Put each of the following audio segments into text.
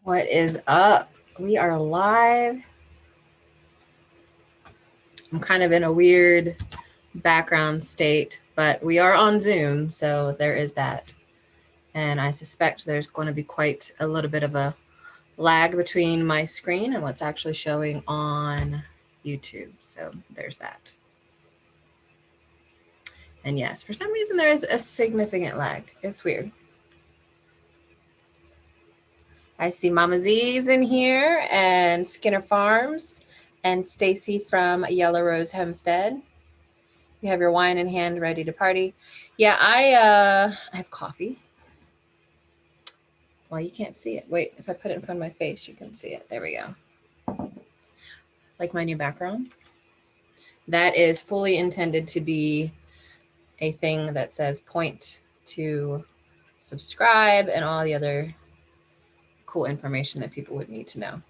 What is up? We are live. I'm kind of in a weird background state, but we are on Zoom, so there is that. And I suspect there's going to be quite a little bit of a lag between my screen and what's actually showing on YouTube. So there's that. And yes, for some reason, there's a significant lag. It's weird. I see Mama Z's in here and Skinner Farms and Stacy from Yellow Rose Homestead. You have your wine in hand, ready to party. Yeah, I have coffee. Well, you can't see it. Wait, if I put it in front of my face, you can see it. There we go. Like my new background. That is fully intended to be a thing that says point to subscribe and all the other cool information that people would need to know.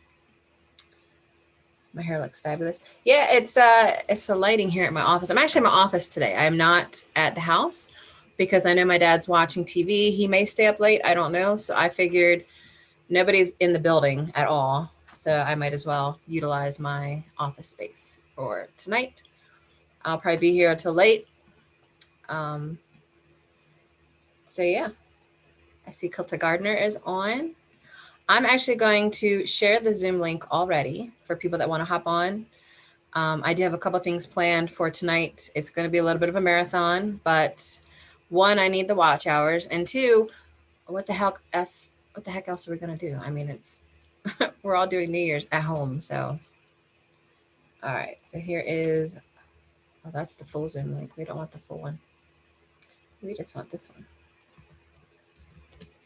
My hair looks fabulous. Yeah, it's the lighting here at my office. I'm actually in my office today. I'm not at the house because I know my dad's watching TV. He may stay up late. I don't know. So I figured nobody's in the building at all. So I might as well utilize my office space for tonight. I'll probably be here until late. So yeah, I see Kilta Gardner is on. I'm actually going to share the Zoom link already for people that want to hop on. I do have a couple things planned for tonight. It's going to be a little bit of a marathon, but one, I need the watch hours, and two, what the heck else are we going to do? I mean, it's we're all doing New Year's at home, so. All right, so here is, oh, that's the full Zoom link. We don't want the full one. We just want this one.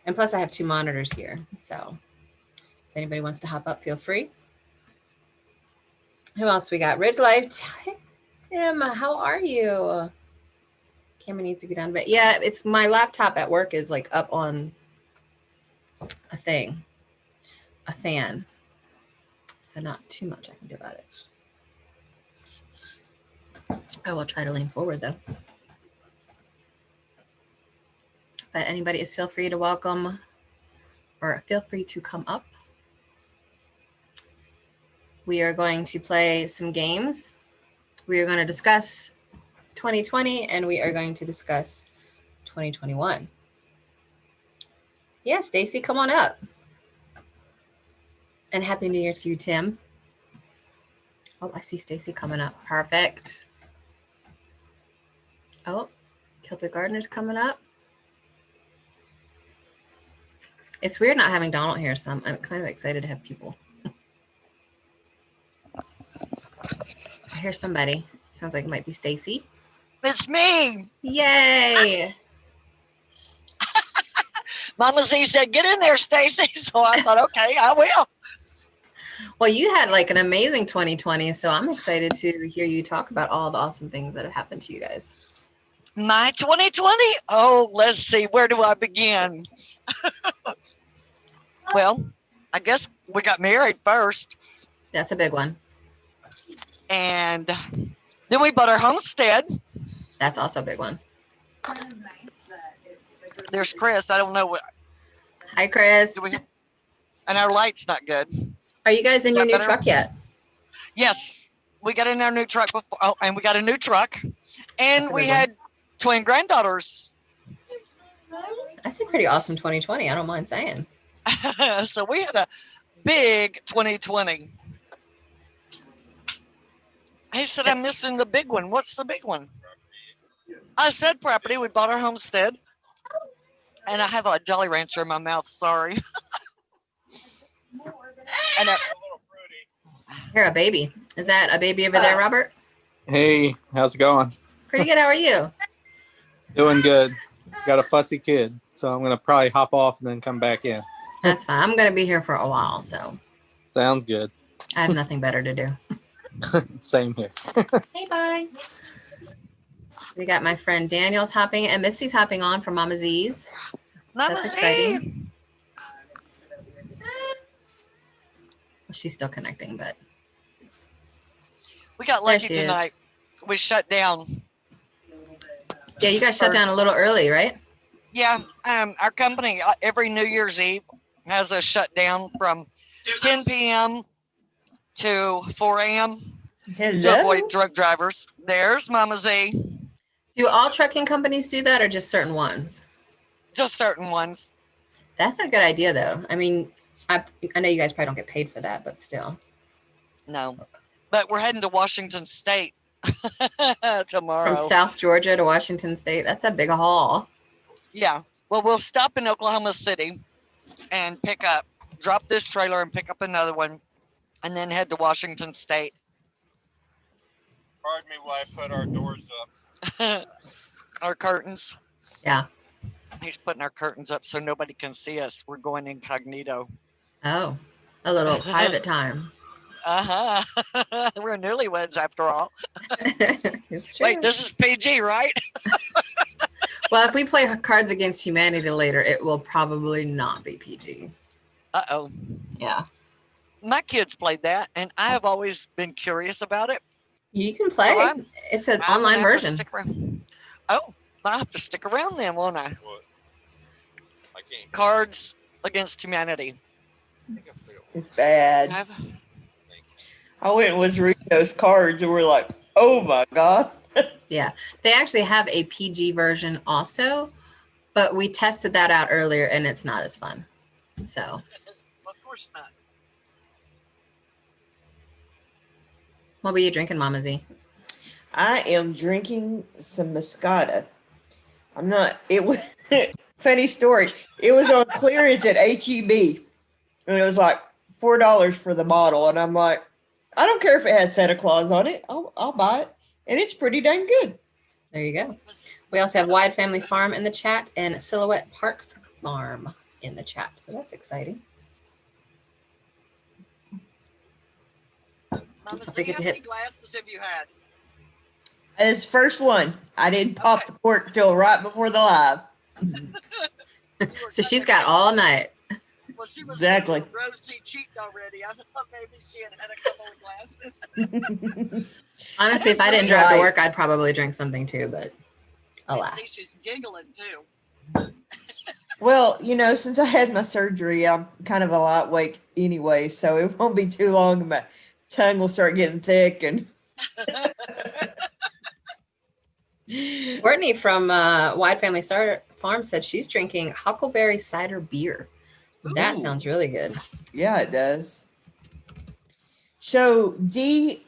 And plus I have two monitors here, so. If anybody wants to hop up, feel free. Who else we got? Ridge Life. Tim, how are you? Camera needs to go down a bit. Yeah, it's my laptop at work is like up on a fan. So not too much I can do about it. I will try to lean forward though. But anybody is feel free to welcome or feel free to come up. We are going to play some games. We are going to discuss 2020 and we are going to discuss 2021. Yeah, Stacy, come on up. And Happy New Year to you, Tim. Oh, I see Stacy coming up. Perfect. Oh, Kilta Gardner's coming up. It's weird not having Donald here, so I'm kind of excited to have people. I hear somebody. Sounds like it might be Stacy. It's me. Yay. Mama Z said, get in there, Stacy. So I thought, okay, I will. Well, you had like an amazing 2020, so I'm excited to hear you talk about all the awesome things that have happened to you guys. My 2020? Oh, let's see. Where do I begin? Well, I guess we got married first. That's a big one. And then we bought our homestead. That's also a big one. There's Chris. I don't know what. Hi, Chris. And our light's not good. Are you guys in your new truck yet? Yes. We got in our new truck before. Oh, and we got a new truck. And we had twin granddaughters. That's a pretty awesome 2020. I don't mind saying. So we had a big 2020. He said, I'm missing the big one. What's the big one? I said property. We bought our homestead. And I have a Jolly Rancher in my mouth. Sorry. And you're a baby. Is that a baby over there, Robert? Hey, how's it going? Pretty good. How are you? Doing good. Got a fussy kid, so I'm going to probably hop off and then come back in. That's fine. I'm going to be here for a while, so. Sounds good. I have nothing better to do. Same here. Hey, bye. We got my friend Daniel's hopping and Misty's hopping on from Mama Z's. So that's exciting. Well, she's still connecting, but. We got lucky tonight. We shut down. Yeah, you guys shut down a little early, right? Yeah. Our company, every New Year's Eve, has us shut down from 10 p.m. to 4 a.m. to Hello. avoid drug drivers. There's Mama Z. Do all trucking companies do that or just certain ones? Just certain ones. That's a good idea, though. I mean, I know you guys probably don't get paid for that, but still. No. But we're heading to Washington State tomorrow. From South Georgia to Washington State, that's a big haul. Yeah. Well, we'll stop in Oklahoma City and drop this trailer and pick up another one, and then head to Washington State. Pardon me while I put our doors up. Our curtains. Yeah. He's putting our curtains up so nobody can see us. We're going incognito. Oh, a little private time. Uh-huh. We're newlyweds after all. It's true. Wait, this is PG, right? Well, if we play Cards Against Humanity later, it will probably not be PG. Uh-oh. Yeah. My kids played that, and I have always been curious about it. You can play. So it's an I'm online gonna have to version. stick around. Oh, I'll have to stick around then, won't I? What? I can't. Cards Against Humanity. It's bad. I've- I went and was reading those cards and we're like, oh my God. Yeah. They actually have a PG version also, but we tested that out earlier and it's not as fun. So, Of course not. what were you drinking, Mama Z? I am drinking some Moscato. I'm not, it was, funny story. It was on clearance at HEB and it was like $4 for the bottle. And I'm like, I don't care if it has Santa Claus on it. I'll buy it. And it's pretty dang good. There you go. We also have Wide Family Farm in the chat and Silhouette Parks Farm in the chat. So that's exciting. Mama Don't Z, forget how to many hit. glasses have you had? It's first one. I didn't pop Okay. the cork till right before the live. So she's got all night. Well, she was Exactly. rosy cheeked already. I thought maybe she had a couple of glasses. Honestly, if I didn't drive to Right. work, I'd probably drink something too, but I see alas. she's giggling too. Well, since I had my surgery, I'm kind of a lightweight anyway, so it won't be too long and my tongue will start getting thick and Courtney from Wide Family Farm said she's drinking huckleberry cider beer. That Ooh. sounds really good. yeah, it does. So Dee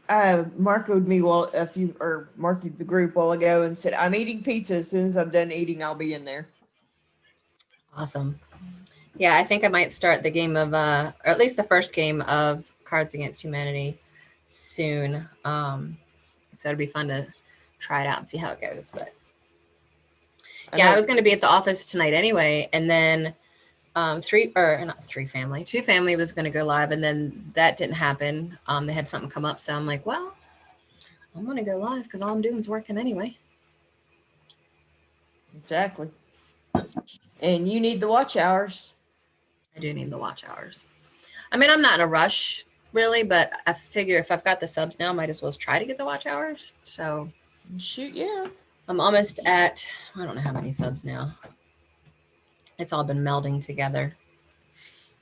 marked me marked the group a while ago and said, I'm eating pizza. As soon as I'm done eating, I'll be in there. Awesome. Yeah, I think I might start the game of, or at least the first game of Cards Against Humanity soon. So it'll be fun to try it out and see how it goes. But yeah, I was going to be at the office tonight anyway, and then two family was going to go live, and then that didn't happen. They had something come up, so I'm like, well, I'm going to go live because all I'm doing is working anyway. Exactly. And you need the watch hours. I do need the watch hours. I mean, I'm not in a rush really, but I figure if I've got the subs now, I might as well try to get the watch hours. So Shoot, yeah. I'm almost at, I don't know how many subs now. It's all been melding together.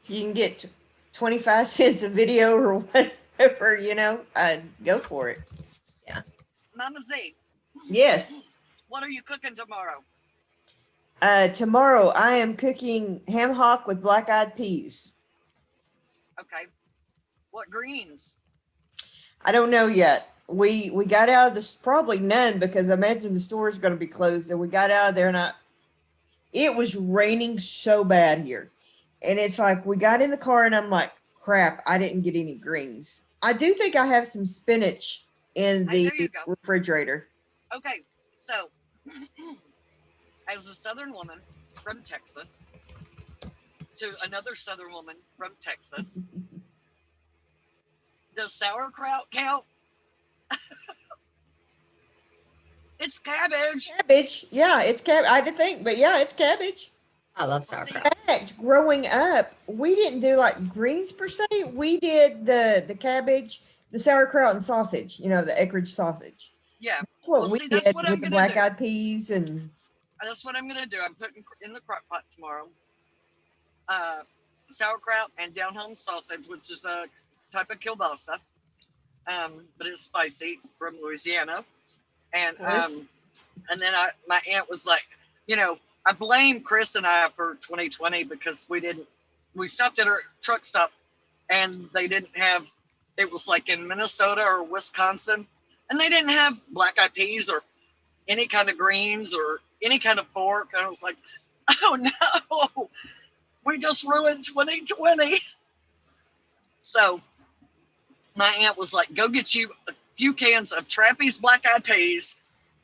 You can get 25 cents a video or whatever, go for it. Mama Z, Yes. what are you cooking tomorrow? Tomorrow I am cooking ham hock with black-eyed peas. Okay. What greens? I don't know yet. We got out of this, probably none, because I imagine the store is going to be closed. And we got out of there and it was raining so bad here. And it's like, we got in the car and I'm like, crap, I didn't get any greens. I do think I have some spinach in Hey, the there you go. refrigerator. Okay, so as a Southern woman from Texas to another Southern woman from Texas, does sauerkraut count? It's cabbage. Cabbage. Yeah, it's cabbage. I did think, but yeah, it's cabbage. I love In sauerkraut. fact, growing up, we didn't do like greens per se. We did the cabbage, the sauerkraut and sausage, the eckrich sausage. Yeah, That's what Well, we see, that's did what I'm with the gonna do. black-eyed peas and that's what I'm gonna do. I'm putting in the crock pot tomorrow. sauerkraut and down home sausage, which is a type of kielbasa, but it's spicy from Louisiana. And and then my aunt was like, I blame Chris and I for 2020 because we stopped at our truck stop and they didn't have, it was like in Minnesota or Wisconsin, and they didn't have black eyed peas or any kind of greens or any kind of pork. And I was like, oh no, we just ruined 2020. So my aunt was like, go get you a few cans of Trappy's black eyed peas,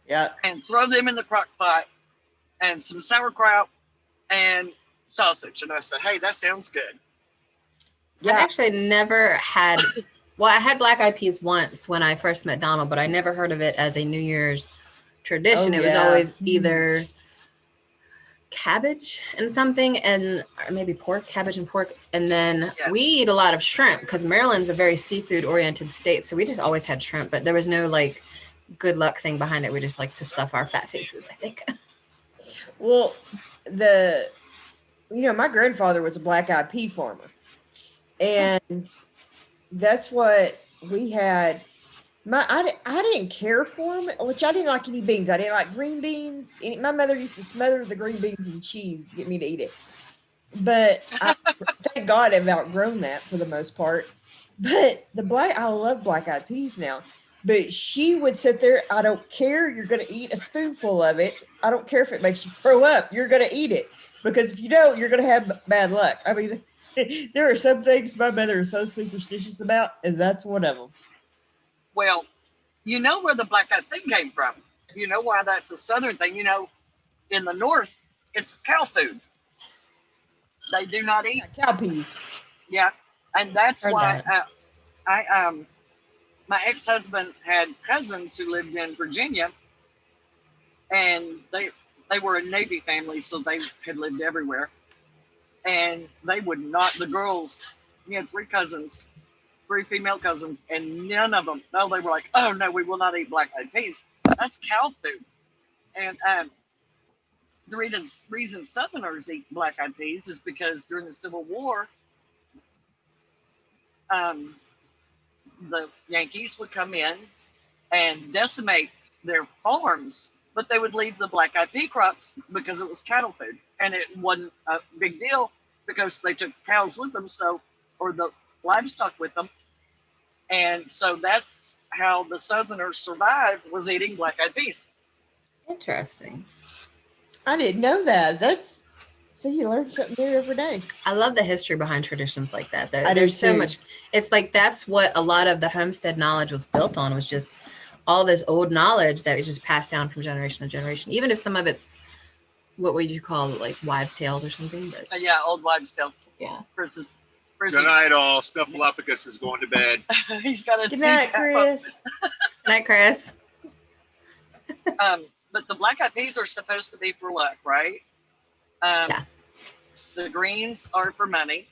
and throw them in the crock pot, and some sauerkraut and sausage. And I said, hey, that sounds good. I've actually never had, well, I had black eyed peas once when I first met Donald, but I never heard of it as a New Year's tradition. It was always either cabbage and something, or maybe pork, cabbage and pork. And then we eat a lot of shrimp because Maryland's a very seafood oriented state. So we just always had shrimp, but there was no like good luck thing behind it. We just like to stuff our fat faces, I think. Well, my grandfather was a black eyed pea farmer, and that's what we had. I didn't care for them, which I didn't like any beans. I didn't like green beans. My mother used to smother the green beans in cheese to get me to eat it. But thank God I've outgrown that for the most part. But I love black eyed peas now. But she would sit there, I don't care, you're going to eat a spoonful of it. I don't care if it makes you throw up. You're going to eat it. Because if you don't, you're going to have bad luck. I mean, there are some things my mother is so superstitious about, and that's one of them. Well, you know where the black eyed thing came from. You know why that's a southern thing. In the north, it's cow food. They do not eat cow peas. Yeah, and that's why my ex-husband had cousins who lived in Virginia, and they were a Navy family, so they had lived everywhere. And they would not, the girls, he had 3 cousins, 3 female cousins, and none of them, they were like, oh no, we will not eat black eyed peas. That's cow food. And the reason Southerners eat black eyed peas is because during the Civil War, the Yankees would come in and decimate their farms, but they would leave the black eyed pea crops because it was cattle food. And it wasn't a big deal because they took cows with them, or the livestock with them. And so that's how the Southerners survived, was eating black eyed peas. Interesting. I didn't know that. So you learn something new every day. I love the history behind traditions like that. There's so much. It's like that's what a lot of the homestead knowledge was built on, was just all this old knowledge that was just passed down from generation to generation. Even if some of it's, what would you call it, like wives' tales or something? But yeah, old wives' tales. Yeah. Versus Good night, all. Snuffleupagus is going to bed. He's got a Good night, Chris. Good night, Chris. But the black eyed peas are supposed to be for luck, right? Yeah. The greens are for money,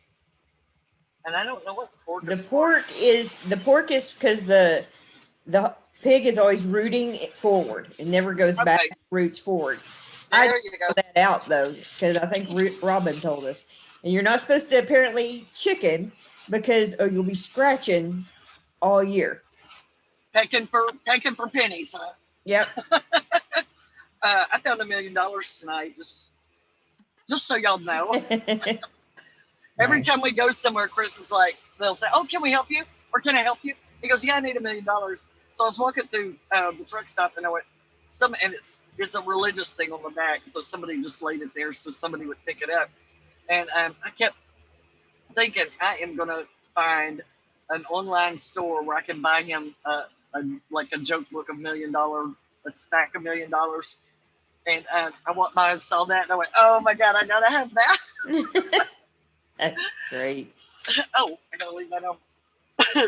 and I don't know what the pork is. The pork is because the pig is always rooting it forward. It never goes back, roots forward. There you go. That out though, because I think Robin told us. And you're not supposed to apparently eat chicken because you'll be scratching all year. Pecking for pennies, huh? Yep. I found $1 million tonight, just so y'all know. Every time we go somewhere, Chris is like, they'll say, oh, can we help you? Or can I help you? He goes, yeah, I need $1 million. So I was walking through the truck stop, and I went, and it's a religious thing on the back, so somebody just laid it there so somebody would pick it up. And I kept thinking, I am going to find an online store where I can buy him a joke book of $1 million, a stack of $1 million. And I walked by and saw that, and I went, oh my God, I gotta have that. That's great. Oh, I gotta leave that on.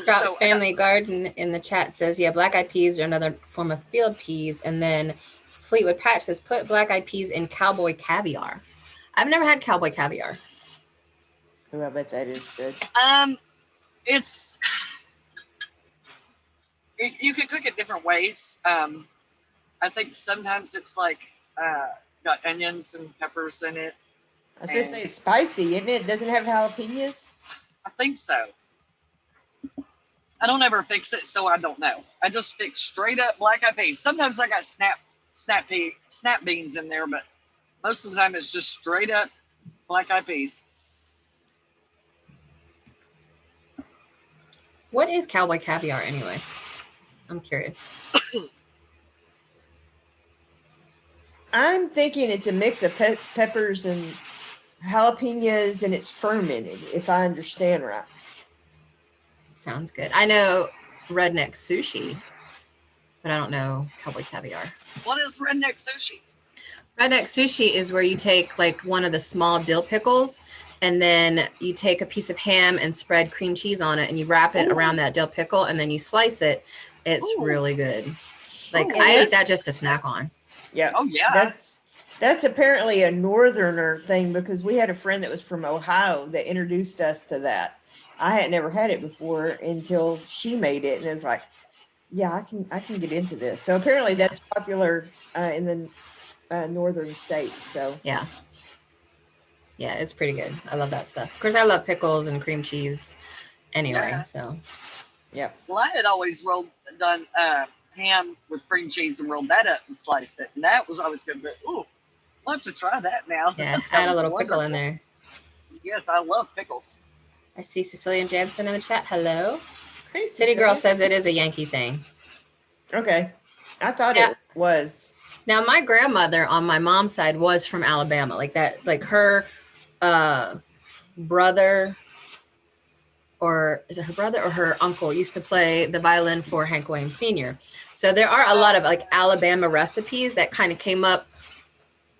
Drops Family Garden in the chat says, yeah, black eyed peas are another form of field peas. And then Fleetwood Patch says, put black eyed peas in cowboy caviar. I've never had cowboy caviar. Oh, I bet that is good. You can cook it different ways. I think sometimes it's like got onions and peppers in it. I was going to say it's spicy, isn't it? Doesn't it have jalapenos? I think so. I don't ever fix it, so I don't know. I just fix straight up black eyed peas. Sometimes I got snap beans in there, but most of the time it's just straight up black eyed peas. What is cowboy caviar anyway? I'm curious. I'm thinking it's a mix of peppers and jalapenos, and it's fermented, if I understand right. Sounds good. I know redneck sushi, but I don't know cowboy caviar. What is redneck sushi? Redneck sushi is where you take like one of the small dill pickles, and then you take a piece of ham and spread cream cheese on it, and you wrap it around that dill pickle, and then you slice it. It's really good. Like I ate that just to snack on. Yeah. Oh yeah. That's apparently a northerner thing, because we had a friend that was from Ohio that introduced us to that. I had never had it before until she made it, and it's like, yeah, I can get into this. So apparently that's popular in the northern states. So yeah, it's pretty good. I love that stuff. Of course, I love pickles and cream cheese anyway. Yeah. So yeah. Well, I had always done ham with cream cheese and rolled that up and sliced it, and that was always good. But ooh, I'll have to try that now. yeah, That add a sounds little wonderful. pickle in there. Yes, I love pickles. I see Cecilian Jansen in the chat. Hello. Hey, City Girl Cecilia. says it is a Yankee thing. Okay. I thought Yeah. it was. Now, my grandmother on my mom's side was from Alabama. Like that, like her brother, or is it her brother or her uncle, used to play the violin for Hank Williams Sr. So there are a lot of like Alabama recipes that kind of came up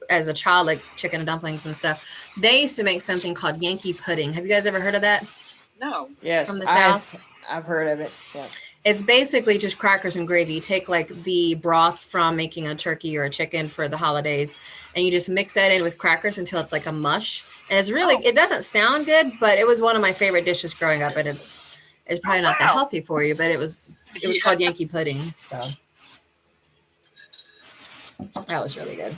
as a child, like chicken and dumplings and stuff. They used to make something called Yankee pudding. Have you guys ever heard of that? No. Yes. From the South? I've heard of it. Yeah. It's basically just crackers and gravy. You take like the broth from making a turkey or a chicken for the holidays, and you just mix that in with crackers until it's like a mush. And it's really, it doesn't sound good, but it was one of my favorite dishes growing up. And it's probably not that healthy for you, but it was called Yankee pudding. So that was really good.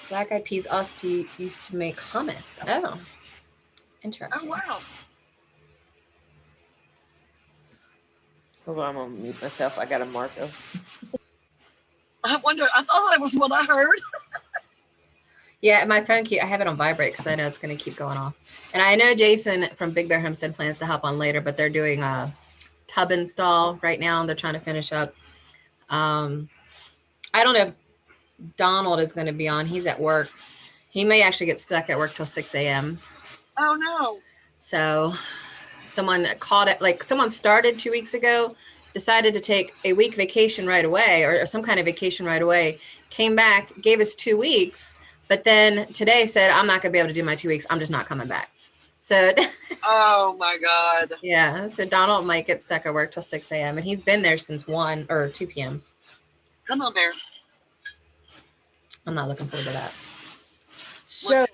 Black Eyed Peas also used to make hummus. Oh, interesting. Oh wow. Hold on, I'm gonna mute myself. I got a Marco. I wonder. I thought that was what I heard. Yeah, my phone I have it on vibrate because I know it's going to keep going off. And I know Jason from Big Bear Homestead plans to hop on later, but they're doing a tub install right now. They're trying to finish up. I don't know if Donald is going to be on. He's at work. He may actually get stuck at work till 6 a.m. Oh no. So someone caught it, like someone started 2 weeks ago, decided to take a week vacation right away or some kind of vacation right away, came back, gave us 2 weeks, but then today said, I'm not going to be able to do my 2 weeks. I'm just not coming back. So, Oh my God. yeah. So Donald might get stuck at work till 6 a.m. and he's been there since 1 or 2 p.m. Come on, Bear. I'm not looking forward to that. So,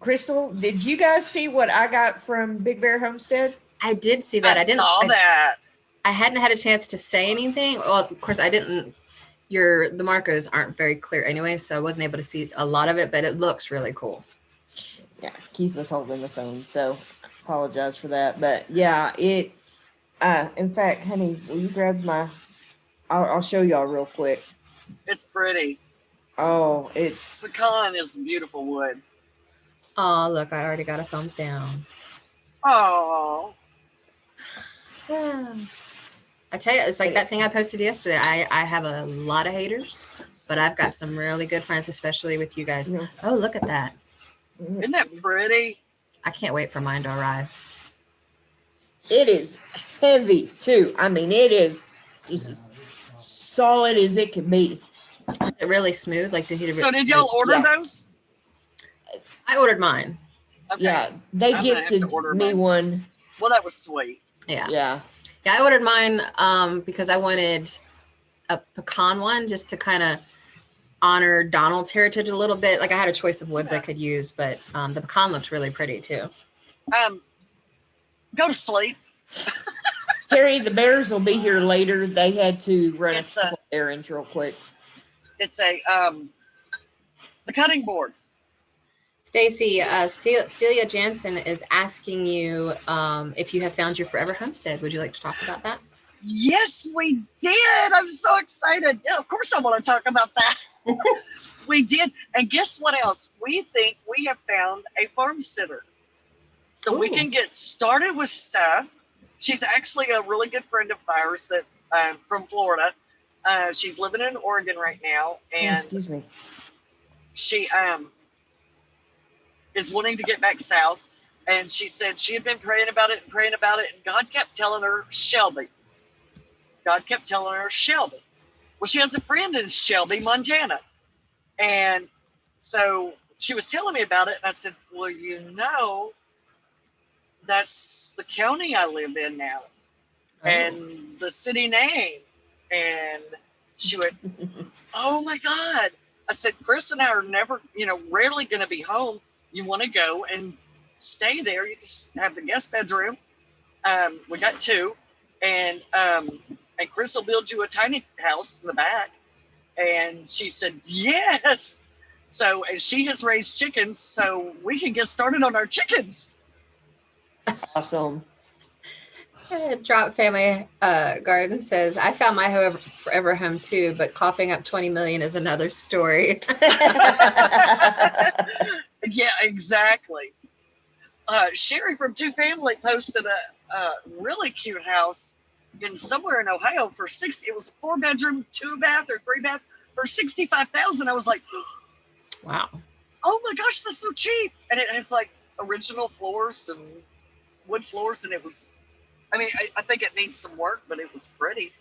Crystal, did you guys see what I got from Big Bear Homestead? I did see that. I saw that. I hadn't had a chance to say anything. Well, of course I didn't. The Marcos aren't very clear anyway, so I wasn't able to see a lot of it, but it looks really cool. Yeah, Keith was holding the phone, so I apologize for that. But yeah, in fact, honey, will you grab I'll show y'all real quick. It's pretty. Oh, it's Pecan is beautiful wood. Oh, look, I already got a thumbs down. Oh. I tell you, it's like that thing I posted yesterday. I have a lot of haters, but I've got some really good friends, especially with you guys. Yes. Oh, look at that. Isn't that pretty? I can't wait for mine to arrive. It is heavy too. I mean, it is just as solid as it can be. Is it really smooth? Like, did y'all order Yeah. those? I ordered mine. Okay. Yeah, they I'm gonna have to gifted order me mine. one. Well, that was sweet. Yeah. Yeah. Yeah, I ordered mine because I wanted a pecan one just to kind of honor Donald's heritage a little bit. Like I had a choice of woods I could use, but the pecan looked really pretty too. Go to sleep. Terry, the Bears will be here later. They had to run It's a couple errands real quick. It's the cutting board. Stacy, Celia Jansen is asking you if you have found your forever homestead. Would you like to talk about that? Yes, we did. I'm so excited. Yeah, of course I want to talk about that. We did. And guess what else? We think we have found a farm sitter. So we can get started with stuff. She's actually a really good friend of ours that from Florida. She's living in Oregon right now. And excuse me. She is wanting to get back south. And she said she had been praying about it. And God kept telling her, Shelby. God kept telling her, Shelby. Well, she has a friend in Shelby, Montana. And so she was telling me about it. And I said, well, you know, that's the county I live in now. Oh. And the city name. And she went, oh my God. I said, Chris and I are never, rarely going to be home. You want to go and stay there. You just have the guest bedroom. We got 2. And Chris will build you a tiny house in the back. And she said, yes. So, and she has raised chickens, so we can get started on our chickens. Awesome. Drop Family Garden says, I found my forever home too, but coughing up 20 million is another story. Yeah, exactly. Sherry from Two Family posted a really cute house in somewhere in Ohio for 60. It was a 4-bedroom, 2-bath or 3-bath for $65,000. I was like, wow. Oh my gosh, that's so cheap. And it has like original floors and wood floors, and it was, I think it needs some work, but it was pretty.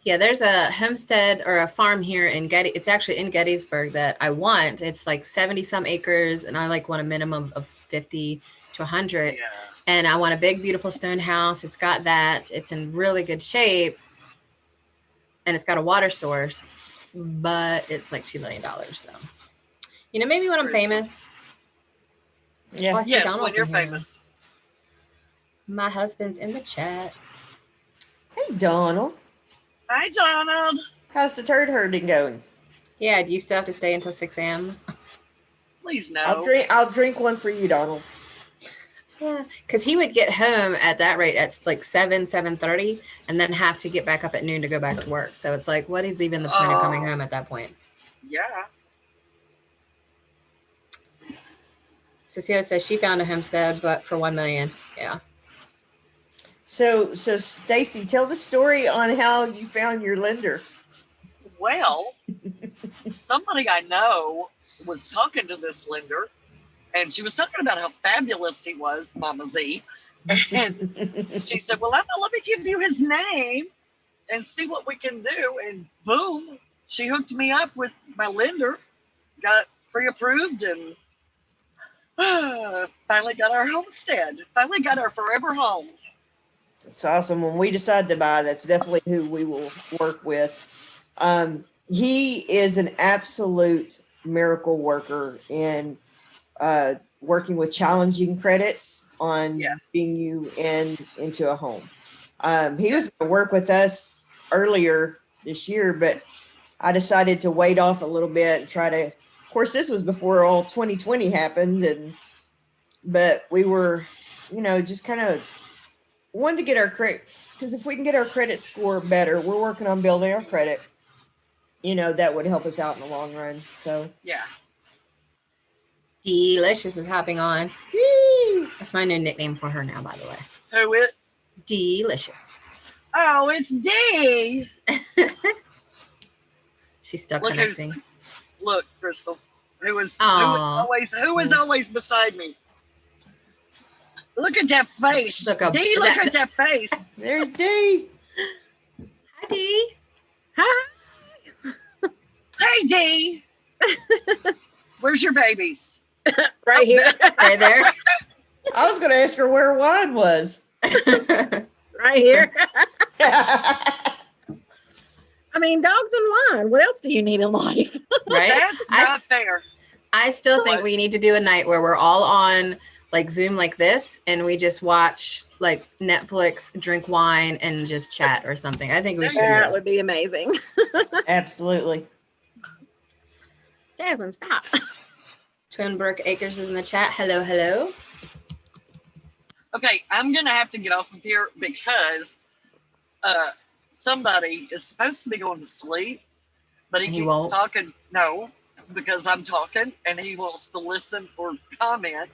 Yeah, there's a homestead or a farm here in it's actually in Gettysburg that I want. It's like 70 some acres, and I want a minimum of 50 to 100. Yeah. And I want a big, beautiful stone house. It's got that. It's in really good shape. And it's got a water source, but it's like $2 million. So, maybe when I'm famous. Yeah. Oh, I see Yes, Donald's when you're in here. famous. My husband's in the chat. Hey, Donald. Hi, Donald. How's the turd herding going? Yeah, do you still have to stay until 6 a.m.? Please no. I'll drink one for you, Donald. Yeah, because he would get home at that rate at like 7:30, and then have to get back up at noon to go back to work. So it's like, what is even the point of coming home at that point? Yeah. Cecilia says she found a homestead, but for $1 million. Yeah. So Stacy, tell the story on how you found your lender. Well, somebody I know was talking to this lender, and she was talking about how fabulous he was, Mama Z. And she said, well, let me give you his name and see what we can do. And boom, she hooked me up with my lender, got pre-approved, and finally got our homestead, finally got our forever home. It's awesome. When we decide to buy, that's definitely who we will work with. He is an absolute miracle worker in working with challenging credits on being you into a home. He was going to work with us earlier this year, but I decided to wait off a little bit and try to, of course, this was before all 2020 happened. But we were, just kind of wanted to get our credit, because if we can get our credit score better, we're working on building our credit, that would help us out in the long run. So, yeah. Delicious is hopping on. That's my new nickname for her now, by the way. Who is? Delicious. Oh, it's D. She's still connecting. Look, Crystal, who is always beside me. Look at that face. Look at that face. There's D. Hi, D. Hi. Hey, D. Where's your babies? Right here. Right there. I was going to ask her where wine was. Right here. I mean, dogs and wine. What else do you need in life? Right? That's not fair. I still think we need to do a night where we're all on like Zoom like this, and we just watch like Netflix, drink wine, and just chat or something. I think we should. That would be amazing. Absolutely. Jasmine, stop. Twinbrook Acres is in the chat. Hello, hello. Okay, I'm gonna have to get off of here because somebody is supposed to be going to sleep, but he And he keeps won't? talking. No, because I'm talking, and he wants to listen or comment.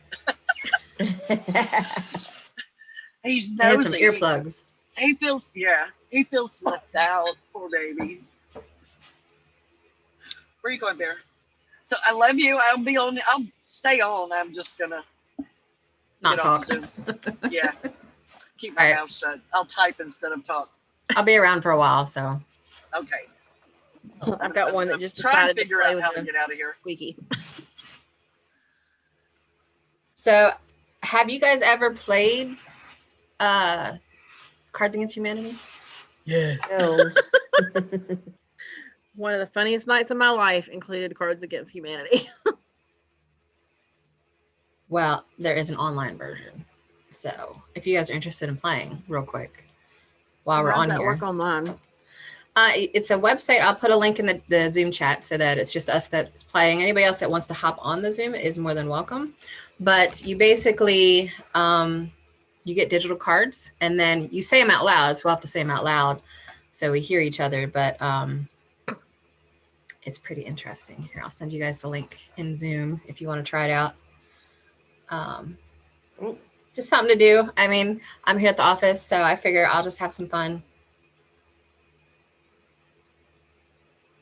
He's He has some nosy. earplugs. He feels left out. Poor baby. Where you going, Bear? So I love you. I'll stay on. I'm just gonna Not get off talk. soon. Yeah. Keep my All right. mouth shut. I'll type instead of talk. I'll be around for a while, so. Okay. I've got one that just Try and decided to figure play out with how to a get out of here. squeaky. So have you guys ever played Cards Against Humanity? Yes. No. One of the funniest nights of my life included Cards Against Humanity. Well, there is an online version. So if you guys are interested in playing real quick while we're How on does that here. work online? It's a website. I'll put a link in the Zoom chat so that it's just us that's playing. Anybody else that wants to hop on the Zoom is more than welcome. But you basically, you get digital cards and then you say them out loud. So we'll have to say them out loud so we hear each other. But it's pretty interesting. Here, I'll send you guys the link in Zoom if you want to try it out. Just something to do. I mean, I'm here at the office, so I figure I'll just have some fun.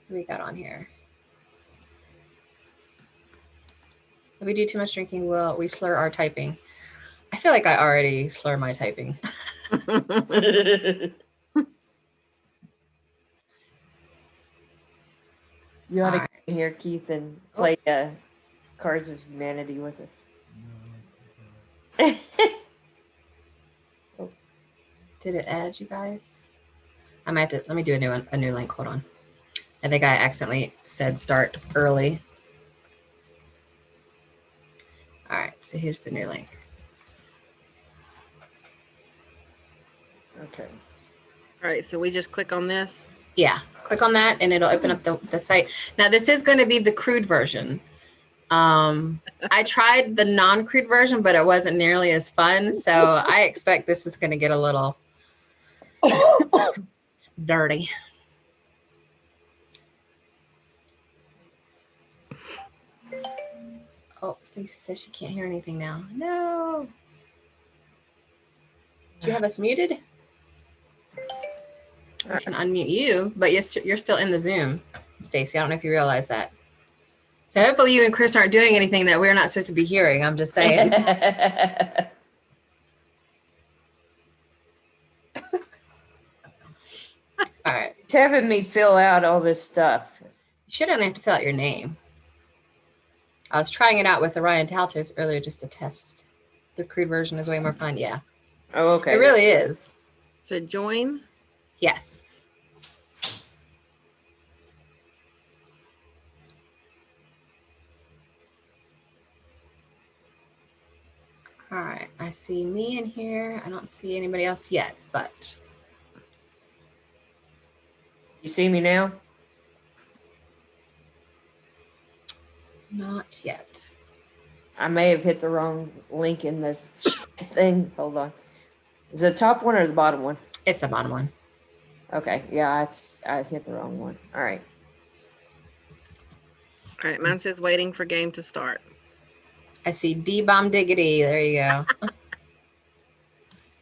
What do we got on here? If we do too much drinking, will we slur our typing? I feel like I already slur my typing. You ought to All get here, Keith, and play Cards of Humanity with us. Did it add you guys? I might have to, let me do a new link. Hold on. I think I accidentally said start early. All right, so here's the new link. Okay. All right, so we just click on this. Yeah, click on that and it'll open up the site. Now this is going to be the crude version. I tried the non-crude version, but it wasn't nearly as fun. So I expect this is going to get a little dirty. Oh, Stacey says she can't hear anything now. No. Do you have us muted? I can unmute you, but you're still in the Zoom, Stacey. I don't know if you realize that. So hopefully you and Chris aren't doing anything that we're not supposed to be hearing. I'm just saying. All right. It's having me fill out all this stuff. You should only have to fill out your name. I was trying it out with Orion Taltos earlier just to test. The crude version is way more fun. Yeah. Oh, okay. It really is. So join. Yes. All right. I see me in here. I don't see anybody else yet, but. You see me now? Not yet. I may have hit the wrong link in this thing. Hold on. Is it the top one or the bottom one? It's the bottom one. Okay. Yeah, I hit the wrong one. All right. All right, mine says waiting for game to start. I see D-bomb diggity. There you go.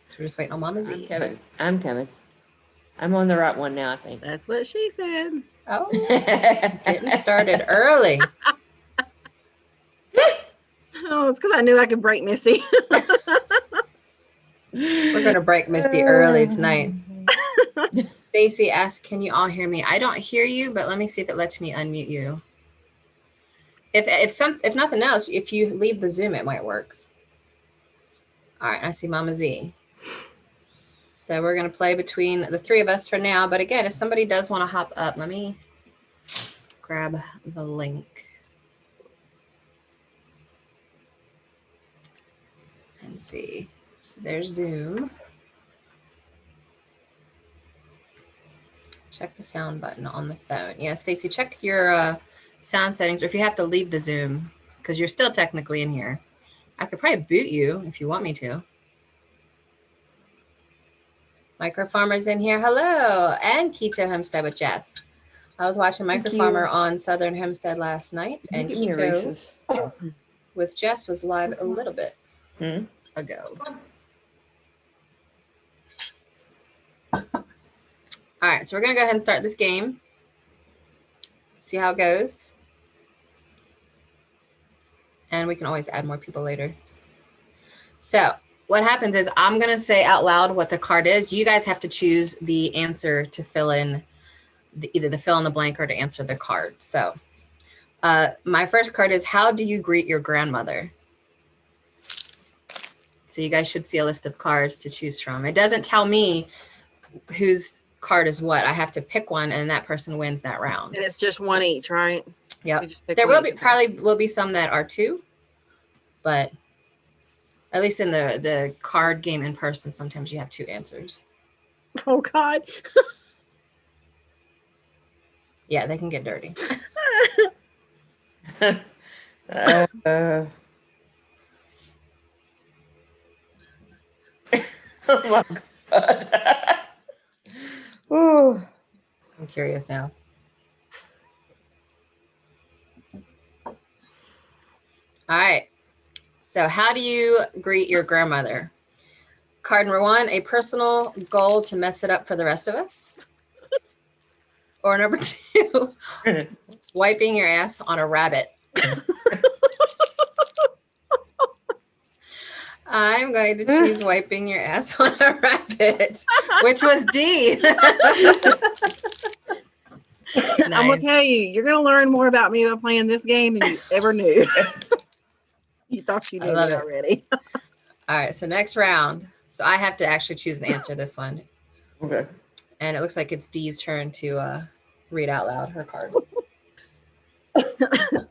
So we're just waiting on Mama Z. I'm coming. I'm on the right one now, I think. That's what she said. Oh, getting started early. Oh, it's because I knew I could break Misty. We're going to break Misty early tonight. Stacy asked, can you all hear me? I don't hear you, but let me see if it lets me unmute you. If nothing else, if you leave the Zoom, it might work. All right, I see Mama Z. So we're going to play between the three of us for now. But again, if somebody does want to hop up, let me grab the link. And see. So there's Zoom. Check the sound button on the phone. Yeah, Stacy, check your sound settings, or if you have to leave the Zoom, because you're still technically in here. I could probably boot you if you want me to. Micro Farmer's in here. Hello. And 𝙒�プ𝙄𝙔𝙎. I was watching Micro Farmer on Southern Hempstead last night, and Keto with Jess was live a little bit ago. All right, so we're going to go ahead and start this game. See how it goes. And we can always add more people later. So what happens is I'm going to say out loud what the card is. You guys have to choose the answer to fill in, either the fill in the blank or to answer the card. So my first card is, how do you greet your grandmother? So you guys should see a list of cards to choose from. It doesn't tell me whose card is what. I have to pick one, and that person wins that round. And it's just one each, right? Yep. There will be probably some that are two, but at least in the card game in person, sometimes you have two answers. Oh God. Yeah, they can get dirty. Oh my God. Ooh. I'm curious now. All right. So how do you greet your grandmother? Card number one, a personal goal to mess it up for the rest of us. Or number two, wiping your ass on a rabbit. I'm going to choose wiping your ass on a rabbit, which was D. Nice. I'm going to tell you, you're going to learn more about me by playing this game than you ever knew. You thought you knew it already. All right, so next round. So I have to actually choose an answer this one. Okay. And it looks like it's Dee's turn to read out loud her card.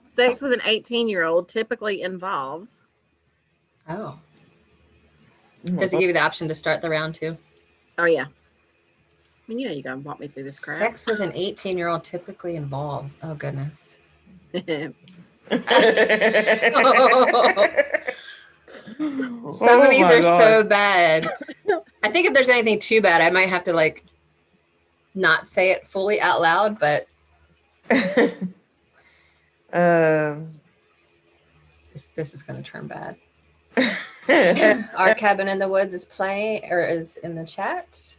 Sex with an 18-year-old typically involves. Oh. Does it give you the option to start the round too? Oh, yeah. I mean, you know, you got to walk me through this crap. Sex with an 18-year-old typically involves. Oh, goodness. Some of these are so bad. I think if there's anything too bad, I might have to like not say it fully out loud, but this is going to turn bad. Our Cabin in the Woods is playing or is in the chat.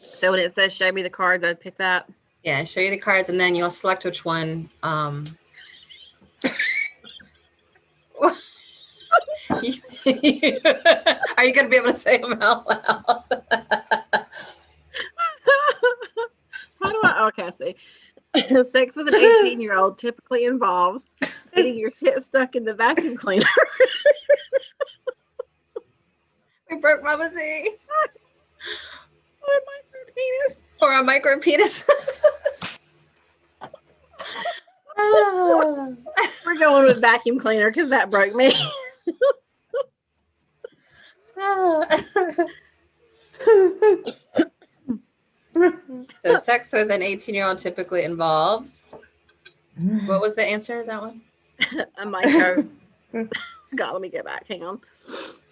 So when it says show me the cards, I'd pick that. Yeah, show you the cards and then you'll select which one. Are you going to be able to say them out loud? How do I? Okay, I see. Sex with an 18-year-old typically involves getting your tit stuck in the vacuum cleaner. We broke Mama Z. Or a micro penis. Or a micro penis. We're going with vacuum cleaner because that broke me. So sex with an 18-year-old typically involves. What was the answer to that one? A micro. God, let me get back. Hang on.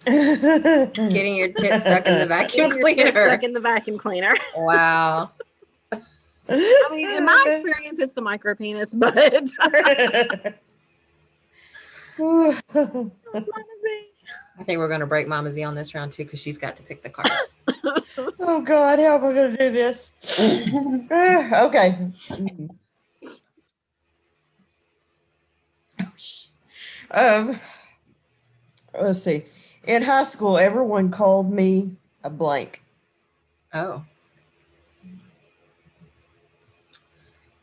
Getting your tit stuck in the vacuum cleaner. Stuck in the vacuum cleaner. Wow. I mean, in my experience, it's the micro penis, but I think we're going to break Mama Z on this round too because she's got to pick the cards. Oh God, how am I going to do this? Okay. Let's see. In high school, everyone called me a blank. Oh.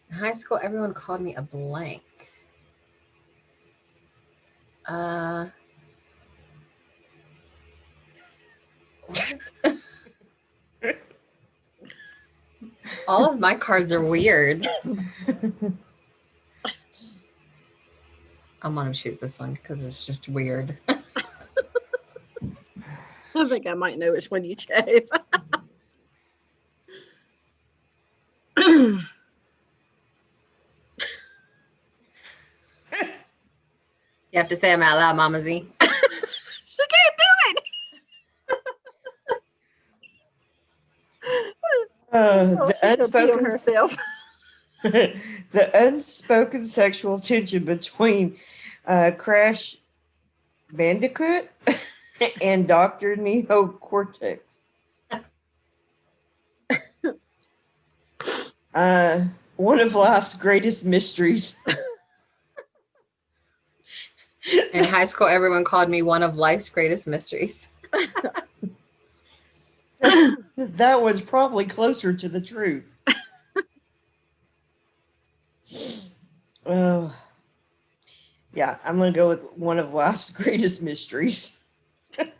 In high school, everyone called me a blank. What? All of my cards are weird. I'm gonna choose this one because it's just weird. I think I might know which one you chose. You have to say them out loud, Mama Z. She can't do it. The She'll pee on unspoken herself. the unspoken sexual tension between Crash Bandicoot and Dr. 𝙎𝙊𝙀𝙊𝙄𝙀. One of life's greatest mysteries. In high school, everyone called me one of life's greatest mysteries. That was probably closer to the truth. Oh, yeah, I'm going to go with one of life's greatest mysteries. You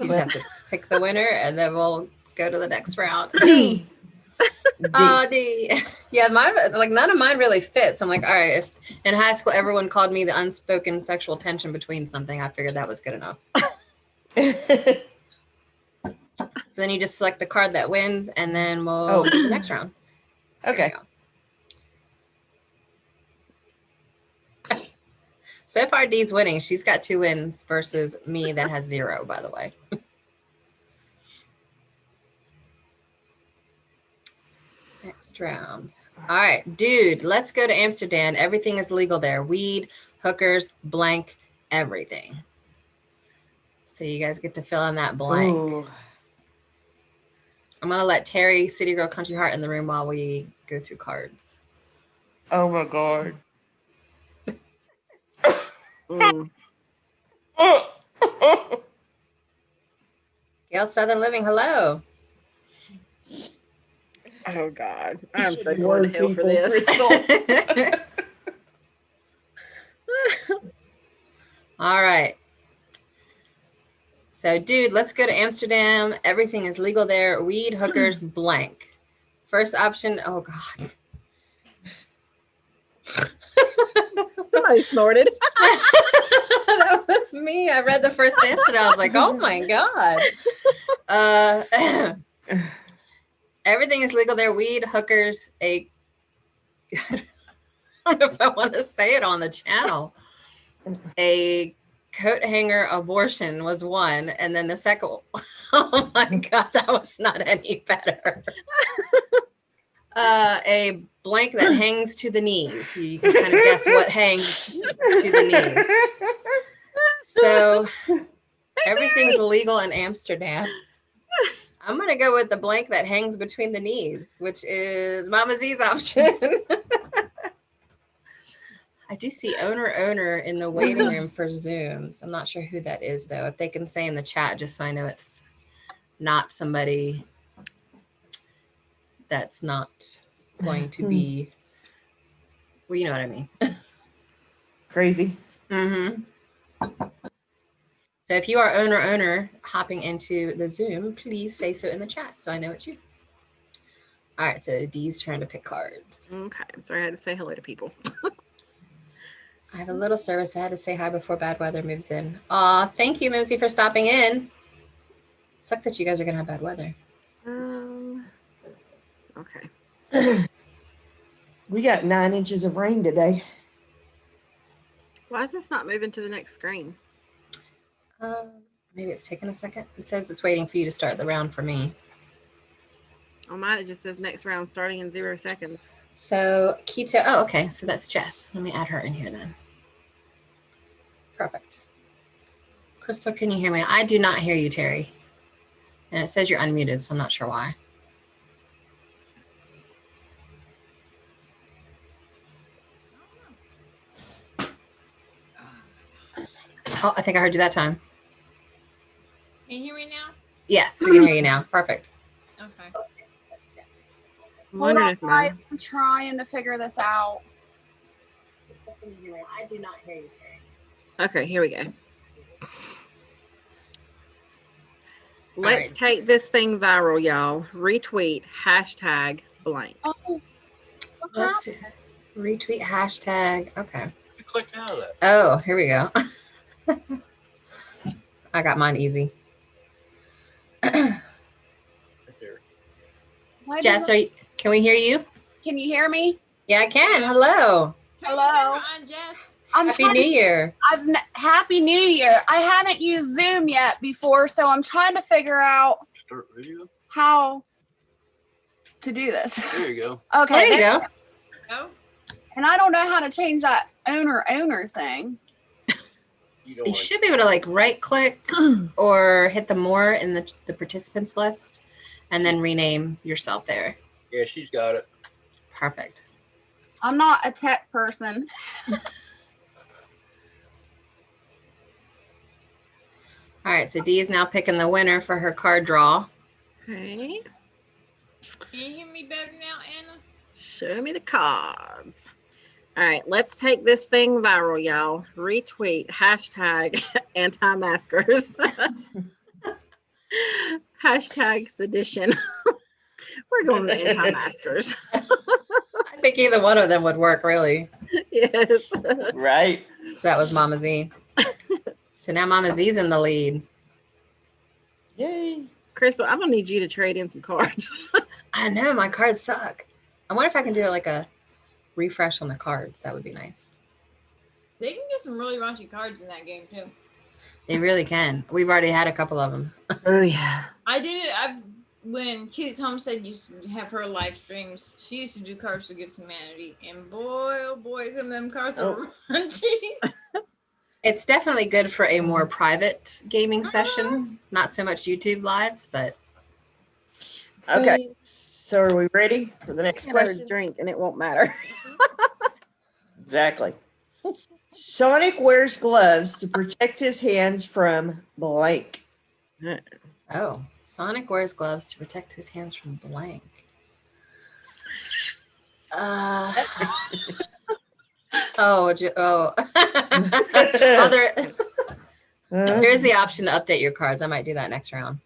just have to pick the winner, and then we'll go to the next round. D. D. Yeah, mine, like none of mine really fits. I'm like, all right, if in high school everyone called me the unspoken sexual tension between something, I figured that was good enough. So then you just select the card that wins, and then we'll do the next round. Okay. So far, Dee's winning. She's got 2 wins versus me that has 0, by the way. Next round. All right, dude, let's go to Amsterdam. Everything is legal there. Weed, hookers, blank, everything. So you guys get to fill in that blank. Ooh. I'm going to let Terry, City Girl, Country Heart in the room while we go through cards. Oh, my God. Gail Southern Living, hello. Oh God, I'm so going to hell for this. All right. So, dude, let's go to Amsterdam. Everything is legal there. Weed, hookers, blank. First option. Oh God. Somebody snorted. That was me. I read the first answer and I was like, oh my God. Everything is legal there. Weed, hookers, I don't know if I want to say it on the channel. A coat hanger abortion was one. And then the second, oh my God, that was not any better. A blank that hangs to the knees. You can kind of guess what hangs to the knees. So everything's legal in Amsterdam. I'm going to go with the blank that hangs between the knees, which is Mama Z's option. I do see owner in the waiting room for Zooms. I'm not sure who that is, though. If they can say in the chat, just so I know it's not somebody that's not going to be, well, you know what I mean. Crazy. Mm-hmm. So if you are owner hopping into the Zoom, please say so in the chat so I know it's you. All right, so Dee's trying to pick cards. Okay, sorry I had to say hello to people. I have a little service. I had to say hi before bad weather moves in. Aw, thank you, Mimsy, for stopping in. Sucks that you guys are going to have bad weather. Okay. We got 9 inches of rain today. Why is this not moving to the next screen? Maybe it's taking a second. It says it's waiting for you to start the round for me. On mine, it just says next round starting in 0 seconds. So Keto, oh, okay. So that's Jess. Let me add her in here then. Perfect. Crystal, can you hear me? I do not hear you, Terry. And it says you're unmuted, so I'm not sure why. Oh, I think I heard you that time. Can you hear me now? Yes, we can hear you now. Perfect. Okay. That's Jess. Hold on, guys. I'm trying to figure this out. I do not hear you, Terry. Okay, here we go. Let's take this thing viral, y'all. Retweet #blank. Oh. Let's see. Retweet #. Okay. clicked out of that? Oh, here we go. I got mine easy. Right there. Why Jess, does it- can we hear you? Can you hear me? Yeah, I can. Hello. Hello. Jess. I'm Happy trying New to- Year. Happy New Year. I haven't used Zoom yet before, so I'm trying to figure out Start video. how to do this. There you go. Oh, Okay. there you go. go. And I don't know how to change that owner thing. You don't You want should be able to like right click or hit the more in the participants list and then rename yourself there. Yeah, she's got it. Perfect. I'm not a tech person. All right, so Dee is now picking the winner for her card draw. Okay. Can you hear me better now, Anna? Show me the cards. All right, let's take this thing viral, y'all. Retweet hashtag anti-maskers. Hashtag sedition. We're going with anti-maskers. I think either one of them would work, really. Yes. Right. So that was Mama Z. So now Mama Z's in the lead. Yay. Crystal, I'm gonna need you to trade in some cards. I know, my cards suck. I wonder if I can do like a refresh on the cards. That would be nice. They can get some really raunchy cards in that game too. They really can. We've already had a couple of them. Oh yeah. I did it. When Kitty's Homestead used to have her live streams, she used to do Cards Against Humanity, and boy, oh boy, some of them cards are raunchy. It's definitely good for a more private gaming session. Not so much YouTube lives, but Okay. So are we ready for the next question? Drink and it won't matter. Exactly. Sonic wears gloves to protect his hands from blank. oh, Sonic wears gloves to protect his hands from blank. Oh, there's the option to update your cards. I might do that next round.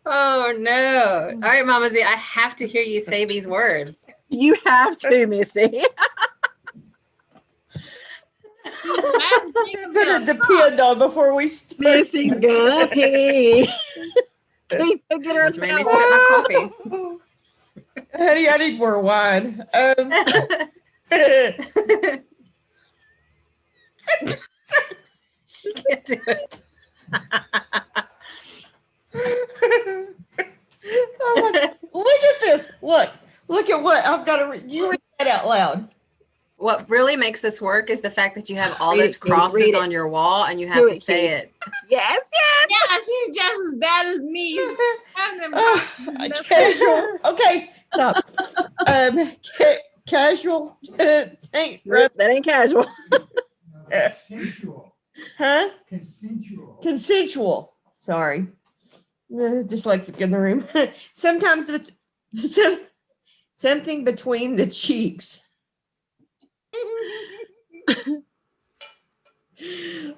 Oh no. All right, Mama Z, I have to hear you say these words. You have to, Missy. Gonna depend on before we start. Missy's gonna pee. Please get her a Which made me towel. spit my coffee. Honey, I need more wine. She can't do it. Oh look at this. Look at what I've got to you read that out loud. What really makes this work is the fact that you have all Read those it, Kitty, crosses read it. on your wall and you have Do to it, say Kitty. it. Yes, yes. Yeah, she's just as bad as me. Casual. Okay, stop. Casual tank Nope, that ain't casual. Consensual. Huh? Consensual. Consensual. Sorry. Dyslexic in the room. Sometimes with something between the cheeks.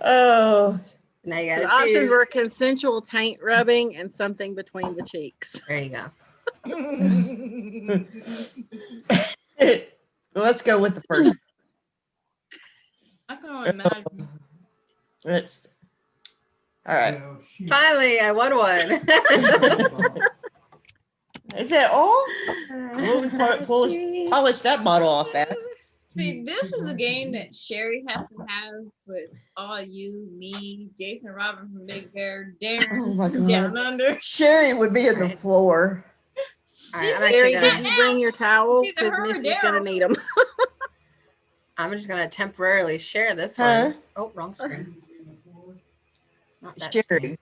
Oh, Now you The gotta options choose. were consensual taint rubbing and something between the cheeks. There you go. let's go with the first. I can only imagine. Let's. All right. Oh, shoot. Finally, I won one. Is that all? Well, we polish that bottle off that. See, this is a game that Sherry has to have with all you, me, Jason Robin from Big Bear, Darren Oh my from Down God. Under. Sherry would be in the floor. All right, I'm actually Sherry, gonna, did you bring your towels? It's either Because her or Missy's gonna Daryl. need them. I'm just gonna temporarily share this Huh? one. Oh, wrong screen. Not that Sherry. screen.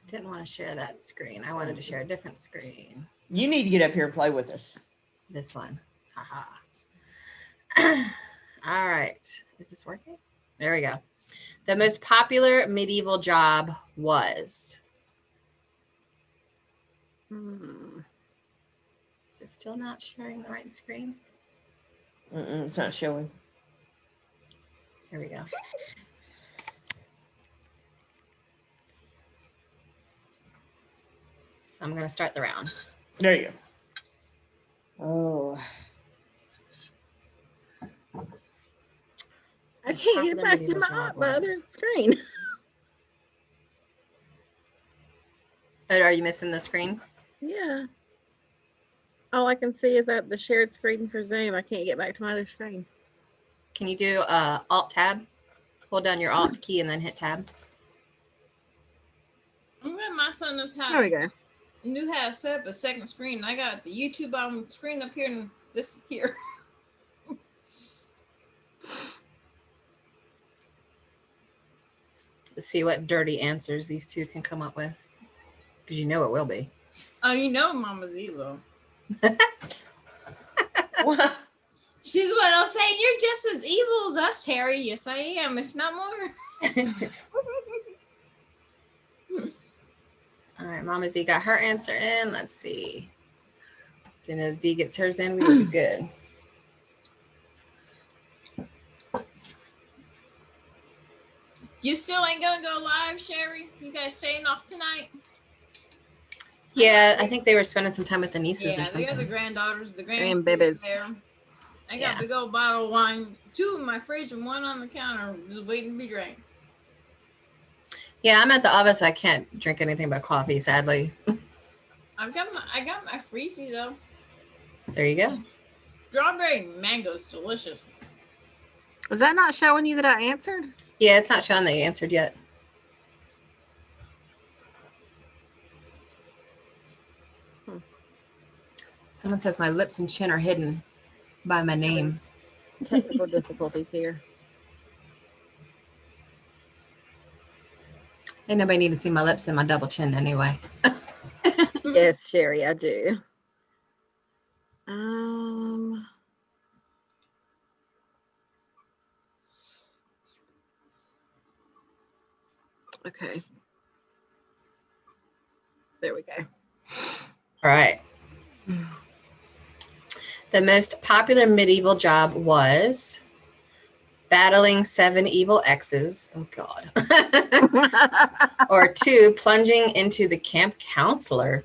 Didn't want to share that screen. I wanted to share a different screen. You need to get up here and play with us. This one. Haha. All right. Is this working? There we go. The most popular medieval job was. Is it still not sharing the right screen? It's not showing. Here we go. So I'm going to start the round. There you go. Oh. I can't get back to my other screen. Oh, are you missing the screen? Yeah. All I can see is that the shared screen for Zoom. I can't get back to my other screen. Can you do Alt Tab? Hold down your Alt key and then hit Tab. I'm glad my son knows how. There we go. Knew how to set up a second screen. I got the YouTube on screen up here, and this is here. Let's see what dirty answers these two can come up with, because you know it will be. Oh, you know Mama's evil. What? She's what I'll say. You're just as evil as us, Terry. Yes, I am, if not more. All right, Mama Z got her answer in. Let's see. As soon as D gets hers in, we will be good. You still ain't gonna go live, Sherry? You guys staying off tonight? Yeah, I think they were spending some time with the nieces or Yeah, they got the something. granddaughters, the Grandbabies. there. I got Yeah. a big old bottle of wine, 2 in my fridge and 1 on the counter, just waiting to be drank. Yeah, I'm at the office. So I can't drink anything but coffee, sadly. I got my freezy though. There you go. Strawberry mango's delicious. Was that not showing you that I answered? Yeah, it's not showing that you answered yet. Someone says my lips and chin are hidden by my name. Technical difficulties here. Ain't nobody need to see my lips and my double chin anyway. Yes, Sherry, I do. Okay. There we go. All right. The most popular medieval job was battling 7 evil exes. Oh, God. Or 2, plunging into the camp counselor.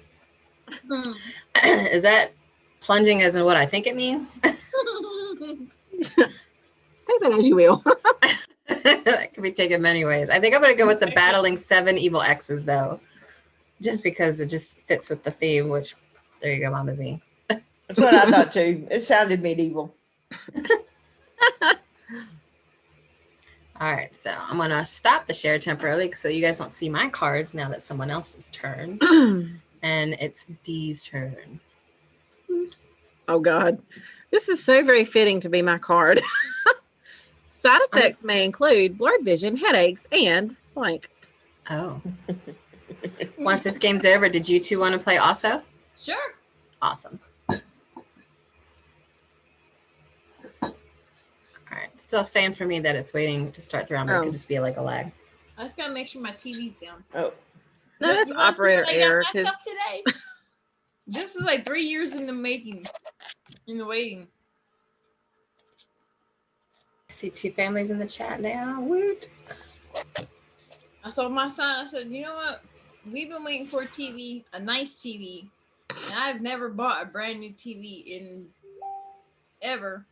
Is that plunging as in what I think it means? Take that as you will. That could be taken many ways. I think I'm going to go with the battling 7 evil exes, though, just because it just fits with the theme, which, there you go, Mama Z. That's what I thought too. It sounded medieval. All right, so I'm going to stop the share temporarily so you guys don't see my cards now that someone else's turn. And it's Dee's turn. Oh, God. This is so very fitting to be my card. Side effects may include blurred vision, headaches, and blank. Oh. Once this game's over, did you two want to play also? Sure. Awesome. All right, still saying for me that it's waiting to start the round, but it could just be like a lag. I just gotta make sure my TV's down. Oh. No, that's operator error. Myself today. This is like 3 years in the making, in the waiting. I see 2 families in the chat now. Woot. I told my son, I said, you know what? We've been waiting for a TV, a nice TV, and I've never bought a brand new TV in ever.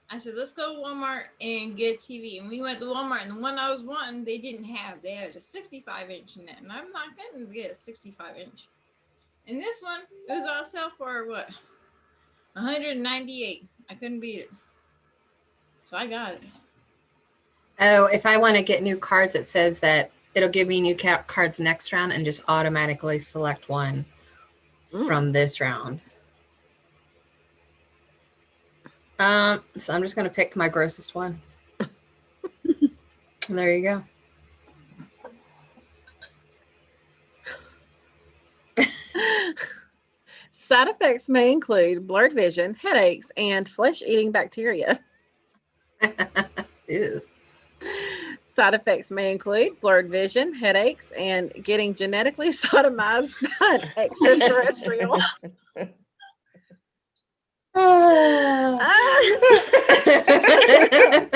I said, let's go to Walmart and get a TV. And we went to Walmart, and the one I was wanting, they didn't have. They had a 65-inch in that, and I'm not going to get a 65-inch. And this one, it was on sale for what? $198. I couldn't beat it. So I got it. Oh, if I want to get new cards, it says that it'll give me new cards next round and just automatically select one from this round. So I'm just going to pick my grossest one. There you go. Side effects may include blurred vision, headaches, and flesh-eating bacteria. Ew. Side effects may include blurred vision, headaches, and getting genetically sodomized by an extraterrestrial.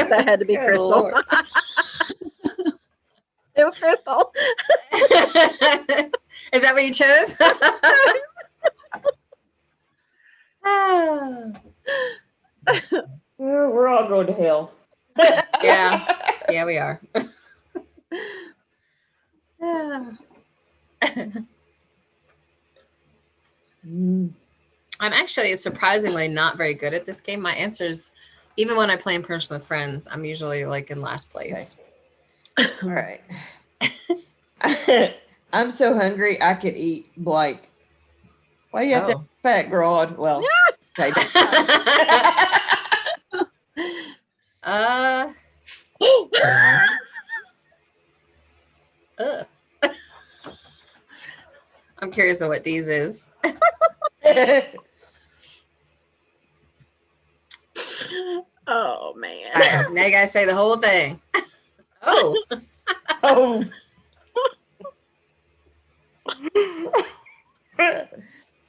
That had to be Good Crystal. Lord. It was Crystal. Is that what you chose? We're all going to hell. Yeah, we are. I'm actually surprisingly not very good at this game. My answers, even when I play in person with friends, I'm usually like in last place. Okay. All right. I'm so hungry I could eat blank. Why do you have to fat broad? Well, okay. I'm curious of what these is. Oh man. All right, now you guys say the whole thing. Oh. Oh.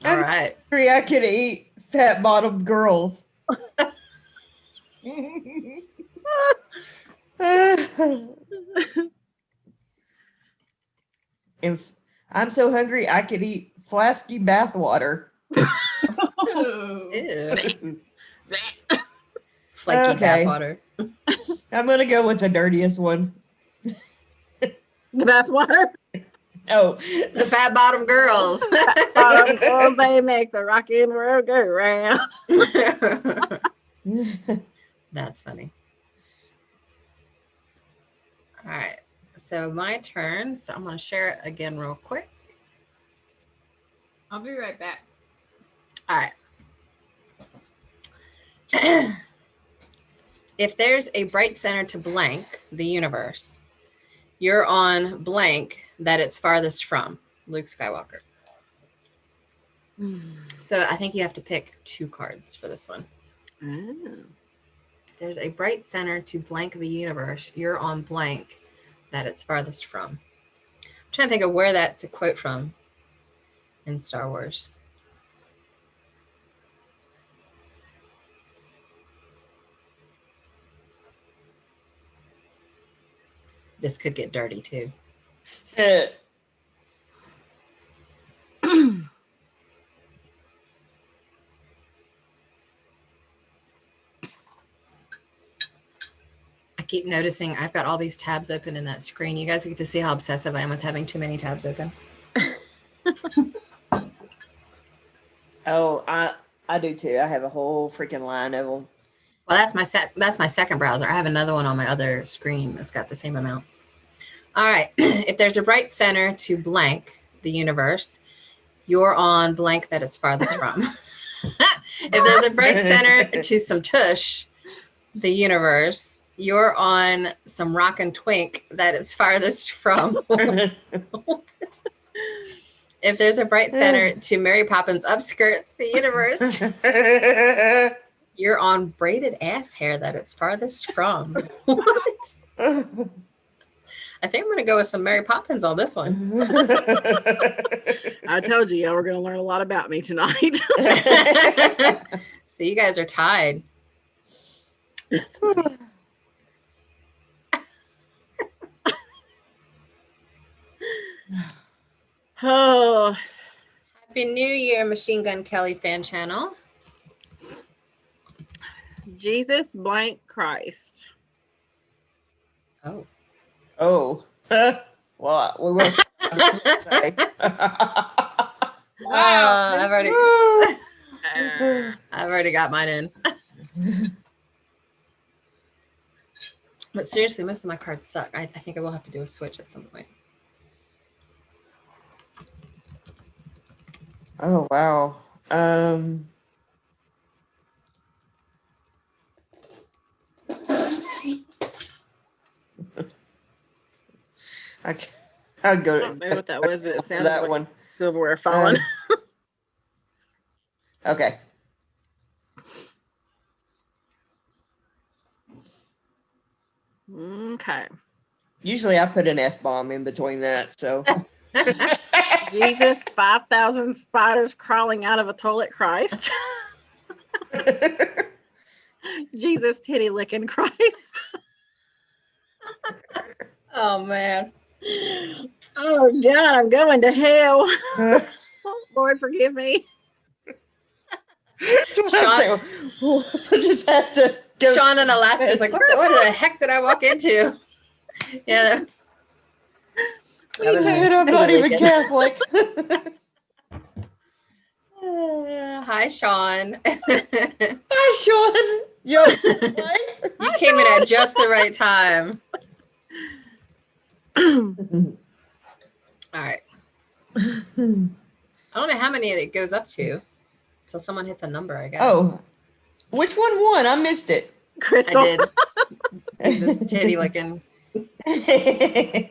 All right. I could eat fat bottomed girls. If I'm so hungry I could eat flasky bathwater. Ew. Flaky bathwater. I'm gonna go with the dirtiest one. The bathwater? Oh, the fat bottom girls. Bottom girls, they make the rockin' world go round. That's funny. All right, so my turn. So I'm going to share it again real quick. I'll be right back. All right. If there's a bright center to blank the universe, you're on blank that it's farthest from. Luke Skywalker. So I think you have to pick 2 cards for this one. If there's a bright center to blank the universe, you're on blank that it's farthest from. I'm trying to think of where that's a quote from in Star Wars. This could get dirty too. I keep noticing I've got all these tabs open in that screen. You guys get to see how obsessive I am with having too many tabs open. Oh, I do too. I have a whole freaking line of them. Well, that's my second browser. I have another one on my other screen that's got the same amount. All right. If there's a bright center to blank the universe, you're on blank that it's farthest from. If there's a bright center to some tush the universe, you're on some rockin' twink that it's farthest from. If there's a bright center to Mary Poppins upskirts the universe, you're on braided ass hair that it's farthest from. What? I think I'm going to go with some Mary Poppins on this one. I told you, y'all were going to learn a lot about me tonight. So you guys are tied. That's funny. Oh. Happy New Year, Machine Gun Kelly fan channel. Jesus blank Christ. Oh. Oh. Well, we will. Wow. I've already got mine in. But seriously, most of my cards suck. I think I will have to do a switch at some point. Oh, wow. I'll go. I don't know what that was, but it sounded that like one. Silverware falling. Okay. Okay. Usually I put an F-bomb in between that, so. Jesus, 5,000 spiders crawling out of a toilet Christ. Jesus, titty licking Christ. Oh, man. Oh, God, I'm going to hell. Lord, forgive me. Sean, we'll just have to go. Sean in Alaska is like, what the heck did I walk into? Yeah. That was me. I'm not even Catholic. Hi, Sean. Hi, Sean. Yo, You came in at just the right time. All right. I don't know how many it goes up to until someone hits a number, I guess. Oh, which one won? I missed it. Crystal. I did. It's this titty looking. Okay.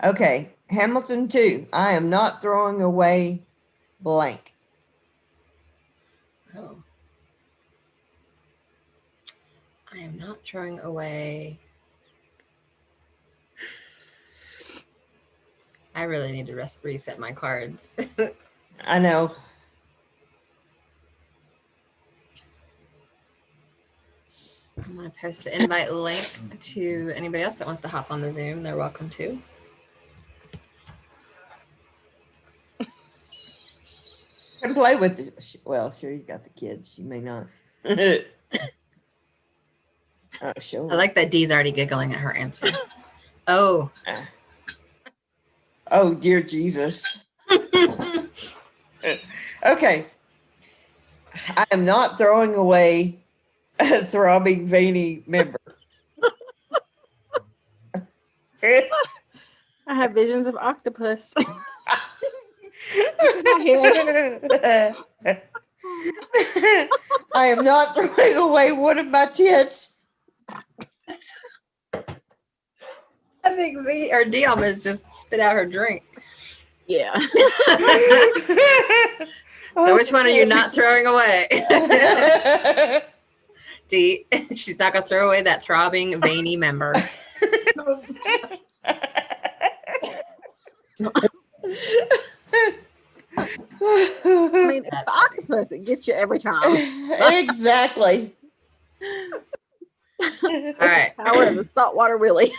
Okay. Hamilton 2. I am not throwing away blank. Oh. I am not throwing away. I really need to reset my cards. I know. I'm going to post the invite link to anybody else that wants to hop on the Zoom. They're welcome to. Can play with the, well, sure, he's got the kids. She may not. Oh, sure. I like that Dee's already giggling at her answer. Oh. Oh, dear Jesus. Okay. I am not throwing away a throbbing veiny member. I have visions of octopus. I am not throwing away one of my tits. I think Z or D almost just spit out her drink. Yeah. So which one are you not throwing away? D, she's not gonna throw away that throbbing veiny member. I mean, it's the octopus that gets you every time. Exactly. All right. Power of the saltwater Willie.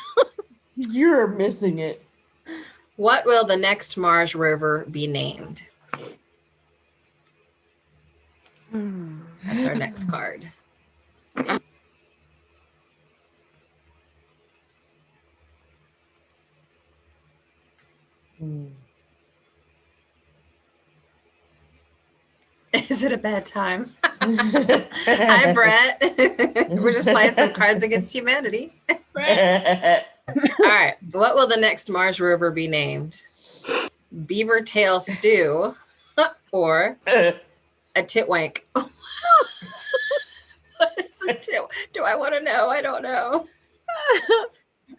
You're missing it. What will the next Mars rover be named? That's our next card. Is it a bad time? Hi, Brett. We're just playing some Cards Against Humanity. Brett. All right. What will the next Mars rover be named? Beaver Tail Stew or a titwank? What is a tit? Do I want to know? I don't know.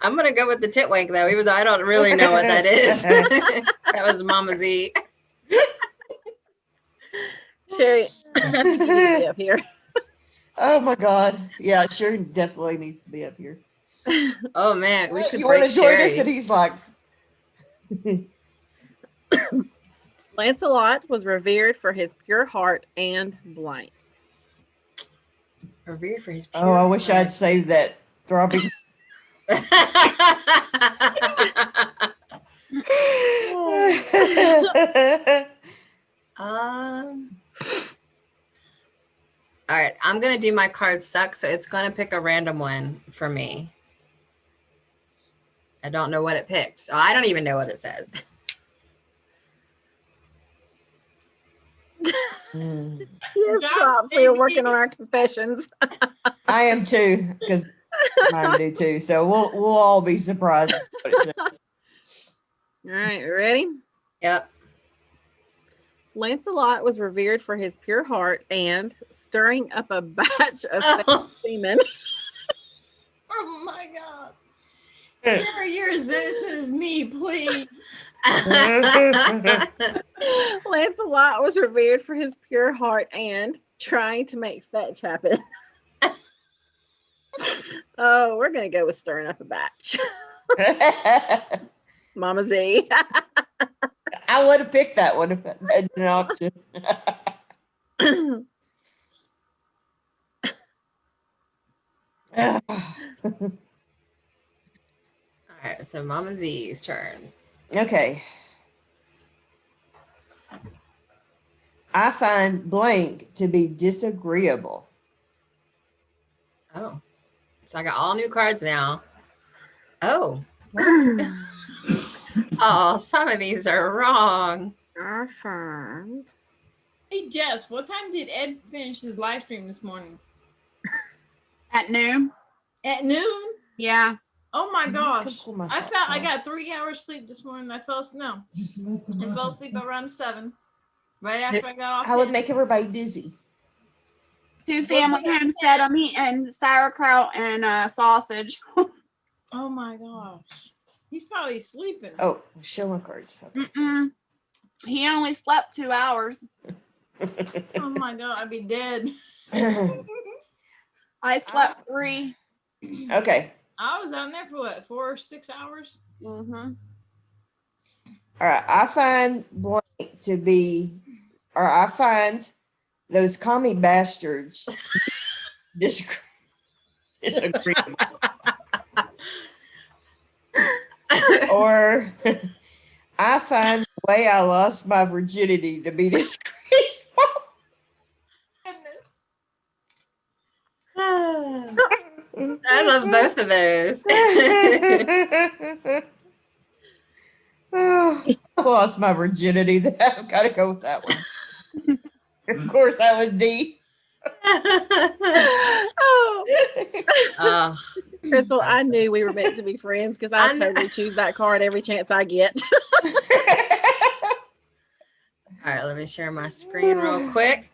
I'm going to go with the titwank, though, even though I don't really know what that is. That was Mama Z. Sherry, I think you need to be up here. Oh my God. Yeah, Sherry definitely needs to be up here. Oh man, we could You want break to join Sherry. us? And he's like, Lancelot was revered for his pure heart and blank. Revered for his pure oh, I wish heart. I'd saved that throbbing. All right, I'm gonna do my card suck, so it's gonna pick a random one for me. I don't know what it picked, so I don't even know what it says. Yes, props. We were working on our confessions. I am too, because mine do too. So we'll all be surprised. All right, ready? Yep. Lancelot was revered for his pure heart and stirring up a batch of semen. Oh my God. Share your Zeus as me, please. Lancelot was revered for his pure heart and trying to make fetch happen. Oh, we're going to go with stirring up a batch. Mama Z. I would have picked that one if it had been an option. All right, so Mama Z's turn. Okay. I find blank to be disagreeable. Oh, so I got all new cards now. Oh, what? Oh, some of these are wrong. I find. Hey Jess, what time did Ed finish his live stream this morning? At noon. At noon? Yeah. Oh my gosh. Cool, my I fault. felt I got 3 hours sleep this morning. I fell asleep around 7. Right after I got off. I would here. make everybody dizzy. 2 family homes said I'm eating sauerkraut and sausage. Oh my gosh. He's probably sleeping. Oh, show my cards. Okay. Mm-mm. He only slept 2 hours. Oh my god, I'd be dead. I slept 3. Okay. I was on there for what, 4 or 6 hours? Mm-hmm. All right. I find blank to be, or I find those commie bastards disagreeable. Or I find the way I lost my virginity to be disgraceful. I love both of those. Oh, I lost my virginity. I've got to go with that one. Of course, that was D. Oh, Oh, Crystal, I knew we were meant to be friends because I totally choose that card every chance I get. all right, let me share my screen real quick.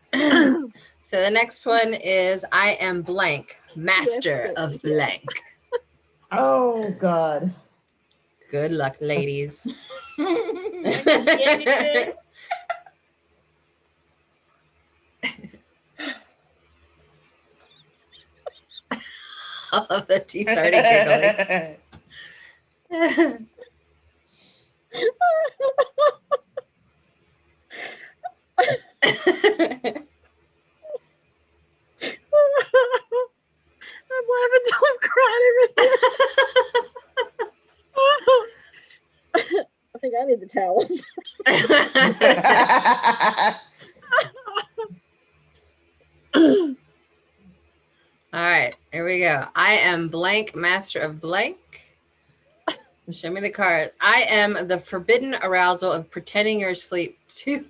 So the next one is I am blank, master of blank. Oh, God. Good luck, ladies. All of the teeth already giggling. I'm laughing till I'm crying everything. I think I need the towels. All right, here we go. I am blank, master of blank. Show me the cards. I am the forbidden arousal of pretending you're asleep to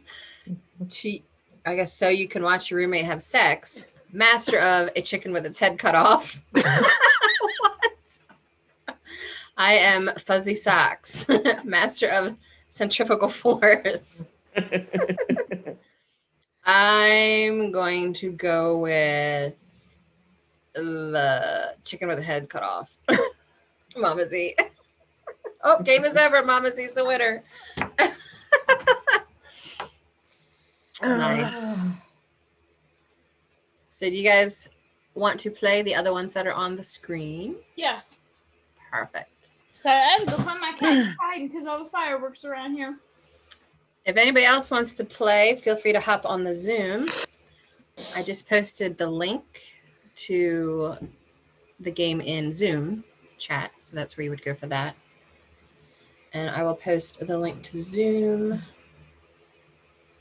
I guess so you can watch your roommate have sex. Master of a chicken with its head cut off. What? I am fuzzy socks. Master of centrifugal force. I'm going to go with the chicken with the head cut off. Mama Z. Oh, game is over. Mama Z's the winner. Nice. So do you guys want to play the other ones that are on the screen? Yes. Perfect. So I had to go find my cat hiding because all the fireworks around here. If anybody else wants to play, feel free to hop on the Zoom. I just posted the link to the game in Zoom chat. So that's where you would go for that. And I will post the link to Zoom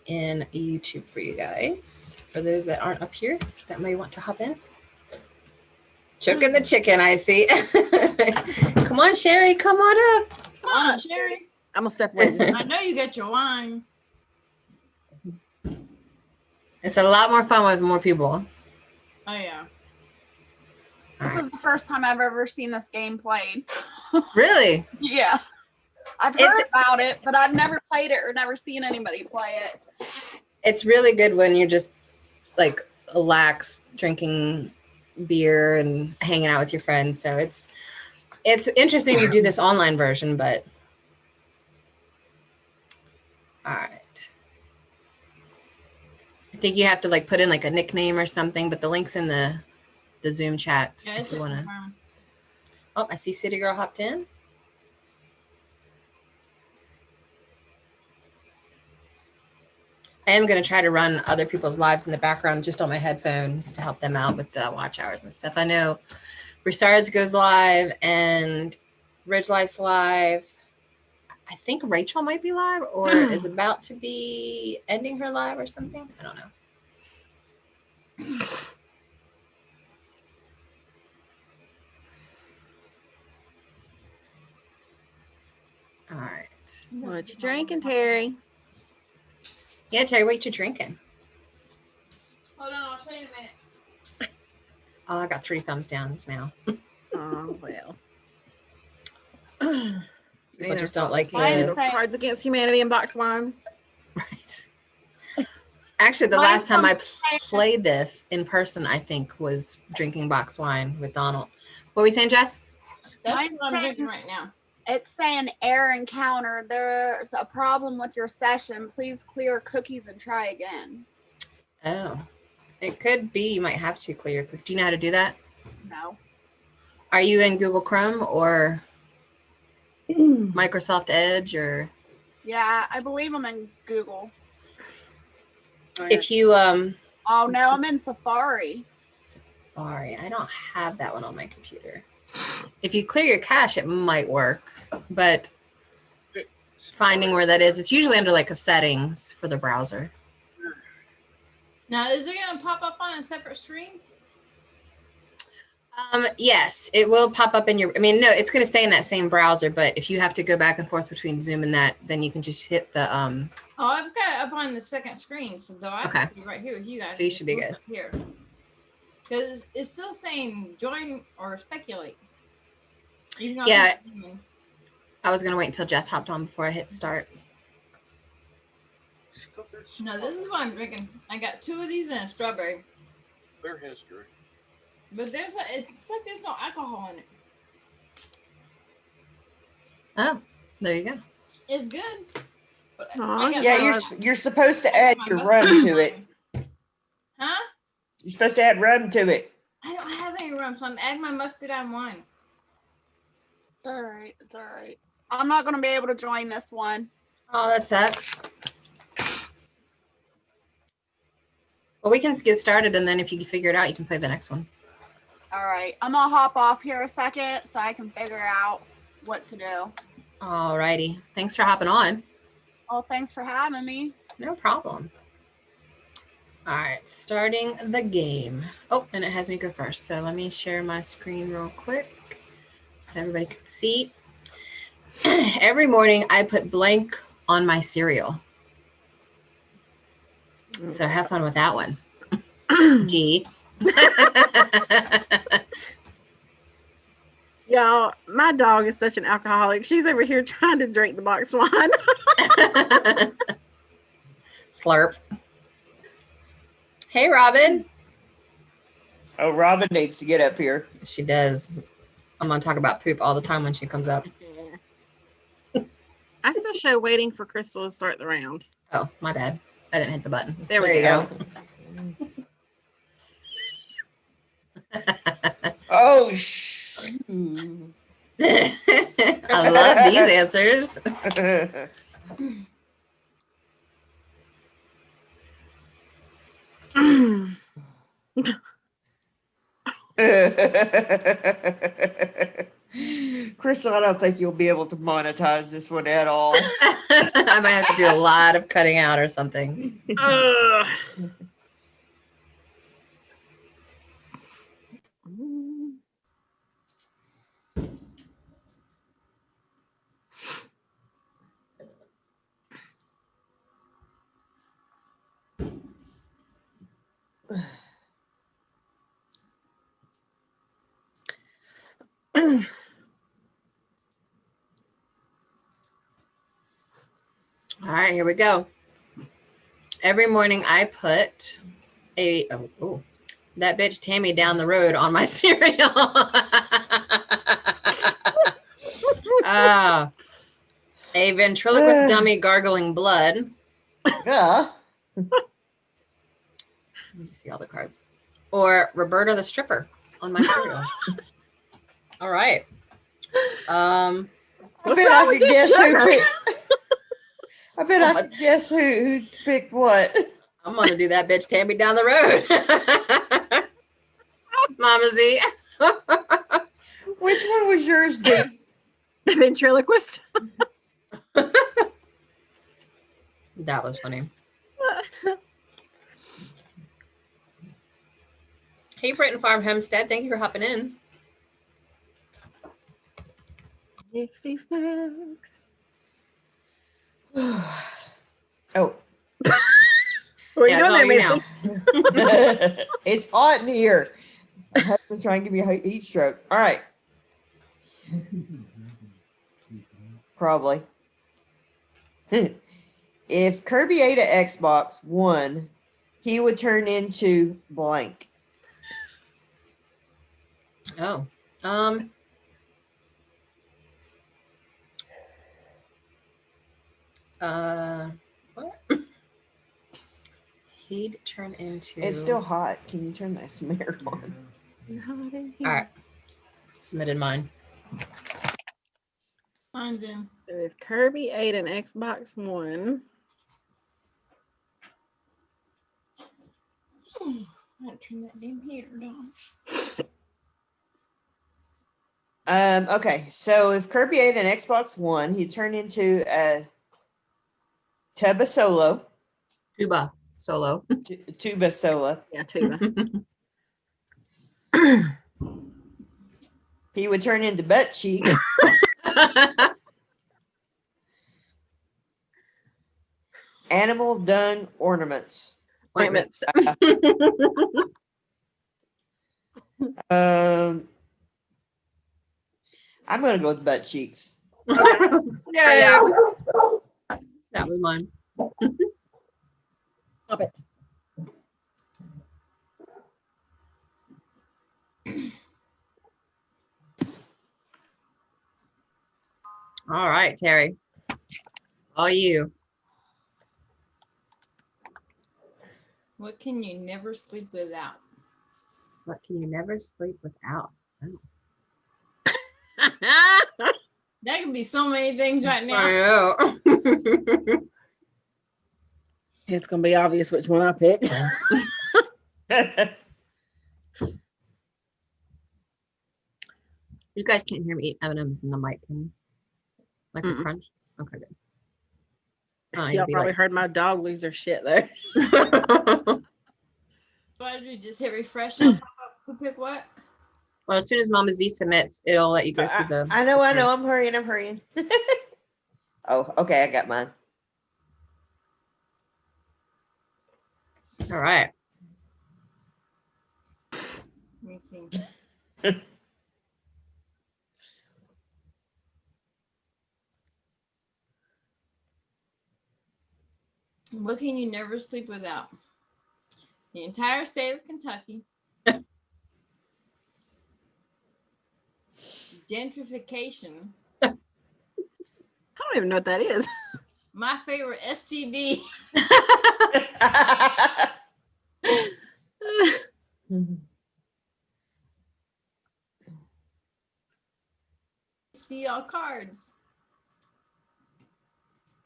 in YouTube for you guys. For those that aren't up here that may want to hop in. Choking the chicken, I see. Come on, Sherry, come on up. Come on, Sherry. I'm gonna step away. I know you got your wine. It's a lot more fun with more people. Oh yeah. This is the first time I've ever seen this game played. Really? Yeah. I've heard about it, but I've never played it or never seen anybody play it. It's really good when you're just like lax drinking beer and hanging out with your friends. So it's interesting to do this online version, but all right. I think you have to like put in like a nickname or something, but the link's in the Zoom chat if you want to. Oh, I see City Girl hopped in. I am going to try to run other people's lives in the background just on my headphones to help them out with the watch hours and stuff. I know Broussard's goes live and Ridge Life's live. I I think Rachel might be live or is about to be ending her live or something. I don't know. All right. What you drinking, Terry? Yeah, Terry, what you drinking? Hold on, I'll show you in a minute. Oh, I got 3 thumbs downs now. Oh, well. People just don't like Mine is the saying- Cards Against Humanity and box wine. right. Actually, the Mine's last time I saying- played this in person, I think, was drinking box wine with Donald. What were we saying, Jess? That's Mine's what I'm saying- drinking right now. It's saying error encounter. There's a problem with your session. Please clear cookies and try again. Oh, it could be. You might have to clear your cookie. Do you know how to do that? No. Are you in Google Chrome or Microsoft Edge or? Yeah, I believe I'm in Google. If you Oh no, I'm in Safari. Safari, I don't have that one on my computer. If you clear your cache, it might work, but finding where that is, it's usually under like a settings for the browser. Now, is it going to pop up on a separate screen? Yes, it will pop up in your, I mean, no, it's going to stay in that same browser, but if you have to go back and forth between Zoom and that, then you can just hit the, Oh, I've got it up on the second screen, so though I Okay. can see right here with you guys. So you should be Look good. up here. Because it's still saying join or speculate. Even though Yeah. I'm- I was going to wait until Jess hopped on before I hit start. No, this is what I'm drinking. I got 2 of these and a strawberry. Clear history. But it's like there's no alcohol in it. Oh, there you go. It's good. But Aw, I got Yeah, my- you're supposed to add my your mustard rum to on it. mine. Huh? You're supposed to add rum to it. I don't have any rum, so I'm adding my mustard on wine. It's all right. It's all right. I'm not going to be able to join this one. Oh, that sucks. Well, we can get started, and then if you can figure it out, you can play the next one. All right. I'm going to hop off here a second so I can figure out what to do. All righty. Thanks for hopping on. Oh, thanks for having me. No problem. All right, starting the game. Oh, and it has me go first. So let me share my screen real quick so everybody can see. Every morning I put blank on my cereal. So have fun with that one. G. Y'all, my dog is such an alcoholic. She's over here trying to drink the box wine. Slurp. Hey, Robin. Oh, Robin needs to get up here. She does. I'm going to talk about poop all the time when she comes up. I still show waiting for Crystal to start the round. Oh, my bad. I didn't hit the button. There we you go. Oh, shoot. I love these answers. Crystal, I don't think you'll be able to monetize this one at all. I might have to do a lot of cutting out or something. Ugh. All right, here we go. Every morning I put a that bitch Tammy down the road on my cereal. A ventriloquist dummy gargling blood. Yeah. Let me see all the cards. Or Roberta the stripper on my cereal. All right. I What's bet wrong I with could this guess who sugar? picked. I bet I could guess who picked what. I'm gonna do that bitch Tammy down the road. Mama Z. Which one was yours, Dee? The ventriloquist. That was funny. Hey, Britton Farm Hempstead, thank you for hopping in. 66. Oh. What are Yeah, you it's all doing you there, now. Mason? It's hot in here. My husband's trying to give me a heat stroke. All right. Probably. If Kirby ate an Xbox One, he would turn into blank. Oh. What? He'd turn into. It's still hot. Can you turn that some air on? All right. Submitted mine. Mine's in. So if Kirby ate an Xbox One, I gotta turn that damn heater down. Okay, so if Kirby ate an Xbox One, he'd turn into a tuba solo. Tuba solo. Tuba solo. yeah, tuba. He would turn into butt cheeks. Animal dung ornaments. Ointments. I'm gonna go with butt cheeks. Yeah. That was mine. Stop it. All right, Terry. All you. What can you never sleep without? What can you never sleep without? Oh. That could be so many things right now. I know. It's gonna be obvious which one I picked. You guys can't hear me eat M&Ms in the mic, can you? Like a crunch? Okay, good. Y'all probably heard my dog lose her shit there. Why did we just hit refresh on who picked what? Well, as soon as Mama Z submits, it'll let you go through the. I know. I'm hurrying. Oh, okay. I got mine. All right. Let me see. What can you never sleep without? The entire state of Kentucky. Gentrification. I don't even know what that is. My favorite STD. See all cards.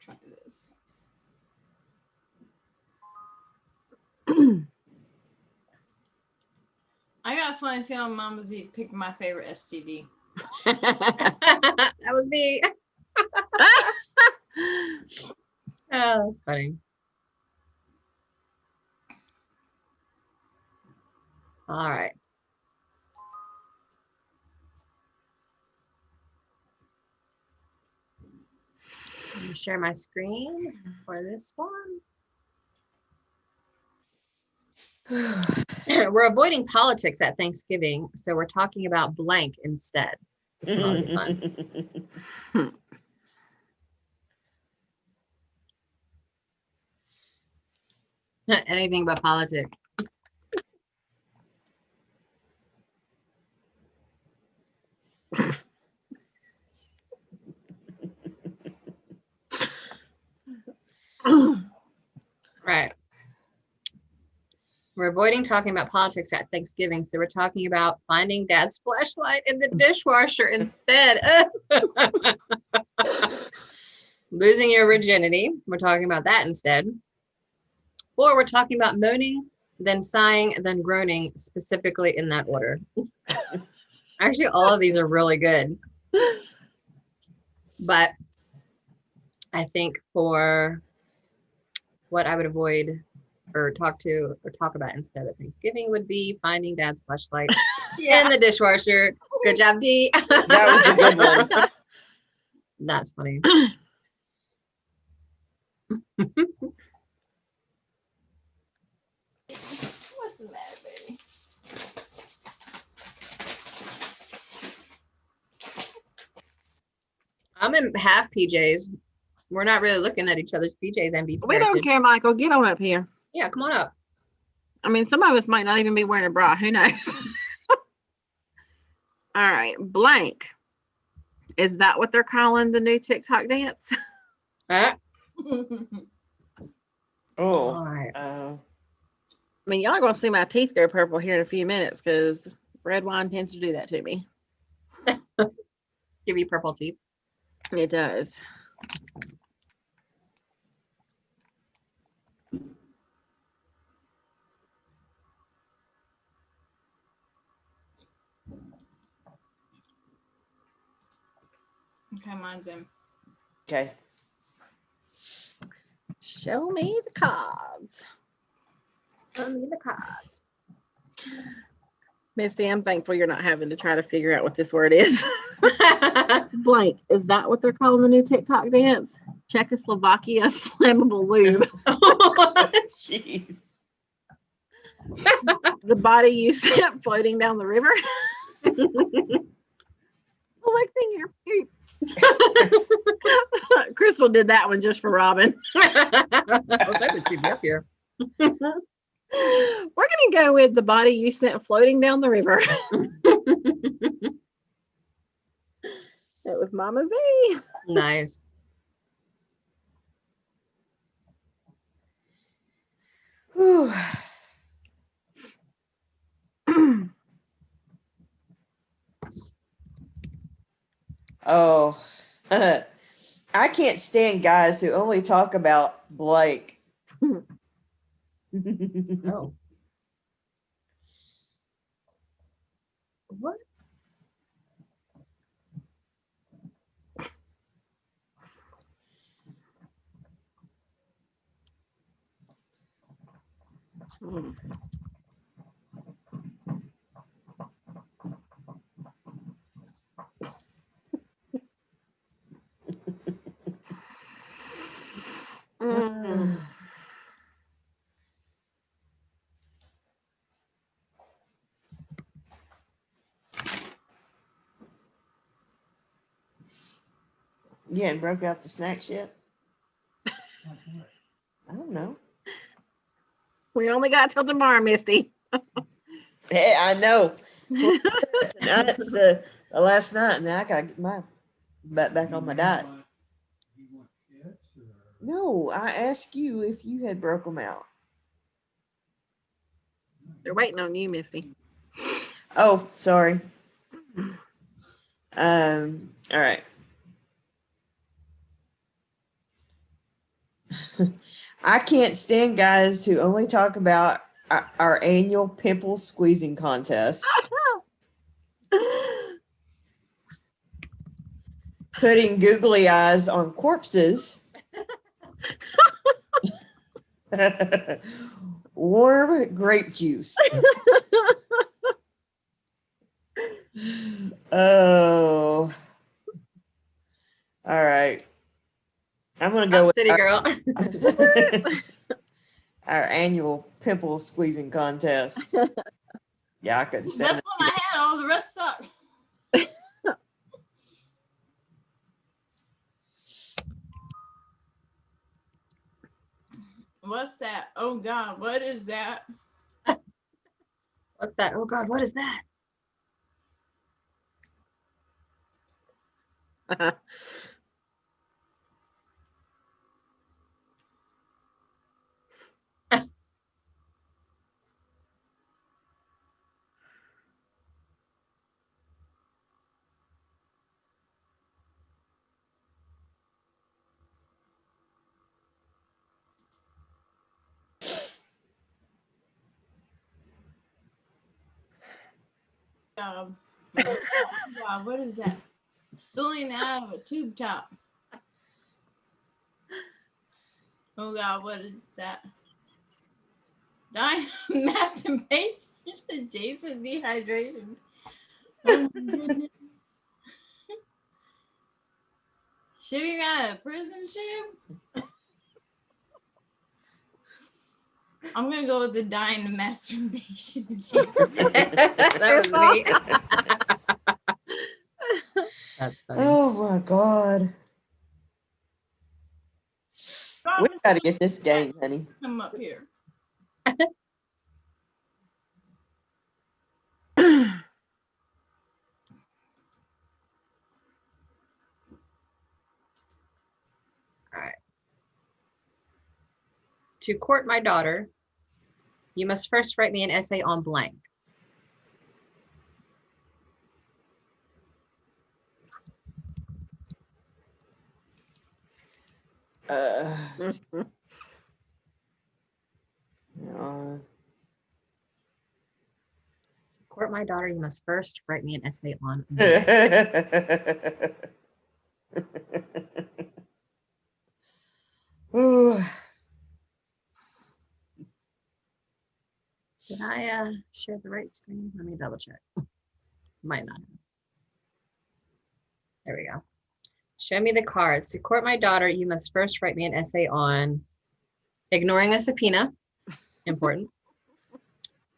Try this. I got a funny feeling Mama Z picked my favorite STD. That was me. Oh, that's funny. All right. Let me share my screen for this one. We're avoiding politics at Thanksgiving, so we're talking about blank instead. This will be fun. Anything but politics. Right. We're avoiding talking about politics at Thanksgiving, so we're talking about finding Dad's flashlight in the dishwasher instead. Losing your virginity. We're talking about that instead. Or we're talking about moaning, then sighing, then groaning, specifically in that order. Actually, all of these are really good. But I think for what I would avoid or talk about instead of Thanksgiving would be finding Dad's flashlight in the dishwasher. Good job, D. That was a good one. That's funny. What's the matter, baby? I'm in half PJs. We're not really looking at each other's PJs and be We don't care, Michael. Get on up here. Yeah, come on up. I mean, some of us might not even be wearing a bra. Who knows? All right. Blank. Is that what they're calling the new TikTok dance? Oh, All right. I mean, y'all are going to see my teeth go purple here in a few minutes because red wine tends to do that to me. Give you purple teeth. It does. Okay, mine's in. okay. Show me the cards. Show me the cards. Misty, I'm thankful you're not having to try to figure out what this word is. Blank. Is that what they're calling the new TikTok dance? Czechoslovakia flammable lube. Jeez. The body you sent floating down the river. Oh, like thing here. Crystal did that one just for Robin. I was hoping she'd be up here. We're gonna go with the body you sent floating down the river. It was Mama Z. Nice. Whew. Oh, I can't stand guys who only talk about Blake. Oh. What? You hadn't broke out the snacks yet? I don't know. We only got till tomorrow, Misty. Hey, I know. Tonight's the last night, and then I gotta get my butt back on my diet. No, I asked you if you had broke them out. They're waiting on you, Misty. Oh, sorry. All right. I can't stand guys who only talk about our annual pimple squeezing contest. Putting googly eyes on corpses. Warm grape juice. Oh. All right. I'm going to go with City girl. our annual pimple squeezing contest. Yeah, I couldn't stand That's one I had. All the rest sucked. What's that? Oh God, what is that? What's that? Oh God, what is that? God, what is that? Spilling out of a tube top. Oh God, what is that? Masturbation adjacent dehydration. Oh my goodness. Shitting out of prison ship? I'm gonna go with the dying of masturbation adjacent. That was me. That's funny. Oh my God. We got to get this game, honey. Come up here. All right. To court my daughter, you must first write me an essay on blank. To court my daughter, you must first write me an essay on blank. Ooh. Did I share the right screen? Let me double check. Might not have. There we go. Show me the cards. To court my daughter, you must first write me an essay on ignoring a subpoena. Important.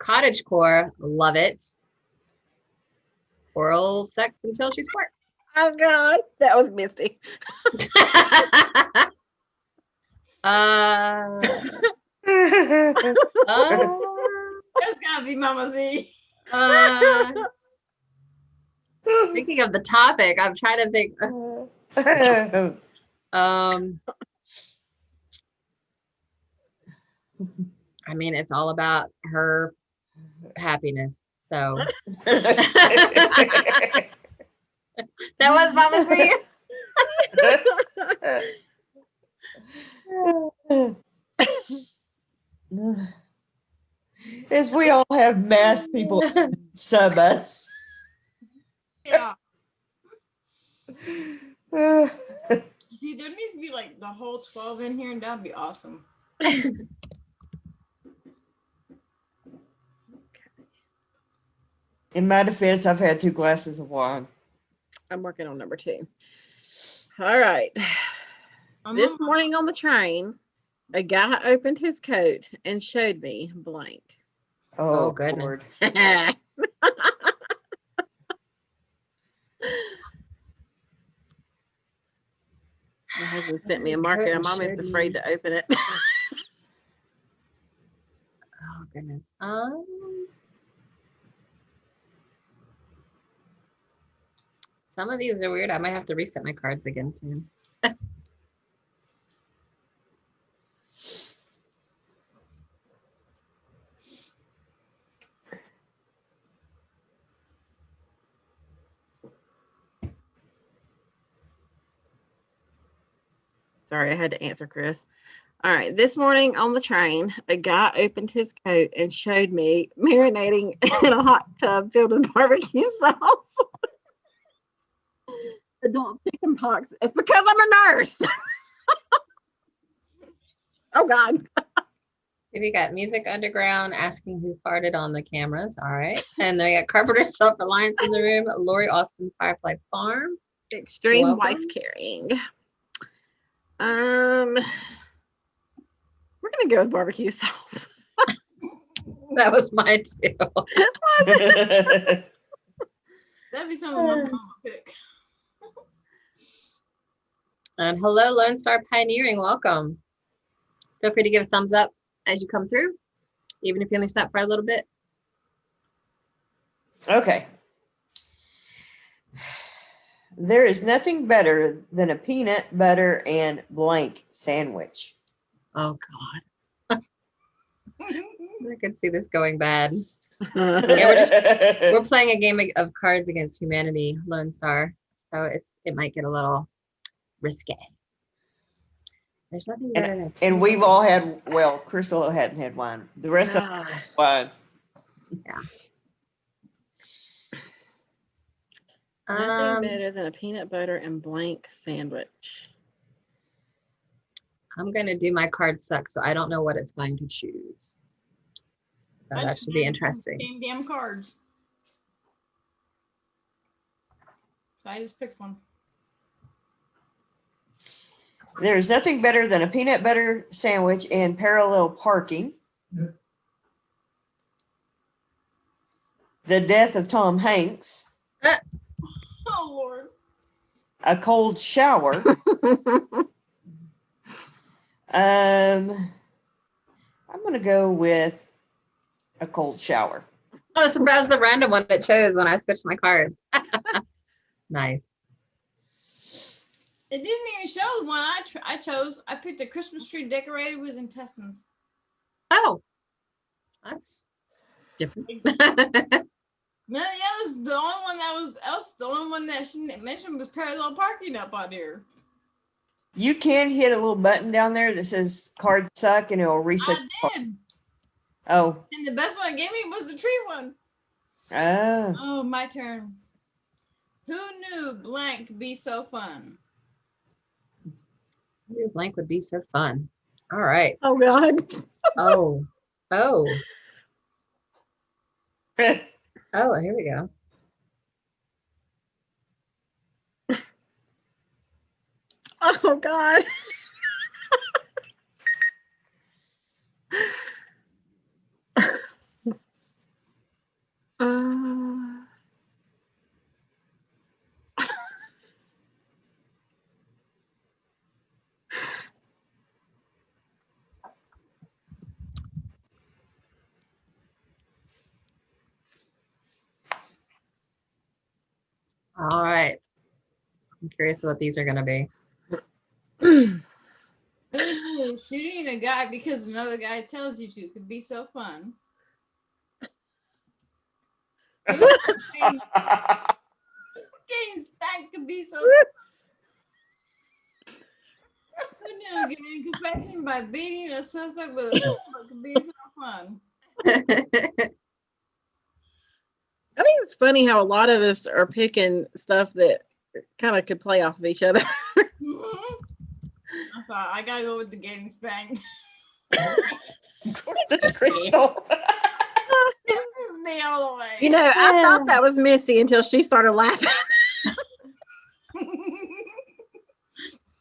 Cottagecore, love it. Oral sex until she squirts. Oh God, that was Misty. That's gotta be Mama Z. Thinking of the topic, I'm trying to think. I mean, it's all about her happiness. So that was Mama Z. As we all have mass people sub us. Yeah. See, there needs to be like the whole 12 in here, and that'd be awesome. In my defense, I've had 2 glasses of wine. I'm working on number 2. All right. This morning on the train, a guy opened his coat and showed me blank. Oh goodness. My husband sent me a marker. I'm almost afraid to open it. Oh goodness. Some of these are weird. I might have to reset my cards again soon. Sorry, I had to answer Chris. All right. This morning on the train, a guy opened his coat and showed me marinating in a hot tub filled with barbecue sauce. Adult chicken pox. It's because I'm a nurse. Oh God. See, we got Music Underground asking who farted on the cameras. All right. And then we got Carpenter Self-Reliance in the room. Lori Austin, Firefly Farm. Extreme Welcome. wife carrying. We're gonna go with barbecue sauce. That was mine too. That'd be something my mom would pick. And hello, Lone Star Pioneering. Welcome. Feel free to give a thumbs up as you come through, even if you only stop for a little bit. Okay. There is nothing better than a peanut butter and blank sandwich. Oh God. I could see this going bad. Yeah, we're playing a game of Cards Against Humanity, Lone Star. So it might get a little risque. There's nothing better than and we've all had, well, Crystal hadn't had wine. The rest of them had wine. Yeah. Nothing better than a peanut butter and blank sandwich. I'm going to do my card suck, so I don't know what it's going to choose. So that should be interesting. Damn cards. So I just picked one. There's nothing better than a peanut butter sandwich and parallel parking. The death of Tom Hanks. Oh, Lord. A cold shower. I'm going to go with a cold shower. I was surprised the random one it chose when I switched my cards. Nice. It didn't even show the one I chose. I picked a Christmas tree decorated with intestines. Oh, that's different. No, yeah, that was the only one that was else. The only one that she mentioned was parallel parking up on here. You can hit a little button down there that says card suck and it will reset. I did. Oh. And the best one it gave me was the tree one. Oh. Oh, my turn. Who knew blank could be so fun? Who knew blank would be so fun? All right. Oh, God. Oh. Oh. Oh, here we go. Oh, God. All right. I'm curious what these are going to be. Who knew shooting a guy because another guy tells you to could be so fun? Who knew getting spanked could be so fun? Who knew getting a confession by beating a suspect with a bullet could be so fun? I think it's funny how a lot of us are picking stuff that kind of could play off of each other. Mm-hmm. I'm sorry, I gotta go with the getting spanked. Crystal. This is me all the way. You know, I thought that was Missy until she started laughing.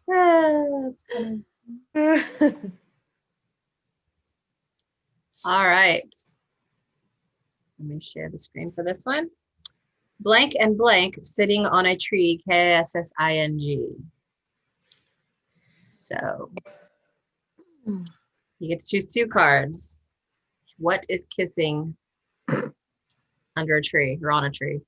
That's funny. All right. Let me share the screen for this one. Blank and blank sitting on a tree, K-I-S-S-I-N-G. So you get to choose two cards. What is kissing under a tree or on a tree?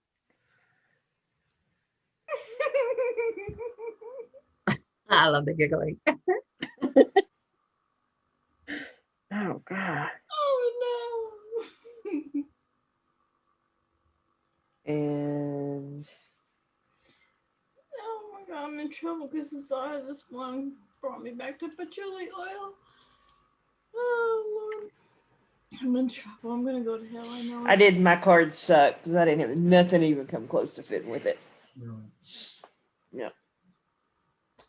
I love the giggling. Oh, God. Oh, no. And Oh, my God, I'm in trouble because this one brought me back to patchouli oil. Oh, Lord. I'm in trouble. I'm going to go to hell. I know. I did my card suck because I didn't have nothing even come close to fitting with it. Yeah.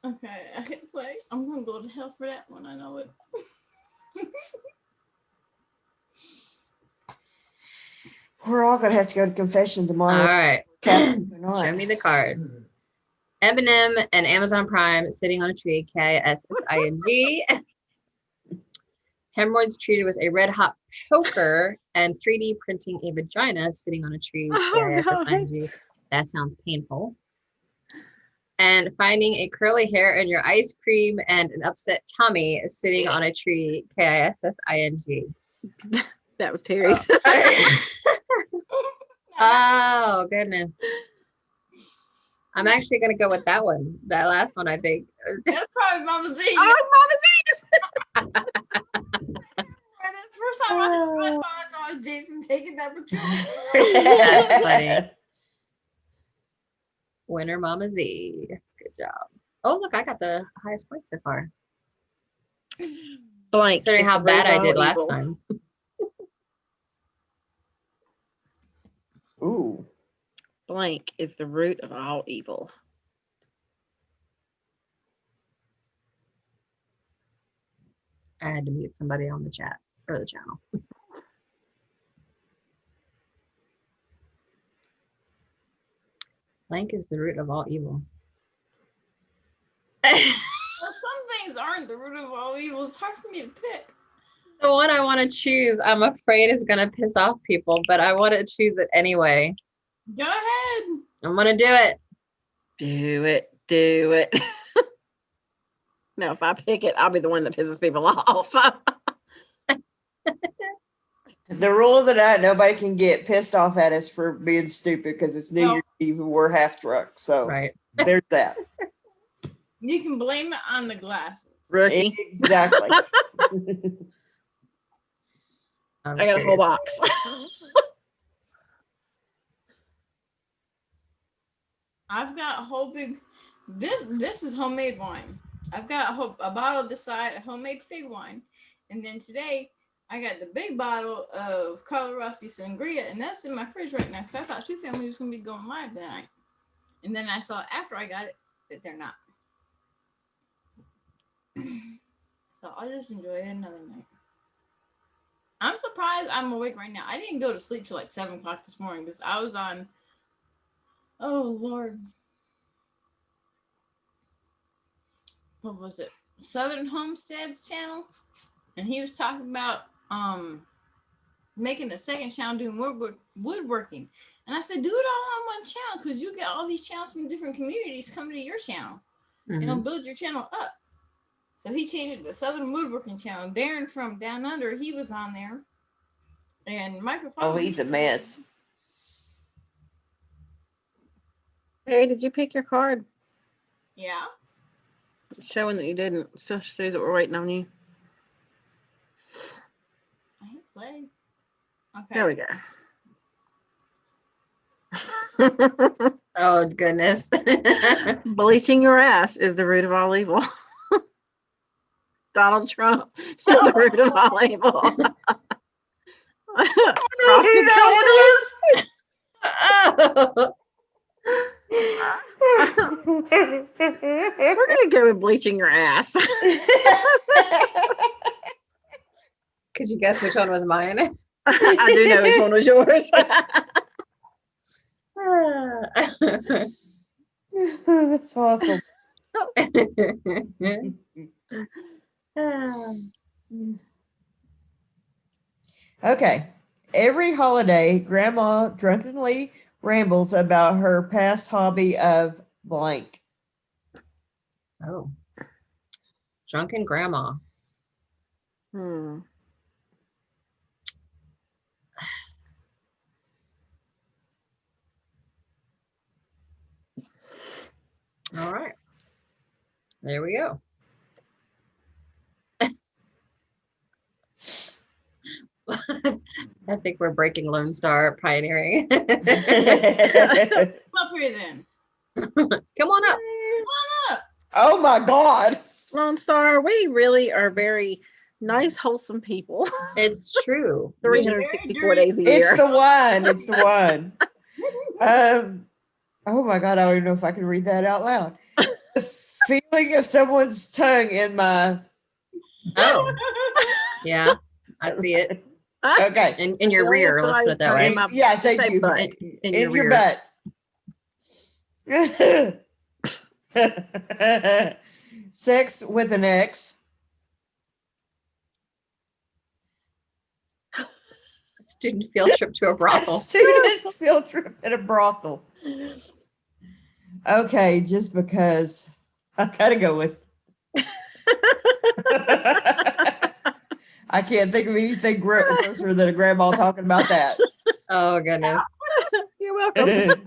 Okay, I hit play. I'm going to go to hell for that one. I know it. We're all gonna have to go to confession tomorrow. All right. Show me the card. M&M and Amazon Prime sitting on a tree, K-I-S-S-I-N-G. Hemorrhoids treated with a red hot poker and 3D printing a vagina sitting on a tree, K-I-S-S-I-N-G. That sounds painful. And finding a curly hair in your ice cream and an upset tummy sitting on a tree, K-I-S-S-I-N-G. That was Terry. Oh, goodness. I'm actually going to go with that one. That last one, I think. That's probably Mama Z. Oh, Mama Z! The first time I saw it, I thought it was Jason taking that patchouli. That's funny. Winner Mama Z. Good job. Oh, look, I got the highest point so far. Blank. Considering how bad I did last time. Ooh. Blank is the root of all evil. I had to mute somebody on the chat or the channel. Blank is the root of all evil. Well, some things aren't the root of all evil. It's hard for me to pick. The one I want to choose, I'm afraid is going to piss off people, but I want to choose it anyway. Go ahead. I'm going to do it. Do it. Do it. No, if I pick it, I'll be the one that pisses people off. The rule of the night, nobody can get pissed off at us for being stupid because it's New No. Year's Eve and we're half drunk. So Right. there's that. You can blame it on the glasses. Rookie. Exactly. I'm I got a whole curious. box. I've got a whole big. This is homemade wine. I've got a bottle this side of homemade fig wine, and then today I got the big bottle of Color Rusty Sangria, and that's in my fridge right now because I thought Two Family was gonna be going live tonight, and then I saw after I got it that they're not. So I'll just enjoy it another night. I'm surprised I'm awake right now. I didn't go to sleep till like 7 o'clock this morning because I was on. Oh Lord. What was it? Southern Homestead's channel, and he was talking about making a second channel doing woodworking, and I said do it all on one channel because you get all these channels from different communities coming to your channel, and it'll build your channel up. So he changed it to Southern Woodworking channel. Darren from Down Under, he was on there, and microphone. Oh, he's a mess. Harry, did you pick your card? Yeah. It's showing that you didn't. So it shows that we're waiting on you. I hit play. Okay. There we go. Oh, goodness. Bleaching your ass is the root of all evil. Donald Trump is the root of all evil. Frosted We're gonna go with bleaching your ass. Could you guess which one was mine? I do know which one was yours. That's awesome. Okay. Every holiday, Grandma drunkenly rambles about her past hobby of blank. Oh. Drunken grandma. Hmm. All right. There we go. I think we're breaking Lone Star pioneering. Come up here then. Come on up. Oh my God. Lone Star, we really are very nice, wholesome people. It's true. 364 days a year. It's the one. It's the one. Oh my God. I don't even know if I can read that out loud. The feeling of someone's tongue in my. Oh, yeah. I see it. Okay. In your rear, let's put it that way. Yeah, thank Say you. butt. In In your your rear. butt. Sex with an ex. Student field trip to a brothel. Student field trip at a brothel. Okay, just because I gotta go with. I can't think of anything grosser than a grandma talking about that. Oh, goodness. You're welcome.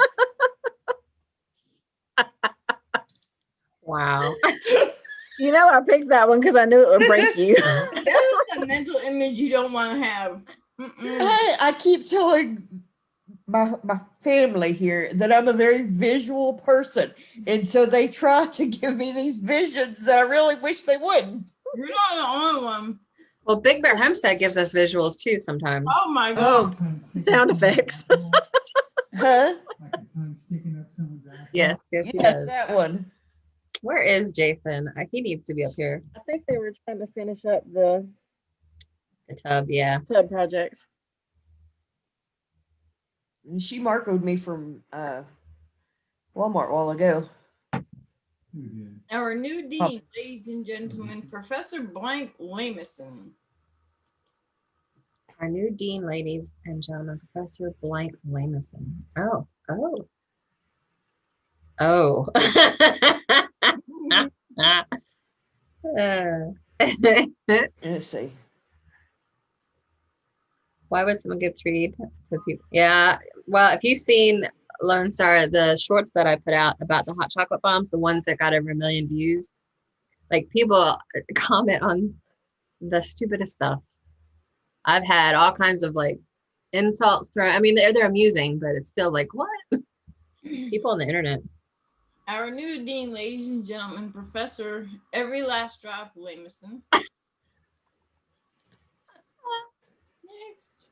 Wow. You know, I picked that one because I knew it would break you. That is a mental image you don't want to have. I keep telling my family here that I'm a very visual person, and so they try to give me these visions that I really wish they wouldn't. You're not the only one. Well, Big Bear Hempstead gives us visuals too sometimes. Oh my God. Sound effects. Huh? Yes, yes, he Yes, does. that one. Where is Jason? He needs to be up here. I think they were trying to finish up the tub, yeah. Tub project. And she marcoed me from Walmart a while ago. Our new dean, ladies and gentlemen, Professor Blank Lamison. Our new dean, ladies and gentlemen, Professor Blank Lamison. Oh. Let's see. Why would someone give 3D to people? Yeah, well, if you've seen Lone Star, the shorts that I put out about the hot chocolate bombs, the ones that got over 1 million views, like people comment on the stupidest stuff. I've had all kinds of like insults thrown. I mean, they're amusing, but it's still like, what? People on the internet. Our new dean, ladies and gentlemen, Professor Every Last Drop Lamison. Next.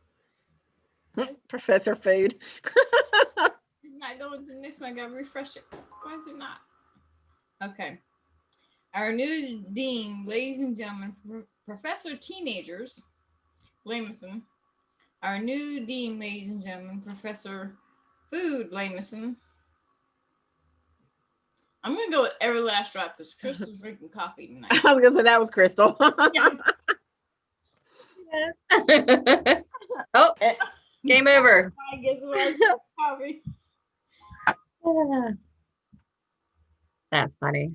Professor Food. It's not going to the next one. I gotta refresh it. Why is it not? Okay. Our new dean, ladies and gentlemen, Professor Teenagers Lamison. Our new dean, ladies and gentlemen, Professor Food Lamison. I'm gonna go with Every Last Drop because Crystal's drinking coffee tonight. I was gonna say that was Crystal. Yes. Oh, game over. I guess it was coffee. That's funny.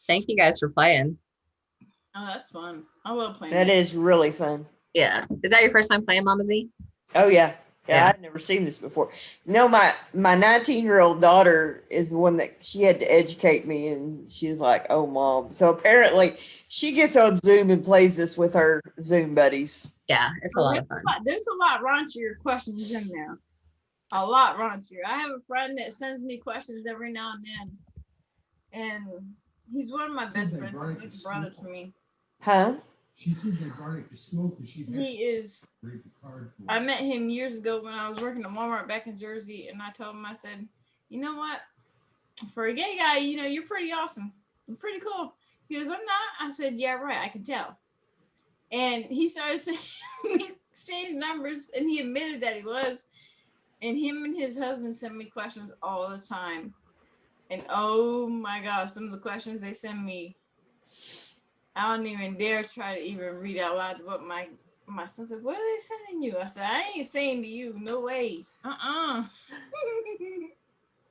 Thank you guys for playing. Oh, that's fun. I love playing. That is really fun. Yeah. Is that your first time playing, Mama Z? Oh yeah. Yeah. I'd never seen this before. No, my 19-year-old daughter is the one that she had to educate me, and she's like, "Oh, Mom." So apparently, she gets on Zoom and plays this with her Zoom buddies. Yeah, it's a lot of fun. There's a lot raunchier questions in there. A lot raunchier. I have a friend that sends me questions every now and then, and he's one of my best friends. He's like a brother to me. Huh? She seems like Garlic to smoke, but she He is. I met him years ago when I was working at Walmart back in Jersey, and I told him, I said, "You know what? For a gay guy, you know, you're pretty awesome. You're pretty cool." He goes, "I'm not." I said, "Yeah, right. I can tell." And he started saying, we exchanged numbers, and he admitted that he was. And him and his husband send me questions all the time. And oh my God, some of the questions they send me, I don't even dare try to even read out loud what my son said. "What are they sending you?" I said, "I ain't saying to you, no way.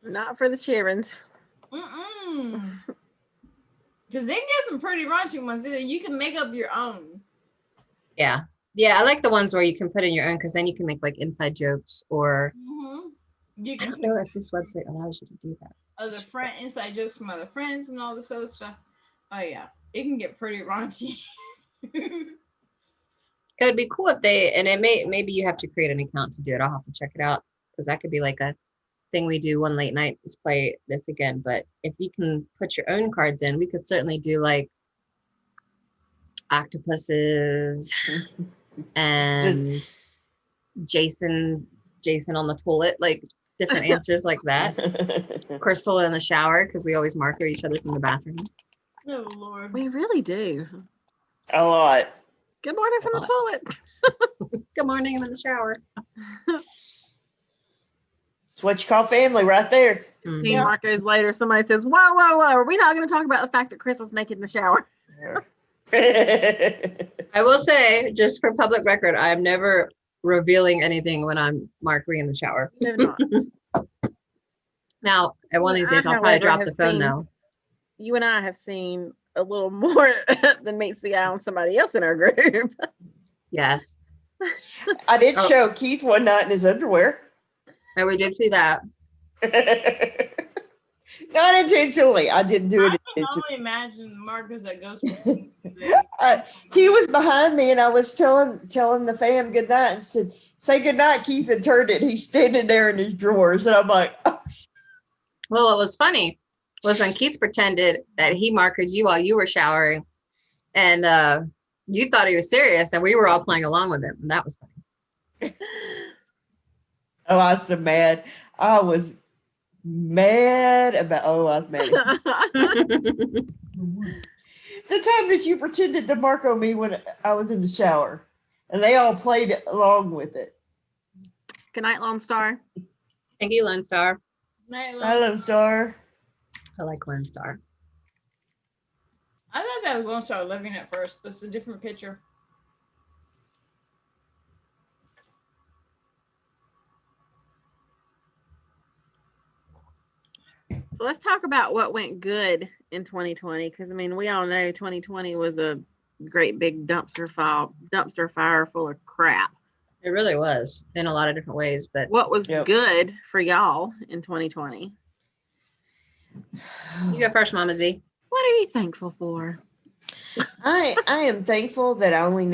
Not for the children. Because they get some pretty raunchy ones in there. You can make up your own. Yeah. Yeah, I like the ones where you can put in your own, because then you can make like inside jokes or You I can don't know if this website allows you to do that. other inside jokes from other friends and all this other stuff. Oh yeah, it can get pretty raunchy. It would be cool if they, and it maybe you have to create an account to do it. I'll have to check it out, because that could be like a thing we do one late night, is play this again. But if you can put your own cards in, we could certainly do like octopuses and Jason on the toilet, like different answers like that. Crystal in the shower, because we always marker each other from the bathroom. Oh Lord. We really do. A lot. Good morning from the toilet. Good morning, I'm in the shower. It's what you call family right there. Few markers later, somebody says, whoa, are we not going to talk about the fact that Crystal's naked in the shower? I will say, just for public record, I'm never revealing anything when I'm marking in the shower. No, not. Now, at one of these days, I'll probably drop the phone though. You and I have seen a little more than meets the eye on somebody else in our group. Yes. I did show Keith one night in his underwear. And we did see that. Not intentionally. I didn't do it. I can only imagine the markers that goes. He was behind me, and I was telling the fam good night, and said, "Say good night, Keith," and turned it. He's standing there in his drawers, and I'm like, oh. Well, what was funny was when Keith pretended that he marked you while you were showering, and you thought he was serious, and we were all playing along with him, and that was funny. Oh, I was so mad. I was mad about. Oh, I was mad. For what? The time that you pretended to Marco me when I was in the shower, and they all played along with it. Good night, Lone Star. Thank you, Lone Star. Night, I Lone. love Star. I like Lone Star. I thought that was Lone Star living at first, but it's a different picture. So let's talk about what went good in 2020, because I mean, we all know 2020 was a great big dumpster fire full of crap. It really was in a lot of different ways, but What was Yep. good for y'all in 2020? you go first, Mama Z. What are you thankful for? I am thankful that I only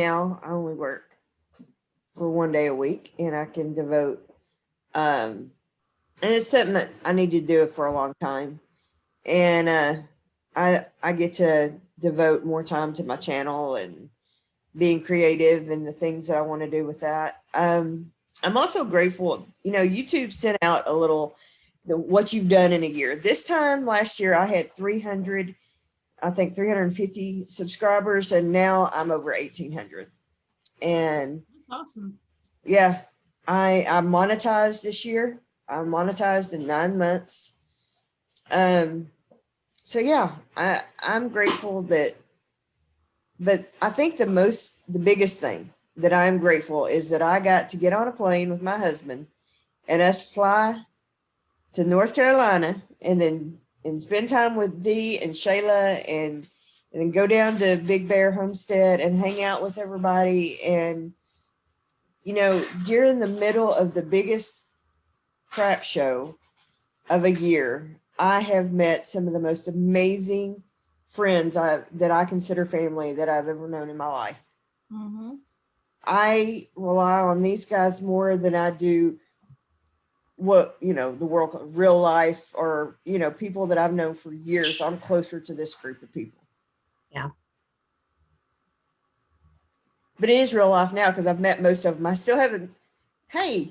work for 1 day a week, and I can devote and it's something that I need to do it for a long time, and I get to devote more time to my channel and being creative and the things that I want to do with that. I'm also grateful, YouTube sent out a little what you've done in a year. This time last year I had 350 subscribers, and now I'm over 1,800. And That's awesome. yeah, I monetized this year. I monetized in 9 months. So yeah, I'm grateful that, but I think the biggest thing that I'm grateful is that I got to get on a plane with my husband and us fly to North Carolina and spend time with Dee and Shayla and then go down to Big Bear Homestead and hang out with everybody. And, during the middle of the biggest crap show of a year, I have met some of the most amazing friends that I consider family that I've ever known in my life. Mm-hmm. I rely on these guys more than I do what, the world, real life, or, people that I've known for years. I'm closer to this group of people. Yeah. But it is real life now because I've met most of them. I still haven't. Hey,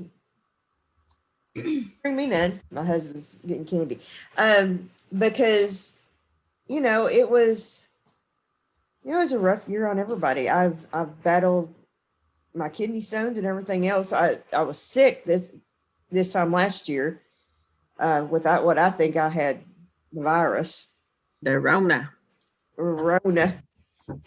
bring me none. My husband's getting candy. Because, it was a rough year on everybody. I've battled my kidney stones and everything else. I was sick this time last year without what I think I had the virus. The Rona.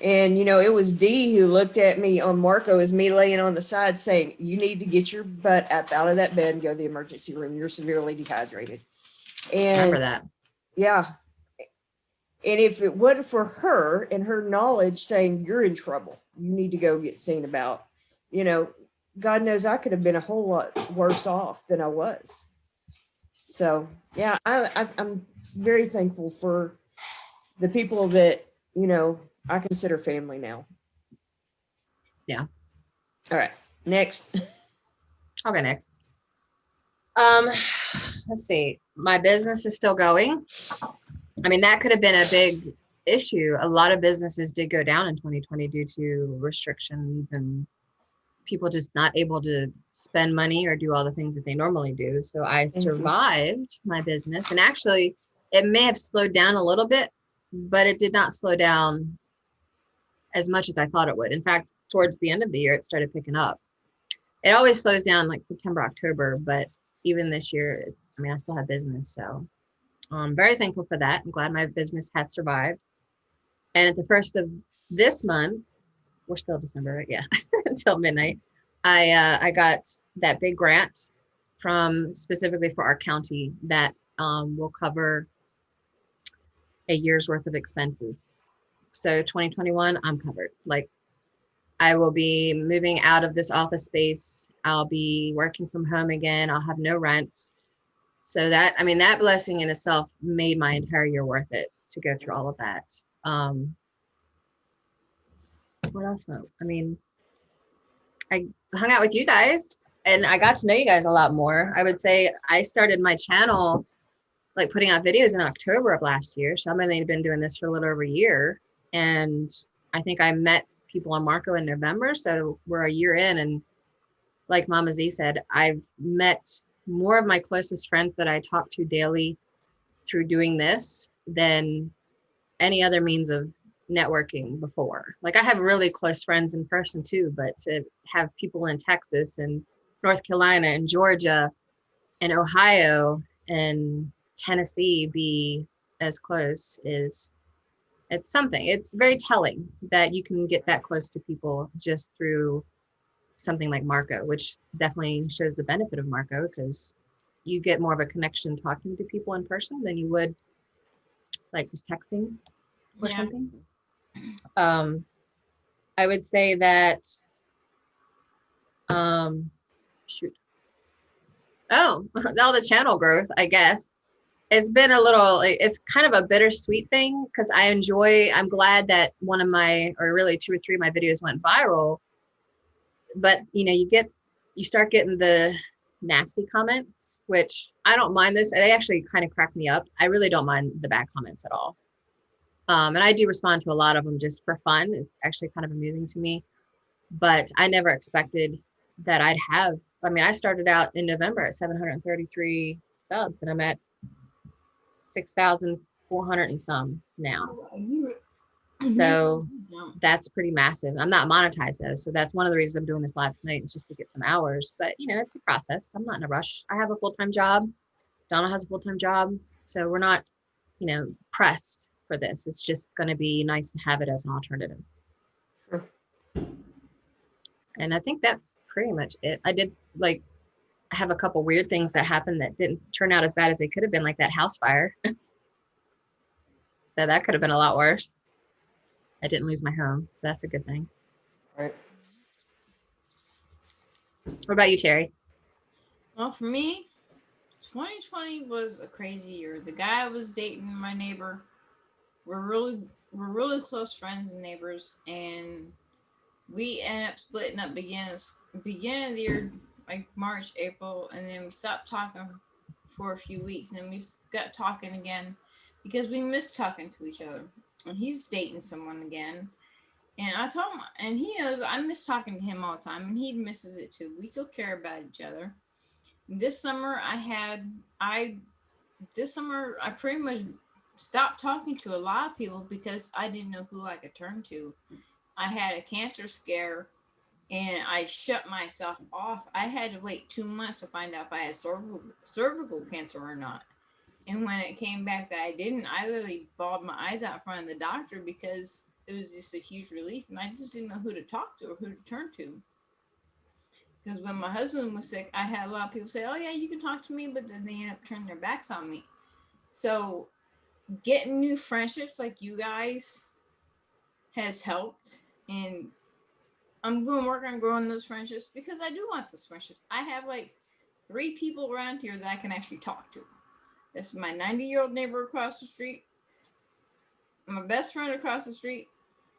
And, it was Dee who looked at me on Marco as me laying on the side saying, you need to get your butt up out of that bed and go to the emergency room. You're severely dehydrated. And Remember that. yeah. And if it wasn't for her and her knowledge saying you're in trouble, you need to go get seen about, God knows I could have been a whole lot worse off than I was. So, yeah, I'm very thankful for the people that, I consider family now. Yeah. All right. Next. Okay, next. Let's see. My business is still going. I mean, that could have been a big issue. A lot of businesses did go down in 2020 due to restrictions and people just not able to spend money or do all the things that they normally do. So I survived my business, and actually it may have slowed down a little bit, but it did not slow down as much as I thought it would. In fact, towards the end of the year, it started picking up. It always slows down like September, October, but even this year, I still have business. So I'm very thankful for that. I'm glad my business has survived. And at the first of this month, we're still December, right? Yeah, until midnight, I got that big grant from specifically for our county that will cover a year's worth of expenses. So 2021, I'm covered. Like, I will be moving out of this office space. I'll be working from home again. I'll have no rent. So that blessing in itself made my entire year worth it to go through all of that. What else? I hung out with you guys and I got to know you guys a lot more. I would say I started my channel, like putting out videos in October of last year. So I've only been doing this for a little over a year. And I think I met people on Marco in November. So we're a year in, and like Mama Z said, I've met more of my closest friends that I talk to daily through doing this than any other means of networking before. Like I have really close friends in person too, but to have people in Texas and North Carolina and Georgia and Ohio and Tennessee be as close is, it's something. It's very telling that you can get that close to people just through something like Marco, which definitely shows the benefit of Marco, because you get more of a connection talking to people in person than you would like just texting or something. I would say that shoot. Oh, all the channel growth, I guess. It's been a little, it's kind of a bittersweet thing because I'm glad that one of my, or really 2 or 3 of my videos went viral. But you know, you start getting the nasty comments, which I don't mind this. They actually kind of crack me up. I really don't mind the bad comments at all. And I do respond to a lot of them just for fun. It's actually kind of amusing to me, but I never expected that I'd have, I mean, I started out in November at 733 subs and I'm at 6,400 and some now. So that's pretty massive. I'm not monetized though. So that's one of the reasons I'm doing this live tonight, is just to get some hours, but you know, it's a process. I'm not in a rush. I have a full-time job. Donna has a full-time job. So we're not, you know, pressed for this. It's just going to be nice to have it as an alternative. Sure. And I think that's pretty much it. I did like have a couple weird things that happened that didn't turn out as bad as they could have been, like that house fire. So that could have been a lot worse. I didn't lose my home, so that's a good thing. Right. What about you, Terry? Well, for me, 2020 was a crazy year. The guy I was dating, my neighbor, we're really close friends and neighbors, and we ended up splitting up beginning of the year, like March, April, and then we stopped talking for a few weeks, and then we got talking again because we missed talking to each other. And he's dating someone again, and I told him, and he knows I miss talking to him all the time, and he misses it too. We still care about each other. This summer I pretty much stopped talking to a lot of people because I didn't know who I could turn to. I had a cancer scare and I shut myself off. I had to wait 2 months to find out if I had cervical cancer or not. And when it came back that I didn't, I literally bawled my eyes out in front of the doctor because it was just a huge relief. And I just didn't know who to talk to or who to turn to. Because when my husband was sick, I had a lot of people say, oh yeah, you can talk to me, but then they end up turning their backs on me. So getting new friendships like you guys has helped. And I'm going to work on growing those friendships because I do want those friendships. I have like 3 people around here that I can actually talk to. That's my 90-year-old neighbor across the street, my best friend across the street,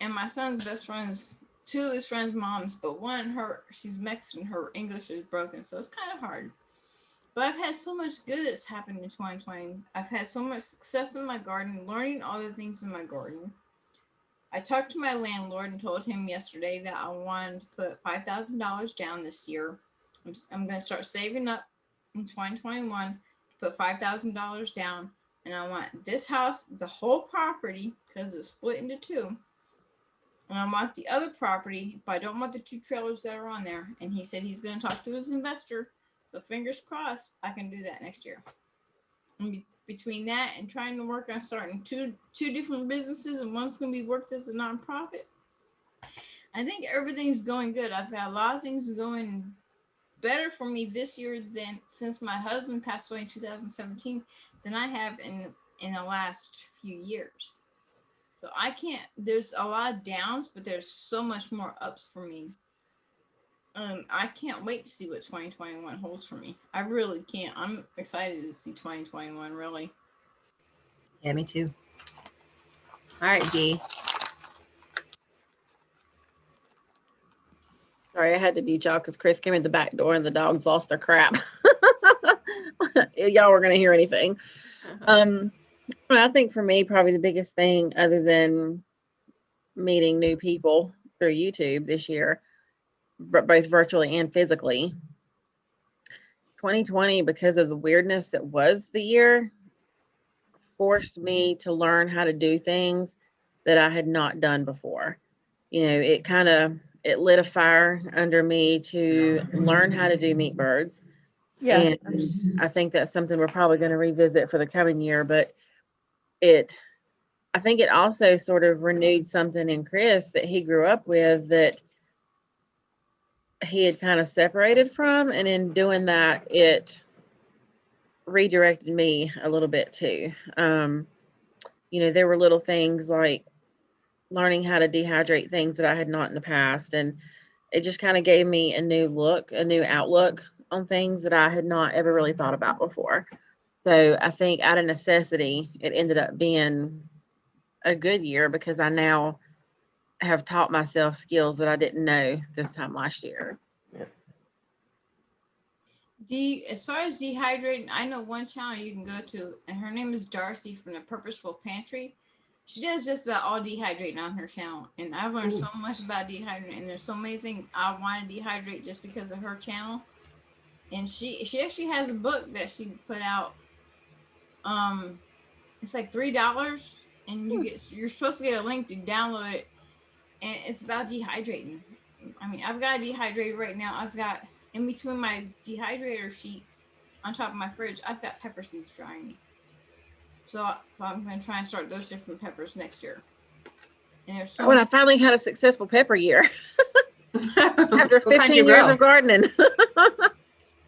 and my son's best friends, 2 of his friends' moms, but she's Mexican, her English is broken, so it's kind of hard. But I've had so much good that's happened in 2020. I've had so much success in my garden, learning all the things in my garden. I talked to my landlord and told him yesterday that I wanted to put $5,000 down this year. I'm going to start saving up in 2021. Put $5,000 down, and I want this house, the whole property, because it's split into 2. And I want the other property, but I don't want the 2 trailers that are on there. And he said he's going to talk to his investor. So fingers crossed, I can do that next year. And between that and trying to work on starting two different businesses, and one's going to be worked as a nonprofit, I think everything's going good. I've had a lot of things going better for me this year than since my husband passed away in 2017 than I have in the last few years. So there's a lot of downs, but there's so much more ups for me. I can't wait to see what 2021 holds for me. I really can't. I'm excited to see 2021, really. Yeah, me too. All right, Dee. Sorry, I had to mute y'all because Chris came in the back door and the dogs lost their crap. Y'all were going to hear anything. I think for me, probably the biggest thing other than meeting new people through YouTube this year, but both virtually and physically, 2020, because of the weirdness that was the year, forced me to learn how to do things that I had not done before. You know, it lit a fire under me to learn how to do meat birds. Yeah. And I think that's something we're probably going to revisit for the coming year, but I think it also sort of renewed something in Chris that he grew up with that he had kind of separated from. And in doing that, it redirected me a little bit too. You know, there were little things like learning how to dehydrate things that I had not in the past. And it just kind of gave me a new look, a new outlook on things that I had not ever really thought about before. So I think out of necessity, it ended up being a good year because I now have taught myself skills that I didn't know this time last year. As far as dehydrating, I know one channel you can go to, and her name is Darcy from the Purposeful Pantry. She does just about all dehydrating on her channel, and I've learned so much about dehydrating, and there's so many things I want to dehydrate just because of her channel. And she actually has a book that she put out. It's like $3, and you're supposed to get a link to download it, and it's about dehydrating. I mean, I've got dehydrated right now. I've got in between my dehydrator sheets on top of my fridge, I've got pepper seeds drying. So I'm going to try and start those different peppers next year. And there's when I finally had a successful pepper year after 15 years of gardening.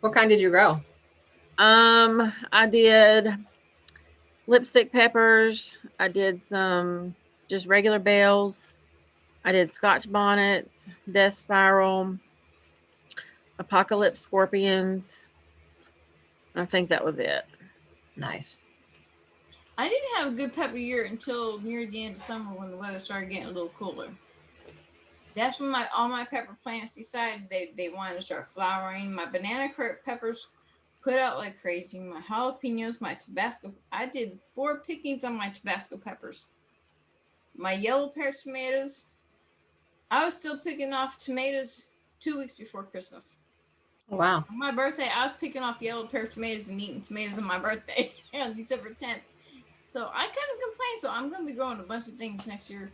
What kind did you grow? I did lipstick peppers. I did some just regular bells. I did Scotch bonnets, death spiral, apocalypse scorpions. I think that was it. Nice. I didn't have a good pepper year until near the end of summer when the weather started getting a little cooler. That's when all my pepper plants decided they wanted to start flowering. My banana peppers put out like crazy. My jalapenos, my Tabasco. I did 4 pickings on my Tabasco peppers. My yellow pear tomatoes. I was still picking off tomatoes 2 weeks before Christmas. Wow. On my birthday, I was picking off yellow pear tomatoes and eating tomatoes on my birthday on December 10th. So I couldn't complain. So I'm going to be growing a bunch of things next year.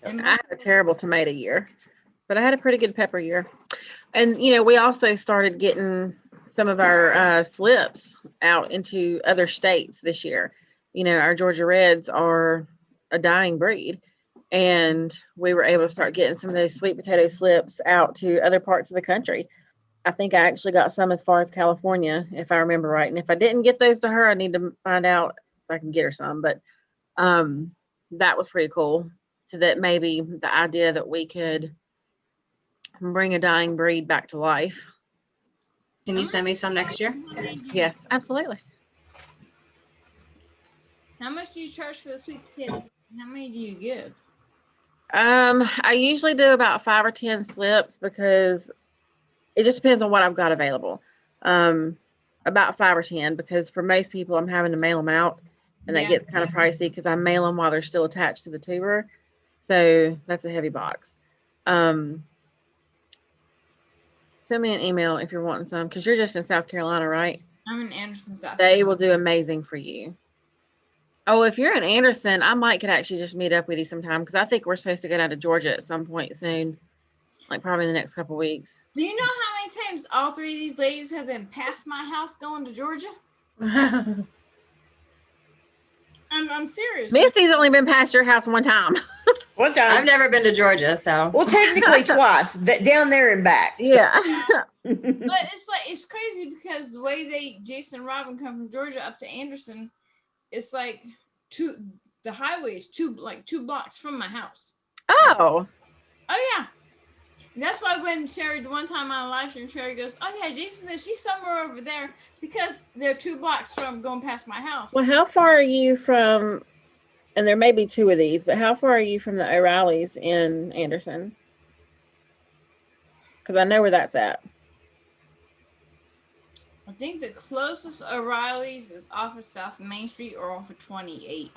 And I had a terrible tomato year, but I had a pretty good pepper year. And, you know, we also started getting some of our slips out into other states this year. You know, our Georgia Reds are a dying breed. And we were able to start getting some of those sweet potato slips out to other parts of the country. I think I actually got some as far as California, if I remember right. And if I didn't get those to her, I need to find out if I can get her some. But that was pretty cool. So that maybe the idea that we could bring a dying breed back to life. Can you send me some next year? Yes, absolutely. How much do you charge for the sweet potatoes? How many do you give? I usually do about 5 or 10 slips because it just depends on what I've got available. About 5 or 10 because for most people I'm having to mail them out, and that gets kind of pricey because I mail them while they're still attached to the tuber. So that's a heavy box. Send me an email if you're wanting some because you're just in South Carolina, right? I'm in Anderson, South They Carolina. will do amazing for you. Oh, if you're in Anderson, I might could actually just meet up with you sometime because I think we're supposed to go down to Georgia at some point soon, like probably in the next couple of weeks. Do you know how many times all 3 of these ladies have been past my house going to Georgia? I'm serious. Misty's only been past your house one time. One time. I've never been to Georgia, so. Well, technically twice. Down there and back. Yeah. But it's crazy because the way Jason and Robin come from Georgia up to Anderson, it's like the highway is 2 blocks from my house. Oh. Oh yeah. And that's why when Sherry, the one time on a live stream, Sherry goes, "Oh yeah, Jason says she's somewhere over there because they're 2 blocks from going past my house." Well, how far are you from, and there may be 2 of these, but how far are you from the O'Reillys in Anderson? Because I know where that's at. I think the closest O'Reilly's is off of South Main Street or off of 28.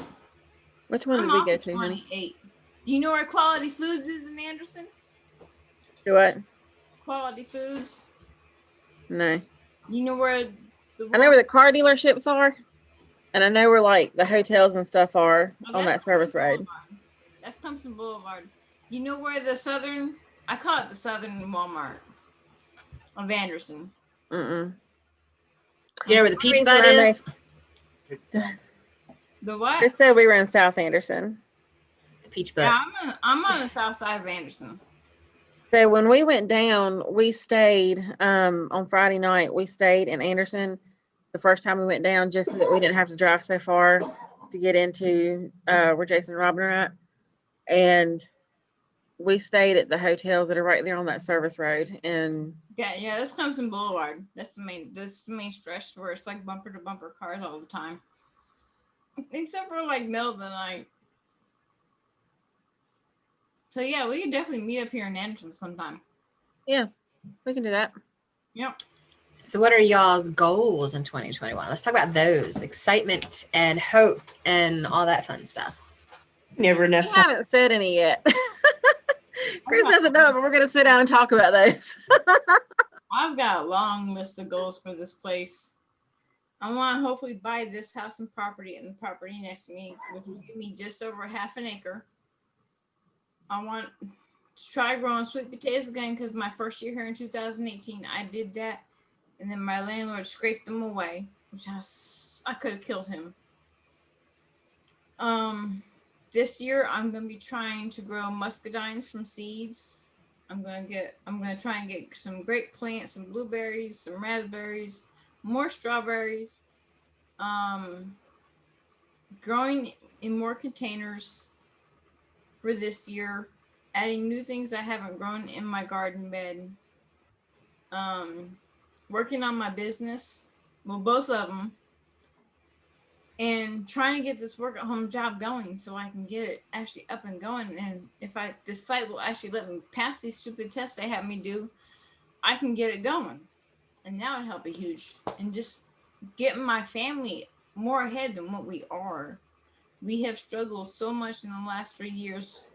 Which one did we go to, honey? 28. Do you know where Quality Foods is in Anderson? Do what? Quality Foods. No. You know where I know where the car dealerships are, and I know where like the hotels and stuff are on that service road. That's Thompson Boulevard. You know where the southern, I call it the southern Walmart of Anderson. Do you know where the Peach Bud is? The what? Chris said we were in South Anderson. The Peach Bud. Yeah, I'm on the south side of Anderson. So when we went down, we stayed on Friday night. We stayed in Anderson the first time we went down, just so that we didn't have to drive so far to get into where Jason and Robin are at. And we stayed at the hotels that are right there on that service road. And yeah, that's Thompson Boulevard. That's the main stretch where it's like bumper to bumper cars all the time. Except for like middle of the night. So yeah, we can definitely meet up here in Anderson sometime. Yeah, we can do that. Yep. So what are y'all's goals in 2021? Let's talk about those. Excitement and hope and all that fun stuff. Never enough We time. haven't said any yet. Chris doesn't know, but we're going to sit down and talk about those. I've got a long list of goals for this place. I want to hopefully buy this house and property and the property next to me, which will give me just over half an acre. I want to try growing sweet potatoes again because my first year here in 2018, I did that. And then my landlord scraped them away, which I could have killed him. This year I'm going to be trying to grow muscadines from seeds. I'm going to try and get some grape plants, some blueberries, some raspberries, more strawberries, growing in more containers for this year, adding new things I haven't grown in my garden bed, working on my business, well, both of them, and trying to get this work at home job going so I can get it actually up and going. And if the site will actually let me pass these stupid tests they have me do, I can get it going. And that would help a huge, and just getting my family more ahead than what we are. We have struggled so much in the last 3 years,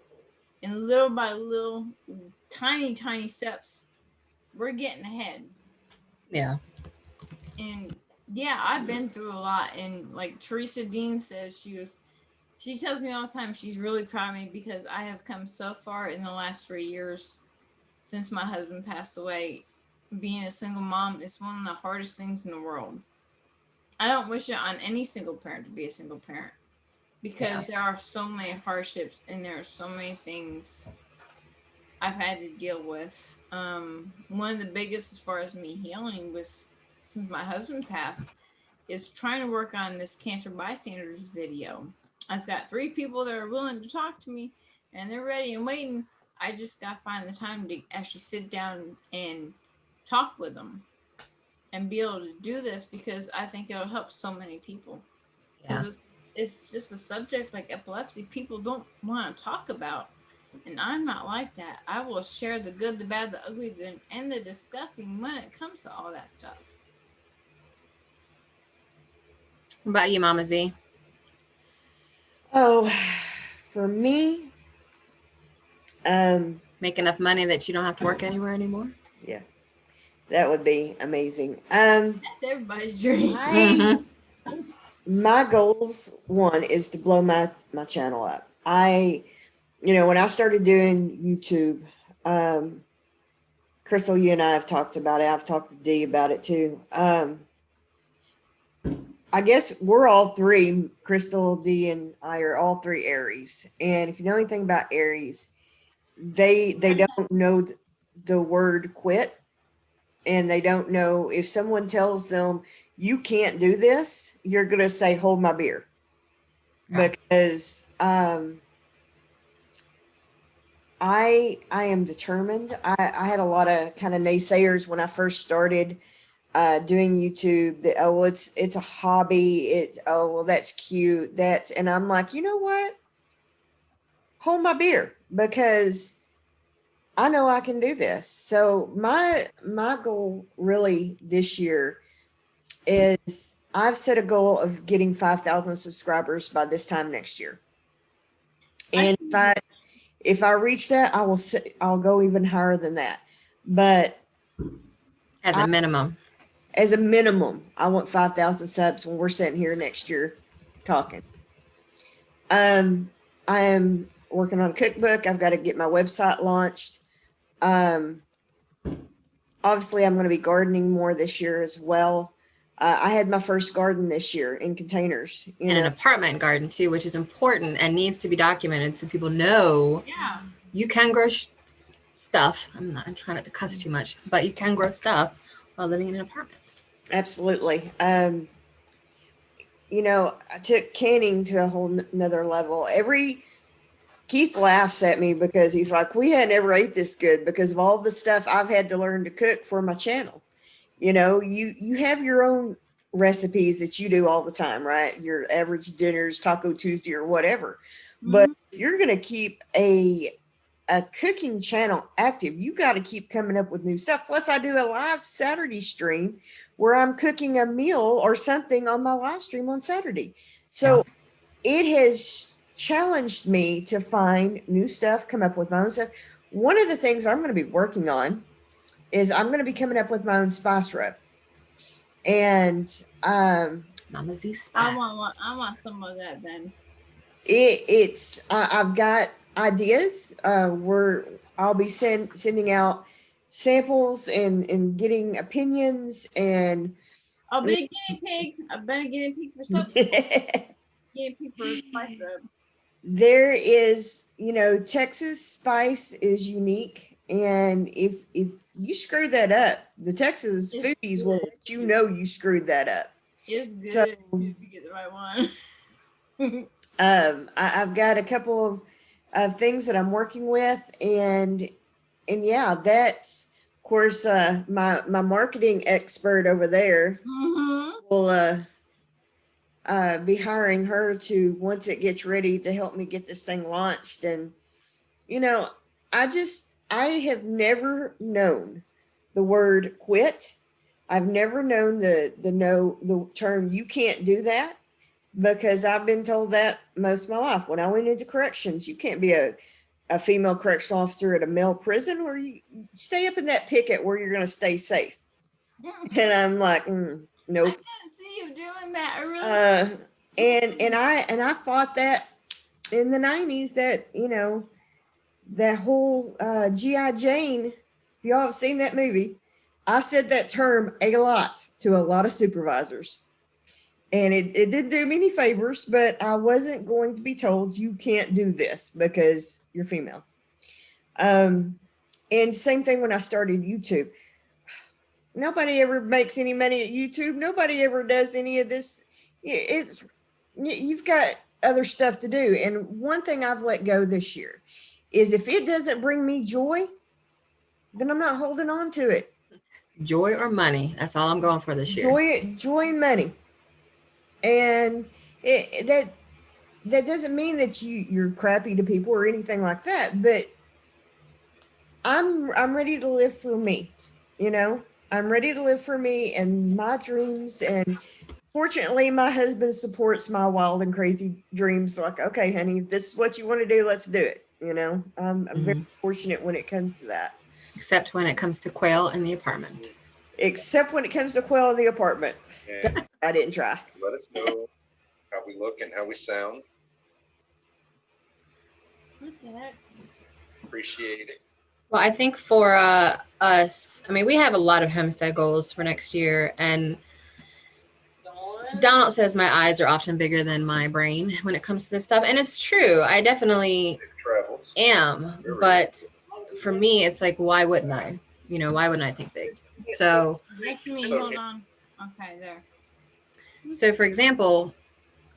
and little by little, tiny, tiny steps, we're getting ahead. Yeah. And yeah, I've been through a lot. And like Teresa Dean says, she tells me all the time, she's really proud of me because I have come so far in the last 3 years since my husband passed away. Being a single mom is one of the hardest things in the world. I don't wish it on any single parent to be a single parent because there are so many hardships and there are so many things I've had to deal with. One of the biggest as far as me healing since my husband passed is trying to work on this cancer bystanders video. I've got 3 people that are willing to talk to me and they're ready and waiting. I just got to find the time to actually sit down and talk with them and be able to do this because I think it'll help so many people. Because it's just a subject like epilepsy people don't want to talk about. And I'm not like that. I will share the good, the bad, the ugly, and the disgusting when it comes to all that stuff. What about you, Mama Z? Oh, for me, make enough money that you don't have to work anywhere anymore. Yeah, that would be amazing. That's everybody's dream. My goals, one is to blow my channel up. When I started doing YouTube, Crystal, you and I have talked about it. I've talked to Dee about it too. I guess we're all 3, Crystal, Dee, and I are all 3 Aries. And if you know anything about Aries, they don't know the word quit. And they don't know if someone tells them you can't do this, you're going to say, hold my beer. Because I am determined. I had a lot of kind of naysayers when I first started doing YouTube that, oh, it's a hobby. That's cute. And I'm like, you know what? Hold my beer, because I know I can do this. So my goal really this year is I've set a goal of getting 5,000 subscribers by this time next year. And if I reach that, I'll go even higher than that. But as a minimum. as a minimum, I want 5,000 subs when we're sitting here next year talking. I am working on a cookbook. I've got to get my website launched. Obviously, I'm going to be gardening more this year as well. I had my first garden this year in containers. And an apartment garden too, which is important and needs to be documented so people know you can grow stuff. I'm trying not to cuss too much, but you can grow stuff while living in an apartment. Absolutely. You know, I took canning to a whole nother level. Keith laughs at me because he's like, we had never ate this good because of all the stuff I've had to learn to cook for my channel. You know, you have your own recipes that you do all the time, right? Your average dinners, Taco Tuesday or whatever. But if you're going to keep a cooking channel active, you got to keep coming up with new stuff. Plus, I do a live Saturday stream where I'm cooking a meal or something on my live stream on Saturday. So it has challenged me to find new stuff, come up with my own stuff. One of the things I'm going to be working on is I'm going to be coming up with my own spice rub. And Mama Z spice. I want some of that then. I've got ideas. I'll be sending out samples and getting opinions, and I'll be a guinea pig. I've been a guinea pig for something. Guinea pig for spice rub. There is, you know, Texas spice is unique, and if you screw that up, the Texas foodies will let you know you screwed that up. It's good So, if you get the right one. I've got a couple of things that I'm working with, and yeah, that's of course my marketing expert over there will be hiring her to, once it gets ready, to help me get this thing launched. And you know, I have never known the word quit. I've never known the term you can't do that, because I've been told that most of my life. When I went into corrections, you can't be a female correctional officer at a male prison, or you stay up in that picket where you're going to stay safe. And I'm like, nope. I can't see you doing that. I really and I fought that in the 90s, that, you know, that whole G.I. Jane, if y'all have seen that movie, I said that term a lot to a lot of supervisors. And it didn't do me any favors, but I wasn't going to be told you can't do this because you're female. And same thing when I started YouTube. Nobody ever makes any money at YouTube. Nobody ever does any of this. You've got other stuff to do. And one thing I've let go this year is, if it doesn't bring me joy, then I'm not holding on to it. Joy or money. That's all I'm going for this year. Joy and money. And that doesn't mean that you're crappy to people or anything like that, but I'm ready to live for me. You know, I'm ready to live for me and my dreams. And fortunately, my husband supports my wild and crazy dreams. Like, okay, honey, if this is what you want to do, let's do it. You know, I'm very fortunate when it comes to that. Except when it comes to quail in the apartment. Except when it comes to quail in the apartment. And I didn't try. let us know how we look and how we sound. What the heck? Appreciate it. Well, I think for us, I mean, we have a lot of homestead goals for next year, and Donald says my eyes are often bigger than my brain when it comes to this stuff. And it's true. I definitely am. But for me, it's like, why wouldn't I? You know, why wouldn't I think big? So, That's me. Hold on. Okay, there. So for example,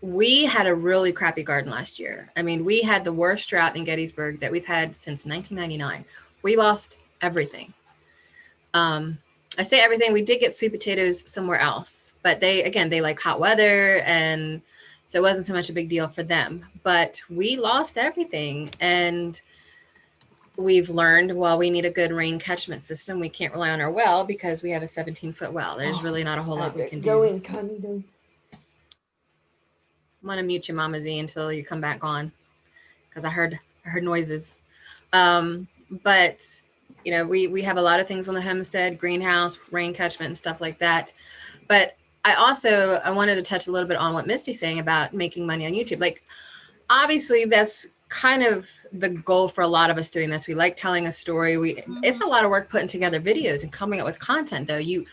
we had a really crappy garden last year. I mean, we had the worst drought in Gettysburg that we've had since 1999. We lost everything. I say everything. We did get sweet potatoes somewhere else, but they like hot weather, and so it wasn't so much a big deal for them. But we lost everything, and we've learned, well, we need a good rain catchment system. We can't rely on our well because we have a 17-foot well. There's really not a whole lot we can do. Go in, Connie. I'm gonna mute you, Mama Z, until you come back on, because I heard noises. But you know, we have a lot of things on the homestead, greenhouse, rain catchment and stuff like that. But I wanted to touch a little bit on what Misty's saying about making money on YouTube. Like, obviously that's kind of the goal for a lot of us doing this. We like telling a story. It's a lot of work putting together videos and coming up with content though. You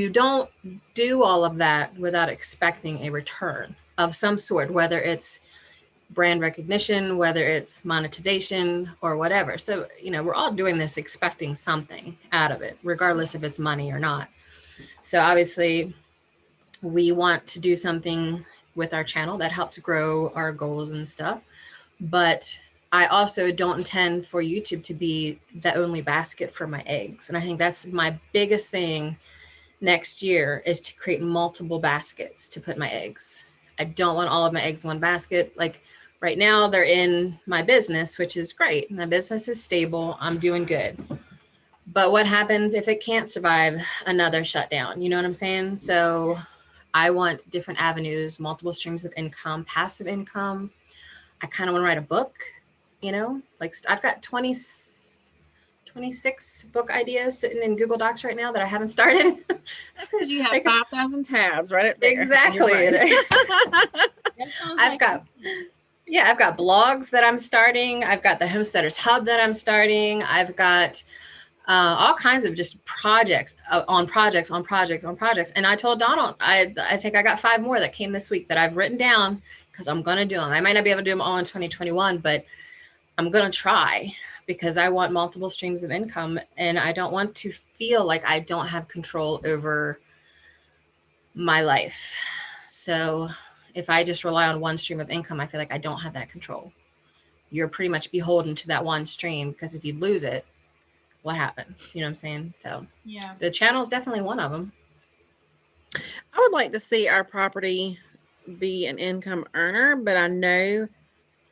don't do all of that without expecting a return of some sort, whether it's brand recognition, whether it's monetization or whatever. So, you know, we're all doing this expecting something out of it, regardless if it's money or not. So obviously we want to do something with our channel that helps grow our goals and stuff. But I also don't intend for YouTube to be the only basket for my eggs. And I think that's my biggest thing next year, is to create multiple baskets to put my eggs. I don't want all of my eggs in one basket. Like right now they're in my business, which is great. My business is stable. I'm doing good. But what happens if it can't survive another shutdown? You know what I'm saying? So I want different avenues, multiple streams of income, passive income. I kind of want to write a book, you know, like I've got 26 book ideas sitting in Google Docs right now that I haven't started. Because you have 5,000 tabs right up there. Exactly. I've got blogs that I'm starting. I've got the Homesteaders Hub that I'm starting. I've got all kinds of just projects on projects. And I told Donald, I think I got 5 more that came this week that I've written down, because I'm going to do them. I might not be able to do them all in 2021, but I'm going to try, because I want multiple streams of income and I don't want to feel like I don't have control over my life. So if I just rely on one stream of income, I feel like I don't have that control. You're pretty much beholden to that one stream, because if you lose it, what happens? You know what I'm saying? So yeah, the channel is definitely one of them. I would like to see our property be an income earner, but I know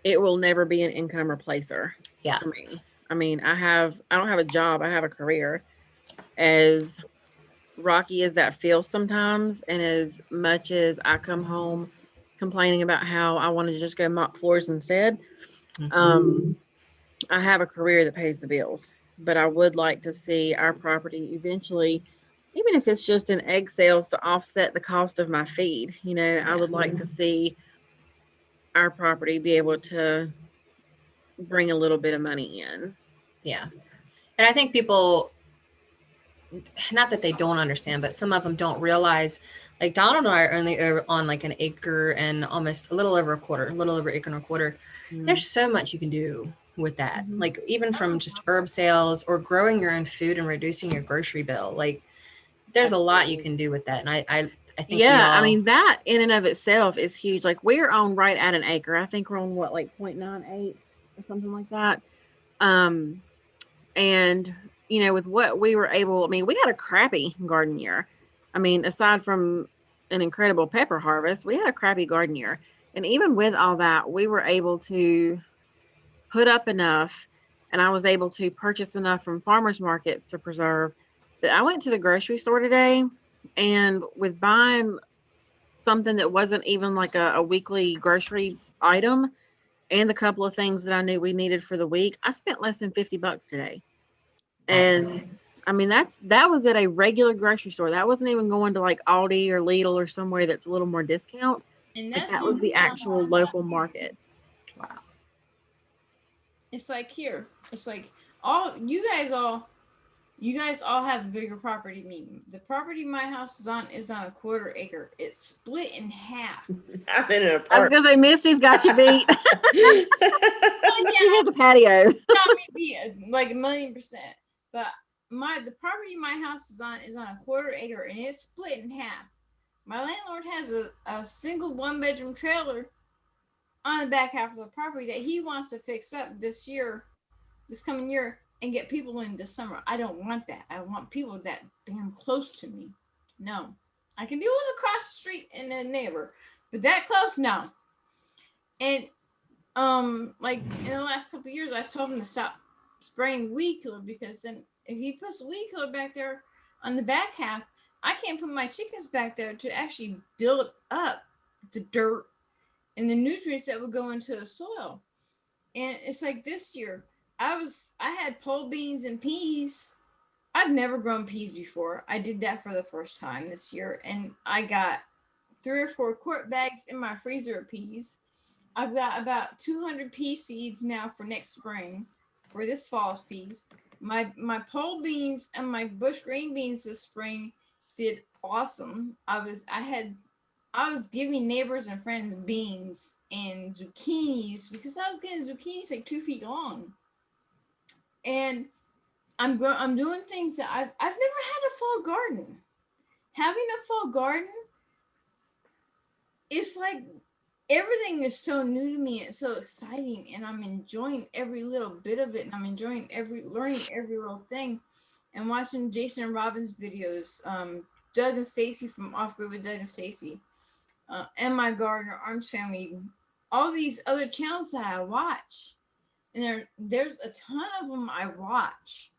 it will never be an income replacer for me. I mean, I don't have a job. I have a career. As rocky as that feels sometimes, and as much as I come home complaining about how I want to just go mop floors instead, I have a career that pays the bills. But I would like to see our property eventually, even if it's just in egg sales to offset the cost of my feed, you know, I would like to see our property be able to bring a little bit of money in. Yeah. And I think people, not that they don't understand, but some of them don't realize, like Donald and I are only on like an acre and almost a little over acre and a quarter. There's so much you can do with that. Like even from just herb sales or growing your own food and reducing your grocery bill. Like there's a lot you can do with that. And I think I mean, that in and of itself is huge. Like we're on right at an acre. I think we're on what, like 0.98 or something like that. And you know, with what we were able, I mean, we had a crappy garden year. I mean, aside from an incredible pepper harvest, we had a crappy garden year. And even with all that, we were able to put up enough, and I was able to purchase enough from farmers markets to preserve that. I went to the grocery store today, and with buying something that wasn't even like a weekly grocery item and a couple of things that I knew we needed for the week, I spent less than $50 today. And I mean, that was at a regular grocery store. That wasn't even going to like Aldi or Lidl or somewhere that's a little more discount. And that was the actual local market. Wow. It's like here. It's like you guys all have a bigger property than me. The property my house is on a quarter acre. It's split in half. I'm in an apartment. I was gonna say Misty's got you beat. She has a patio. Not maybe like 1,000,000%. But the property my house is on a quarter acre, and it's split in half. My landlord has a single 1-bedroom trailer on the back half of the property that he wants to fix up this coming year, and get people in this summer. I don't want that. I want people that damn close to me. No. I can deal with across the street and a neighbor, but that close, no. And like in the last couple of years, I've told him to stop spraying weed killer, because then if he puts weed killer back there on the back half, I can't put my chickens back there to actually build up the dirt and the nutrients that would go into the soil. And it's like this year, I had pole beans and peas. I've never grown peas before. I did that for the first time this year, and I got 3 or 4 quart bags in my freezer of peas. I've got about 200 pea seeds now for next spring, for this fall's peas. My pole beans and my bush green beans this spring did awesome. I was giving neighbors and friends beans and zucchinis because I was getting zucchinis like 2 feet long. And I'm doing things that I've never had a fall garden. Having a fall garden, it's like everything is so new to me. It's so exciting, and I'm enjoying every little bit of it. And I'm enjoying learning every little thing, and watching Jason and Robin's videos, Doug and Stacy from Off Grid with Doug and Stacy, and my gardener Arms Family, all these other channels that I watch, and there's a ton of them I watch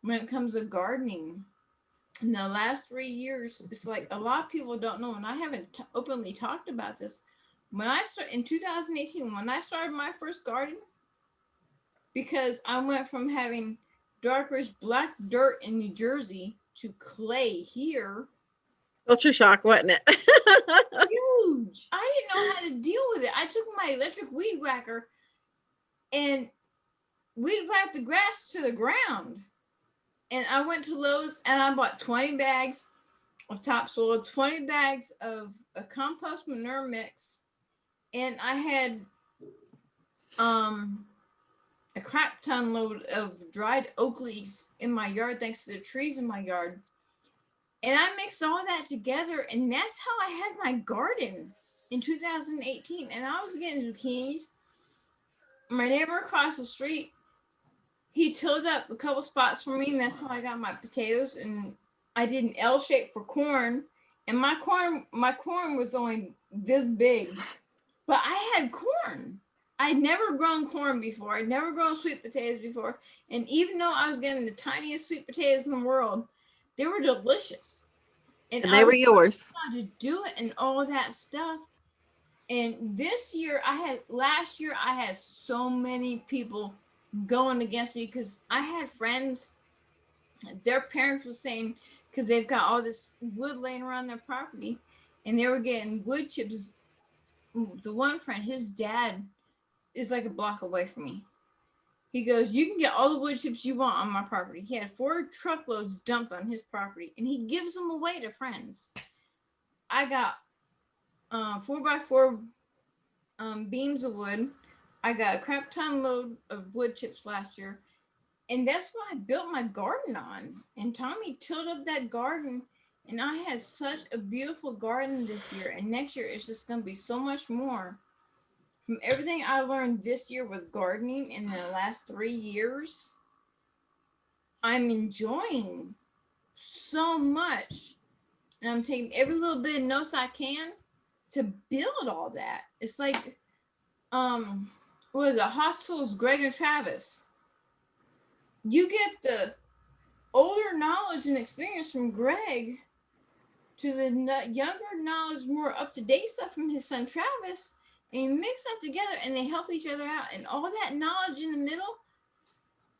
when it comes to gardening. In the last 3 years, it's like a lot of people don't know, and I haven't openly talked about this. When I started in 2018, when I started my first garden, because I went from having darkish black dirt in New Jersey to clay here. Culture shock, wasn't it? Huge. I didn't know how to deal with it. I took my electric weed whacker and weed whacked the grass to the ground. And I went to Lowe's and I bought 20 bags of topsoil, 20 bags of a compost manure mix, and I had a crap ton load of dried oak leaves in my yard thanks to the trees in my yard. And I mixed all that together, and that's how I had my garden in 2018. And I was getting zucchinis. My neighbor across the street, he tilled up a couple spots for me, and that's how I got my potatoes. And I did an L shape for corn, and my corn was only this big, but I had corn. I'd never grown corn before. I'd never grown sweet potatoes before. And even though I was getting the tiniest sweet potatoes in the world, they were delicious. And they were yours. How to do it and all that stuff. And last year I had so many people going against me because I had friends, their parents were saying, because they've got all this wood laying around their property, and they were getting wood chips. The one friend, his dad is like a block away from me. He goes, you can get all the wood chips you want on my property. He had 4 truckloads dumped on his property, and he gives them away to friends. I got 4x4 beams of wood. I got a crap ton load of wood chips last year, and that's what I built my garden on. And Tommy tilled up that garden, and I had such a beautiful garden this year, and next year it's just going to be so much more. From everything I learned this year with gardening in the last 3 years, I'm enjoying so much. And I'm taking every little bit of notes I can to build all that. It's like, what is it? Hospitals, Greg and Travis. You get the older knowledge and experience from Greg to the younger knowledge, more up-to-date stuff from his son Travis, and you mix that together and they help each other out. And all that knowledge in the middle,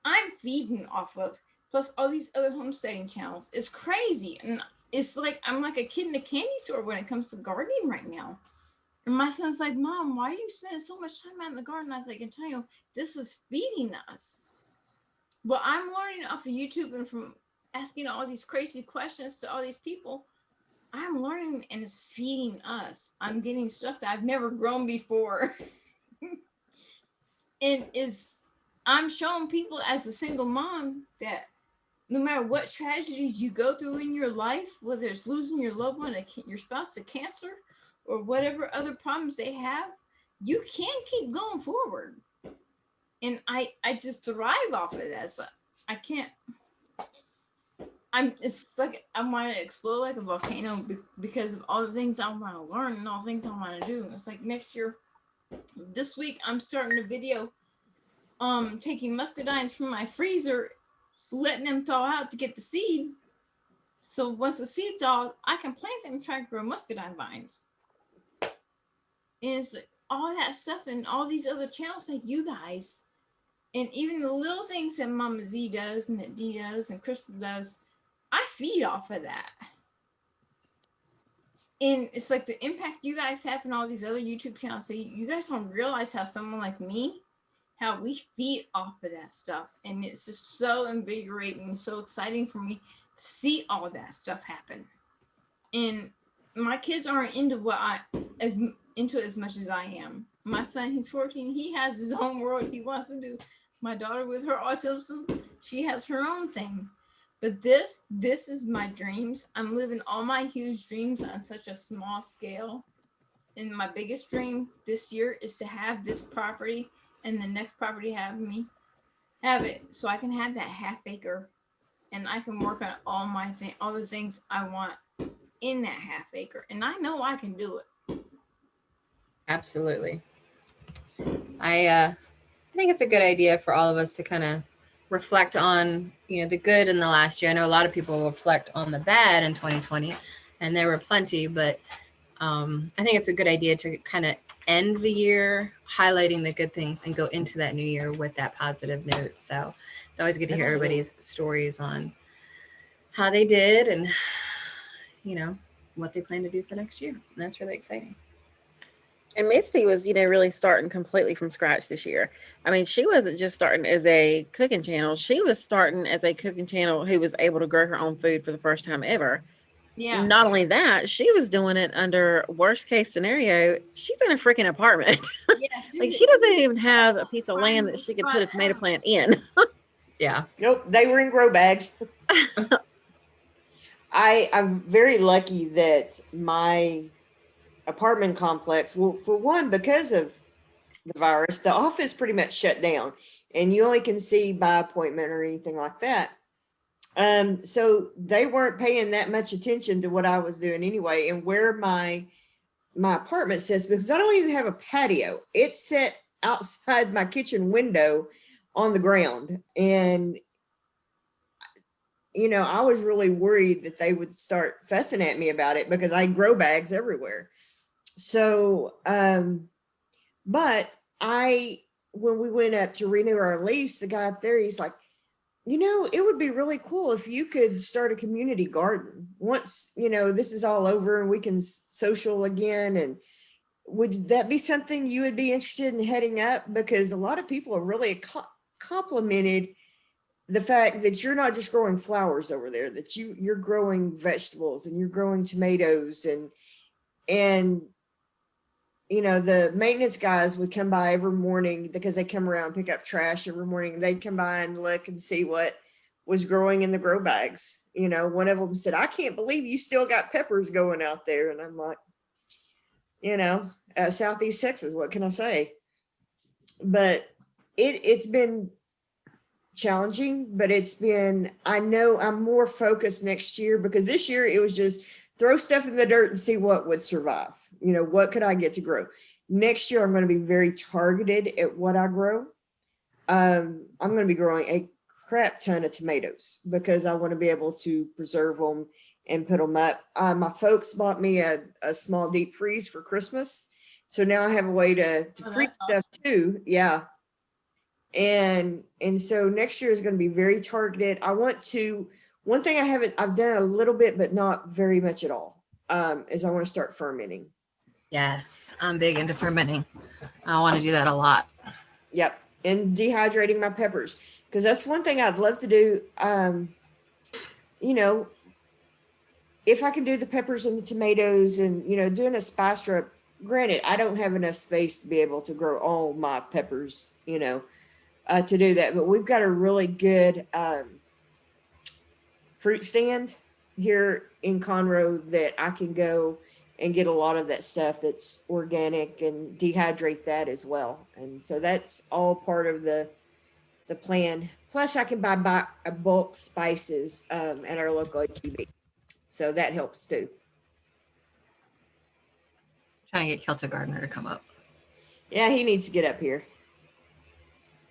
I'm feeding off of. Plus all these other homesteading channels. It's crazy. And it's like, I'm like a kid in a candy store when it comes to gardening right now. And my son's like, Mom, why are you spending so much time out in the garden? I was like, I can tell you, this is feeding us. But I'm learning off of YouTube and from asking all these crazy questions to all these people. I'm learning, and it's feeding us. I'm getting stuff that I've never grown before. And I'm showing people as a single mom that no matter what tragedies you go through in your life, whether it's losing your loved one, your spouse to cancer, or whatever other problems they have, you can keep going forward. And I just thrive off of that. So I can't. It's like I want to explode like a volcano because of all the things I want to learn and all the things I want to do. It's like next year, this week, I'm starting a video taking muscadines from my freezer, letting them thaw out to get the seed. So once the seed thawed, I can plant them and try to grow muscadine vines. And it's like all that stuff and all these other channels like you guys And even the little things that Mama Z does and that Dee does and Crystal does, I feed off of that. And it's like the impact you guys have in all these other YouTube channels. So you guys don't realize how someone like me, how we feed off of that stuff. And it's just so invigorating and so exciting for me to see all that stuff happen. And my kids aren't into into it as much as I am. My son, he's 14, he has his own world he wants to do. My daughter with her autism, she has her own thing. But this is my dreams. I'm living all my huge dreams on such a small scale. And my biggest dream this year is to have this property and the next property have it so I can have that half acre and I can work on all the things I want in that half acre. And I know I can do it. Absolutely. I think it's a good idea for all of us to kind of reflect on, the good in the last year. I know a lot of people reflect on the bad in 2020, and there were plenty, but I think it's a good idea to kind of end the year highlighting the good things and go into that new year with that positive note. So it's always good to hear everybody's stories on how they did and, what they plan to do for next year. And that's really exciting. And Misty was, really starting completely from scratch this year. I mean, she wasn't just starting as a cooking channel. She was starting as a cooking channel who was able to grow her own food for the first time ever. Yeah. Not only that, she was doing it under worst case scenario. She's in a freaking apartment. Yeah, Like she doesn't even have a piece of land that she could put a tomato plant in. Yeah. Nope, they were in grow bags. I'm very lucky that my apartment complex, well, for one, because of the virus, the office pretty much shut down and you only can see by appointment or anything like that. So they weren't paying that much attention to what I was doing anyway. And where my apartment sits, because I don't even have a patio, it's set outside my kitchen window on the ground. And I was really worried that they would start fussing at me about it because I grow bags everywhere. So, but when we went up to renew our lease, the guy up there, he's like, it would be really cool if you could start a community garden once, this is all over and we can social again. And would that be something you would be interested in heading up? Because a lot of people are really complimented the fact that you're not just growing flowers over there, that you're growing vegetables and you're growing tomatoes and the maintenance guys would come by every morning because they come around and pick up trash every morning. They'd come by and look and see what was growing in the grow bags. One of them said, I can't believe you still got peppers going out there. And I'm like, Southeast Texas, what can I say? But it's been challenging, but I know I'm more focused next year because this year it was just throw stuff in the dirt and see what would survive. What could I get to grow? Next year, I'm going to be very targeted at what I grow. I'm going to be growing a crap ton of tomatoes because I want to be able to preserve them and put them up. My folks bought me a small deep freeze for Christmas. So now I have a way to freeze stuff too. Yeah. And so next year is going to be very targeted. One thing I've done a little bit, but not very much at all, is I want to start fermenting. Yes, I'm big into fermenting. I want to do that a lot. Yep. And dehydrating my peppers, because that's one thing I'd love to do. If I can do the peppers and the tomatoes and, doing a spice strip, granted, I don't have enough space to be able to grow all my peppers, to do that. But we've got a really good fruit stand here in Conroe that I can go and get a lot of that stuff that's organic and dehydrate that as well. And so that's all part of the plan. Plus I can buy bulk spices at our local HEB. So that helps too. Trying to get Celtic Gardener to come up. Yeah, he needs to get up here.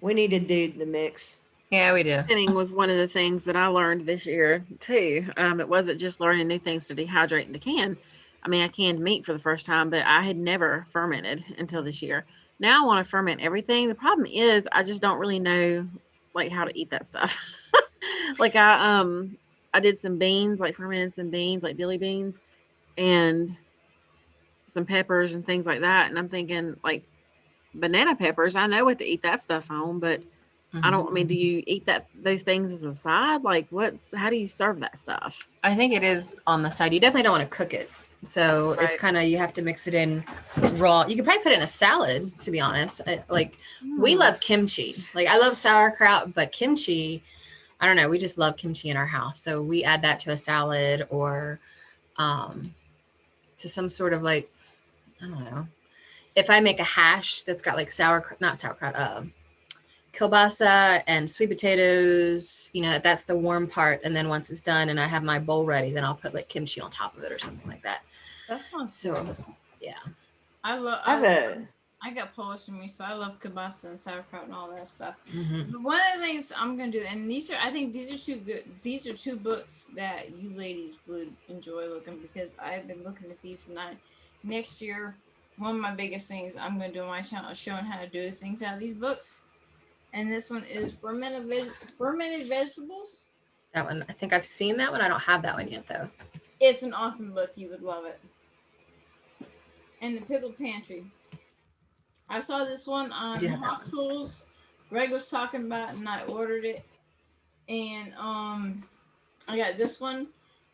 We need a dude in the mix. Yeah, we do. Canning was one of the things that I learned this year too. It wasn't just learning new things to dehydrate and to can. I mean, I canned meat for the first time, but I had never fermented until this year. Now I want to ferment everything. The problem is I just don't really know like how to eat that stuff. Like I did some beans, like fermented some beans, like dilly beans, and some peppers and things like that. And I'm thinking like banana peppers, I know what to eat that stuff on, but I don't, I mean, do you eat those things as a side? Like how do you serve that stuff? I think it is on the side. You definitely don't want to cook it. So it's Right. kind of, you have to mix it in raw. You could probably put it in a salad, to be honest. We love kimchi. Like I love sauerkraut, but kimchi, I don't know. We just love kimchi in our house. So we add that to a salad or to some sort of like, I don't know. If I make a hash that's got like not sauerkraut, kielbasa and sweet potatoes, you know, that's the warm part. And then once it's done and I have my bowl ready, then I'll put like kimchi on top of it or something like that. That sounds so. Yeah. I got Polish in me, so I love kielbasa and sauerkraut and all that stuff. But one of the things I'm gonna do, and I think these are two good. These are two books that you ladies would enjoy looking, because I've been looking at these, and next year, one of my biggest things I'm gonna do on my channel is showing how to do things out of these books. And this one is fermented vegetables. That one, I think I've seen that one. I don't have that one yet though. It's an awesome book. You would love it. And the Pickled Pantry. I saw this one on Hospitals. Greg was talking about it, and I ordered it. And I got this one,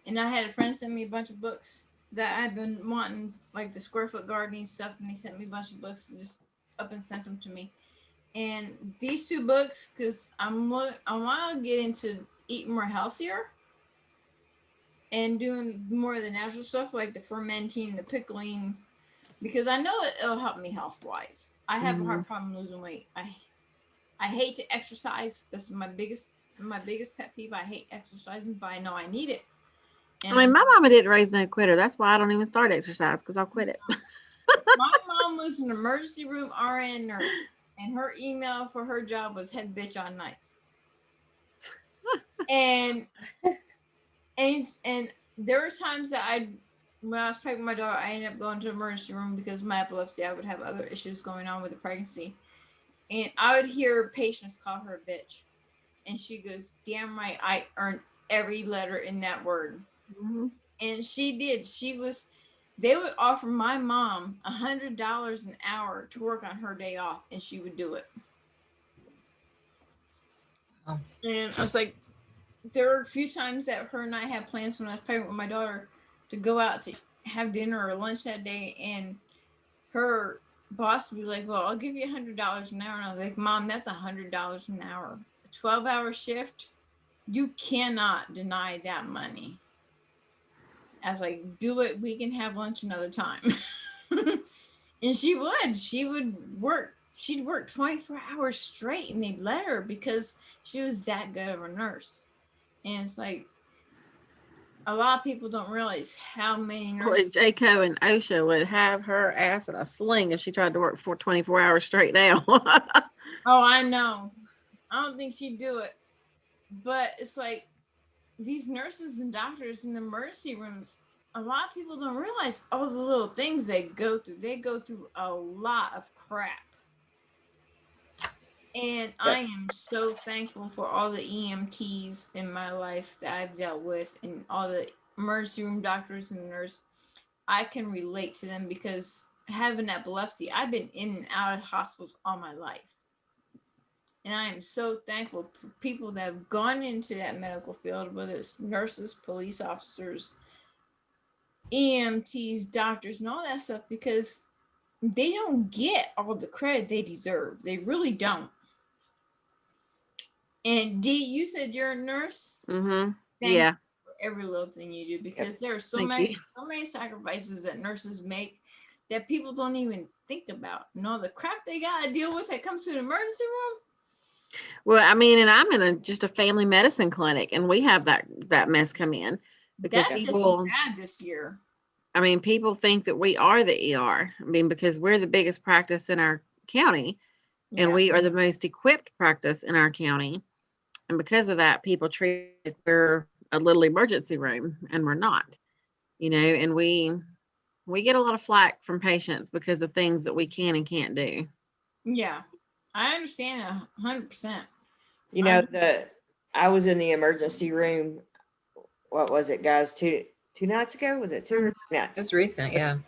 and I had a friend send me a bunch of books that I've been wanting, like the square foot gardening stuff, and they sent me a bunch of books, just up and sent them to me. And these two books, because I want to get into eating more healthier and doing more of the natural stuff, like the fermenting, the pickling, because I know it'll help me health-wise. I have a hard problem losing weight. I hate to exercise. That's my biggest pet peeve. I hate exercising, but I know I need it. And I mean, my mama didn't raise no quitter. That's why I don't even start exercise, because I'll quit it. My mom was an emergency room RN nurse, and her email for her job was head bitch on nights. and there were times that when I was pregnant with my daughter, I ended up going to the emergency room because of my epilepsy. I would have other issues going on with the pregnancy. And I would hear patients call her a bitch. And she goes, damn right, I earned every letter in that word. And she did. They would offer my mom $100 an hour to work on her day off, and she would do it. Oh. And I was like, there were a few times that her and I had plans when I was pregnant with my daughter to go out to have dinner or lunch that day, and her boss would be like, well, I'll give you $100 an hour. And I was like, Mom, that's $100 an hour. A 12-hour shift, you cannot deny that money. I was like, do it. We can have lunch another time. And she would work. She'd work 24 hours straight, and they'd let her because she was that good of a nurse. And it's like, a lot of people don't realize how many nurses. 𝙒𝘋𝙀 and OSHA would have her ass in a sling if she tried to work for 24 hours straight now. Oh, I know. I don't think she'd do it. But it's like, these nurses and doctors in the emergency rooms, a lot of people don't realize all the little things they go through. They go through a lot of crap. And I am so thankful for all the EMTs in my life that I've dealt with, and all the emergency room doctors and nurses. I can relate to them because having epilepsy, I've been in and out of hospitals all my life. And I am so thankful for people that have gone into that medical field, whether it's nurses, police officers, EMTs, doctors, and all that stuff, because they don't get all the credit they deserve. They really don't. And Dee, you said you're a nurse. Mm-hmm. Thank Yeah. you for every little thing you do, because there are so many sacrifices that nurses make that people don't even think about, and all the crap they gotta deal with that comes to the emergency room. Well, I mean, and I'm in just a family medicine clinic, and we have that mess come in because That's people, just bad this year. I mean, people think that we are the ER. I mean, because we're the biggest practice in our county, and we are the most equipped practice in our county. And because of that, people treat it we're a little emergency room, and we're not, and we get a lot of flack from patients because of things that we can and can't do. Yeah, I understand 100%. You know, I was in the emergency room. What was it, guys? Two nights ago? Was it 2 or 3 nights? It's recent, yeah.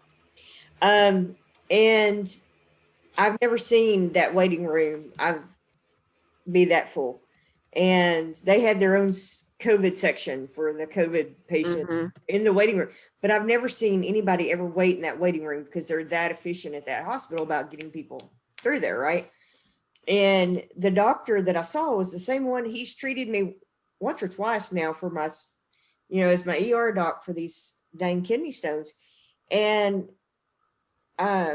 And I've never seen that waiting room be that full. And they had their own COVID section for the COVID patient in the waiting room. But I've never seen anybody ever wait in that waiting room because they're that efficient at that hospital about getting people through there, right? And the doctor that I saw was the same one. He's treated me once or twice now for my, as my ER doc for these dang kidney stones. And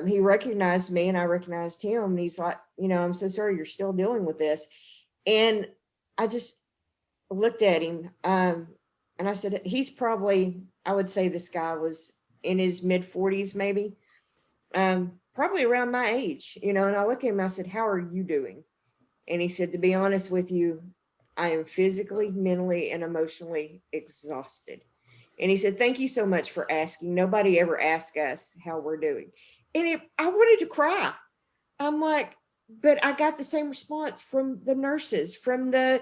he recognized me and I recognized him. And he's like, I'm so sorry you're still dealing with this. And I just looked at him and I said, he's probably, I would say this guy was in his mid 40s, maybe, probably around my age, and I looked at him and I said, how are you doing? And he said, to be honest with you, I am physically, mentally, and emotionally exhausted. And he said, thank you so much for asking. Nobody ever asked us how we're doing. And I wanted to cry. I'm like, but I got the same response from the nurses, from the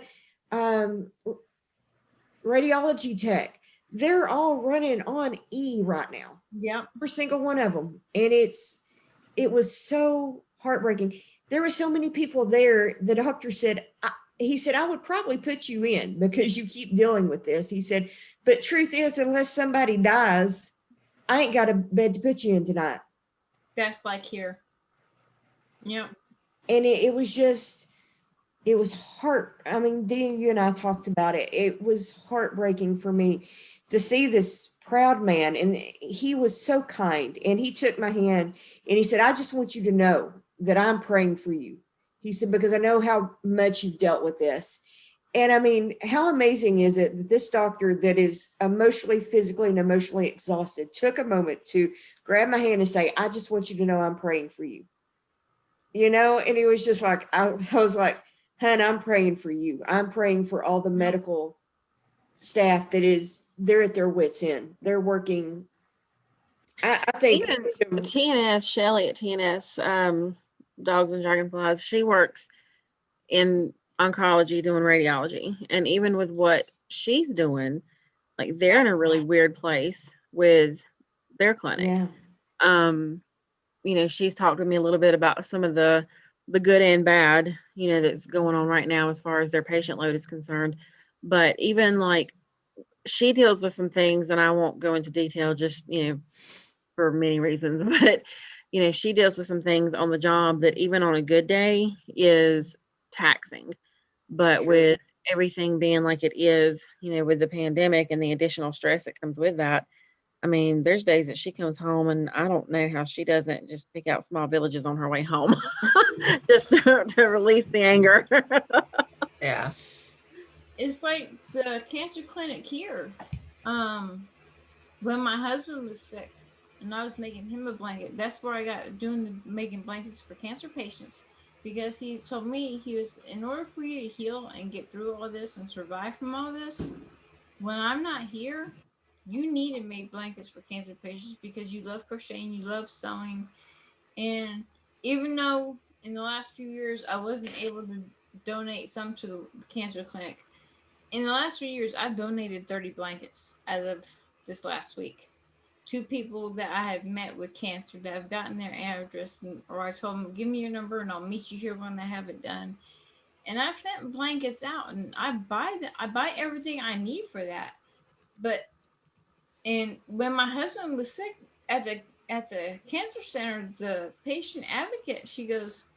radiology tech. They're all running on E right now. Yeah. Every single one of them. And it was so heartbreaking. There were so many people there. The doctor said, he said, I would probably put you in because you keep dealing with this. He said, but truth is, unless somebody dies, I ain't got a bed to put you in tonight. That's like here. Yeah. And it was just, it was I mean, Dean, you and I talked about it. It was heartbreaking for me to see this proud man. And he was so kind. And he took my hand and he said, I just want you to know that I'm praying for you. He said, because I know how much you've dealt with this. And I mean, how amazing is it that this doctor that is emotionally, physically, and emotionally exhausted took a moment to grab my hand and say, I just want you to know I'm praying for you. And it was just like, I was like, hun, I'm praying for you. I'm praying for all the medical staff they're at their wits' end. They're working. I think even TNS, Shelly at TNS, Dogs and Dragonflies, she works in oncology doing radiology. And even with what she's doing, like they're in a really weird place with their clinic. Yeah. She's talked to me a little bit about some of the good and bad, that's going on right now as far as their patient load is concerned. But even like she deals with some things, and I won't go into detail just, for many reasons, but, she deals with some things on the job that even on a good day is taxing. But with everything being like it is, with the pandemic and the additional stress that comes with that, I mean, there's days that she comes home and I don't know how she doesn't just pick out small villages on her way home just to release the anger. Yeah. It's like the cancer clinic here. When my husband was sick and I was making him a blanket, that's where I got making blankets for cancer patients, because he told me in order for you to heal and get through all this and survive from all this, when I'm not here, you need to make blankets for cancer patients because you love crocheting, you love sewing. And even though in the last few years I wasn't able to donate some to the cancer clinic, in the last few years I've donated 30 blankets as of this last week to people that I have met with cancer that have gotten their address, or I told them, give me your number and I'll meet you here when I have it done. And I sent blankets out, and I buy everything I need for that. And when my husband was sick at the cancer center, the patient advocate, she goes,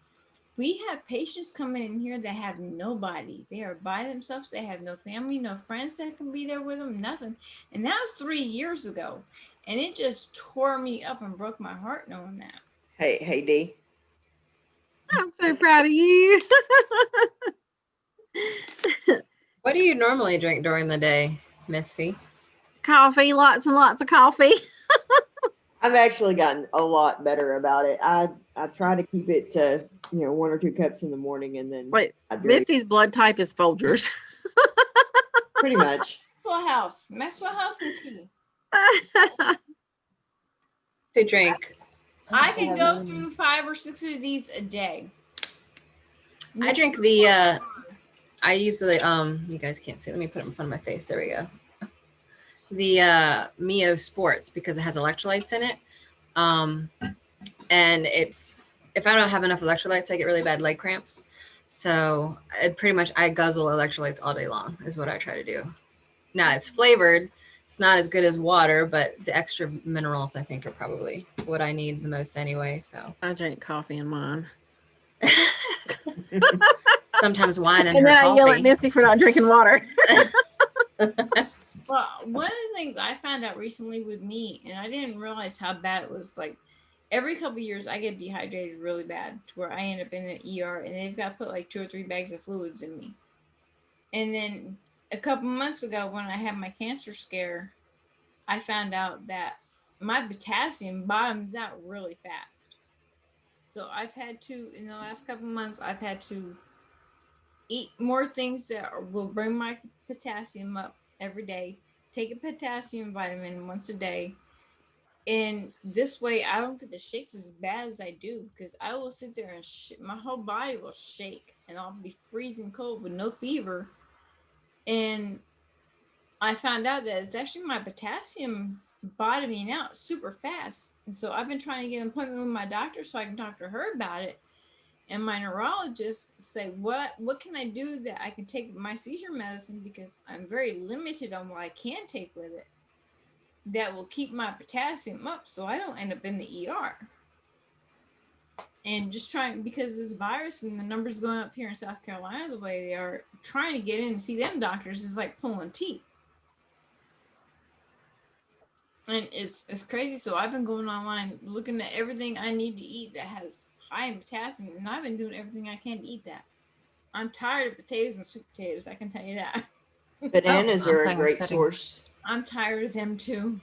we have patients coming in here that have nobody. They are by themselves. They have no family, no friends that can be there with them, nothing. And that was 3 years ago. And it just tore me up and broke my heart knowing that. Hey, Dee. I'm so proud of you. What do you normally drink during the day, Missy? Coffee, lots and lots of coffee. I've actually gotten a lot better about it. I try to keep it to 1 or 2 cups in the morning, and then Misty's blood type is Folgers. Pretty much. Maxwell House and tea. To drink. I could go through 5 or 6 of these a day. I drink the I use the you guys can't see. Let me put it in front of my face. There we go. The 𝙒𝘼𝙔𝙎 Sports because it has electrolytes in it. And it's if I don't have enough electrolytes, I get really bad leg cramps. So I guzzle electrolytes all day long is what I try to do. Now it's flavored. It's not as good as water, but the extra minerals I think are probably what I need the most anyway. So I drink coffee in mine. Sometimes wine and then her I coffee. yell at Misty for not drinking water. Well, one of the things I found out recently with me, and I didn't realize how bad it was, like every couple of years I get dehydrated really bad to where I end up in the ER and they've got to put like 2 or 3 bags of fluids in me. And then a couple months ago when I had my cancer scare, I found out that my potassium bottoms out really fast. So I've had to, in the last couple of months, I've had to eat more things that will bring my potassium up every day, take a potassium vitamin once a day. And this way I don't get the shakes as bad as I do, because I will sit there and my whole body will shake and I'll be freezing cold with no fever. And I found out that it's actually my potassium bottoming out super fast. And so I've been trying to get an appointment with my doctor so I can talk to her about it. And my neurologist say, what can I do that I can take my seizure medicine, because I'm very limited on what I can take with it, that will keep my potassium up so I don't end up in the ER. And just trying, because this virus and the numbers going up here in South Carolina the way they are, trying to get in and see them doctors is like pulling teeth. And it's crazy. So I've been going online looking at everything I need to eat that has high in potassium, and I've been doing everything I can to eat that. I'm tired of potatoes and sweet potatoes, I can tell you that. Bananas are a great source. I'm tired of them too.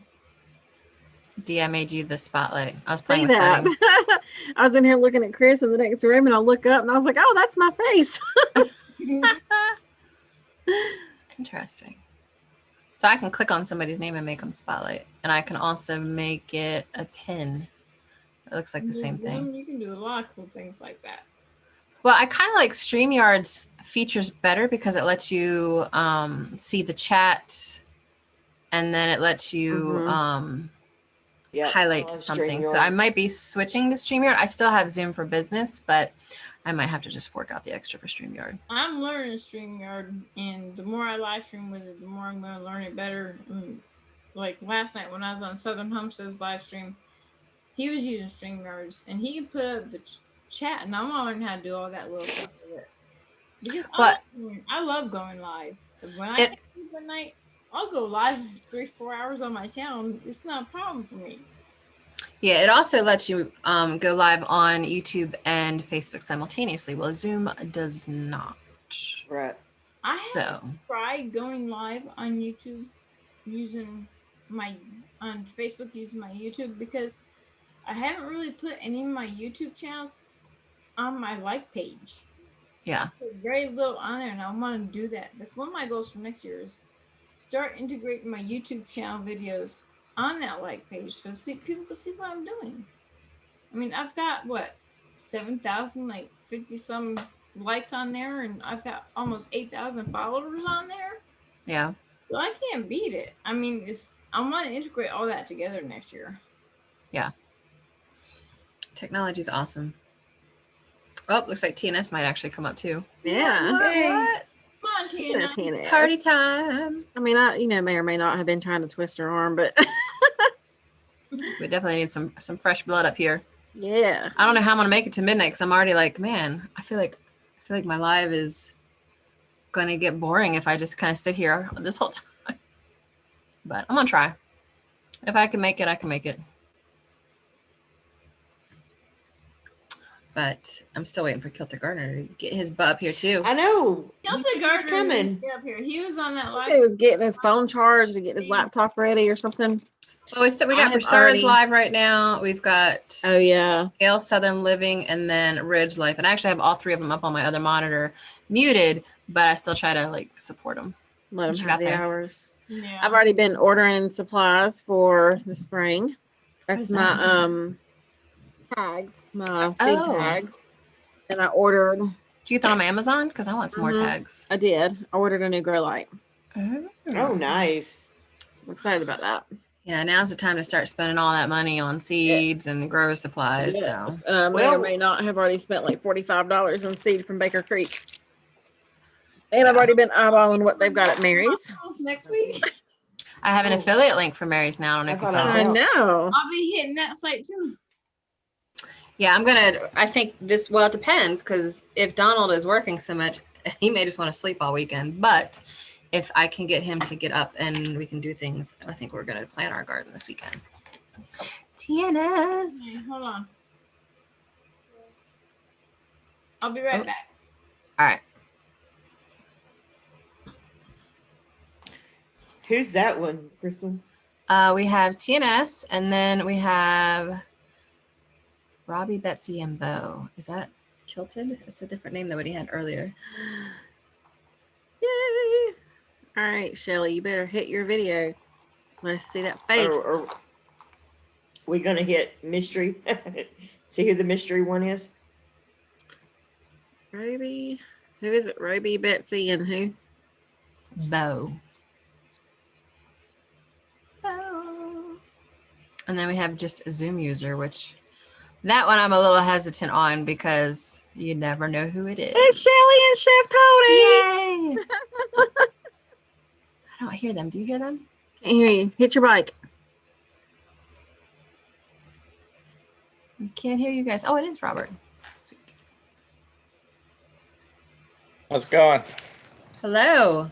D, I made you the spotlight. I was playing with that. settings. I was in here looking at Chris in the next room, and I look up and I was like, oh, that's my face. Interesting. So I can click on somebody's name and make them spotlight. And I can also make it a pin. It looks like the same thing. You can do a lot of cool things like that. Well, I kind of like StreamYard's features better because it lets you see the chat, and then it lets you highlight something. So I might be switching to StreamYard. I still have Zoom for Business, but I might have to just fork out the extra for StreamYard. I'm learning StreamYard, and the more I live stream with it, the more I'm going to learn it better. Like last night when I was on Southern Homestead's live stream, he was using StreamYards, and he can put up the chat, and I'm learning how to do all that little stuff with it. Because I love going live. When I sleep at night, I'll go live 3-4 hours on my channel. It's not a problem for me. Yeah, it also lets you go live on YouTube and Facebook simultaneously. Well, Zoom does not. Right. I have tried going live on YouTube on Facebook using my YouTube, because I haven't really put any of my YouTube channels on my like page. Yeah. Very little on there, and I want to do that. That's one of my goals for next year, is start integrating my YouTube channel videos on that like page so people can see what I'm doing. I mean, I've got 7,000, 50 some likes on there, and I've got almost 8,000 followers on there. Yeah. So I can't beat it. I mean, I want to integrate all that together next year. Yeah. Technology's awesome. Oh, looks like TNS might actually come up too. Yeah. What? Come on, TNS. Party time. I mean, I may or may not have been trying to twist her arm, but we definitely need some fresh blood up here. Yeah. I don't know how I'm gonna make it to midnight, because I'm already like, man, I feel like my live is gonna get boring if I just kind of sit here this whole time. But I'm gonna try. If I can make it, I can make it. But I'm still waiting for Kilter Gardner to get his butt up here too. I know. Kilter Gardner coming. Get up here. He was on that live. He was getting his phone charged to get his laptop ready or something. Well, we got Brasara's live right now. We've got Gail Southern Living, and then Ridge Life. And I actually have all 3 of them up on my other monitor, muted, but I still try to support them. Let them have the hours. Yeah. I've already been ordering supplies for the spring. That's my tags, my seed tags. And I ordered Did you get that on Amazon? Because I want some more Mhm. tags. I did. I ordered a new grow light. Oh, nice. I'm excited about that. Yeah, now's the time to start spending all that money on seeds and grow supplies. So And I may or Well- may not have already spent like $45 on seed from Baker Creek. And I've Yeah. already been eyeballing what they've got at Mary's. Next week. I have an Oh. affiliate link for Mary's now. I don't know if you I saw thought it. I Yeah. know. I'll be hitting that site too. Yeah, I think this, well, it depends, because if Donald is working so much, he may just want to sleep all weekend. But if I can get him to get up and we can do things, I think we're going to plant our garden this weekend. TNS. Hey, hold on. I'll be right Oh. back. All right. Who's that one, Crystal? We have TNS, and then we have Robbie, Betsy, and Bo. Is that Kilted? It's a different name than what he had earlier. Yay. All right, Shelly, you better hit your video. Let's see that face. Or we gonna hit mystery? See who the mystery one is? Roby. Who is it? Roby, Betsy, and who? Bo. Bo. And then we have just a Zoom user, which that one I'm a little hesitant on because you never know who it is. It's Shelly and Chef Tony. Yay! I don't hear them. Do you hear them? Can't hear you. Hit your bike. We can't hear you guys. Oh, it is Robert. Sweet. How's it going? Hello.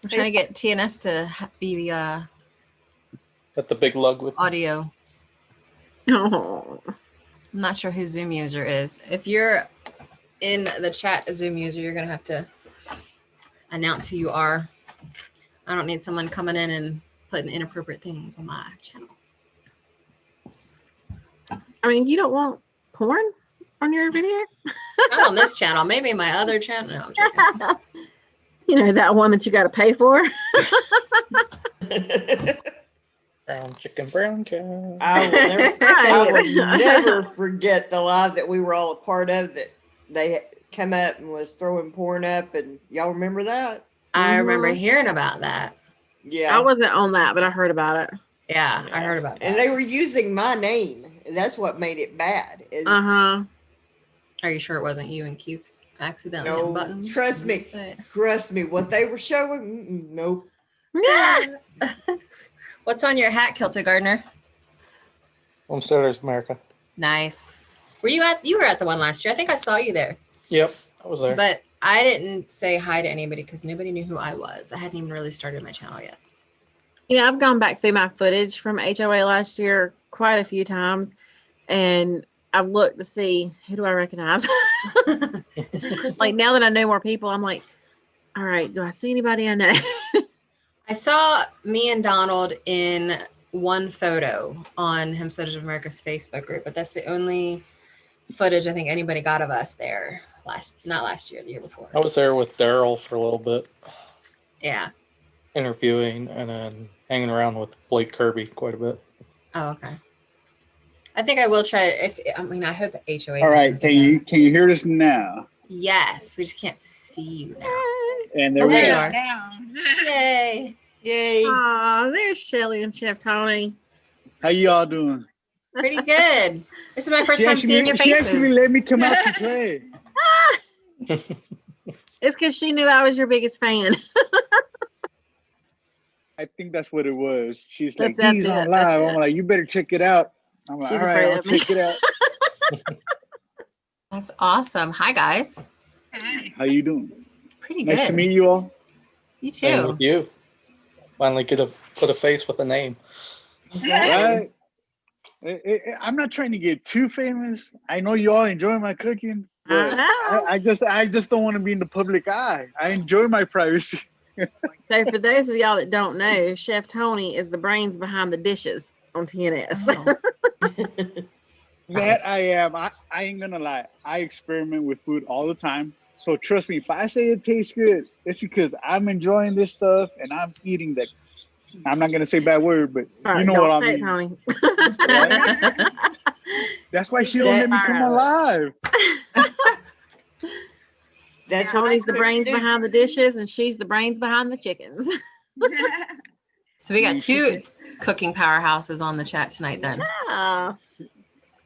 I'm trying to get TNS to be Got the big lug with audio. Oh. I'm not sure who Zoom user is. If you're in the chat, a Zoom user, you're going to have to announce who you are. I don't need someone coming in and putting inappropriate things on my channel. I mean, you don't want porn on your video? Not on this channel. Maybe my other channel. No, I'm joking. You know, that one that you got to pay for? brown chicken, brown cow. I will never forget the live that we were all a part of that they come up and was throwing porn up, and y'all remember that? I remember hearing about that. Yeah. I wasn't on that, but I heard about it. Yeah, I heard about that. And they were using my name. That's what made it bad. is- Uh-huh. Are you sure it wasn't you and Keith accidentally hitting No, buttons? trust me. Trust me. What they were showing, nope. What's on your hat, Kilted Gardner? Homesteaders America. Nice. You were at the one last year. I think I saw you there. Yep, I was there. But I didn't say hi to anybody because nobody knew who I was. I hadn't even really started my channel yet. You know, I've gone back through my footage from HOA last year quite a few times, and I've looked to see who do I recognize. Is it Crystal? Like now that I know more people, I'm like, all right, do I see anybody I know? I saw me and Donald in one photo on Homesteaders of America's Facebook group, but that's the only footage I think anybody got of us there not last year, the year before. I was there with Daryl for a little bit, Yeah. interviewing and then hanging around with Blake Kirby quite a bit. Oh, okay. I think I will try it. I hope HOA. All right, happens can again. you hear us now? Yes, we just can't see you now. And there Oh, we there you go. are. Yay. Yay. Aw, there's Shelly and Chef Tony. How you all doing? Pretty good. This is my first time seeing your She faces. actually let me come out to play. It's because she knew I was your biggest fan. I think that's what it was. She's That's like, he's it, on that's live. it. I'm like, you better check it out. I'm like, She's all right, afraid I'll of me. check it out. That's awesome. Hi, guys. How you doing? Pretty good. Nice to meet you all. You Same too. with you. Finally could have put a face with a name. Right? I'm not trying to get too famous. I know you all enjoy my cooking, but I just don't want to be in the public eye. I enjoy my privacy. So for those of y'all that don't know, Chef Tony is the brains behind the dishes on TNS. That I am. I ain't gonna lie. I experiment with food all the time. So trust me, if I say it tastes good, it's because I'm enjoying this stuff and I'm eating that. I'm not gonna say bad word, but All right, you know don't what I say mean. it, Tony. That's why she don't let me come on live. That's Tony's the what brains do. behind the dishes, and she's the brains behind the chickens. So we got two cooking powerhouses on the chat tonight then. Yeah.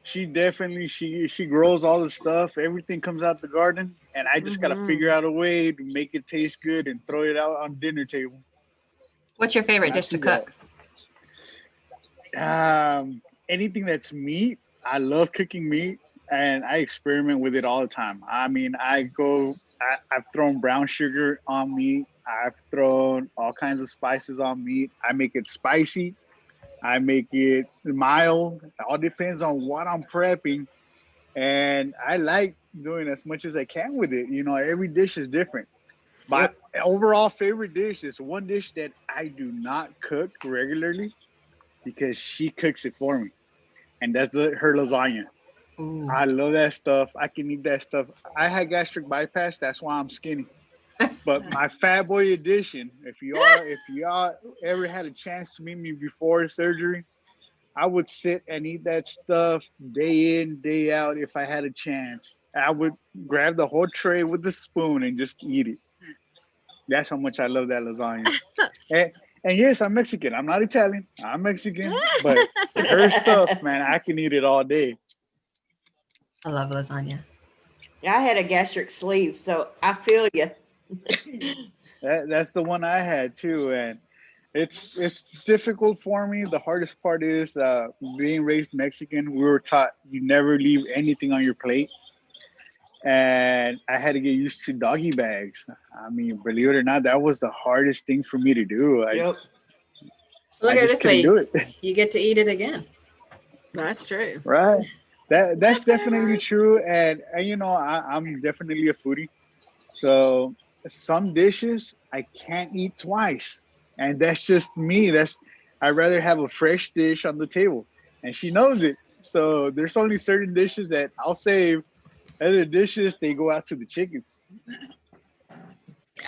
She definitely she grows all the stuff. Everything comes out the garden, and I just gotta figure out a way to make it taste good and throw it out on dinner table. What's your favorite dish to cook? Anything that's meat. I love cooking meat, and I experiment with it all the time. I mean, I've thrown brown sugar on meat. I've thrown all kinds of spices on meat. I make it spicy. I make it mild. It all depends on what I'm prepping. And I like doing as much as I can with it. You know, every dish is different. My overall favorite dish is one dish that I do not cook regularly because she cooks it for me. And that's her lasagna. Ooh. I love that stuff. I can eat that stuff. I had gastric bypass. That's why I'm skinny. But my fat boy edition, if y'all ever had a chance to meet me before surgery, I would sit and eat that stuff day in, day out if I had a chance. I would grab the whole tray with the spoon and just eat it. That's how much I love that lasagna. And yes, I'm Mexican. I'm not Italian. I'm Mexican. But her stuff, man, I can eat it all day. I love lasagna. I had a gastric sleeve, so I feel you. That's the one I had too, and it's difficult for me. The hardest part is being raised Mexican. We were taught you never leave anything on your plate, and I had to get used to doggy bags. I mean, believe it or not, that was the hardest thing for me to do. Look at it this way, you get to eat it again. That's true. Right. That's definitely true, and you know, I'm definitely a foodie, so some dishes I can't eat twice, and that's just me. I'd rather have a fresh dish on the table, and she knows it. So there's only certain dishes that I'll save. Other dishes, they go out to the chickens.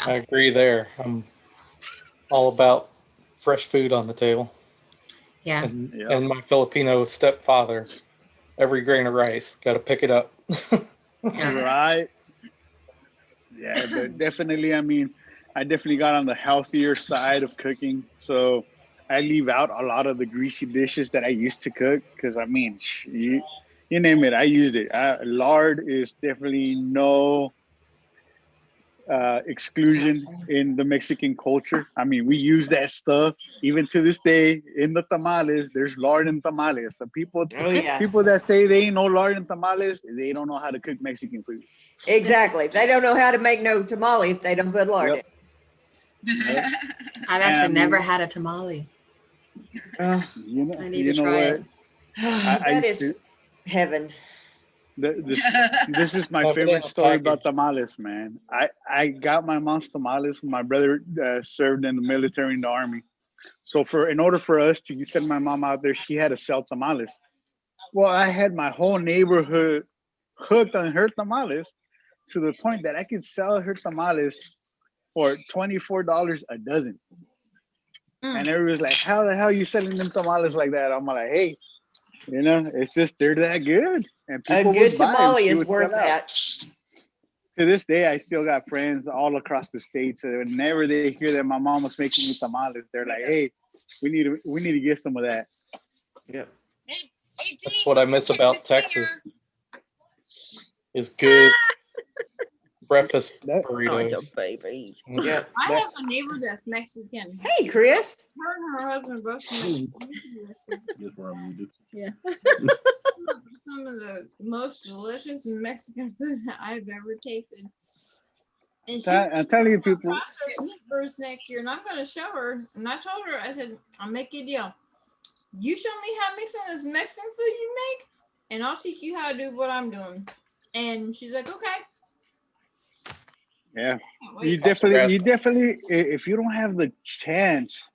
I agree there. I'm all about fresh food on the table. Yeah. And my Filipino stepfather, every grain of rice, got to pick it up. Right. Yeah, but definitely, I mean, I definitely got on the healthier side of cooking. So I leave out a lot of the greasy dishes that I used to cook because, I mean, you name it, I used it. Lard is definitely no exclusion in the Mexican culture. I mean, we use that stuff even to this day in the tamales. There's lard in tamales. So people that say they ain't no lard in tamales, they don't know how to cook Mexican food. Exactly. They don't know how to make no tamale if they don't put lard in. I've actually never had a tamale. I need to try it. That is heaven. This is my favorite story about tamales, man. I got my mom's tamales when my brother served in the military in the army. So in order for us to send my mom out there, she had to sell tamales. Well, I had my whole neighborhood hooked on her tamales to the point that I could sell her tamales for $24 a dozen. And everybody's like, how the hell are you selling them tamales like that? I'm like, hey, you know, it's just they're that good. And people a good tamale is worth that. To this day, I still got friends all across the state. So whenever they hear that my mom was making me tamales, they're like, hey, we need to get some of that. Yeah. That's what I miss about Texas. Is good breakfast burritos. Oh, baby. Yeah. I have a neighbor that's Mexican. Hey, Chris. Her and her husband both yeah. Some of the most delicious Mexican food that I've ever tasted. And I'm telling you, people. Processed meat burgers next year, and I'm going to show her. And I told her, I said, I'll make you a deal. You show me how to make some of this Mexican food you make, and I'll teach you how to do what I'm doing. And she's like, okay. Yeah, you definitely, if you don't have the chance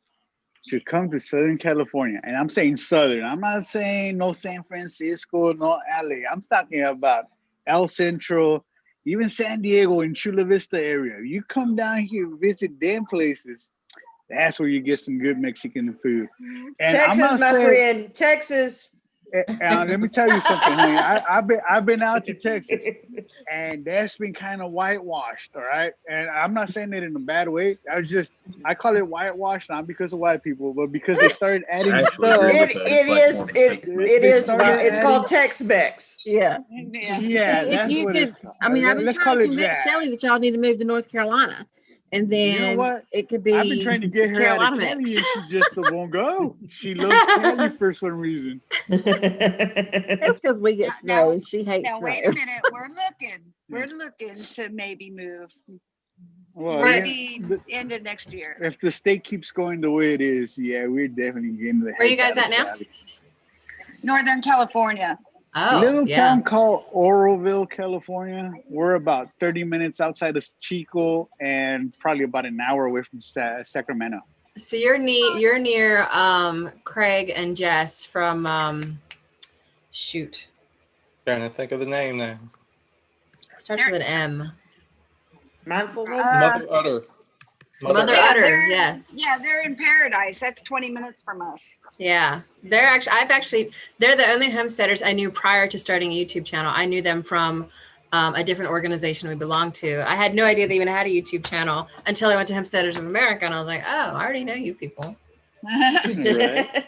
to come to Southern California, and I'm saying Southern, I'm not saying no San Francisco, no LA. I'm talking about El Centro, even San Diego and Chula Vista area. You come down here, visit them places. That's where you get some good Mexican food. And Texas, my friend, Texas. Let me tell you something, honey. I've been out to Texas, and that's been kind of whitewashed, all right. And I'm not saying it in a bad way. I call it whitewashed not because of white people, but because they started adding stuff. It's called Tex-Mex. Yeah. Yeah, that's what it's called. I mean, I've been Let's trying call to it convince that. Shelly that y'all need to move to North Carolina. And then You know what? it could be I've been trying to get her out of Cali, and she just won't go. She loves Cali for some reason. That's because we get snow and she hates Now snow. wait a minute. We're looking to maybe move. Well, Maybe end of next year. If the state keeps going the way it is, yeah, we're definitely getting the. Where are you guys at now? Northern California. Oh, little yeah. town called Oroville, California. We're about 30 minutes outside of Chico and probably about an hour away from Sacramento. So you're near Craig and Jess from shoot. Trying to think of the name now. Starts with an M. Mindful Mother Udder. Mother Yeah, Udder, they're- yes. Yeah, they're in Paradise. That's 20 minutes from us. Yeah, they're the only homesteaders I knew prior to starting a YouTube channel. I knew them from a different organization we belonged to. I had no idea they even had a YouTube channel until I went to Homesteaders of America, and I was like, oh, I already know you people. Right.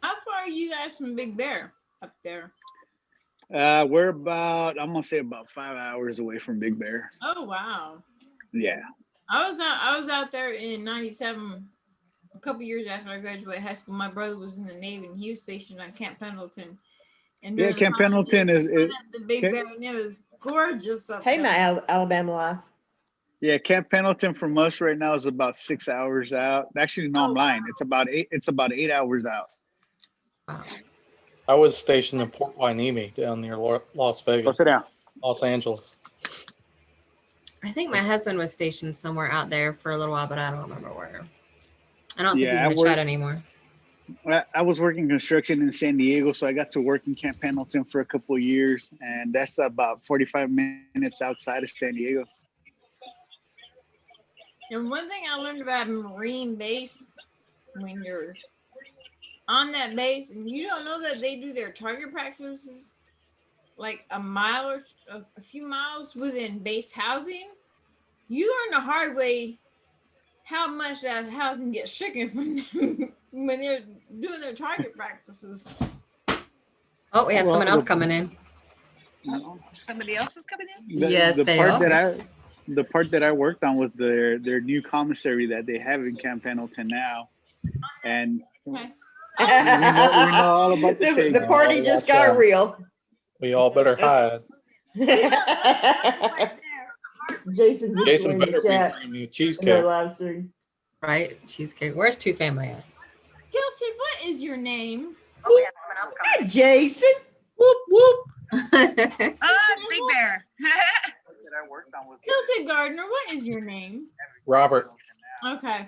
How far are you guys from Big Bear up there? We're about, I'm gonna say about 5 hours away from Big Bear. Oh wow. Yeah. I was out there in '97, a couple years after I graduated high school. My brother was in the Navy and he was stationed on Camp Pendleton. And Yeah, during the Camp Pendleton holidays, we is went up the Big Bear, and it was gorgeous up Hey, there. my Alabama life. Yeah, Camp Pendleton from us right now is about 6 hours out. Actually, no, I'm lying. It's about 8 hours out. I was stationed in Port Hueneme down near Las Vegas. Go sit down. Los Angeles. I think my husband was stationed somewhere out there for a little while, but I don't remember where. I don't think Yeah, he's in the chat anymore. I was working construction in San Diego, so I got to work in Camp Pendleton for a couple of years, and that's about 45 minutes outside of San Diego. And one thing I learned about Marine base, when you're on that base and you don't know that they do their target practices like a mile or a few miles within base housing, you learn the hard way how much that housing gets shaken from them when they're doing their target practices. Oh, we have someone else coming in. Somebody else is coming in? The part that I worked on was their new commissary that they have in Camp Pendleton now, and Okay. we know all about The party just got real. We all better hide. Jason just Jason in the better be chat. bringing you in the cheesecake. live stream. Right? Cheesecake. Where's Two Family at? Kelsey, what is your name? Hi, Jason. Whoop, whoop. Big Bear. Kelsey Gardner, what is your name? Robert. Okay.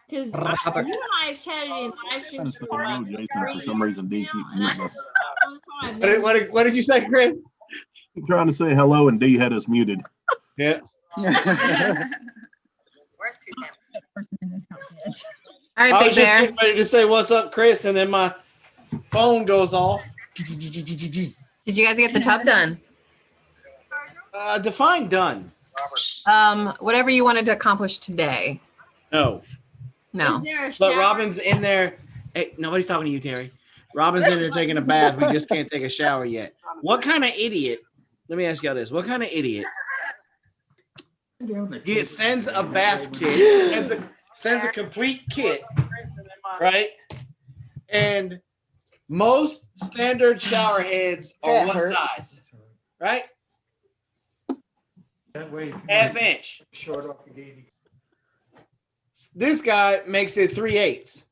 Because you and Robert. I have chatted in live streams for I know about Jason 3 for some reason years didn't now, keep and I muting us. all the time. What did you say, Chris? I'm trying to say hello and D had us muted. Yeah. Where's Two Family? All I right, was Big just Bear. getting ready to say, what's up, Chris? And then my phone goes off. Did you guys get the tub done? Define done. Whatever you wanted to accomplish today. No. No. Is there a But shower? Robin's in there. Hey, nobody's talking to you, Terry. Robin's in there taking a bath. We just can't take a shower yet. What kind of idiot? Let me ask y'all this. What kind of idiot sends a bath kit, sends a complete kit, right? And most standard shower heads are That what hurt. size? Right? That way, Half inch. short off the gate. This guy makes it 3/8.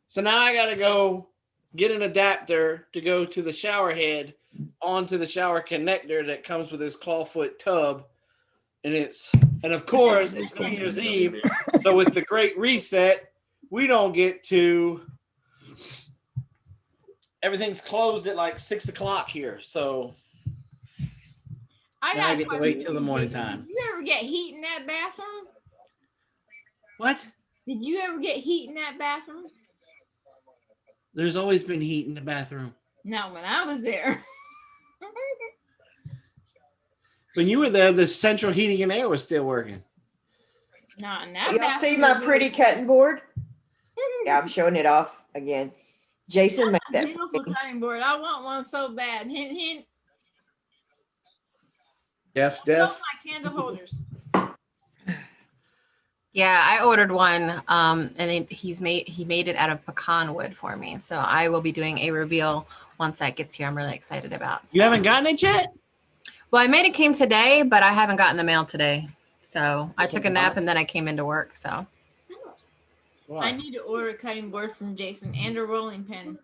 So now I gotta go get an adapter to go to the shower head onto the shower connector that comes with this clawfoot tub. And of course it's New Year's Eve. So with the great reset, we don't get to, everything's closed at like 6 o'clock here. So I now I got a get to question wait for till the you, morning Jason. time. Did you ever get heat in that bathroom? What? Did you ever get heat in that bathroom? There's always been heat in the bathroom. Not when I was there. When you were there, the central heating and air was still working. Not now. Y'all see my pretty cutting board? Yeah, I'm showing it off again. Jason made that. Beautiful cutting board. I want one so bad. Hint, hint. Def. My candle holders. Yeah, I ordered one, and he made it out of pecan wood for me. So I will be doing a reveal once that gets here. I'm really excited about. You haven't gotten it yet? Well, I made it came today, but I haven't gotten the mail today. So I took a nap and then I came into work. So I need to order a cutting board from Jason and a rolling pin.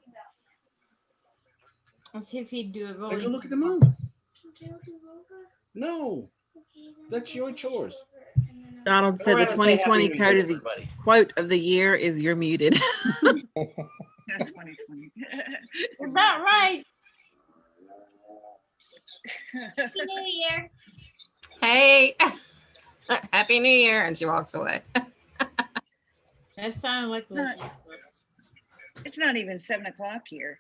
Let's see if he'd do a rolling. Go look at the moon. No, that's your chores. Donald said the 2020 quote of the year is "You're muted." That's 2020. You're about right. Happy New Year. hey, Happy New Year, and she walks away. That sounded like It's not even 7 o'clock here.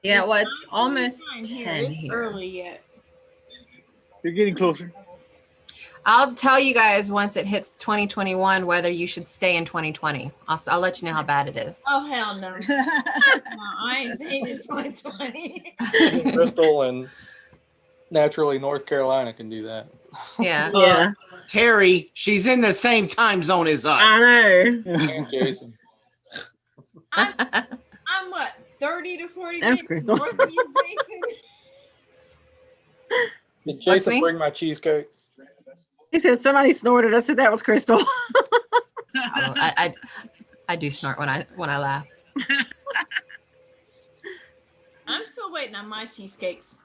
Yeah, well, it's almost It's 10 here. early yet. You're getting closer. I'll tell you guys once it hits 2021 whether you should stay in 2020. I'll let you know how bad it is. Oh hell no! No, I ain't saying it 2020. Crystal and naturally North Carolina can do that. Yeah. Yeah. Terry, she's in the same time zone as us. I know. And Jason. I'm what 30 to 40 That's minutes Crystal. north of you, Jason. Did Jason bring my cheesecake? He said somebody snorted. I said that was Crystal. I do snort when I laugh. I'm still waiting on my cheesecakes.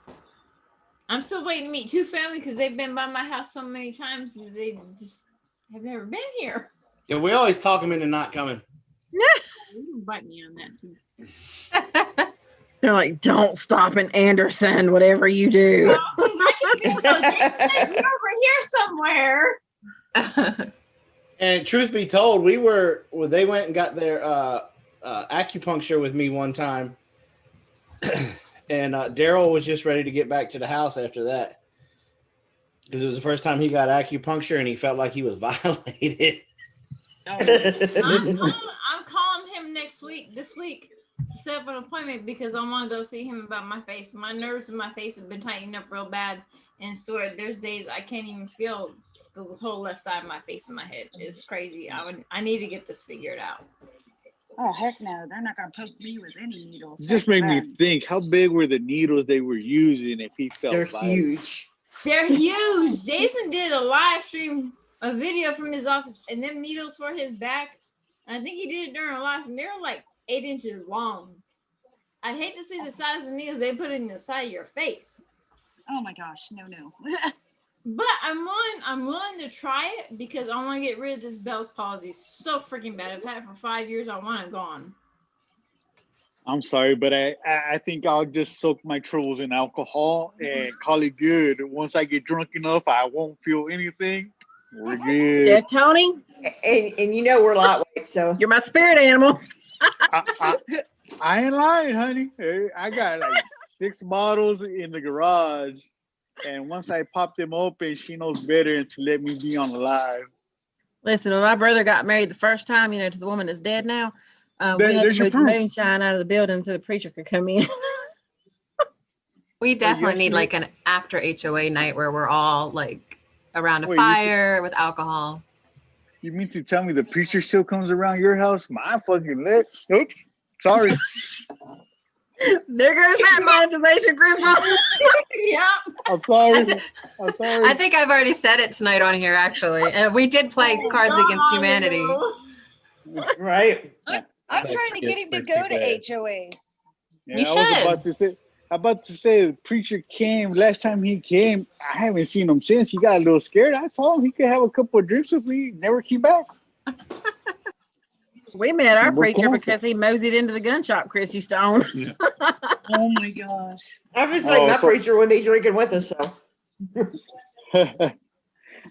I'm still waiting to meet two families because they've been by my house so many times that they just have never been here. Yeah, we always talk them into not coming. You can bite me on that too. They're like, don't stop in Anderson, whatever you do. Oh, 'cause I can feel those Jason's over here somewhere. And truth be told, they went and got their acupuncture with me one time. And Daryl was just ready to get back to the house after that. Because it was the first time he got acupuncture and he felt like he was violated. I'm calling him this week, to set up an appointment because I want to go see him about my face. My nerves in my face have been tightening up real bad and sore. There's days I can't even feel the whole left side of my face and my head. It's crazy. I need to get this figured out. Oh heck no! They're not gonna poke me with any needles. Just made me think, how big were the needles they were using if he felt They're violent? huge. They're huge. Jason did a live stream, a video from his office, and them needles for his back. I think he did it during a live, and they're like 8 inches long. I'd hate to see the size of the needles they put in the side of your face. Oh my gosh, no. But I'm willing to try it because I want to get rid of this Bell's palsy. It's so freaking bad. I've had it for 5 years. I want it gone. I'm sorry, but I think I'll just soak my troubles in alcohol and call it good. Once I get drunk enough, I won't feel anything. We're good. Yeah, Tony. And you know we're lightweight, so You're my spirit animal. I ain't lying, honey. Hey, I got like 6 bottles in the garage. And once I pop them open, she knows better than to let me be on live. Listen, when my brother got married the first time, to the woman that's dead now, we had There's to your move the proof. moonshine out of the building so the preacher could come in. We definitely yes, need you- like an after HOA night where we're all like around a Wait, fire with alcohol. You mean to tell me the preacher still comes around your house? My fucking lips. Oops. Sorry. There goes that monetization, Crystal. Yep. I'm sorry. I'm sorry. I think I've already said it tonight on here, actually. And we did play Cards Against Humanity. right. I'm trying to get him to go to HOA. Yeah, You I was should. about to say the preacher came last time he came. I haven't seen him since. He got a little scared. I told him he could have a couple of drinks with me. Never came back. We met our We're preacher closer. because he moseyed into the gun shop Chris used to own. Oh my gosh. I was like, my so- preacher would be drinking with us, so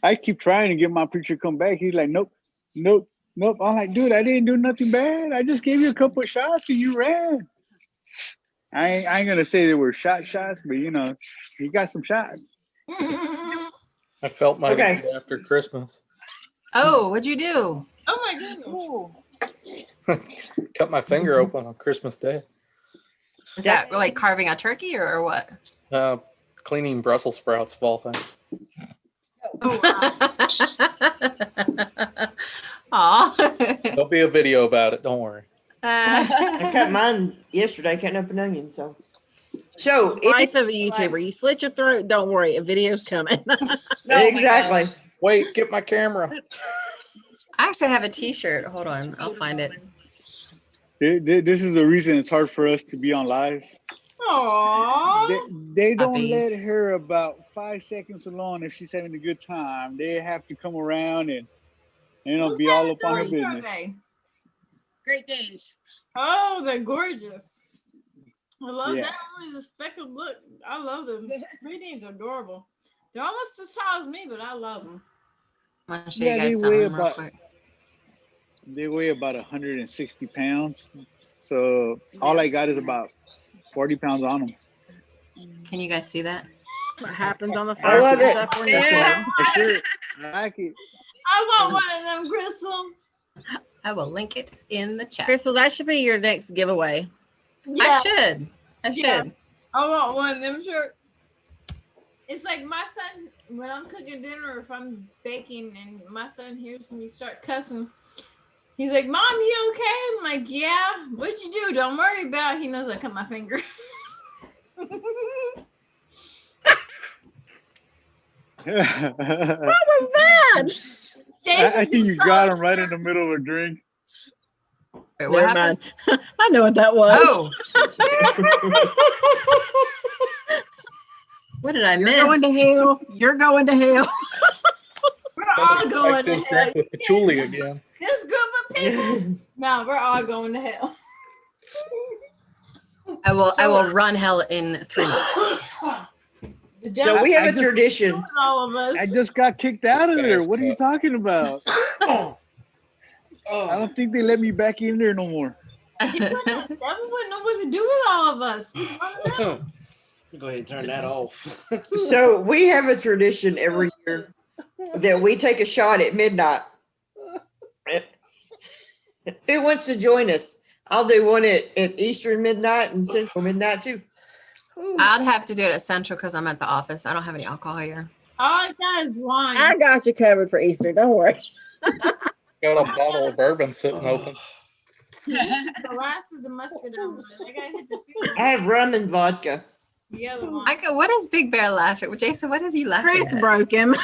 I keep trying to get my preacher to come back. He's like, nope. Nope. I'm like, dude, I didn't do nothing bad. I just gave you a couple of shots and you ran. I ain't gonna say they were shots, but you know, you got some shots. I felt mighty Okay. good after Christmas. Oh, what'd you do? Oh my goodness. Cut my finger open on Christmas Day. Is that like carving a turkey or what? Cleaning Brussels sprouts of all things. Aw. There'll be a video about it. Don't worry. I cut mine yesterday, cutting up an onion. So Life of a YouTuber. You slit your throat. Don't worry, a video's coming. Exactly. Wait, get my camera. I actually have a T-shirt. Hold on, I'll find it. This is the reason it's hard for us to be on live. Aww. They don't Puppies. let her about 5 seconds alone if she's having a good time. They have to come around and be all up on her Whose are business. they? Great Danes. Oh, they're gorgeous. I love Yeah. that one with the speckled look. I love them. Great Danes are adorable. They're almost as tall as me, but I love them. I'm gonna show Yeah, you they guys weigh something real quick. They weigh about 160 pounds. So all I got is about 40 pounds on them. Can you guys see that? What happens on the I farm? love it. Stuff on the Yeah. show. For sure. I like it. I want one of them, Crystal. I will link it in the chat. Crystal, that should be your next giveaway. I should. I should. Yeah. I want one of them shirts. It's like my son, when I'm cooking dinner or if I'm baking and my son hears me start cussing, he's like, Mom, you okay? I'm like, yeah. What'd you do? Don't worry about it. He knows I cut my finger. I What was that? think you got him right in the middle of a drink. Wait, what Never happened? mind. I know what that was. Oh. What did I You're miss? going to hell. You're going to hell. We're all going Like to this hell. drink with patchouli again. This group of people. No, we're all going to hell. I will run hell in 3 months. So we have I a just- tradition. All of us. I just got kicked out of there. What are you talking about? I don't think they let me back in there no more. That wouldn't know what to do with all of us. We don't know. Go ahead and turn that off. So we have a tradition every year that we take a shot at midnight. Who wants to join us? I'll do one at Eastern midnight and Central midnight too. I'd have to do it at Central because I'm at the office. I don't have any alcohol here. All I got is wine. I got you covered for Easter. Don't worry. Got a bottle of bourbon sitting open. The last of the muscadine. I gotta hit the I have rum and vodka. other one. What is Big Bear laughing? Jason, what is you laughing Chris at? broke him.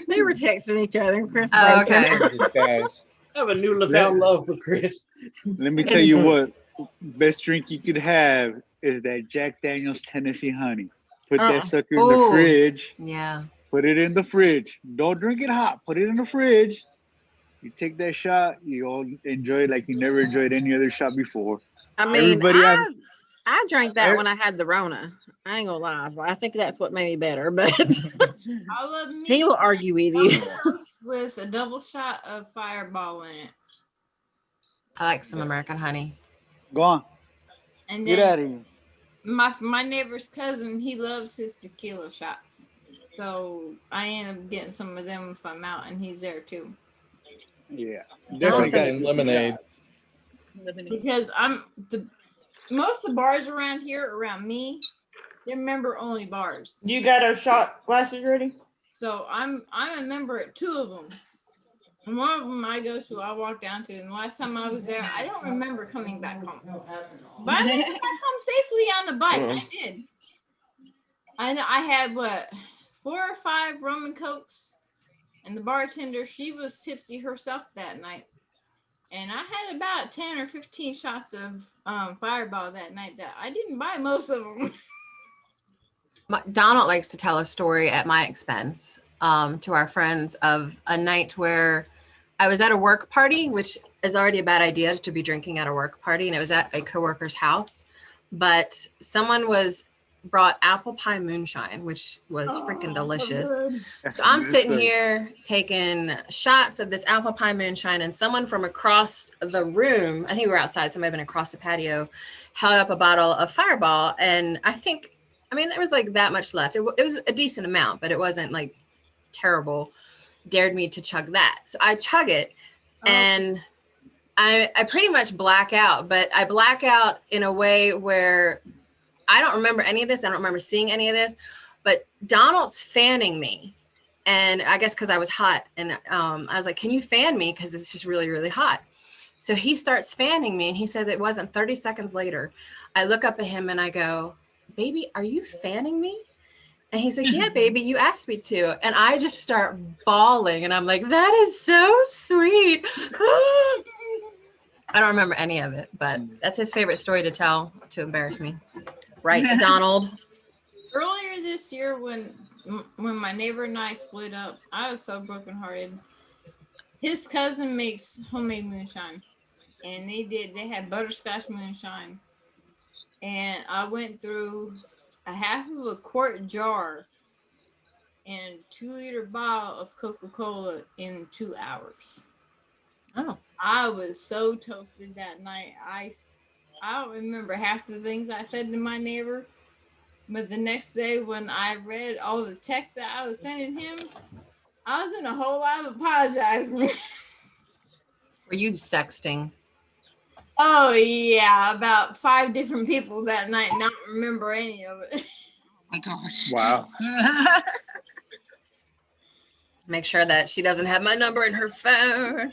They were texting each other and Chris Oh, broke him. okay. These guys. I have a new found love for Chris. Let me tell you what, best drink you could have is that Jack Daniel's Tennessee Honey. Put that sucker in the Ooh. fridge. Yeah. Put it in the fridge. Don't drink it hot. Put it in the fridge. You take that shot, you'll enjoy it like you never enjoyed any other shot before. I mean, Everybody I drank that when I had the Rona. I ain't gonna lie. I think that's what made me better, but I love me. he will argue with you. With a double shot of Fireball in it. I like some American honey. Go on. And Get then out of here. my neighbor's cousin, he loves his tequila shots. So I end up getting some of them if I'm out and he's there too. Yeah. Definitely gotta And do some lemonade. shots. Because most of the bars around here, around me, they're member only bars. You got our shot glasses ready? So I'm a member at 2 of them. And one of them I go to, I walk down to, and the last time I was there, I don't remember coming back home. But I made it back home safely on the bike. I did. I had 4 or 5 rum and cokes, and the bartender, she was tipsy herself that night. And I had about 10 or 15 shots of Fireball that night that I didn't buy most of them. Donald likes to tell a story at my expense to our friends of a night where I was at a work party, which is already a bad idea to be drinking at a work party. And it was at a coworker's house, but someone was brought apple pie moonshine, which was freaking delicious. So I'm Good sitting stuff. here taking shots of this apple pie moonshine, and someone from across the room, I think we were outside, so it might have been across the patio, held up a bottle of Fireball. And I mean, there was like that much left. It was a decent amount, but it wasn't like terrible. Dared me to chug that. So I chug it, and I pretty much black out, but I black out in a way where I don't remember any of this. I don't remember seeing any of this, but Donald's fanning me. And I guess because I was hot, and I was like, can you fan me? Because it's just really, really hot. So he starts fanning me, and he says it wasn't 30 seconds later. I look up at him and I go, baby, are you fanning me? And he's like, yeah, baby, you asked me to. And I just start bawling, and I'm like, that is so sweet. I don't remember any of it, but that's his favorite story to tell to embarrass me. Right, Donald? Earlier this year, when my neighbor and I split up, I was so brokenhearted. His cousin makes homemade moonshine, and they had butterscotch moonshine. And I went through a half of a quart jar and a 2-liter bottle of Coca-Cola in 2 hours. Oh. I was so toasted that night. I don't remember half the things I said to my neighbor, but the next day when I read all the texts that I was sending him, I was in a whole lot of apologizing. Were you sexting? Oh yeah, about 5 different people that night. Not remember any of it. Oh my gosh. Wow. Make sure that she doesn't have my number in her phone.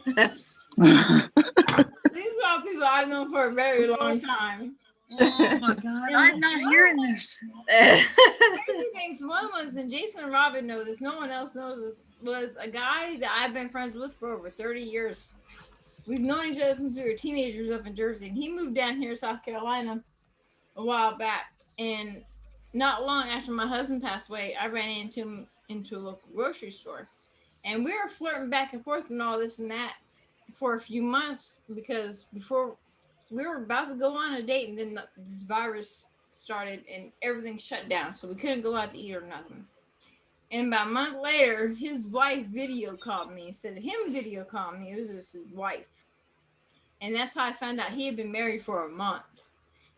These are all people I've known for a very long time. Oh my God, I'm not hearing this. Crazy things. One was, and Jason and Robin know this, no one else knows this, was a guy that I've been friends with for over 30 years. We've known each other since we were teenagers up in Jersey, and he moved down here to South Carolina a while back. And not long after my husband passed away, I ran into him into a local grocery store. And we were flirting back and forth and all this and that for a few months, because before we were about to go on a date, and then this virus started and everything shut down, so we couldn't go out to eat or nothing. And about a month later, his wife video called me. Instead of him video calling me, it was just his wife. And that's how I found out he had been married for a month.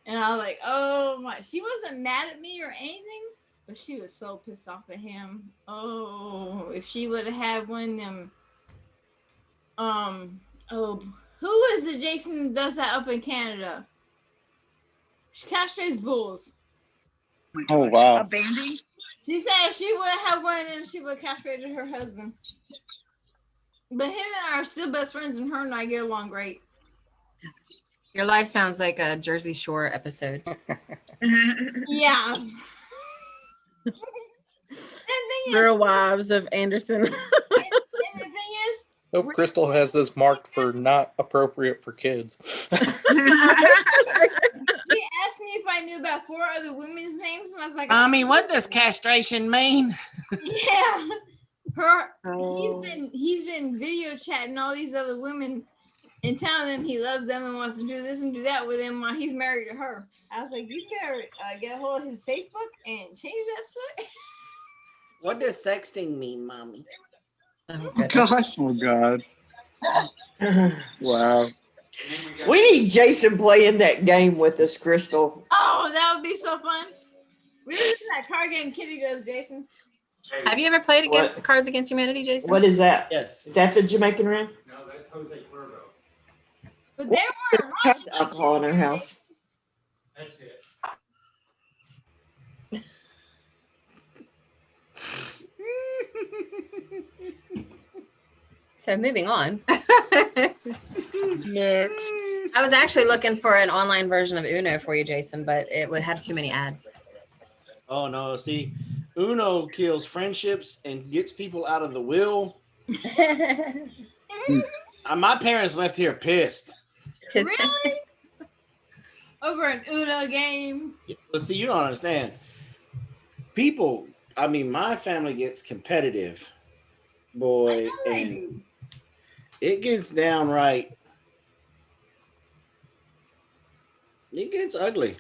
And I was like, oh my, she wasn't mad at me or anything, but she was so pissed off at him. Oh, if she would have had one of them, who is the Jason that does that up in Canada? She castrates bulls. Oh, wow. A bandy? She said if she would have had one of them, she would have castrated her husband. But him and I are still best friends, and her and I get along great. Your life sounds like a Jersey Shore episode. Yeah. Real Wives of Anderson. And the thing is, Hope Crystal has this marked for not appropriate for kids. she asked me if I knew about 4 other women's names, and I was like, Mommy, what does castration mean? yeah. He's been video chatting all these other women and telling them he loves them and wants to do this and do that with them while he's married to her. I was like, you better get a hold of his Facebook and change that shit. What does sexting mean, Mommy? Oh, Gosh. Oh, God. Wow. We need Jason playing that game with us, Crystal. Oh, that would be so fun. We were doing that card game Kitty does, Jason. Have you ever played against Cards Against Humanity, Jason? What is that? Yes. Is that the Jamaican room? No, that's 𝙎𝙖𝙔𝙎. But they weren't Has Russian. alcohol in our house. That's it. So moving on. Next. I was actually looking for an online version of Uno for you, Jason, but it would have too many ads. Oh no, see, Uno kills friendships and gets people out of the will. My parents left here pissed. Really? Over an Uno game? But see, you don't understand. People, I mean, my family gets competitive, boy, and it gets downright. It gets ugly.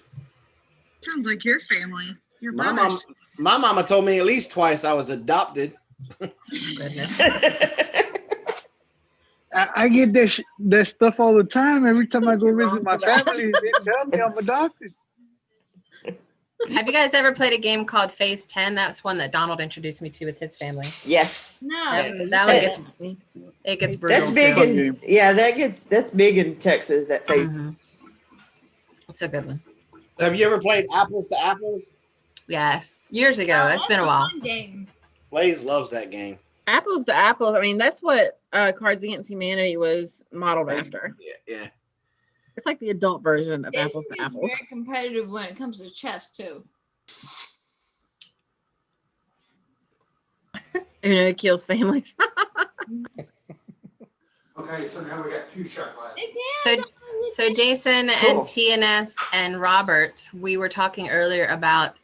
Sounds like your family. Your My brothers. mama told me at least twice I was adopted. Goodness. I get that stuff all the time. Every time I go visit my family, they tell me I'm adopted. Have you guys ever played a game called Phase 10? That's one that Donald introduced me to with his family. Yes. No. That one gets brutal. That's big too. that's big in Texas, that phase. It's a good one. Have you ever played Apples to Apples? Yes. Years ago. It's been a while. Game. Blaze loves that game. Apples to apples. I mean, that's what Cards Against Humanity was modeled after. Yeah. It's like the adult version of This Apples to is Apples. very competitive when it comes to chess too. It kills families. Okay, so now we got 2 shot glasses. So Jason and TNS and Robert, we were talking earlier about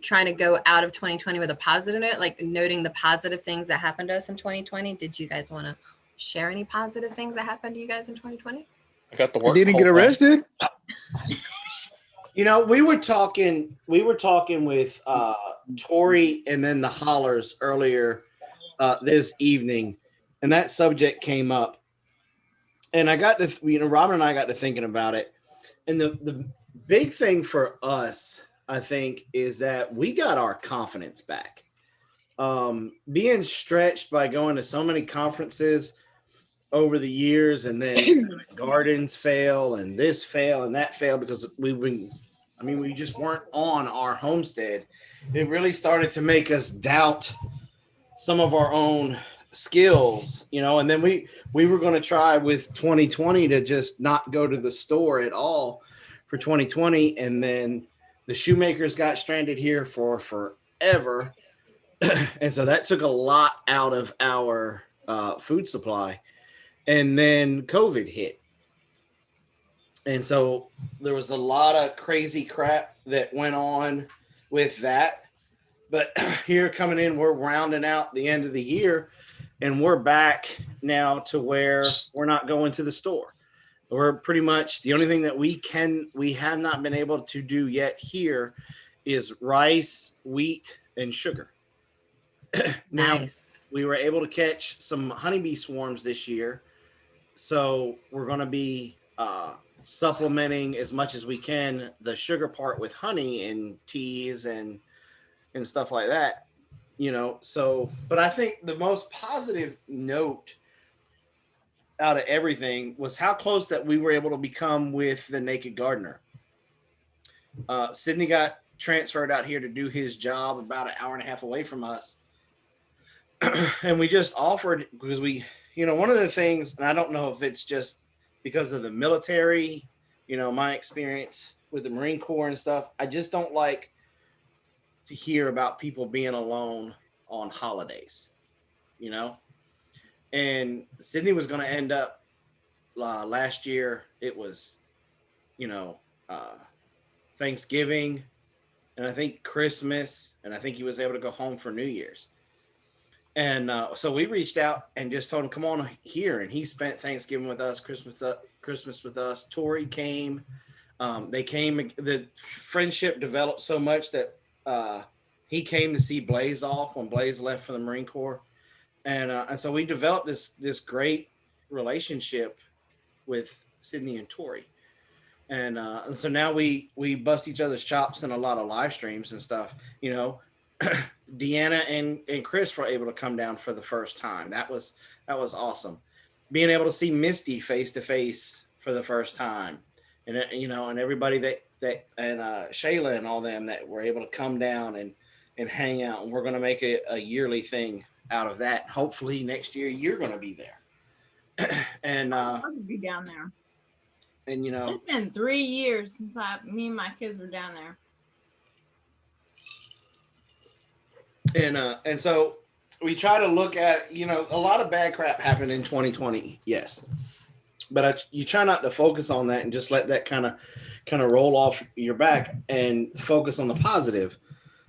trying to go out of 2020 with a positive note, like noting the positive things that happened to us in 2020. Did you guys want to share any positive things that happened to you guys in 2020? I got the You work. didn't get arrested? You know, we were talking with Tori and then the Hollers earlier this evening, and that subject came up. And I got to, Robin and I got to thinking about it. And the big thing for us, I think, is that we got our confidence back. Being stretched by going to so many conferences over the years, and then gardens fail and this fail and that fail because we just weren't on our homestead. It really started to make us doubt some of our own skills, and then we were going to try with 2020 to just not go to the store at all for 2020. And then the shoemakers got stranded here for forever. And so that took a lot out of our food supply. And then COVID hit. And so there was a lot of crazy crap that went on with that. But here coming in, we're rounding out the end of the year, and we're back now to where we're not going to the store. We're pretty much the only thing that we have not been able to do yet here is rice, wheat, and sugar. Nice. We were able to catch some honeybee swarms this year. So we're going to be supplementing as much as we can the sugar part with honey and teas and stuff like that, So, but I think the most positive note out of everything was how close that we were able to become with the Naked Gardener. Sydney got transferred out here to do his job about an hour and a half away from us. And we just offered, because one of the things, and I don't know if it's just because of the military, my experience with the Marine Corps and stuff, I just don't like to hear about people being alone on holidays, and Sydney was going to end up last year. It was, Thanksgiving, and I think Christmas, and I think he was able to go home for New Year's. And so we reached out and just told him, come on here. And he spent Thanksgiving with us, Christmas with us. Tori came. They came. The friendship developed so much that he came to see Blaze off when Blaze left for the Marine Corps. And so we developed this great relationship with Sydney and Tori. And so now we bust each other's chops in a lot of live streams and stuff, Deanna and Chris were able to come down for the first time. That was awesome. Being able to see Misty face to face for the first time, and and everybody that and Shayla and all them that were able to come down and hang out. And we're going to make a yearly thing out of that. Hopefully next year you're going to be there. And I'd love to be down there. And it's been 3 years since me and my kids were down there. And so we try to look at, a lot of bad crap happened in 2020. Yes. But you try not to focus on that and just let that kind of roll off your back and focus on the positive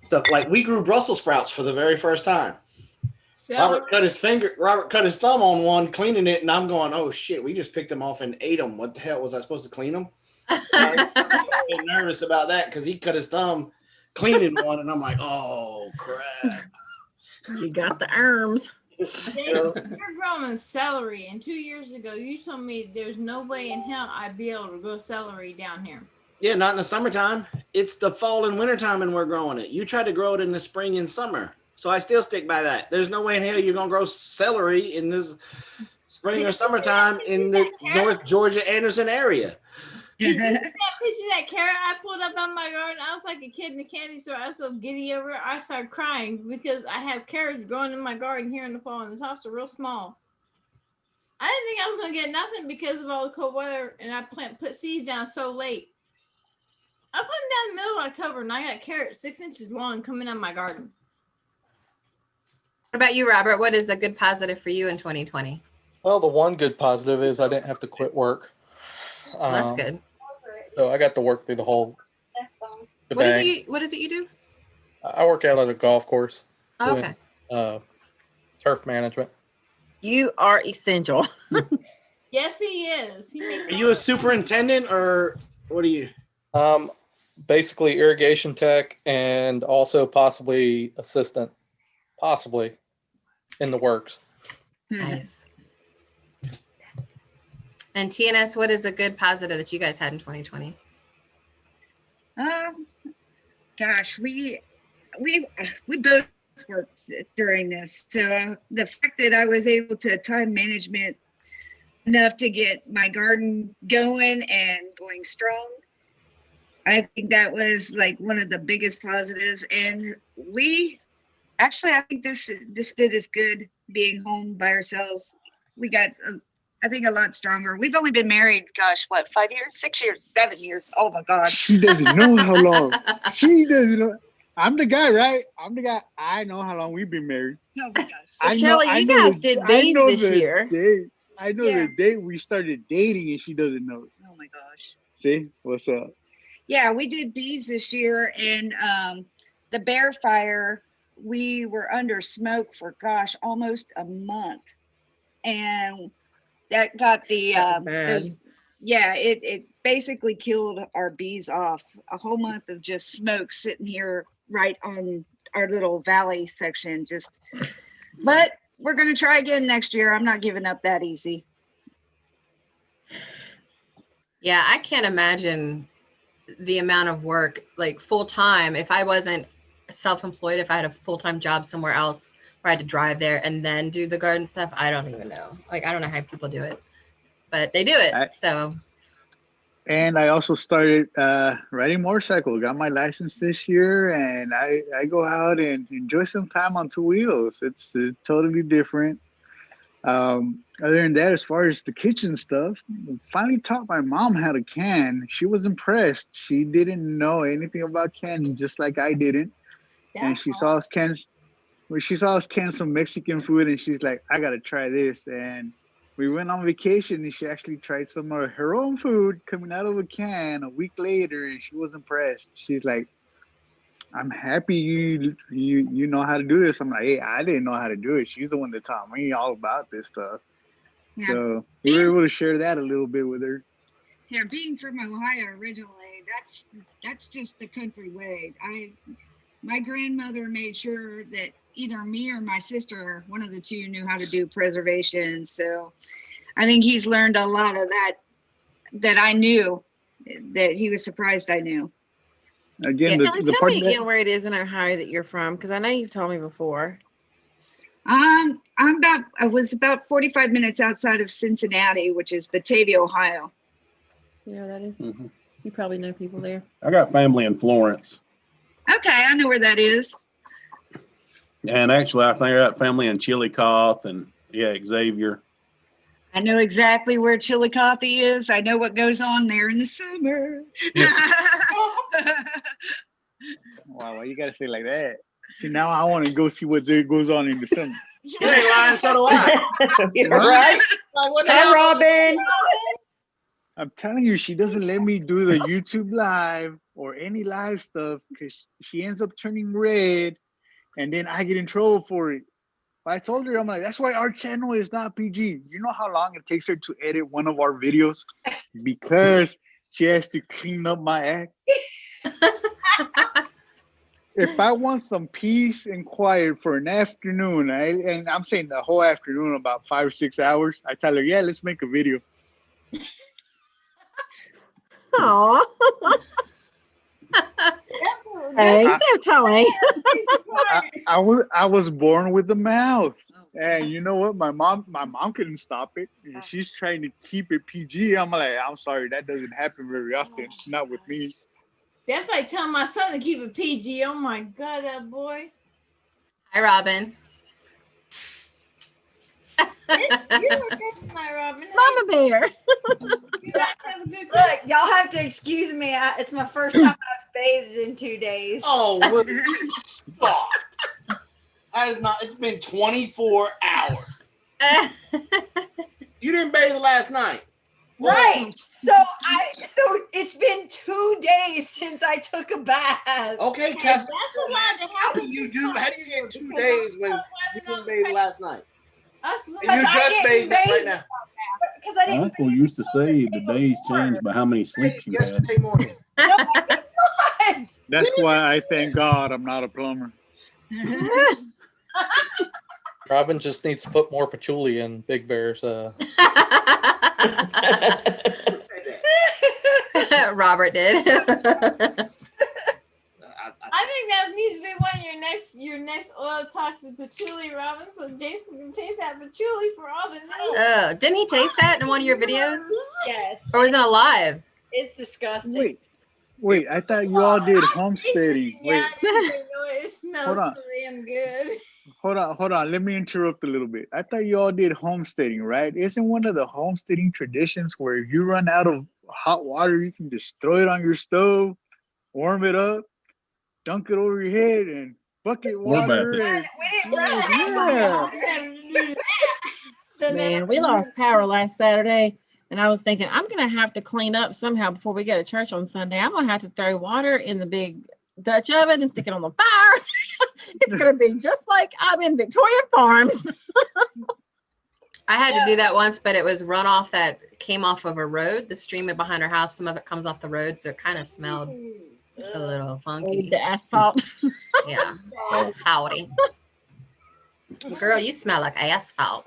stuff. Like we grew Brussels sprouts for the very first time. Robert cut his thumb on one, cleaning it. And I'm going, oh shit, we just picked them off and ate them. What the hell was I supposed to clean them? I was nervous about that because he cut his thumb cleaning one, and I'm like, oh crap. You got the arms. Jason, you're growing celery, and 2 years ago you told me there's no way in hell I'd be able to grow celery down here. Yeah, not in the summertime. It's the fall and winter time, and we're growing it. You tried to grow it in the spring and summer, so I still stick by that. There's no way in hell you're gonna grow celery in this spring or summertime in the North Georgia Anderson area. Did you see that picture of that carrot I pulled up on my garden? I was like a kid in the candy store. I was so giddy over it. I started crying because I have carrots growing in my garden here in the fall, and the tops are real small. I didn't think I was gonna get nothing because of all the cold weather, and I put seeds down so late. I put them down in the middle of October, and I got carrots 6 inches long coming out of my garden. What about you, Robert? What is a good positive for you in 2020? Well, the one good positive is I didn't have to quit work. Well, that's good. So I got to work through the whole. What is it you do? I work out at a golf course. Oh, okay. Doing, turf management. You are essential. Yes, he is. Are you a superintendent or what are you? Basically irrigation tech and also possibly assistant, possibly in the works. Nice. And TNS, what is a good positive that you guys had in 2020? Gosh, we both worked during this. So the fact that I was able to time management enough to get my garden going and going strong, I think that was like one of the biggest positives. And I think this did us good being home by ourselves. We got, I think, a lot stronger. We've only been married, gosh, what, 5 years, 6 years, 7 years. Oh my God. She doesn't know how long. She doesn't know. I'm the guy, right? I'm the guy. I know how long we've been married. Oh my gosh. Shelly, you guys did bees this year. I know the date we started dating and she doesn't know. Oh my gosh. See? What's up? Yeah, we did bees this year, and the bear fire, we were under smoke for, gosh, almost a month. And that got it basically killed our bees off. A whole month of just smoke sitting here right on our little valley section. But we're going to try again next year. I'm not giving up that easy. Yeah, I can't imagine the amount of work, like full time, if I wasn't self-employed, if I had a full-time job somewhere else where I had to drive there and then do the garden stuff. I don't even know. Like, I don't know how people do it, but they do it. And I also started riding motorcycle, got my license this year, and I go out and enjoy some time on two wheels. It's totally different. Other than that, as far as the kitchen stuff, finally taught my mom how to can. She was impressed. She didn't know anything about canning, just like I didn't. And she saw us can some Mexican food, and she's like, I gotta try this. And we went on vacation, and she actually tried some of her own food coming out of a can a week later, and she was impressed. She's like, I'm happy you know how to do this. I'm like, hey, I didn't know how to do it. She's the one that taught me all about this stuff. Yeah. So we were able to share that a little bit with her. Yeah, being from Ohio originally, that's just the country way. My grandmother made sure that either me or my sister, one of the two, knew how to do preservation. So I think he's learned a lot of that I knew, that he was surprised I knew. Again, tell me again where it is in Ohio that you're from, because I know you've told me before. I was about 45 minutes outside of Cincinnati, which is Batavia, Ohio. You know where that is? Mm-hmm. You probably know people there. I got family in Florence. Okay, I know where that is. And actually, I think I got family in Chillicothe and Xavier. I know exactly where Chillicothe is. I know what goes on there in the summer. Wow, why you gotta say like that? See, now I want to go see what goes on in the summer. You ain't lying, so do I. Right? Hi, Robin. I'm telling you, she doesn't let me do the YouTube live or any live stuff because she ends up turning red, and then I get in trouble for it. But I told her, I'm like, that's why our channel is not PG. You know how long it takes her to edit one of our videos? Because she has to clean up my act. if I want some peace and quiet for an afternoon, and I'm saying the whole afternoon, about 5 or 6 hours, I tell her, yeah, let's make a video. Aw. Thanks, Tony. I was born with a mouth, and you know what? My mom couldn't stop it. She's trying to keep it PG. I'm like, I'm sorry, that doesn't happen very often. Not with me. That's like telling my son to keep it PG. Oh my God, that boy. Hi, Robin. It's you tonight, Robin. Mama Bear. You guys have a good Look, y'all have to excuse me. It's my first time I've bathed in 2 days. Oh, stop. That is not, it's been 24 hours. You didn't bathe last night. Right. So it's been 2 days since I took a bath. Okay, Hey, Kath. that's allowed to How happen. do you get 2 days when you didn't bathe last night? Us And you just bathed right now. Because I My didn't. uncle used to say the days change by how many sleeps you had. Yesterday morning. No, I did not. That's why I thank God I'm not a plumber. Robin just needs to put more patchouli in Big Bear's. Robert did. I think that needs to be one of your next oil talks with patchouli, Robin, so Jason can taste that patchouli for all the news. Oh, didn't he taste that in one of your videos? Yes. Or was it alive? It's disgusting. Wait, I thought you all did homesteading. Yeah, Wait, it smells Hold on. so damn good. hold on. Let me interrupt a little bit. I thought you all did homesteading, right? Isn't one of the homesteading traditions where if you run out of hot water, you can just throw it on your stove, warm it up, dunk it over your head, and bucket water? And, Man, we lost power last Saturday, and I was thinking I'm gonna have to clean up somehow before we go to church on Sunday. I'm gonna have to throw water in the big Dutch oven and stick it on the fire. It's gonna be just like I'm in Victoria Farms. I had to do that once, but it was runoff that came off of a road. The stream behind our house, some of it comes off the road, so it kind of smelled a little funky. The asphalt. Yeah, it was howdy. Girl, you smell like asphalt.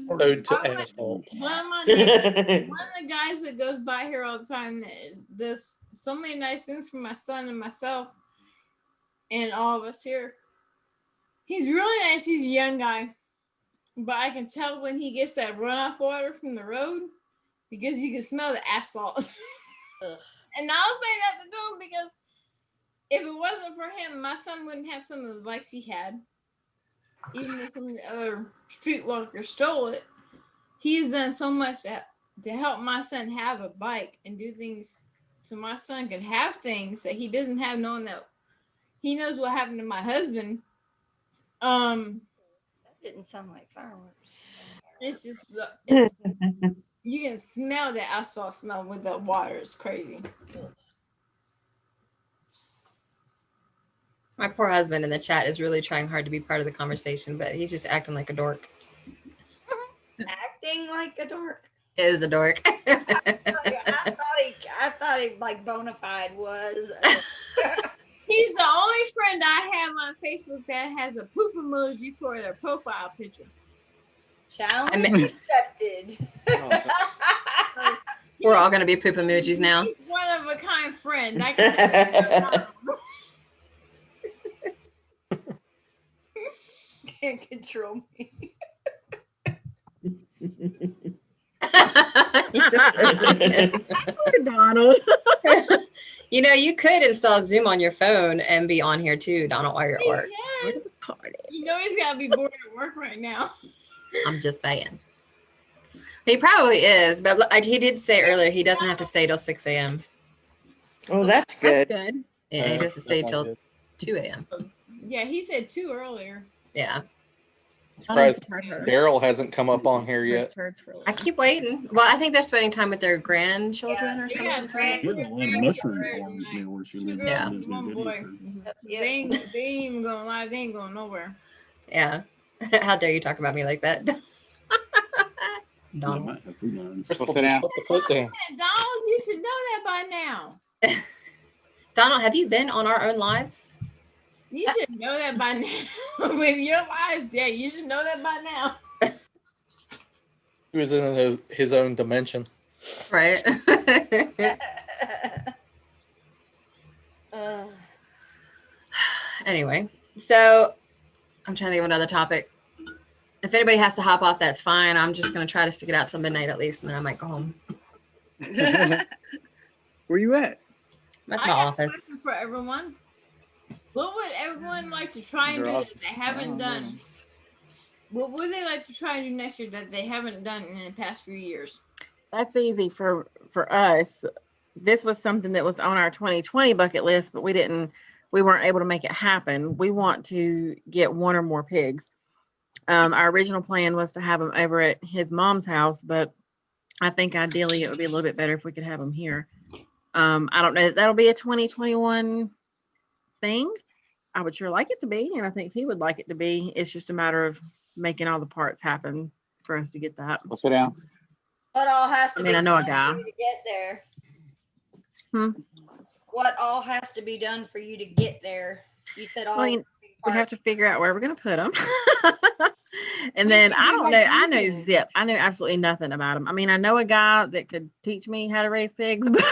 Ode to asphalt. One of the guys that goes by here all the time that does so many nice things for my son and myself and all of us here. He's really nice. He's a young guy, but I can tell when he gets that runoff water from the road because you can smell the asphalt. And I'll say that to do him because if it wasn't for him, my son wouldn't have some of the bikes he had. Even if some of the other streetwalkers stole it, he's done so much to help my son have a bike and do things so my son could have things that he doesn't have, knowing that he knows what happened to my husband. That didn't sound like fireworks. It's just you can smell the asphalt smell with the water. It's crazy. My poor husband in the chat is really trying hard to be part of the conversation, but he's just acting like a dork. Acting like a dork. Is a dork. I thought he like bona fide was. He's the only friend I have on Facebook that has a poop emoji for their profile picture. Challenge accepted. We're all going to be poop emojis now. He's one of a kind friend. I can say Can't control me. Poor Donald. You know, you could install Zoom on your phone and be on here too, Donald, while you're at work. You know he's got to be bored at work right now. I'm just saying. He probably is, but he did say earlier he doesn't have to stay till 6 a.m. Oh, that's good. That's good. Yeah, he just stayed till 2 a.m. Yeah, he said 2 earlier. Yeah. Surprised Daryl hasn't come up on here yet. I keep waiting. Well, I think they're spending time with their grandchildren or something. We have a lot of mushroom farms near where she lives. Yeah. There's no One video boy. proof. They ain't even gonna lie. They ain't going nowhere. Yeah. How dare you talk about me like that? Donald. Crystal, sit down. just put the foot down. Donald, you should know that by now. Donald, have you been on Our Own Lives? You should know that by now. With your lives, yeah, you should know that by now. He was in his own dimension. Right. Anyway, so I'm trying to think of another topic. If anybody has to hop off, that's fine. I'm just going to try to stick it out till midnight at least, and then I might go home. Where you at? At I my have a office. question for everyone. What would everyone like to try and do that they haven't done? What would they like to try and do next year that they haven't done in the past few years? That's easy for us. This was something that was on our 2020 bucket list, but we weren't able to make it happen. We want to get one or more pigs. Our original plan was to have them over at his mom's house, but I think ideally it would be a little bit better if we could have them here. I don't know. That'll be a 2021 thing. I would sure like it to be, and I think he would like it to be. It's just a matter of making all the parts happen for us to get that. We'll sit down. What all has to I mean, be I know a done guy. for you to get there? Hmm? What all has to be done for you to get there? You said all. I mean, we have to figure out where we're going to put them. And then I don't know. I know zip. I know absolutely nothing about them. I mean, I know a guy that could teach me how to raise pigs, but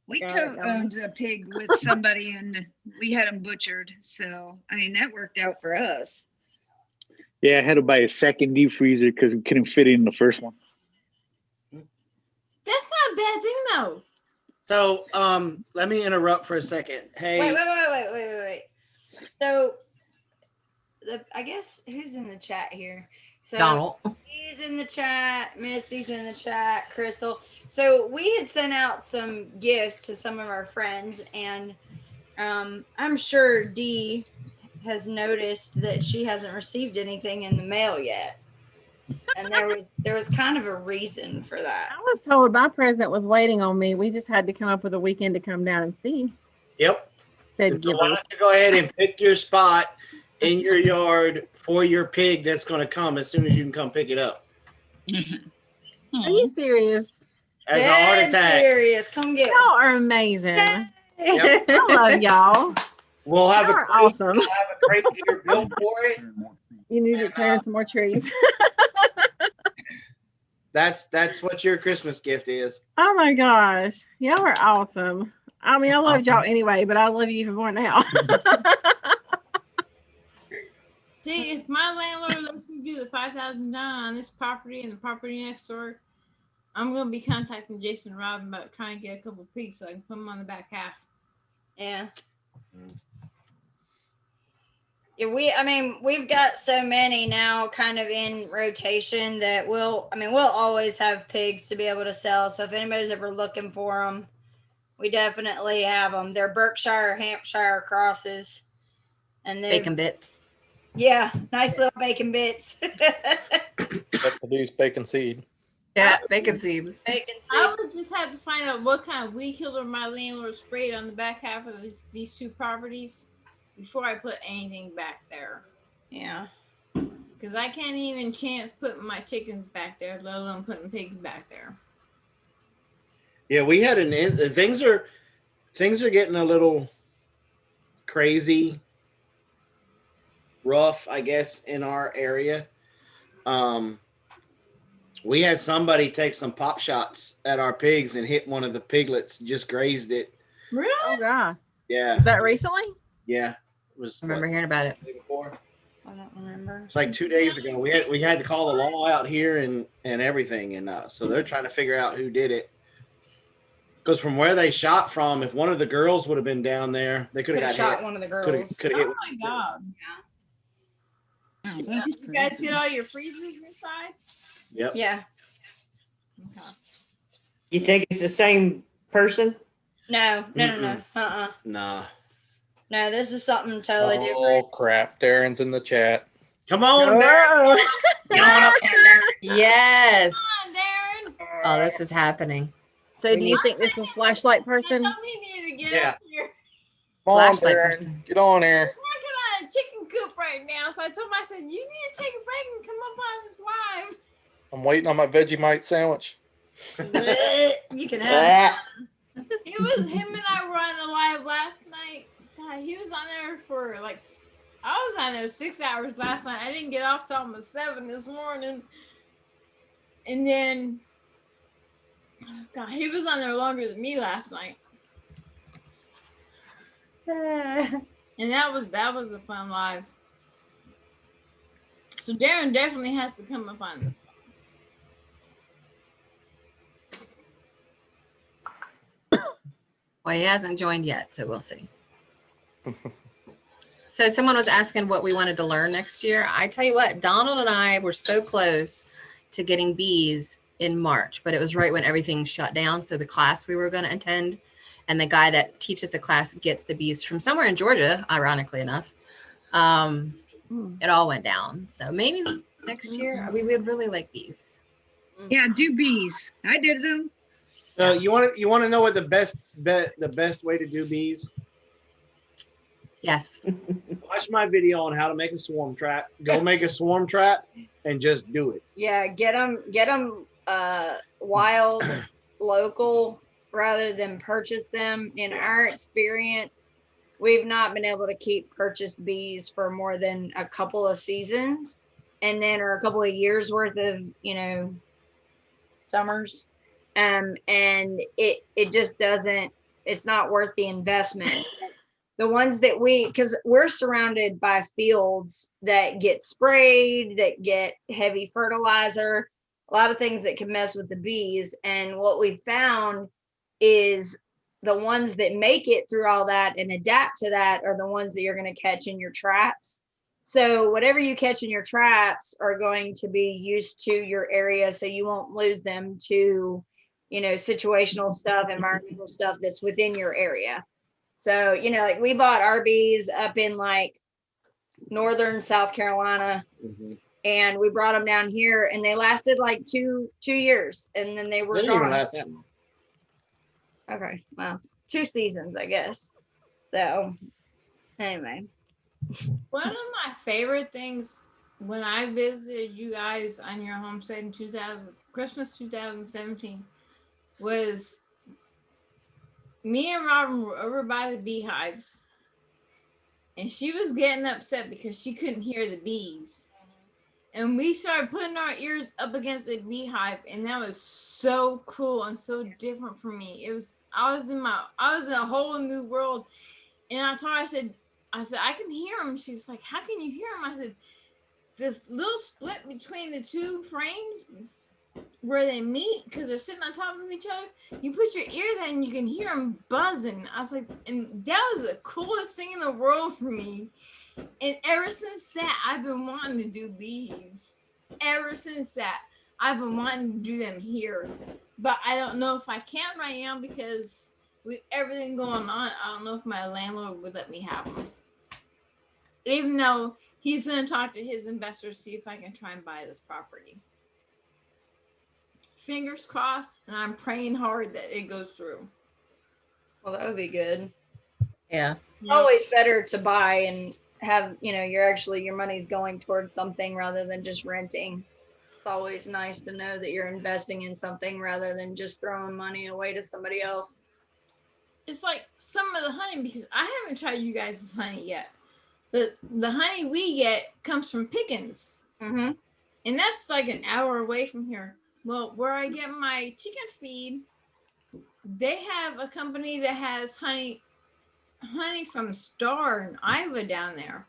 We co-owned a pig with somebody and we had him butchered. So, I mean, that worked out for us. Yeah, I had to buy a second deep freezer because we couldn't fit it in the first one. That's not a bad thing, though. So, let me interrupt for a second. Hey, Wait. So, I guess who's in the chat here? So Donald. He's in the chat. Misty's in the chat. Crystal. So we had sent out some gifts to some of our friends, and I'm sure Dee has noticed that she hasn't received anything in the mail yet. And there was kind of a reason for that. I was told my present was waiting on me. We just had to come up with a weekend to come down and see. Yep. Said So givers. why don't you go ahead and pick your spot in your yard for your pig that's going to come as soon as you can come pick it up. Are you serious? As a heart attack. Serious. Come get Y'all are amazing. Yep. I love y'all. We'll have Y'all a are awesome. We'll have a crate here built for it. You need to plant some more trees. That's what your Christmas gift is. Oh my gosh. Y'all are awesome. I mean, I loved awesome. y'all anyway, but I love you even more now. See, if my landlord lets me do the $5,000 on this property and the property next door, I'm going to be contacting Jason and Rob about trying to get a couple pigs so I can put them on the back half. Yeah. Yeah, we've got so many now kind of in rotation that we'll always have pigs to be able to sell. So if anybody's ever looking for them, we definitely have them. They're Berkshire, Hampshire crosses. And they're Bacon bits. Yeah, nice little bacon bits. That produce bacon seed. Yeah, bacon seeds. Bacon seeds. I would just have to find out what kind of weed killer my landlord sprayed on the back half of these two properties before I put anything back there. Yeah. Because I can't even chance putting my chickens back there, let alone putting pigs back there. Yeah, we had things are getting a little crazy, rough, I guess, in our area. We had somebody take some pop shots at our pigs and hit one of the piglets, just grazed it. Really? Oh god. Yeah. Was that recently? Yeah. It was I remember hearing about it. day before. I don't remember. It's like 2 days ago. We had to call the law out here and everything, and so they're trying to figure out who did it. Because from where they shot from, if one of the girls would have been down there, they could have got shot hit. one of the girls. Could have hit. Oh my god. Oh, Did you guys get all your freezers inside? Yep. Yeah. Okay. You think it's the same person? No. Nah. No, this is something totally different. Oh crap! Darren's in the chat. Come on, Darren. Get on up there, Darren. Yes. Come on, Darren. Oh, this is happening. So do you think this was flashlight person? Somebody need to get Yeah. up here. Come on, Flashlight Darren. person. Get on I'm here. working on a chicken coop right now, so I told him, I said, you need to take a break and come up on this live. I'm waiting on my Vegemite sandwich. You can have It was him and I were on a live last night. God, he was on there for like, I was on there 6 hours last night. I didn't get off till almost 7 this morning. And then, God, he was on there longer than me last night. And that was a fun live. So Darren definitely has to come up on this one. Well, he hasn't joined yet, so we'll see. So someone was asking what we wanted to learn next year. I tell you what, Donald and I were so close to getting bees in March, but it was right when everything shut down. So the class we were going to attend, and the guy that teaches the class gets the bees from somewhere in Georgia, ironically enough. It all went down. So maybe next year we would really like bees. Yeah, do bees. I did them. You want to know what the best way to do bees? Yes. Watch my video on how to make a swarm trap. Go make a swarm trap and just do it. Yeah, get them wild, local, rather than purchase them. In our experience, we've not been able to keep purchased bees for more than a couple of seasons, and then or a couple of years worth of, summers. And it just doesn't, it's not worth the investment. The ones that because we're surrounded by fields that get sprayed, that get heavy fertilizer, a lot of things that can mess with the bees. And what we found is the ones that make it through all that and adapt to that are the ones that you're going to catch in your traps. So whatever you catch in your traps are going to be used to your area, so you won't lose them to, situational stuff, environmental stuff that's within your area. So, like we bought our bees up in like northern South Carolina, and we brought them down here, and they lasted like two years, and then they were Didn't gone. even last that long. Okay, well, 2 seasons, I guess. So, anyway. One of my favorite things when I visited you guys on your homestead in Christmas 2017 was me and Robin were over by the beehives, and she was getting upset because she couldn't hear the bees. And we started putting our ears up against the beehive, and that was so cool and so different for me. I was in a whole new world. And I told her, I said, I can hear them. She was like, how can you hear them? I said, this little split between the two frames where they meet, because they're sitting on top of each other, you put your ear there and you can hear them buzzing. I was like, and that was the coolest thing in the world for me. And ever since that, I've been wanting to do bees. Ever since that, I've been wanting to do them here. But I don't know if I can right now, because with everything going on, I don't know if my landlord would let me have them. Even though he's going to talk to his investors, see if I can try and buy this property. Fingers crossed, and I'm praying hard that it goes through. Well, that would be good. Yeah. Always better to buy and have, your money's going towards something rather than just renting. It's always nice to know that you're investing in something rather than just throwing money away to somebody else. It's like some of the honey, because I haven't tried you guys' honey yet, but the honey we get comes from Pickens. Mm-hmm. And that's like an hour away from here. Well, where I get my chicken feed, they have a company that has honey from Star in Iowa down there.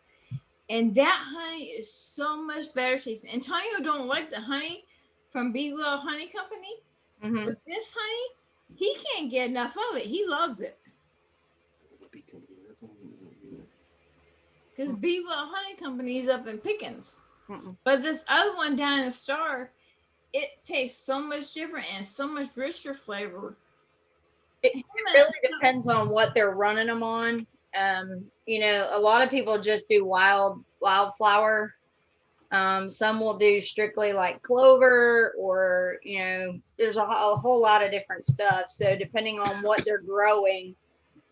And that honey is so much better tasting. Antonio don't like the honey from 𝙒𝘼𝙔𝙎 Honey Company. Mm-hmm. But this honey, he can't get enough of it. He loves it. Because 𝙒𝘼𝙔𝙎 Honey Company is up in Pickens. But this other one down in Star, it tastes so much different and so much richer flavor. It really depends on what they're running them on. A lot of people just do wildflower. Some will do strictly like clover, or there's a whole lot of different stuff. So depending on what they're growing,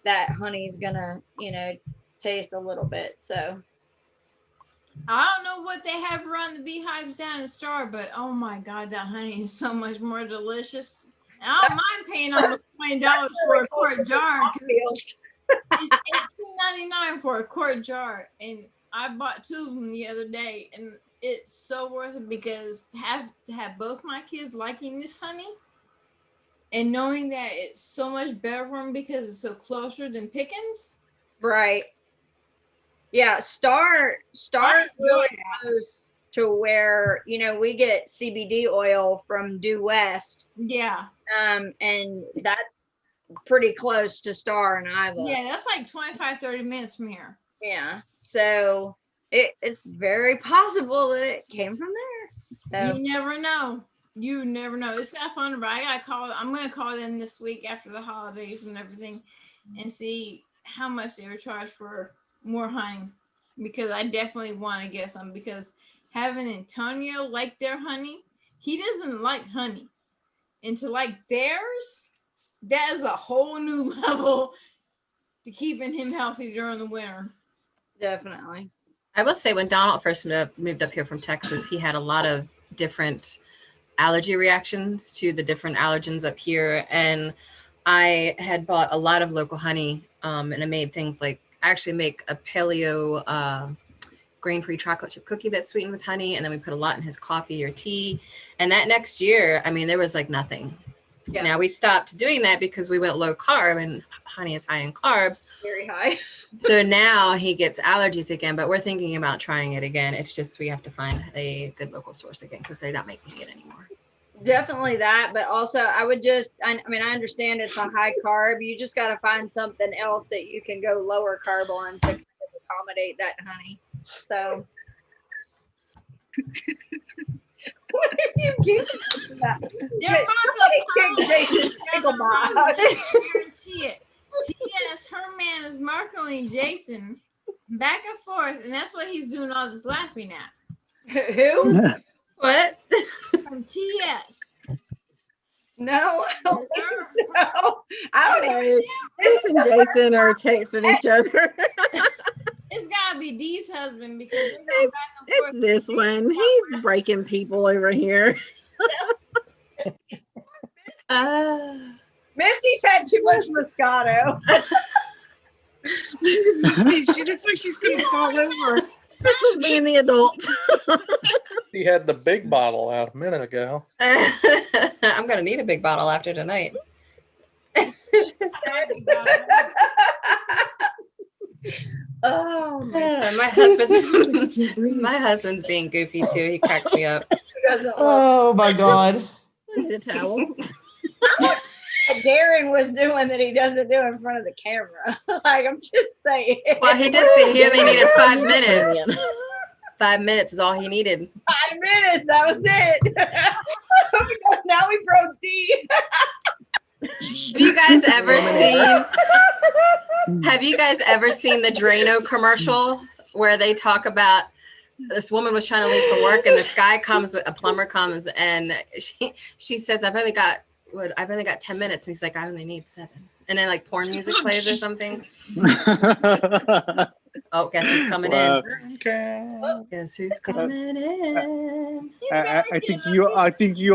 that honey's gonna taste a little bit. So I don't know what they have around the beehives down in Star, but oh my God, that honey is so much more delicious. And I don't mind paying almost $20 for a quart jar because it's $18.99 for a quart jar, and I bought 2 of them the other day, and it's so worth it because to have both my kids liking this honey, and knowing that it's so much better for them because it's so closer than Pickens. Right. Yeah, Star really close to where, you know, we get CBD oil from Due West. Yeah. And that's pretty close to Star and Iowa. Yeah, that's like 25-30 minutes from here. Yeah. So it's very possible that it came from there. So You never know. You never know. It's not fun, but I'm gonna call them this week after the holidays and everything and see how much they were charged for more honey, because I definitely want to get some, because having Antonio like their honey, he doesn't like honey, and to like theirs, that is a whole new level to keeping him healthy during the winter. Definitely. I will say, when Donald first moved up here from Texas, he had a lot of different allergy reactions to the different allergens up here, and I had bought a lot of local honey, and I made things like, I actually make a paleo grain-free chocolate chip cookie that's sweetened with honey, and then we put a lot in his coffee or tea. And that next year, I mean, there was like nothing. Yeah. Now we stopped doing that because we went low carb, and honey is high in carbs. Very high. So now he gets allergies again, but we're thinking about trying it again. It's just we have to find a good local source again because they're not making it anymore. Definitely that, but also I mean, I understand it's a high carb. You just got to find something else that you can go lower carb on to kind of accommodate that honey. So what have you given that? Guarantee it. T.S. her man is Marco and Jason back and forth, and that's what he's doing all this laughing at. Who? What? From T.S. No, I don't think so. I don't even. Chris and Jason are texting each other. It's gotta be Dee's husband, because they're going back and forth. It's this one. He's breaking people over here. Misty's had too much Moscato. She looks like she's gonna fall over. This is being the adult. He had the big bottle out a minute ago. I'm gonna need a big bottle after tonight. Oh my husband's being goofy too. He cracks me up. Oh my God. I need a towel. Darren was doing that he doesn't do in front of the camera. Like, I'm just saying. Well, he did say he only needed 5 minutes. 5 minutes is all he needed. 5 minutes, that was it. Now we broke D. Have you guys ever seen the Drano commercial where they talk about this woman was trying to leave for work, and this guy comes, a plumber comes, and she says, I've only got 10 minutes. And he's like, I only need 7. And then like porn music plays or something. Oh, guess who's coming in? Okay. Guess who's coming in? I think you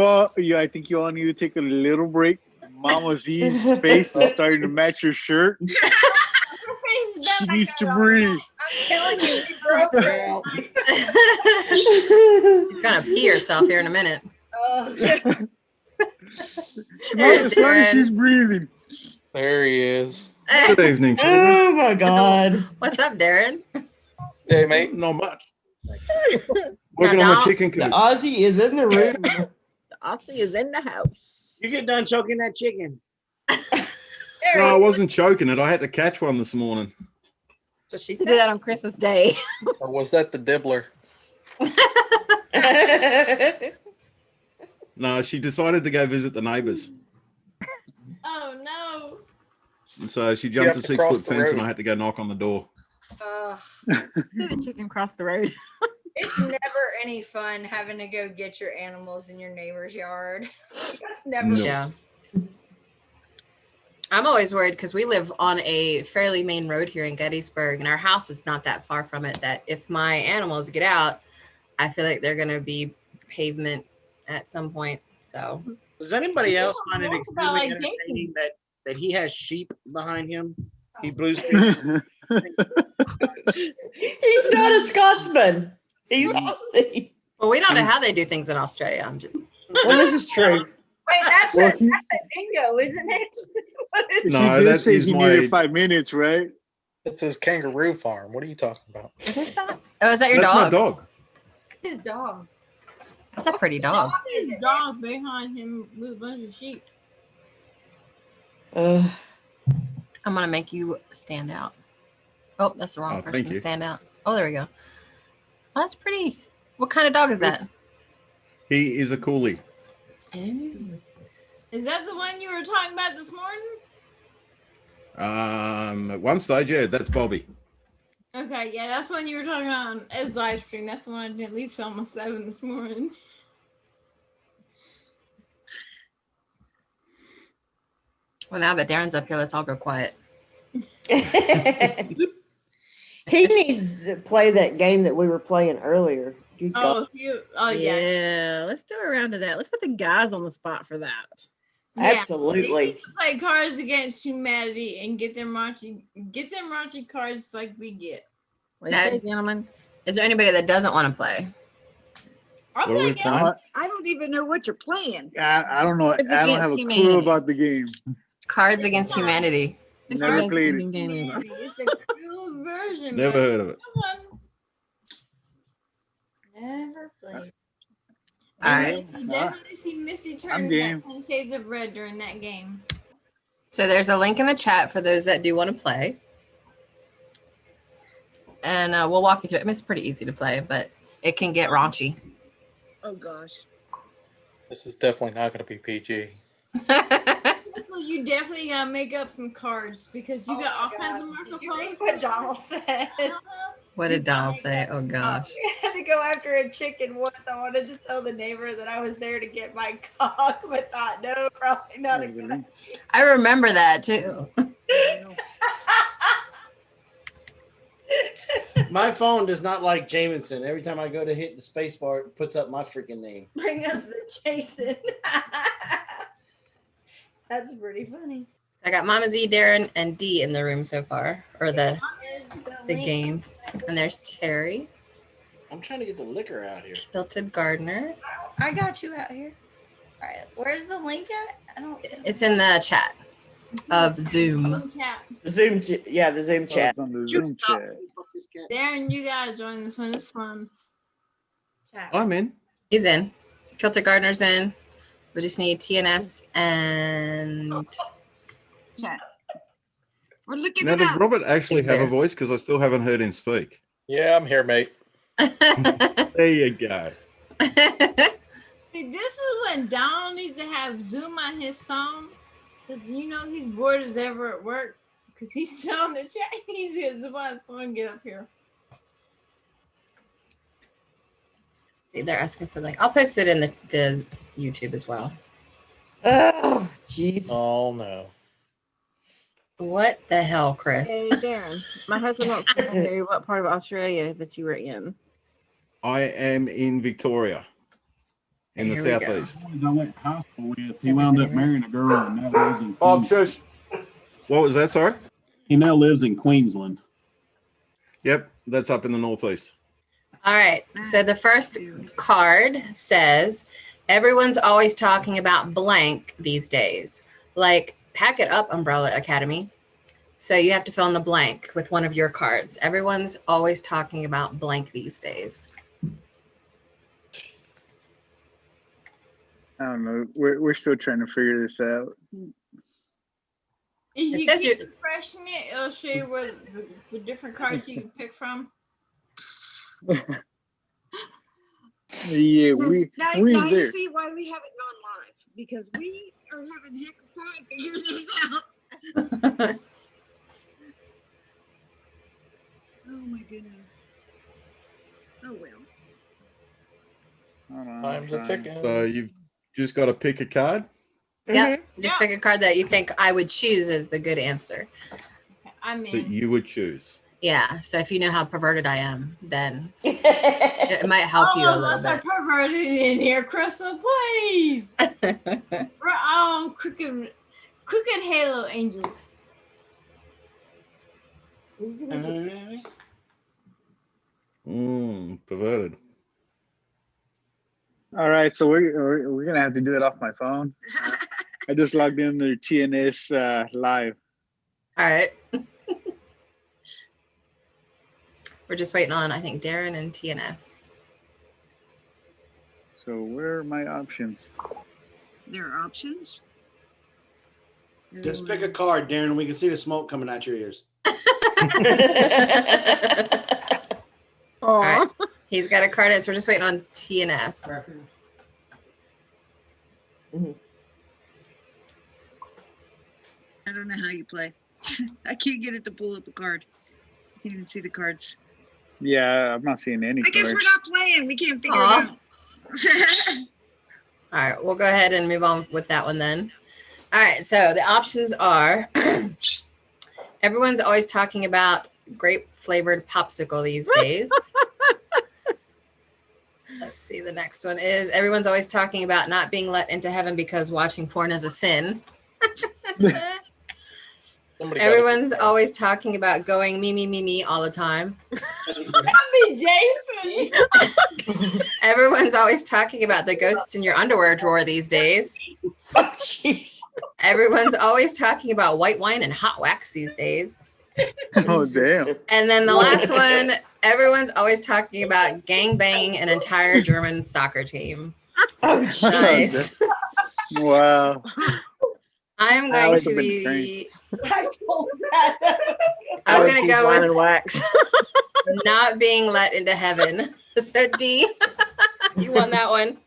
all need to take a little break. Mama Z's face is starting to match your shirt. She needs to breathe. I'm telling you, we broke her. She's gonna pee herself here in a minute. As long as she's breathing. There he is. Good evening, children. Oh my God. What's up, Darren? Hey, mate. Not much. Working on my chicken The coop. Aussie is in the room. The Aussie is in the house. You get done choking that chicken. No, I wasn't choking it. I had to catch one this morning. So she did that on Christmas Day. Or was that the dibbler? No, she decided to go visit the neighbors. Oh no. And so she You jumped have a to 6 cross foot the fence road. and I had to go knock on the door. The chicken crossed the road. It's never any fun having to go get your animals in your neighbor's yard. That's never No. Yeah. I'm always worried because we live on a fairly main road here in Gettysburg, and our house is not that far from it. That if my animals get out, I feel like they're gonna be pavement at some point. So, Does anybody else find it What about, extremely like, Jason? entertaining that he has sheep behind him? He blues. He's not a Scotsman. He's Aussie. well, we don't know how they do things in Australia. I'm just. Well, this is true. Wait, that's Well, a bingo, isn't it? What is No, he did that say is he my- needed 5 minutes, right? It's his kangaroo farm. What are you talking about? Is this that? Oh, is that your That's dog? my dog. his dog? That's a pretty dog. His dog behind him with a bunch of sheep. I'm gonna make you stand out. Oh, that's the wrong Oh, person thank to you. stand out. Oh, there we go. Oh, that's pretty. What kind of dog is that? He is a coolie. Is that the one you were talking about this morning? At one stage, yeah, that's Bobby. Okay, yeah, that's the one you were talking about on Ed's live stream. That's the one I didn't leave till almost 7 this morning. Well, now that Darren's up here, let's all go quiet. He needs to play that game that we were playing earlier. Good God. Oh, yeah. Yeah, let's do a round of that. Let's put the guys on the spot for that. Yeah, Absolutely. they need to play Cards Against Humanity and get them raunchy cards like we get. What do you say, gentlemen? Is there anybody that doesn't want to play? I'll What are we play playing? I don't even know what you're playing. I don't know. I It's don't Against have a Humanity. clue about the game. Cards Against Humanity. Never played it. It's a cool version. Never man. heard of it. Come on. Never played. All And right. You definitely see Missy turn game. that 10 Shades of Red during that game. So there's a link in the chat for those that do want to play. And we'll walk you through it. I mean, it's pretty easy to play, but it can get raunchy. Oh gosh. This is definitely not going to be PG. So you definitely gotta make up some cards because you got all kinds of Marco Did you read Polos. what Donald said? What did Donald say? Oh, gosh. We had to go after a chicken once. I wanted to tell the neighbor that I was there to get my cock, but thought, no, probably not a good idea. I remember that, too. My phone does not like Jameson. Every time I go to hit the space bar, it puts up my freaking name. Bring us the Jason. That's pretty funny. So I got Mama Z, Darren, and D in the room so far, or the game. And there's Terry. I'm trying to get the liquor out here. Tilted Gardner. I got you out here. All right, where's the link at? I don't see it. It's in the chat of Zoom. Zoom, yeah, the Zoom chat. It's on the Zoom chat. Darren, you gotta join this one. It's fun. I'm in. He's in. Tilted Gardner's in. We just need TNS and Chat. We're looking Now, it does up. Robert actually Big have a Bear. voice? Because I still haven't heard him speak. Yeah, I'm here, mate. There you go. See, this is when Donald needs to have Zoom on his phone because you know he's bored as ever at work because he's still on the chat. He's his one. Someone get up here. see, they're asking for the link. I'll post it in the YouTube as well. Oh, jeez. Oh, no. What the hell, Chris? Hey, Darren, my husband wants to know what part of Australia that you were in. I am in Victoria, in the Here we go. southeast. I went to high school with, he wound up marrying a girl and now lives in Bob, Queensland. shush. What was that, sorry? He now lives in Queensland. Yep, that's up in the northeast. All right. So the first card says, everyone's always talking about blank these days. Like, pack it up, Umbrella Academy. So you have to fill in the blank with one of your cards. Everyone's always talking about blank these days. I don't know. We're still trying to figure this out. If you says keep you're- refreshing it, it'll show you where the different cards you can pick from. Yeah, we Now we you there. see why we haven't gone live because we are having heck of time figuring this out. Oh my goodness. Oh well. Hold on, Time's a I'm ticking. So you've just got to pick a card. Yep. Just pick a card that you think I would choose as the good answer. I That mean, you would choose. Yeah. So if you know how perverted I am, then it might help you a all of little us are bit. perverted in here, Crystal. Please. We're crooked halo angels. Perverted. All right, so we're gonna have to do it off my phone. I just logged in their TNS live. All right. We're just waiting on, I think, Darren and TNS. So where are my options? There are options. Just pick a card, Darren. We can see the smoke coming out your ears. All right. He's got a card in, so we're just waiting on TNS. I don't know how you play. I can't get it to pull up a card. I can't even see the cards. Yeah, I'm not seeing any. I guess cards. we're not playing. We can't figure Aw. it out. All right, we'll go ahead and move on with that one then. All right, so the options are everyone's always talking about grape flavored popsicle these days. Let's see, the next one is everyone's always talking about not being let into heaven because watching porn is a sin. Everyone's always talking about going me, me, me, me all the time. Jason. Everyone's always talking about the ghosts in your underwear drawer these days. Everyone's always talking about white wine and hot wax these days. Oh, damn. And then the last one, everyone's always talking about gang banging an entire German soccer team. Oh, nice. Wow. I'm I going would to have been be. I told that. I'm going to go wine with and wax. not being let into heaven. So D, you won that one.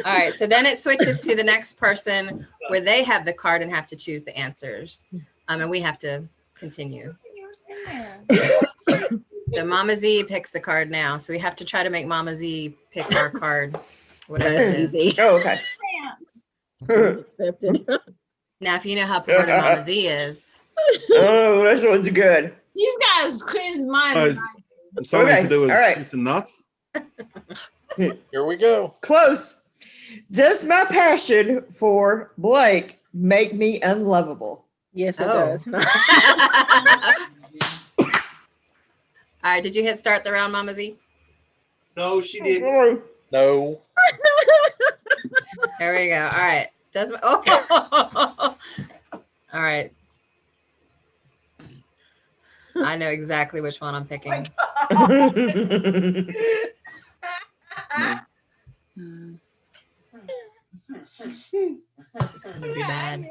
All right. So then it switches to the next person where they have the card and have to choose the answers. And we have to continue. So Mama Z picks the card now. So we have to try to make Mama Z pick our card, whatever it is. Oh, okay. Now, if you know how perverted Mama Z is. Oh, this one's good. These guys cleanse mine. Oh, something Okay, to do with all right. juice and nuts? Here we go. Close. Does my passion for Blake make me unlovable? Yes, it Oh. does. All right. Did you hit start the round, Mama Z? No, she didn't. No. There we go. All right. Does my, oh. All right. I know exactly which one I'm picking. This is going to be bad.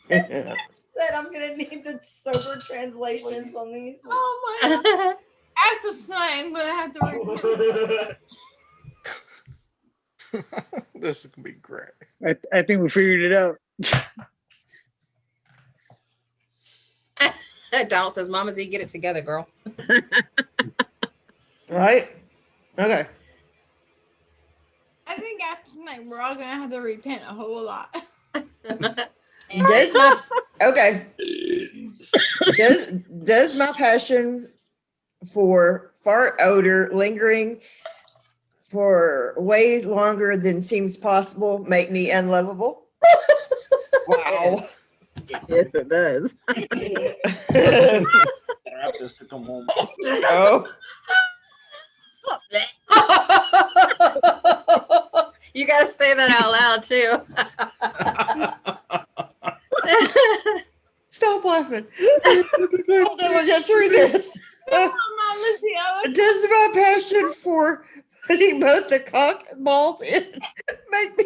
Said I'm gonna need the sober translations on these. Oh my God. After tonight, I'm gonna have to This is gonna be great. I think we figured it out. Donald says, Mama Z, get it together, girl. Right? Okay. I think after tonight, we're all gonna have to repent a whole lot. Does my okay. Does my passion for fart odor lingering for way longer than seems possible make me unlovable? Wow. Yes, it does. Oh. You got to say that out loud, too. Stop laughing. Hold on, we'll get through this. Does my passion for putting both the cock and balls in make me?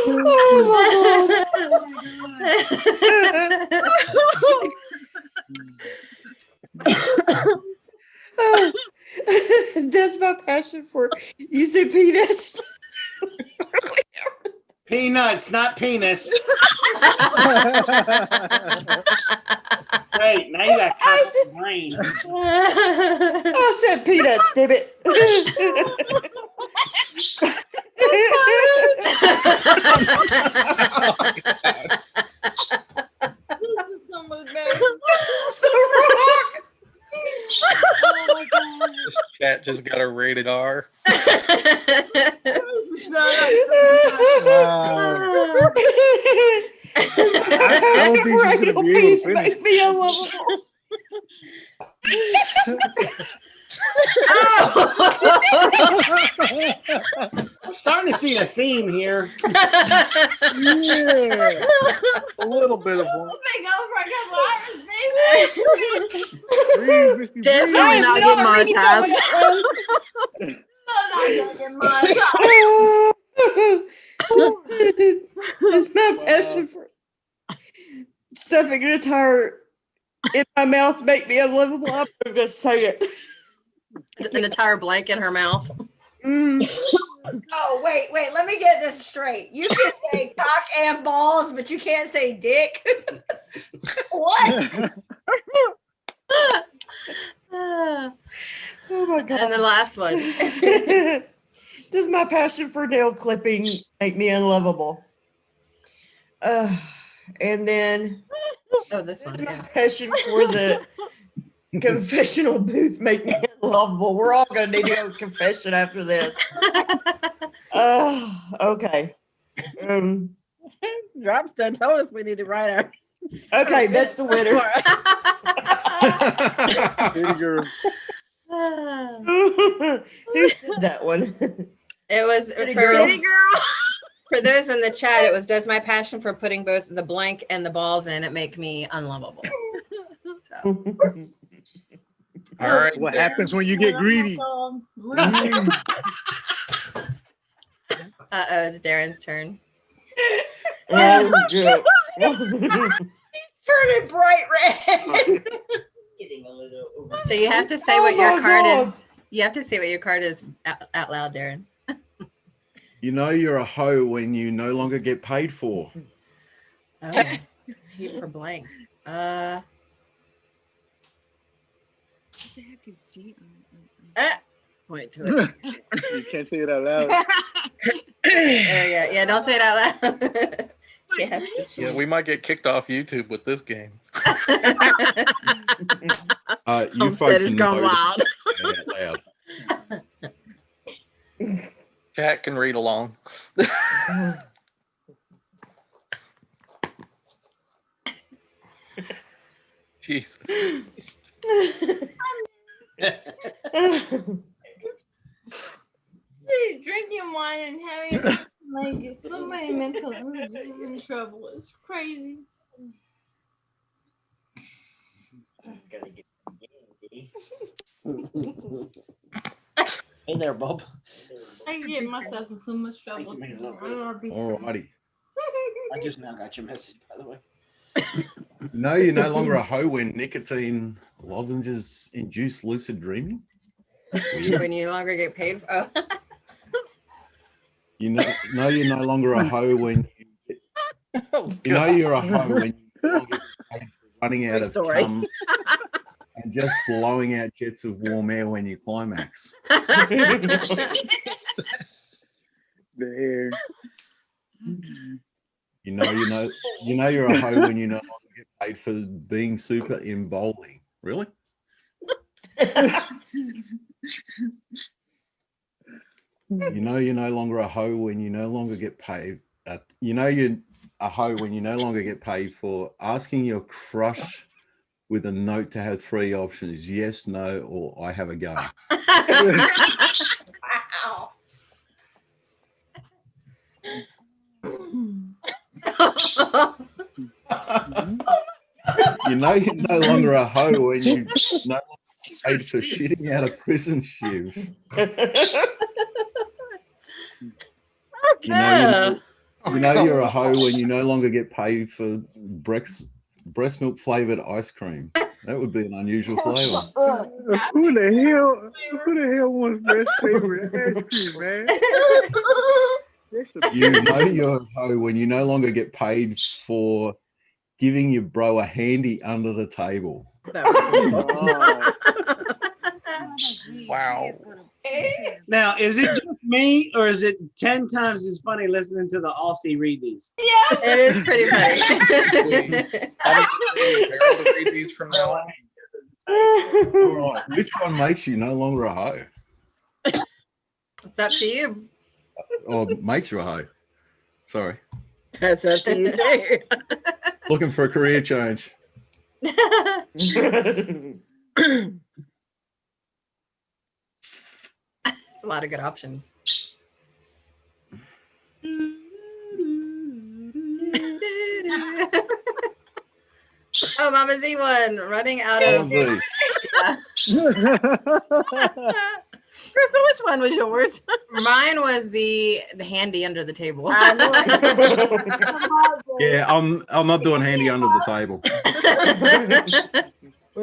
Oh my God. Does my passion for using penis? Peanuts, not penis. Great, now you got cock brain. I said peanuts, damn it. Cat just got a rated R. I don't think she's gonna be able to finish. Make me unlovable. I'm starting to see a theme here. Yeah, a little bit of one. Definitely not getting monetized. It's my passion for stuffing an entire in my mouth make me unlivable. I'm gonna say it. An entire blank in her mouth. Oh, wait, let me get this straight. You can say cock and balls, but you can't say dick. What? Oh my God. And the last one. Does my passion for nail clipping make me unlovable? And then this one. My passion for the confessional booth make me unlovable. We're all gonna need to go to confession after this. Okay. Drop's done told us we need to write our. Okay, that's the winner. Girl. Who said that one? It was for those in the chat. It was, does my passion for putting both the blank and the balls in it make me unlovable? So. All right. That's what happens when you get greedy. It's Darren's turn. Oh, good. Turning bright red. So you have to say what your card is. You have to say what your card is out loud, Darren. You know you're a hoe when you no longer get paid for. Oh, paid for blank. Point to it. You can't say it out loud. There we go. Yeah, don't say it out loud. She has to choose. Yeah, we might get kicked off YouTube with this game. You folks Homesteaders gone wild. Loud. Cat can read along. Jesus. See, drinking wine and having like somebody mental illness is in trouble. It's crazy. That's gotta get Hey there, Bob. I get myself in so much trouble. Alrighty. I just now got your message, by the way. No, you're no longer a hoe when nicotine lozenges induce lucid dreaming. When you no longer get paid for. Oh. You know, you're no longer a hoe when you know you're a hoe when you no longer get paid for running out of cum and just blowing out jets of warm air when you climax. There. You know you're a hoe when you no longer get paid for being super in bowling. Really? You know you're no longer a hoe when you no longer get paid. You know you're a hoe when you no longer get paid for asking your crush with a note to have 3 options: yes, no, or I have a gun. Wow. You know you're no longer a hoe when you no longer get paid for shitting out a prison shiv. You know you're a hoe when you no longer get paid for breast milk flavored ice cream. That would be an unusual flavor. Who the hell wants breast flavored ice cream, man? You know you're a hoe when you no longer get paid for giving your bro a handy under the table. Wow. Now, is it just me, or is it 10 times as funny listening to the Aussie read these? Yes, it is pretty funny. Read these from now on. All right. Which one makes you no longer a hoe? It's up to you. Or makes you a hoe. Sorry. That's up to you too. Looking for a career change. It's a lot of good options. Oh, Mama Z1 running out of. Mama Crystal, which one was yours? Mine was the handy under the table. I know Yeah, I'm not doing handy under the table.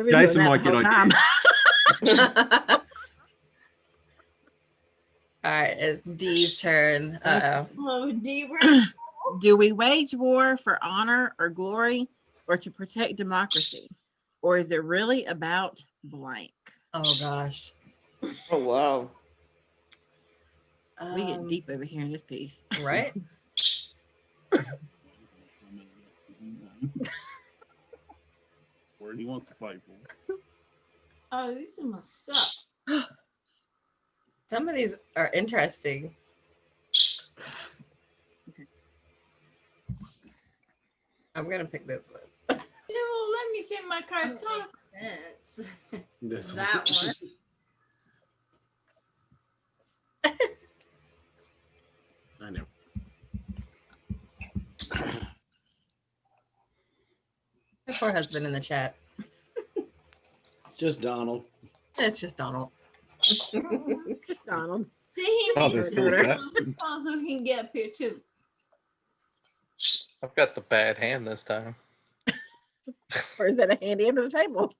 Jason might get idea. All right, it's Dee's turn. Oh, D. Do we wage war for honor or glory or to protect democracy? Or is it really about blank? Oh, gosh. Oh, wow. We get deep over here in this piece. Right? Where do you want to fight for? Oh, these must suck. Some of these are interesting. I'm going to pick this one. You know, let me see my car suck. That one. I know. My poor husband in the chat. Just Donald. It's just Donald. Donald. See, he Oh, needs there's to still a learn chat. on this song so he can get up here too. I've got the bad hand this time. Or is that a handy under the table?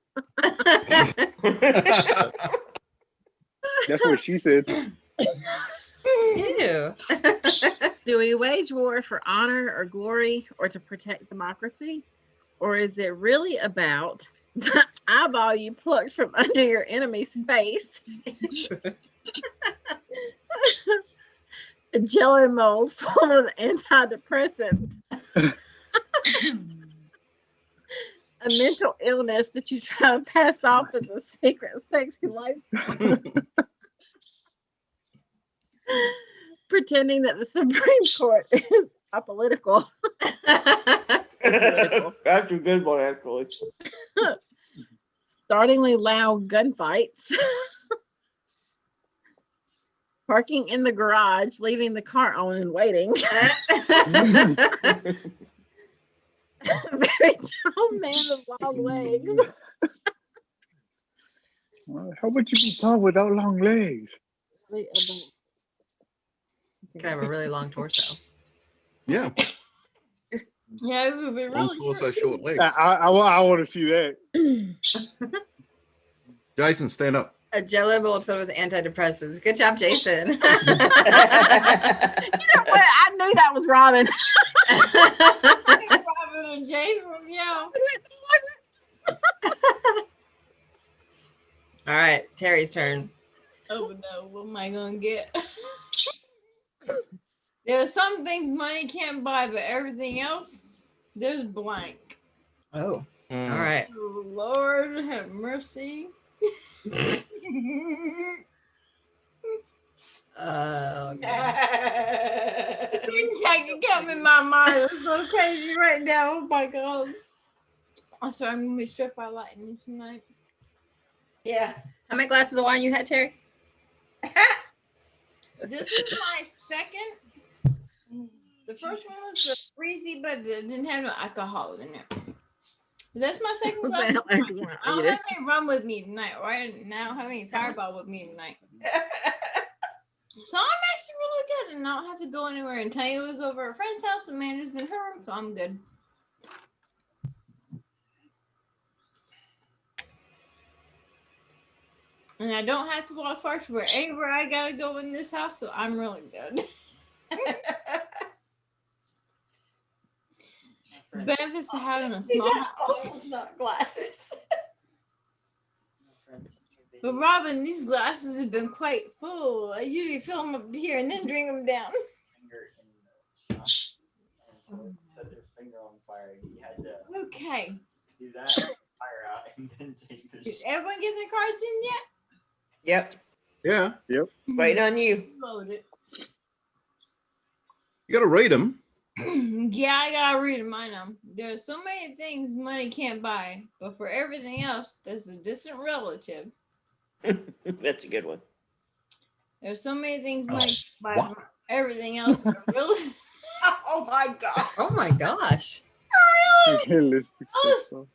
That's what she said. Ew. Do we wage war for honor or glory or to protect democracy? Or is it really about the eyeball you plucked from under your enemy's face? A jello mold full of antidepressants. A mental illness that you try to pass off as a secret sexy lifestyle. Pretending that the Supreme Court is apolitical. That's a good one, actually. Startlingly loud gunfights. Parking in the garage, leaving the car on and waiting. A very tall man with long legs. How would you be tall without long legs? Could have a really long torso. Yeah. Yeah, it would be Long really torso, short. short legs. I want to see that. Jason, stand up. A jello mold filled with antidepressants. Good job, Jason. You know what? I knew that was Robin. Robin and Jason, yeah. All right, Terry's turn. Oh no, what am I gonna get? There are some things money can't buy, but everything else, there's blank. Oh, all right. Oh, Lord have mercy. Okay. Things I can come in my mind are so crazy right now. Oh my God. I'm sorry, I'm gonna be struck by lightning tonight. Yeah. How many glasses of wine you had, Terry? This is my second. The first one was the breezy, but it didn't have no alcohol in it. But that's my second glass of wine. I don't have any rum with me tonight, right? Now I don't have any Fireball with me tonight. So I'm actually really good, and I don't have to go anywhere. And Tanya was over at a friend's house, and Amanda's in her room, so I'm good. And I don't have to walk far to wherever I gotta go in this house, so I'm really good. Benefits of having a small house. Not glasses. But Robin, these glasses have been quite full. I usually fill them up here and then drink them down. So set their finger on fire. You had to Okay. do that, fire out, and then take the Did everyone get their cards in yet? Yep. Yeah. Yep. Waiting on you. Loaded. You got to read them. Yeah, I gotta read them. I know. There are so many things money can't buy, but for everything else, there's a distant relative. That's a good one. There's so many things money can't buy, but for everything else, a real. Oh my god. Oh my gosh. Really?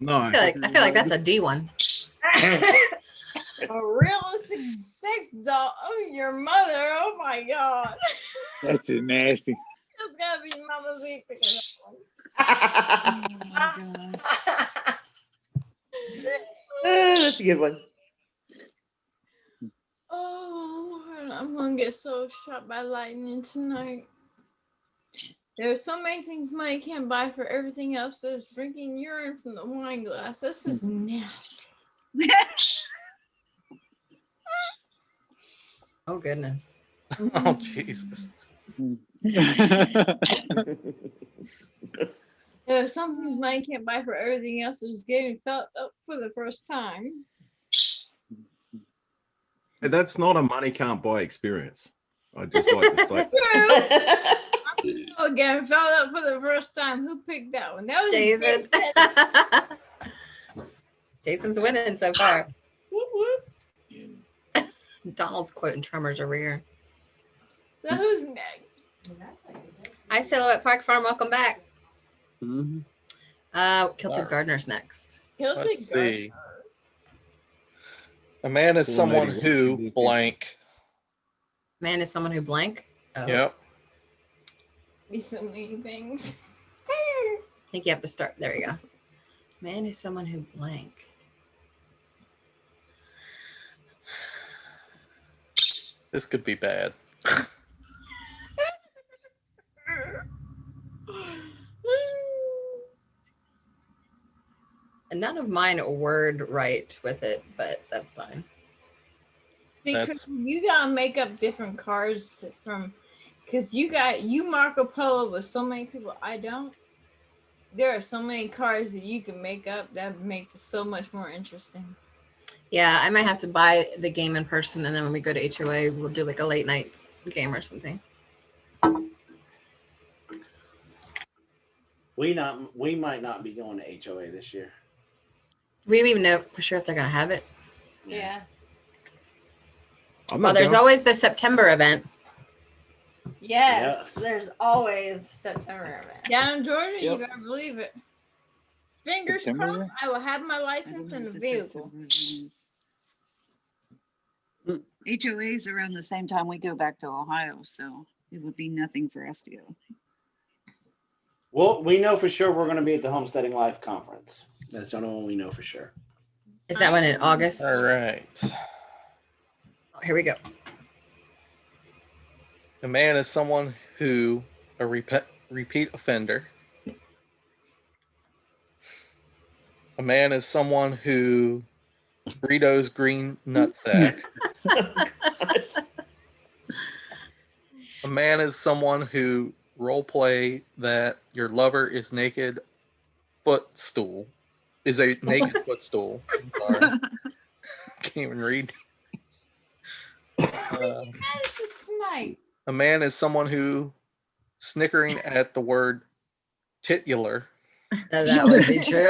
No. I feel like that's a D one. A realistic sex doll of your mother. Oh my god. That's just nasty. That's gotta be Mama's Eve. That's a good one. Oh Lord, I'm gonna get so shot by lightning tonight. There's so many things money can't buy for everything else. There's drinking urine from the wine glass. That's just nasty. Oh goodness. Oh Jesus. There's some things money can't buy for everything else. There's getting felt up for the first time. And that's not a money can't buy experience. I just like to say. Oh, again, felt up for the first time. Who picked that one? That was Jason. Jason's winning so far. Donald's quoting Tremors over here. So who's next? Hi, Silhouette Park Farm. Welcome back. Mm-hmm. Kilted Gardener's next. Let's see. A man is someone who blank. Man is someone who blank. Oh. Yep. Be so many things. I think you have to start. There you go. Man is someone who blank. This could be bad. And none of mine word right with it, but that's fine. See, Chris, you gotta make up different cards from, because you Marco Polo with so many people. I don't. There are so many cards that you can make up that makes it so much more interesting. Yeah, I might have to buy the game in person, and then when we go to HOA, we'll do like a late night game or something. We might not be going to HOA this year. Do we even know for sure if they're gonna have it? Yeah. Well, there's always the September event. Yes, there's always September event. Down in Georgia, you Yep. better believe it. Fingers September? crossed, I will have my license in the vehicle. HOA's around the same time we go back to Ohio, so it would be nothing for us to go. Well, we know for sure we're going to be at the Homesteading Life Conference. That's the only one we know for sure. Is that one in August? All right. Oh, here we go. A man is someone who a repeat offender. A man is someone who Burritos green nutsack. A man is someone who role play that your lover is naked footstool. Is a naked footstool. I'm sorry. Can't even read. It's just tonight. A man is someone who snickering at the word titular. That would be true.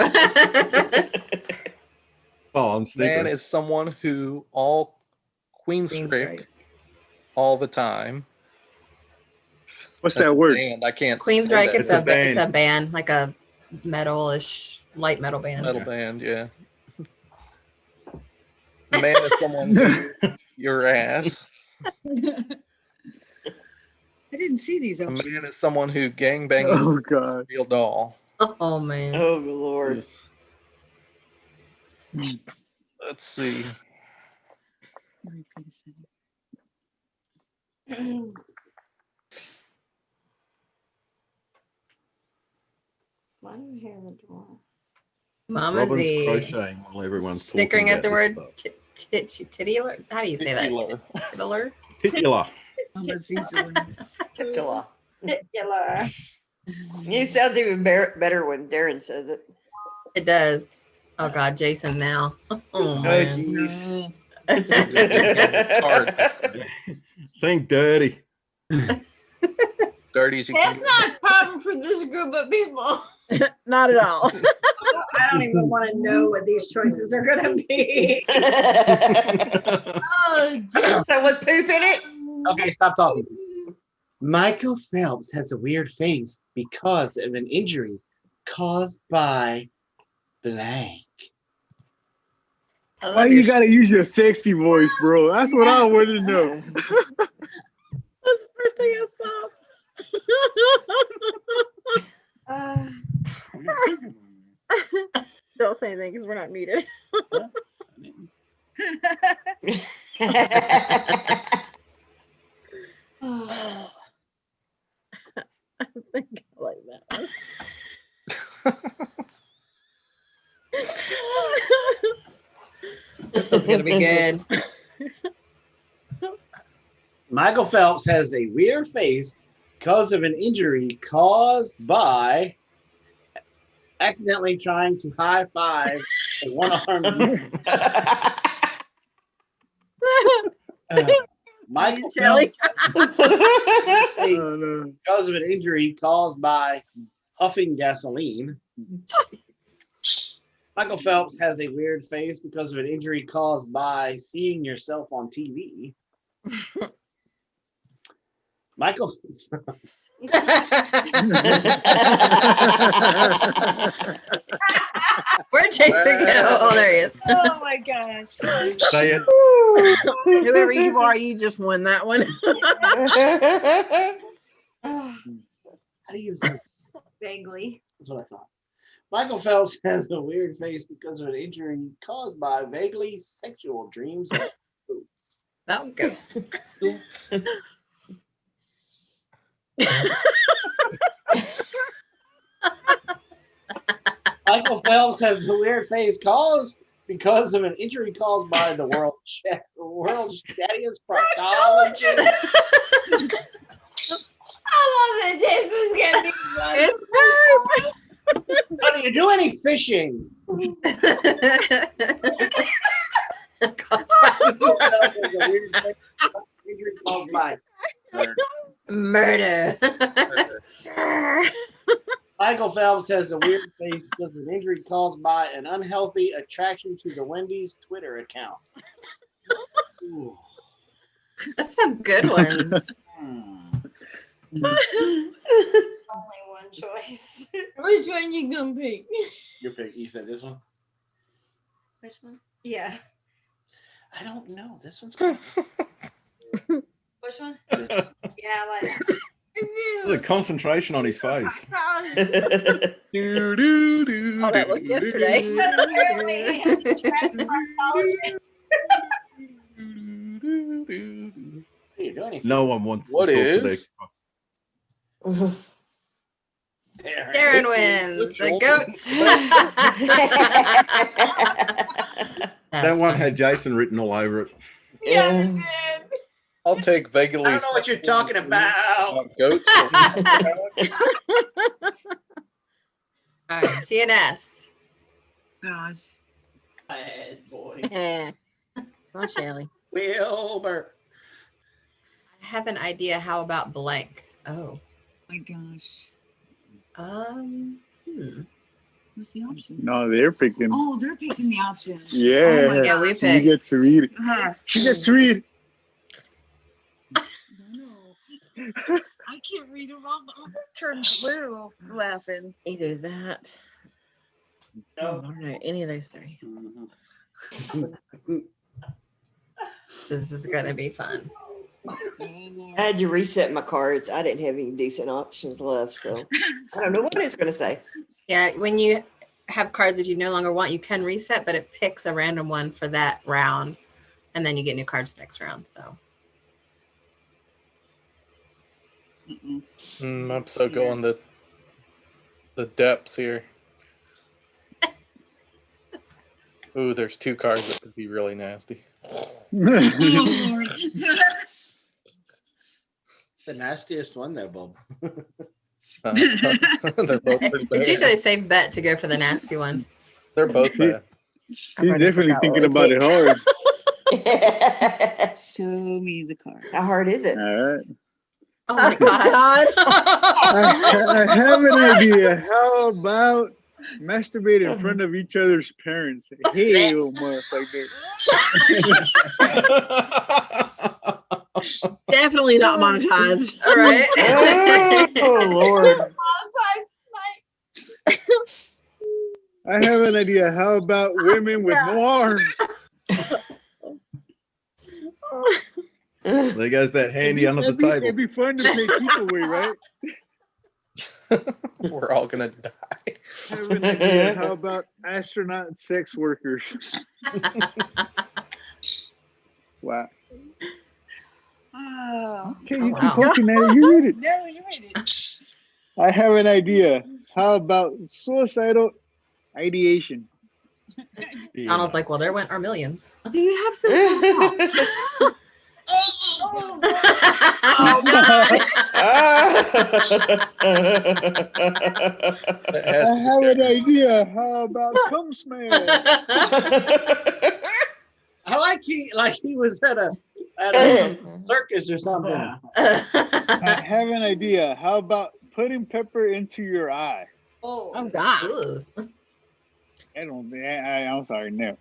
Oh, I'm Man sneakering. is someone who all queenstrick right. all the time. What's that word? And I can't. Queen's say right. that. It's a band, like a metal-ish, light metal band. Metal band, yeah. A man is someone who your ass. I didn't see these A options. man is someone who gangbang Oh God. real doll. Oh man. Oh Lord. Let's see. Why do you hear the door? Mama Robin's Z. crocheting while everyone's Snickering talking at the about word this stuff. titular. How do you say that? Titular. Titular. Titular. Titular. Particular. It sounds even better when Darren says it. It does. Oh God, Jason now. Oh Oh man. jeez. Hard. Think dirty. Dirty as you That's can. not a problem for this group of people. Not at all. I don't even want to know what these choices are going to be. Oh, dear. So with poop in it? Okay, stop talking. Michael Phelps has a weird face because of an injury caused by blank. Why you gotta use your sexy voice, bro? That's what I want to know. That's the first thing I saw. Don't say anything because we're not muted. I think I like that one. This one's gonna be good. Michael Phelps has a weird face because of an injury caused by accidentally trying to high five a one-armed Michael Phelps because of an injury caused by huffing gasoline. Michael Phelps has a weird face because of an injury caused by seeing yourself on TV. Michael. We're chasing it. Oh, there he is. Oh my gosh. Say it. Whoever you are, you just won that one. How do you say? Vaguely. That's what I thought. Michael Phelps has a weird face because of an injury caused by vaguely sexual dreams of goats. About goats. Michael Phelps has a weird face caused because of an injury caused by the world's chattiest proctologist. I love that this is gonna be fun. How do you do any fishing? Injury caused by murder. Michael Phelps has a weird face because of an injury caused by an unhealthy attraction to the Wendy's Twitter account. Ooh. That's some good ones. Only one choice. Which one you gonna pick? You said this one? Which one? Yeah. I don't know. This one's Which one? Yeah, I like that. The concentration on his face. Oh, that looked yesterday. No one wants What to talk is? to their Darren wins. The goats. That one had Jason written all over it. Yeah, I'll take vaguely. I don't know what you're talking about. Goats. All right, TNS. Gosh. Bad boy. Yeah. Oh, Shelly. Wilbur. I have an idea. How about blank? Oh. My gosh. What's the option? No, they're picking. Oh, they're picking the options. Yeah. Oh my Yeah, we gosh. You pick. get to read it. Uh-huh. You get to read it. I can't read them. I'll turn blue laughing. Either that. No. Or no, any of those three. This is gonna be fun. I had to reset my cards. I didn't have any decent options left, so I don't know what it's going to say. Yeah, when you have cards that you no longer want, you can reset, but it picks a random one for that round, and then you get new cards next round. So I'm so going the depths here. Ooh, there's two cards that could be really nasty. The nastiest one there, Bob. They're both pretty bad. it's usually a safe bet to go for the nasty one. They're both bad. He's definitely thinking about it hard. Show me the card. How hard is it? All right. Oh my gosh. I have an idea. How about masturbate in front of each other's parents? Hell, motherfucker. Definitely not monetized. All right. Oh Lord. I have an idea. How about women with no arms? There goes that handy under the table. It'd be fun to take people away, right? We're all gonna die. I have an idea. How about astronaut sex workers? Wow. Oh. Okay, you keep poking at it. You read it. No, you read it. I have an idea. How about suicidal ideation? Donald's like, well, there went our millions. Do you have some thoughts? Oh, God. I have an idea. How about cum smell? I like he was at a circus or something. I have an idea. How about putting pepper into your eye? Oh God. Ugh. I'm sorry, no.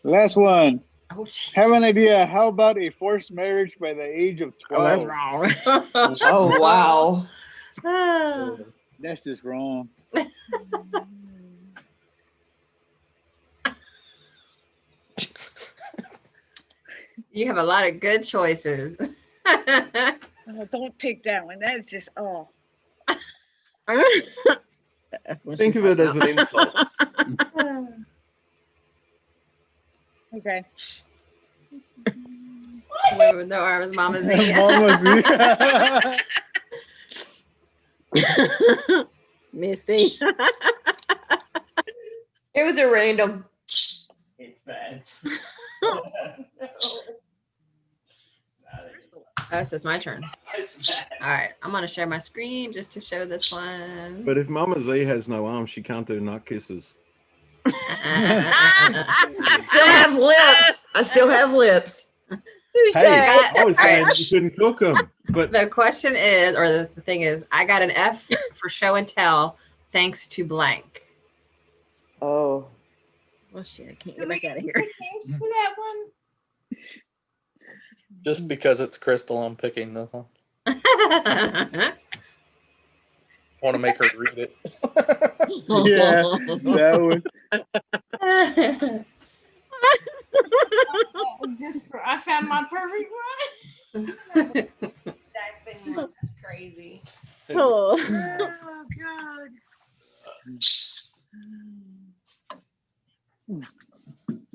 Last one. Oh, jeez. Have an idea. How about a forced marriage by the age of 12? Oh, that's wrong. Oh wow. That's just wrong. You have a lot of good choices. Oh, don't pick that one. That is just That's what Think of it as an insult. Okay. Women with no arms, Mama Z. Mama Z. Missy. It was a random. It's bad. Oh, so it's my turn. It's bad. All right, I'm gonna share my screen just to show this one. But if Mama Z has no arms, she can't do nut kisses. Still have lips. I still have lips. Hey, I was saying you couldn't cook them. But The question is, or the thing is, I got an F for show and tell thanks to blank. Oh. Well, shit, I can't get back out of here. Thanks for that one. Just because it's Crystal, I'm picking this one. Want to make her read it. Yeah, that one. I found my perfect one. That's crazy. Oh.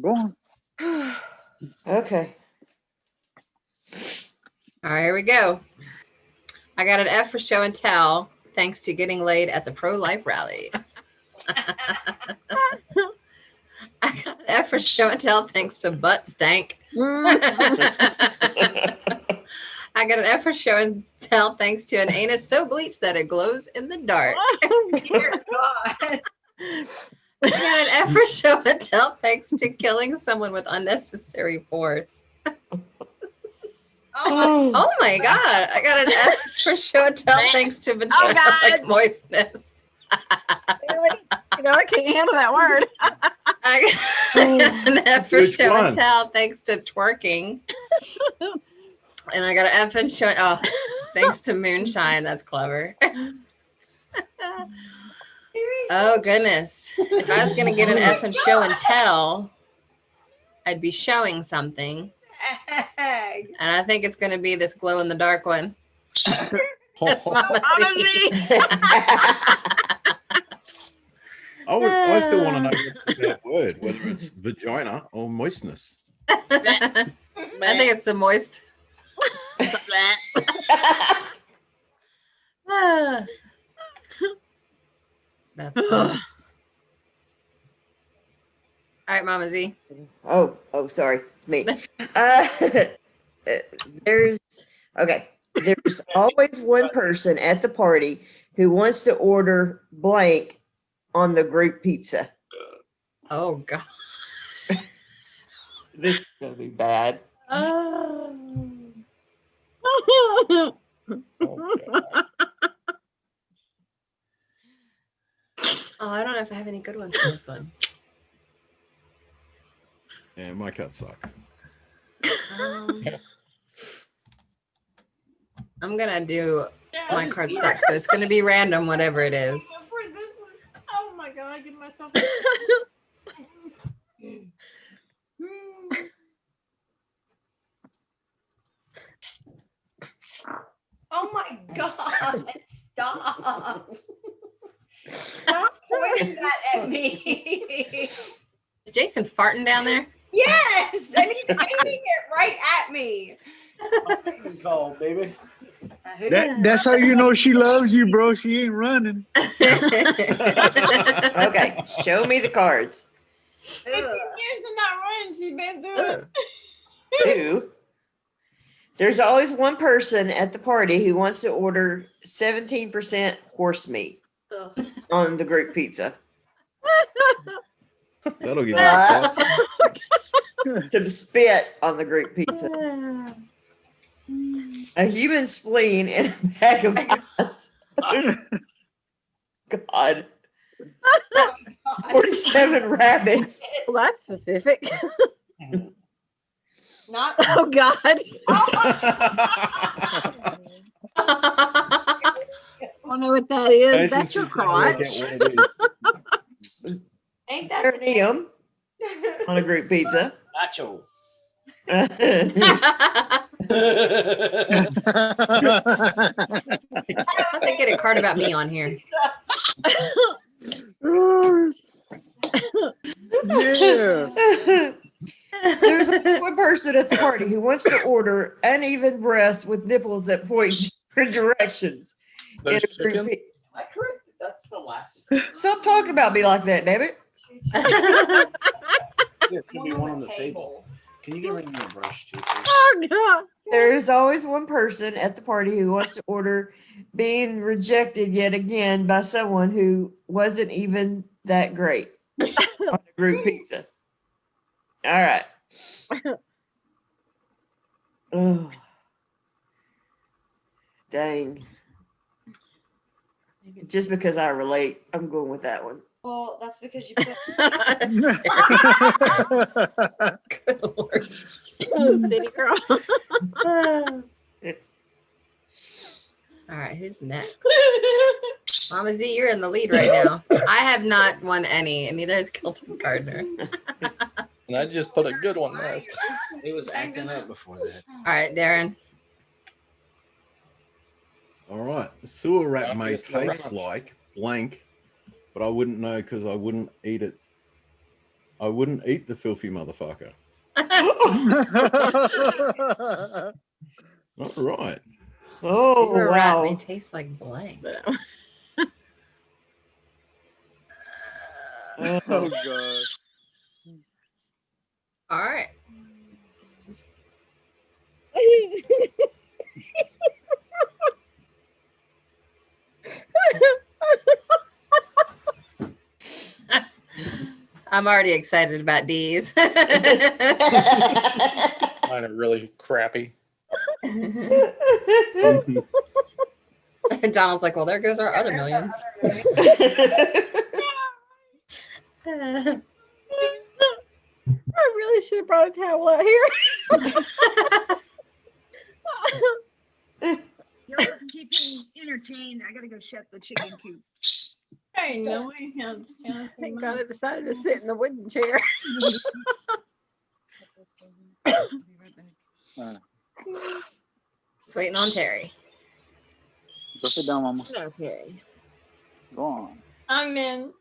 Go on. Okay. All right, here we go. I got an F for show and tell thanks to getting laid at the pro-life rally. I got an F for show and tell thanks to butt stank. I got an F for show and tell thanks to an anus so bleached that it glows in the dark. Dear God. I got an F for show and tell thanks to killing someone with unnecessary force. Oh my God. I got an F for show and tell thanks to vagina like moistness. Really? You know, I can't handle that word. I got an F for Which show one? and tell thanks to twerking. And I got an F and show. Oh, thanks to moonshine. That's clever. Oh goodness. If I was gonna get an F and show and tell, I'd be showing something. And I think it's gonna be this glow in the dark one. That's Mama Z. I still want to know what's the bad word, whether it's vagina or moistness. I think it's the moist. That's cool. All right, Mama Z. Oh, sorry. Me. There's always one person at the party who wants to order blank on the group pizza. Oh God. This is gonna be bad. Oh, I don't know if I have any good ones for this one. Yeah, my cuts suck. I'm gonna do my card suck, so it's gonna be random, whatever it is. Oh my god, I give myself. Oh my god! Stop! Stop pointing that at me. Is Jason farting down there? Yes, and he's aiming it right at me. Call, baby. That's how you know she loves you, bro. She ain't running. Okay, show me the cards. 15 years of not running, she's been through it. 2. There's always one person at the party who wants to order 17% horse meat on the group pizza. That'll give you a shot. To spit on the group pizza. A human spleen in a bag of ice. God. 47 rabbits. Well, that's specific. Not. Oh God. I don't know what that is. That's your crotch. Ain't that perineum on a group pizza? Nacho. I think get a card about me on here. Yeah. There's one person at the party who wants to order uneven breasts with nipples that point different directions. There's chicken. Am I correct? That's the last. Stop talking about me like that, damn it. There should be one on the table. Can you give me a brush too, please? Oh God. There's always one person at the party who wants to order being rejected yet again by someone who wasn't even that great on a group pizza. All right. Oh. Dang. Just because I relate, I'm going with that one. Well, that's because you put. Good Lord. City girl. All right, who's next? Mama Z, you're in the lead right now. I have not won any, and neither has Kelton Gardner. And I just put a good one last. He was acting up before that. All right, Darren. All right. The sewer rat may taste like blank, but I wouldn't know because I wouldn't eat it. I wouldn't eat the filthy motherfucker. All right. Oh, Sewer rat wow. may taste like blank. Oh God. All right. I'm already excited about these. Mine are really crappy. Donald's like, well, there goes our other millions. I really should have brought a towel out here. You're keeping entertained. I gotta go shut the chicken coop. I know I have. Thank God I decided to sit in the wooden chair. Just waiting on Terry. Go sit down, Mama. No, Terry. Go on. I'm in.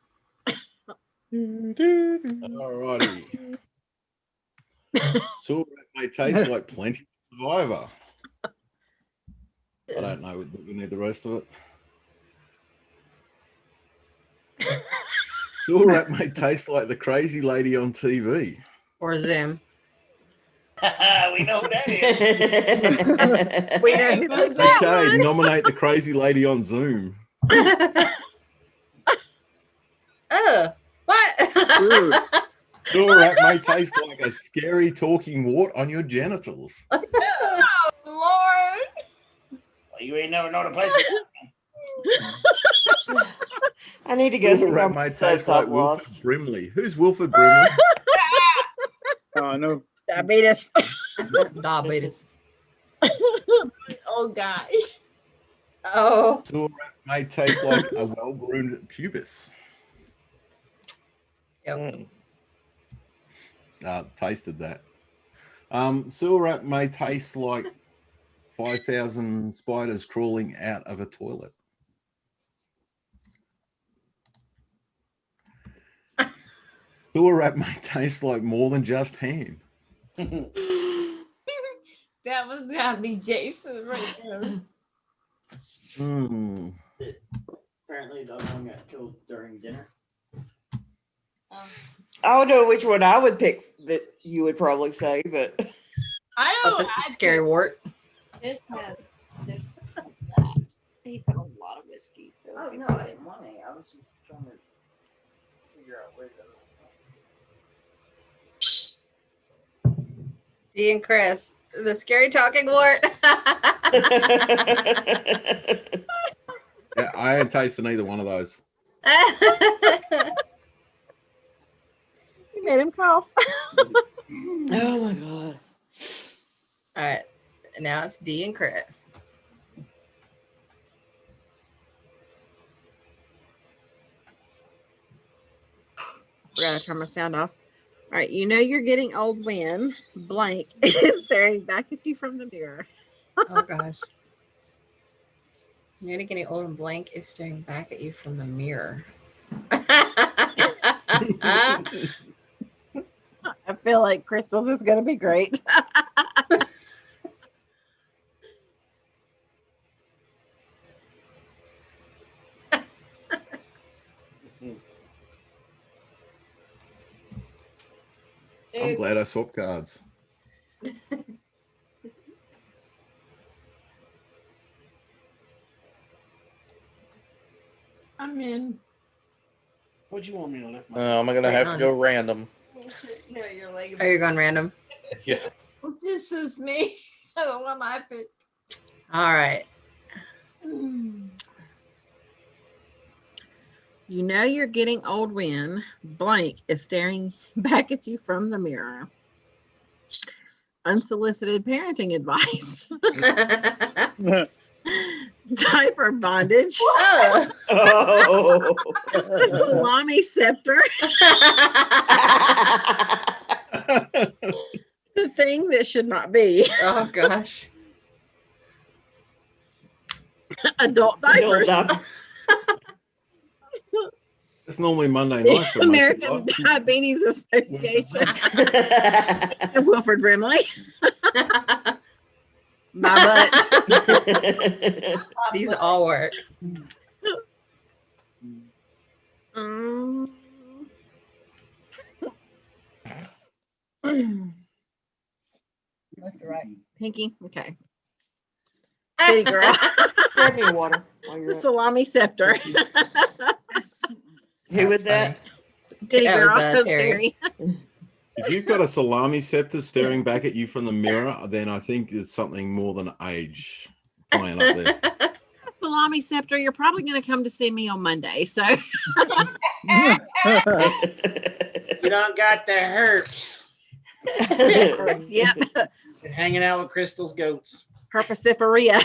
All righty. Sewer rat may taste like plenty of survivor. I don't know. We need the rest of it. Sewer rat may taste like the crazy lady on TV. Or Zoom. We know who that is. We know who this is. Okay, nominate the crazy lady on Zoom. What? Sulrat may taste like a scary talking wart on your genitals. Oh, Lord. Well, you ain't never known a place. I need to go see Sulrat my may taste like top Wilford loss. Brimley. Who's Wilford Brimley? Oh no. Diabetes. Diabetes. Oh, God. Oh. Sulrat may taste like a well-groomed pubis. Yep. Tasted that. Sulrat may taste like 5,000 spiders crawling out of a toilet. Sulrat may taste like more than just ham. That was gotta be Jason right there. Apparently, the other one got killed during dinner. I don't know which one I would pick that you would probably say, but I But don't. the scary wart. This has, there's that. He put a lot of whiskey. So Oh no, I didn't want any. I was just trying to figure out where the. Dee and Chris, the scary talking wart. Yeah, I ain't tasted either one of those. You made him cough. oh my god. All right. Now it's Dee and Chris. Forgot to turn my sound off. All right, you know you're getting old when blank is staring back at you from the mirror. Oh gosh. You're getting old and blank is staring back at you from the mirror. I feel like Crystal's is going to be great. I'm glad I swapped cards. I'm in. What do you want me to lift my? I'm gonna have to go random. No, you're like. Oh, you're going random. Yeah. Well, this is me. The one I picked. All right. You know you're getting old when blank is staring back at you from the mirror. Unsolicited parenting advice. Diaper bondage. Oh. Salami scepter. The thing that should not be. Oh gosh. Adult diapers. It's normally Monday night for American Diabetes Association. And Wilford Brimley. My butt. These all work. Left or right? Pinky? Okay. Kitty girl. Grab me water while you're The up. salami scepter. Who was that? Kitty That girl. was, That was Terry. If you've got a salami scepter staring back at you from the mirror, then I think it's something more than age playing up there. Salami scepter, you're probably going to come to see me on Monday. So You don't got the herps. yep. You're hanging out with Crystal's goats. Herpesiphorrhea.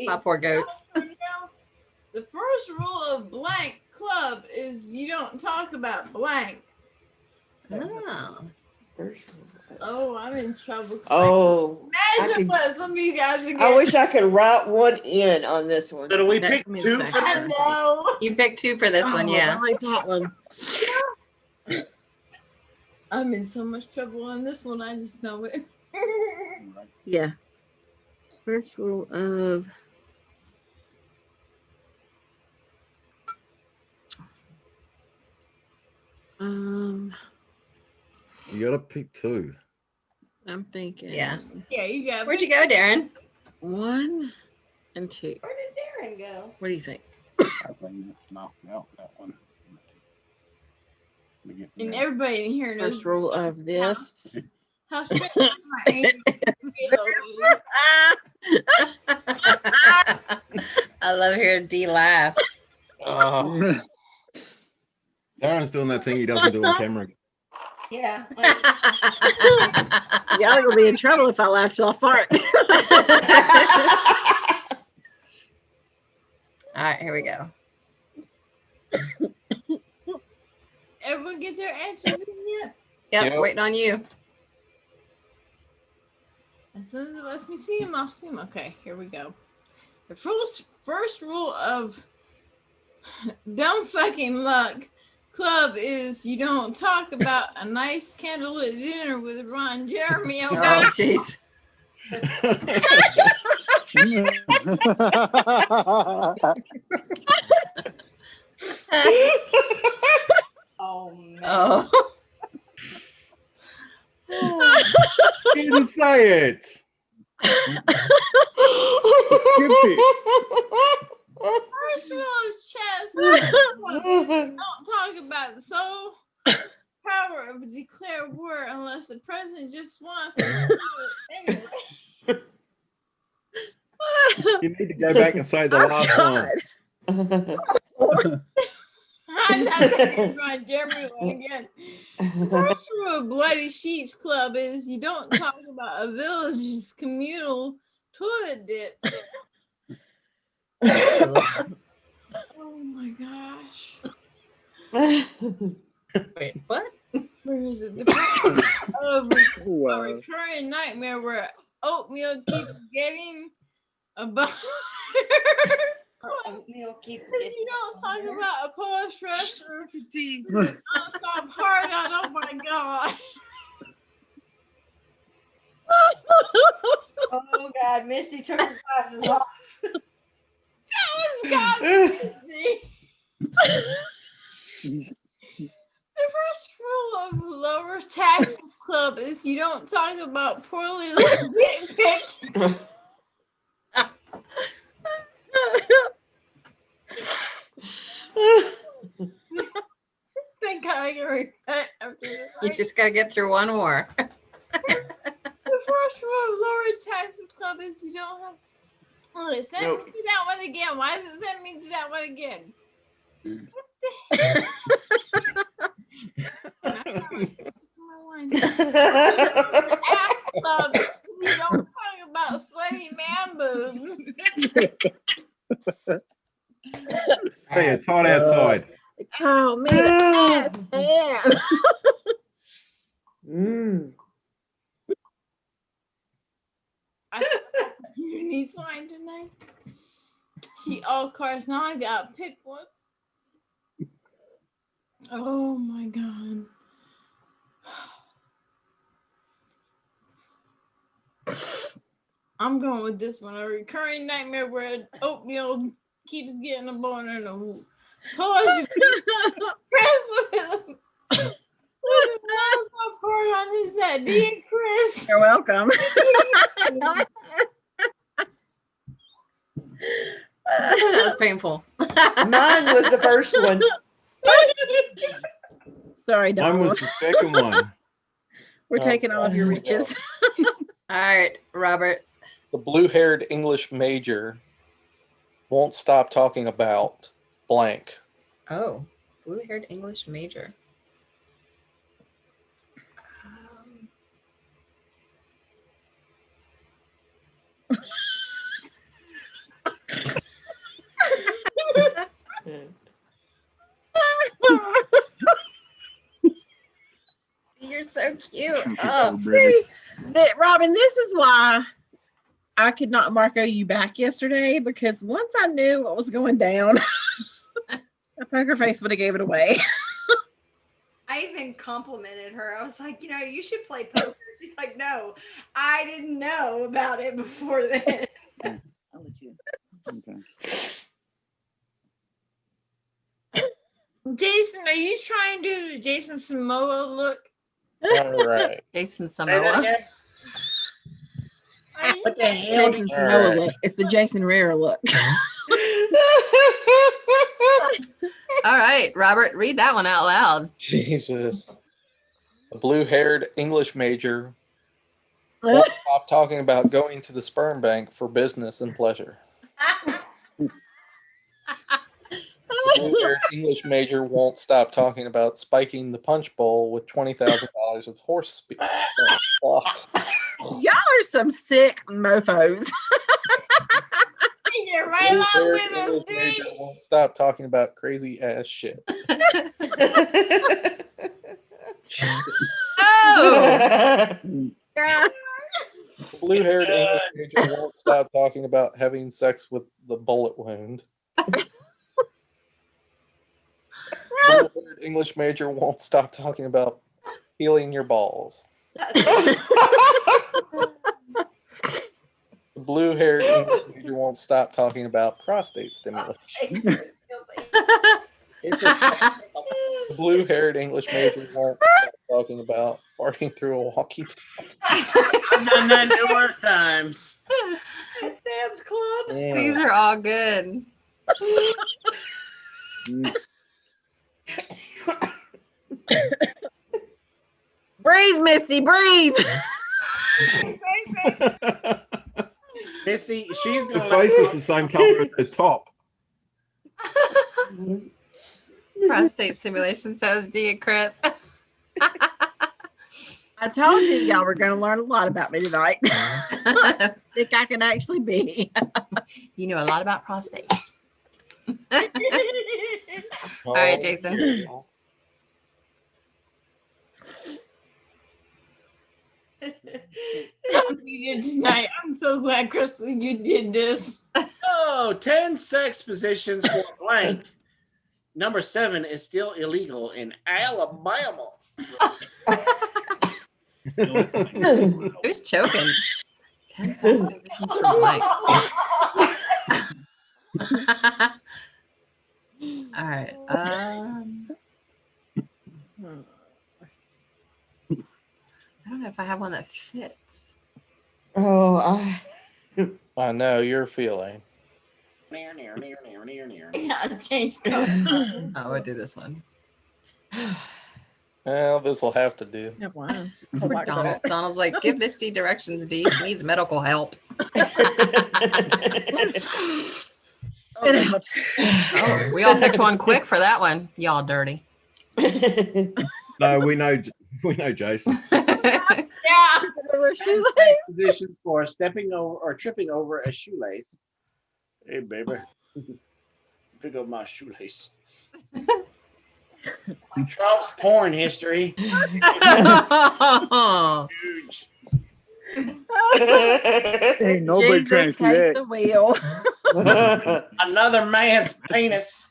My poor goats. The first rule of blank club is you don't talk about blank. Oh. Oh, I'm in trouble. Oh, Imagine what some of you guys are getting. I wish I could write one in on this one. So we pick two. I know. You picked two for this one, yeah. I like that one. I'm in so much trouble on this one. I just know it. Yeah. First rule of You got to pick two. I'm thinking. Yeah. Yeah, you got. Where'd you go, Darren? 1 and 2. Where did Darren go? What do you think? I think just knocked out that one. Let me And everybody in here knows First rule of this. how strict my angry Halo is. I love hearing D laugh. Darren's doing that thing he doesn't do on camera. Yeah. Y'all gonna be in trouble if I laugh till I fart. All right, here we go. Everyone get their answers in yet? Yep, waiting on you. As soon as it lets me see them, I'll see them. Okay, here we go. The first rule of Dumb Fucking Luck Club is you don't talk about a nice candlelit dinner with Ron Jeremy. Oh, jeez. Oh, man. Oh. He didn't say it. First rule of chess don't talk about the sole power of a declared war unless the president just wants to do it anyway. You need to go back and say the last one. I'm not going to run Jeremy one again. The first rule of Bloody Sheets Club is you don't talk about a village's communal toilet ditch. Oh my gosh. Wait, what? Where is it? The first of a recurring nightmare where oatmeal keeps getting above. Oatmeal keeps getting. You don't talk about a Polish wrestler. Non-stop hard on. Oh my god. Oh God, Misty took her glasses off. That was God, Misty. The first rule of Lower Taxes Club is you don't talk about poorly legit pics. Thank God I can repent after this. You just gotta get through one more. The first rule of Lower Taxes Club is you don't have. Oh, it sent me to that one again. Why does it send me to that one again? What the heck? Ass club is you don't talk about sweaty man boobs. Hey, it's hot outside. Oh man. Who needs wine tonight? See all cars now. I gotta pick one. Oh my God. I'm going with this one. A recurring nightmare where oatmeal keeps getting a boner in the Polish wrestler with a non-stop part on his head. Dear Chris. You're welcome. That was painful. Mine was the first one. Sorry, Don. Mine was the second one. We're taking all of your riches. All right, Robert. The blue-haired English major won't stop talking about blank. Oh, blue-haired English major. You're so cute. Oh, Robin, this is why I could not Marco you back yesterday, because once I knew what was going down, a poker face would have gave it away. I even complimented her. I was like, you should play poker. She's like, no, I didn't know about it before then. I'll let you. Okay. Jason, are you trying to do the Jason Samoa look? All right. Jason Samoa. What the hell? Jason Samoa look. It's the Jason Rare look. All right, Robert, read that one out loud. Jesus. A blue-haired English major won't stop talking about going to the sperm bank for business and pleasure. The blue-haired English major won't stop talking about spiking the punch bowl with $20,000 of horse speed. Y'all are some sick mofos. You're right along with us, English major won't stop talking about crazy ass shit. Oh! The blue-haired English major won't stop talking about having sex with the bullet wound. Blue-haired English major won't stop talking about peeling your balls. The blue-haired English major won't stop talking about prostate stimulation. The blue-haired English major won't stop talking about farting through a walkie-talkie. I've done that numerous times. Sam's Club. Yeah. These are all good. Breathe, Misty, breathe. Missy, she's The gonna face is the same color as the top. Prostate simulation. So is D and Chris. I told you y'all were going to learn a lot about me tonight. I think I can actually be. You know a lot about prostates. All right, Jason. You did tonight. I'm so glad, Crystal, you did this. Oh, 10 sex positions for blank. Number 7 is still illegal in Alabama. Who's choking? 10 sex positions for blank. All right. I don't know if I have one that fits. Oh, I know your feeling. Near. I changed colors. Oh, we'll do this one. Well, this will have to do. Oh, wow. Poor Donald. Donald's like, give Misty directions, D. She needs medical help. Oh, we all picked one quick for that one. Y'all dirty. No, we know Jason. Yeah. Positions for stepping over or tripping over a shoelace. Hey, baby. Pick up my shoelace. Trump's porn history. Huge. Ain't nobody trying to see that. The wheel. Another man's penis.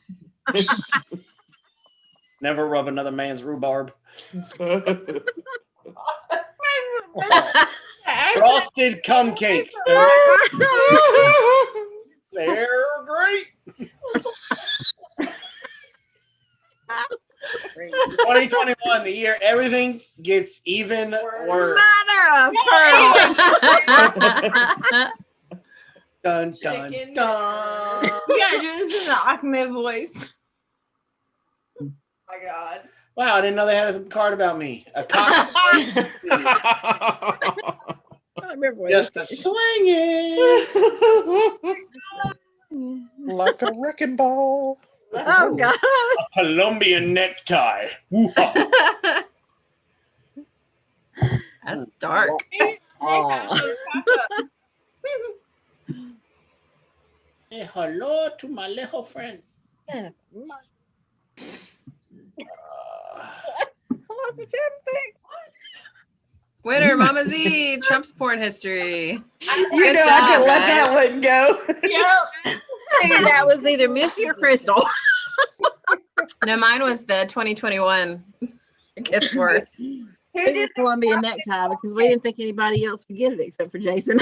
Never rub another man's rhubarb. Frosted cum cakes. They're great. 2021, the year everything gets even worse. Mother of pearl. Dun, dun, dun. You gotta do this in the Ahmed voice. oh my God. Wow, I didn't know they had a card about me. A cock. Just a swinging. Like a wrecking ball. Oh, God. A Colombian necktie. Woo-ha. That's dark. Say hello to my little friend. I lost my chapstick. Winner, Mama Z, Trump's porn history. You know, I could let that one go. Yep. Figured that was either Missy or Crystal. No, mine was the 2021. It gets worse. Who did Colombian necktie? Because we didn't think anybody else would get it except for Jason.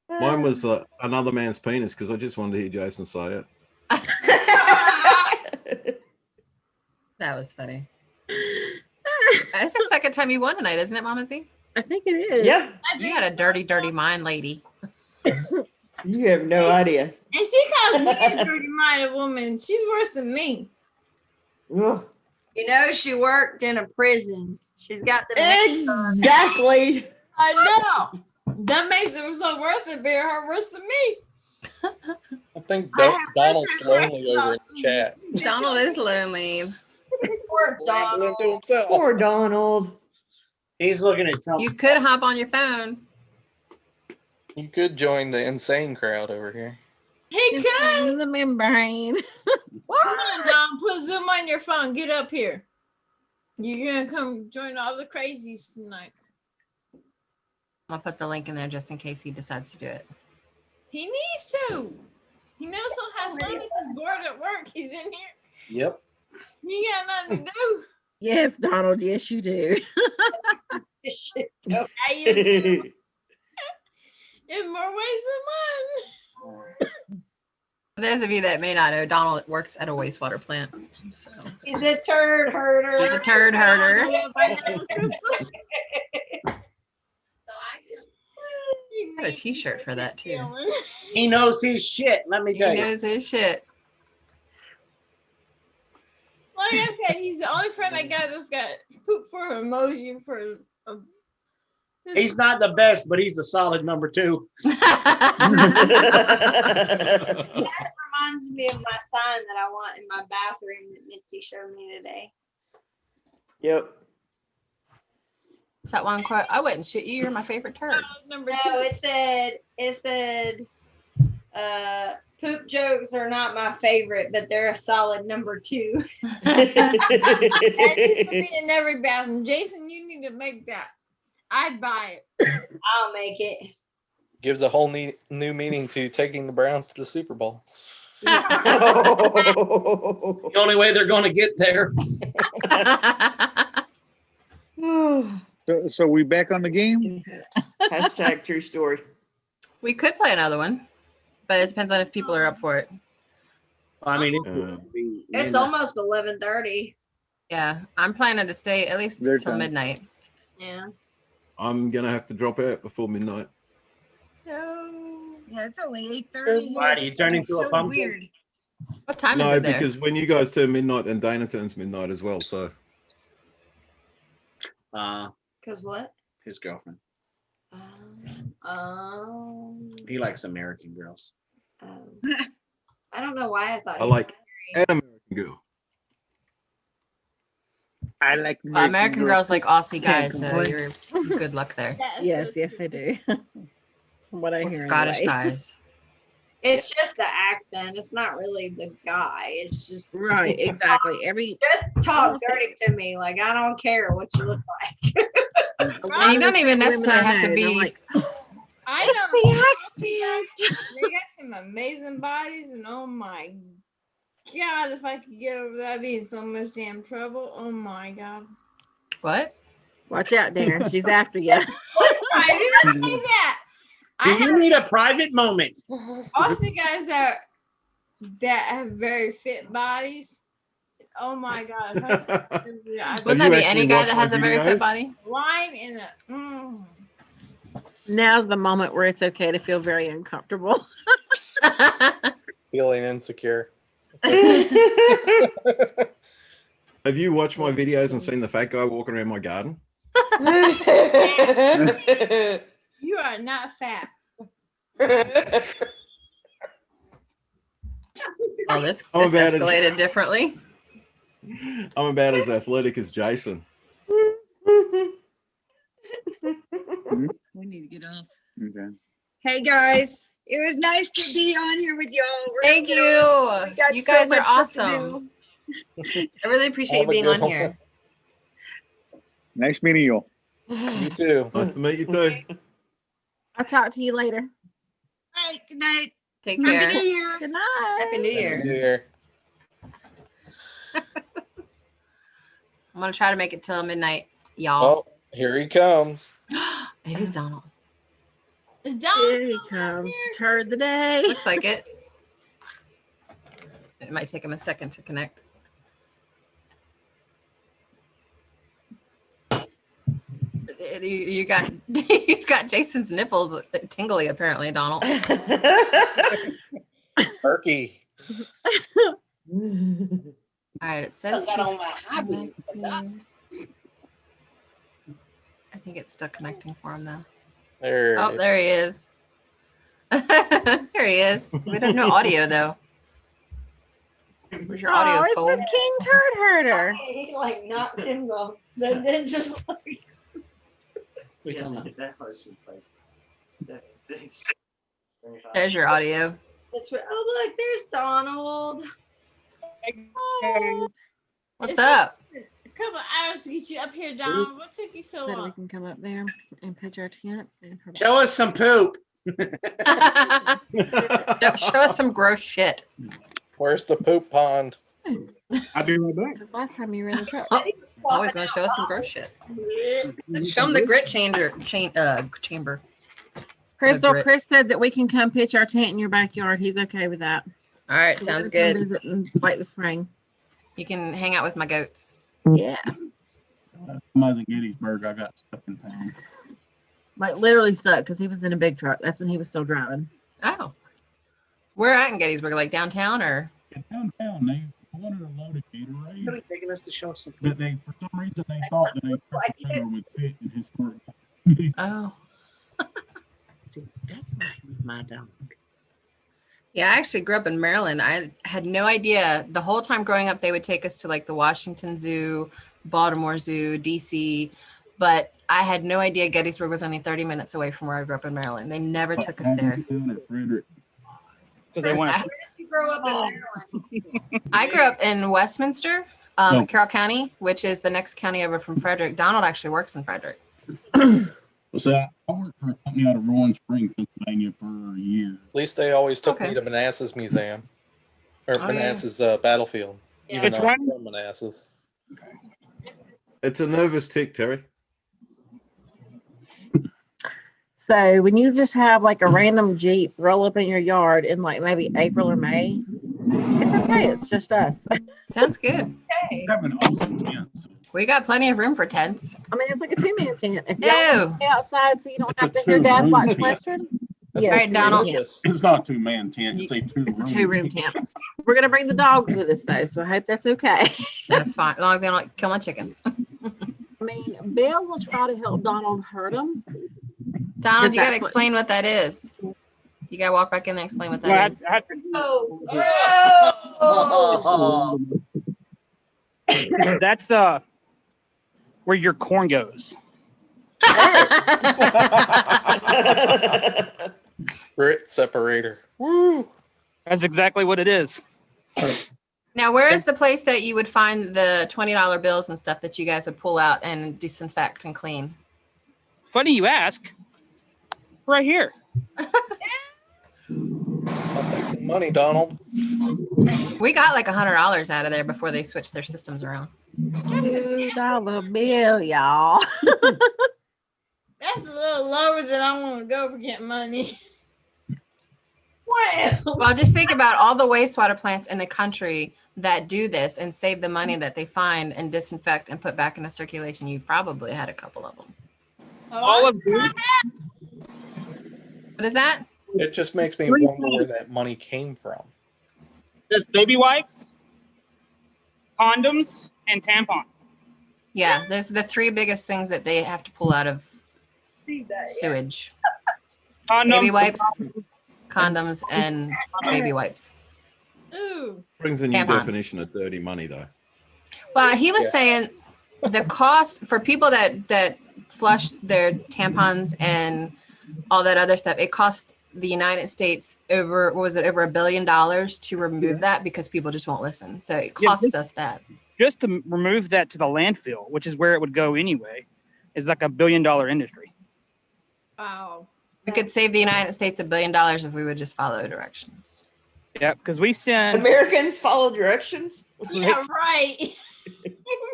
Mine was another man's penis because I just wanted to hear Jason say it. That was funny. It's the second time you won tonight, isn't it, Mama Z? I think it is. Yeah. You had a dirty, dirty mind, lady. You have no idea. And she calls me a dirty-minded woman. She's worse than me. Ugh. You know, she worked in a prison. She's got the Exactly. I know. That makes it so worth it being her worse than me. I think Donald's lonely over in the chat. Donald is lonely. Poor Rambling to himself. Poor Donald. He's looking at something. You could hop on your phone. You could join the insane crowd over here. He could. The membrane. Come on, Don. Put Zoom on your phone. Get up here. You're going to come join all the crazies tonight. I'll put the link in there just in case he decides to do it. He needs to. He knows he'll have fun. He's bored at work. He's in here. Yep. He got nothing to do. Yes, Donald. Yes, you do. How you do? In more ways than one. For those of you that may not know, Donald works at a wastewater plant. So He's a turd herder. he's a turd herder. I got a t-shirt for that too. He knows his shit. Let me He tell you. knows his shit. Like I said, he's the only friend I got that's got poop for emoji for. He's not the best, but he's a solid number 2. That reminds me of my sign that I want in my bathroom that Misty showed me today. Yep. Is that one quote? I wouldn't shit you. You're my favorite turd. Number No, 2. it said, poop jokes are not my favorite, but they're a solid number 2. That needs to be in every bathroom. Jason, you need to make that. I'd buy it. I'll make it. Gives a whole new meaning to taking the Browns to the Super Bowl. The only way they're going to get there. So we back on the game? Hashtag true story. We could play another one, but it depends on if people are up for it. I mean, It's almost 11:30. Yeah, I'm planning to stay at least Their till time. midnight. Yeah. I'm gonna have to drop out before midnight. Yeah, it's only 8:30. Why do you turn into a pumpkin? Weird. What time No, is it there? because when you guys turn midnight, then Dana turns midnight as well. So Cause what? His girlfriend. Oh. He likes American girls. I don't know why I thought. I he like was an American girl. I like American girls like Aussie Can't guys, so complain. you're good luck there. Yes, yes, I do. From what I Or hear. Scottish anyway. guys. It's just the accent. It's not really the guy. It's just Right, exactly. Just talk dirty to me. Like I don't care what you look like. And you don't even necessarily have to be. I know. They got some amazing bodies, and oh my God, if I could get over that, I'd be in so much damn trouble. Oh my God. What? Watch out, Darren. She's after you. I didn't say that. Do you need a private moment? Aussie guys that have very fit bodies. Oh my God. Wouldn't that be any guy that has a very fit body? Wine in a. Now's the moment where it's okay to feel very uncomfortable. Feeling insecure. Have you watched my videos and seen the fat guy walking around my garden? You are not fat. Oh, this I'm about as- escalated differently. I'm about as athletic as Jason. We need to get off. Okay. Hey guys, it was nice to be on here with y'all. Thank you. You guys are awesome. I really appreciate you Have a being good on here. Nice meeting you all. You too. Nice to meet you too. I'll talk to you later. All right, good night. Take care. Happy New Year. Good night. Happy New Year. Happy New Year. I'm gonna try to make it till midnight, y'all. Oh, here he comes. It is Donald. Is Donald Here he comes to turd the day. Looks like it. It might take him a second to connect. You got you've got Jason's nipples tingly apparently, Donald. Turkey. All right, it says Got he's on my hobby. connected. I think it's still connecting for him though. There. Oh, there he is. There he is. We have no audio though. Where's your audio it's phone? the King Turd Herder. He like knocked him off. Then just like. So he doesn't hit that person like 7, 6. There's your audio. That's right. Oh look, there's Donald. What's up? A couple hours to get you up here, Donald. What took you so Then we long? can come up there and pitch our tent. And Show us some poop. Show us some gross shit. Where's the poop pond? I'll be right back. Because last time you were in the truck. Always gonna show us some gross shit. Show them the grit chamber. Crystal, grit. Chris said that we can come pitch our tent in your backyard. He's okay with that. All right, So sounds we're gonna come good. visit and fight the spring. You can hang out with my goats. Yeah. When I was in Gettysburg, I got stuck in town. Like literally stuck because he was in a big truck. That's when he was still driving. Oh. Where at in Gettysburg? Like downtown or? Downtown, they wanted a load of Gatorade, Really taking us to show us some poop. but they, for some reason, they thought that a truck trailer would fit in historic. Oh. That's not my dog. Yeah, I actually grew up in Maryland. I had no idea. The whole time growing up, they would take us to like the Washington Zoo, Baltimore Zoo, DC, but I had no idea Gettysburg was only 30 minutes away from where I grew up in Maryland. They never took us there. Frederick. Where did you grow up in Maryland? I grew up in Westminster, No. Carroll County, which is the next county over from Frederick. Donald actually works in Frederick. Well, see, I worked for a company out of Roaring Spring, Pennsylvania for years. At least they always took Okay. me to Manassas Museum. Or Oh, yeah. Manassas battlefield. Yeah. Even Which though I'm one? from Manassas. It's a nervous tick, Terry. So when you just have like a random Jeep roll up in your yard in like maybe April or May, it's okay. It's just us. Sounds good. We have an awesome tent. So We got plenty of room for tents. I mean, it's like a 2-man tent. If Ew. y'all want to stay outside so you don't It's have a to hear Dad two-room watch tent. Western. All right, Donald. Delicious. it's not a 2-man tent. It's a 2-room. It's a 2-room tent. We're gonna bring the dogs with us though, so I hope that's okay. That's fine. As long as they don't kill my chickens. I mean, Bill will try to help Donald hurt them. Donald, you got to Exactly. explain what that is. You got to walk back in there and explain what No, I that is. had Oh. that's where your corn goes. Grit separator. Woo! That's exactly what it is. Now, where is the place that you would find the $20 bills and stuff that you guys would pull out and disinfect and clean? Funny you ask. Right here. I'll take some money, Donald. We got like $100 out of there before they switched their systems around. $2 bill, y'all. That's a little lower than I want to go for getting money. Wow. Well, just think about all the wastewater plants in the country that do this and save the money that they find and disinfect and put back into circulation. You probably had a couple of them. All of these. What is that? It just makes me wonder where that money came from. There's baby wipes, condoms, and tampons. Yeah, there's the 3 biggest things that they have to pull out of See that, yeah. sewage. Condoms, Baby wipes, condoms, and baby wipes. Ooh. Brings a new Tampons. definition of dirty money, though. Well, he was saying the cost for people that flush their tampons and all that other stuff, it costs the United States over $1 billion to remove that because people just won't listen. So it costs us that. Just to remove that to the landfill, which is where it would go anyway, is like $1 billion industry. Wow. We could save the United States $1 billion if we would just follow directions. Yeah, because we send Americans follow directions. Yeah, right.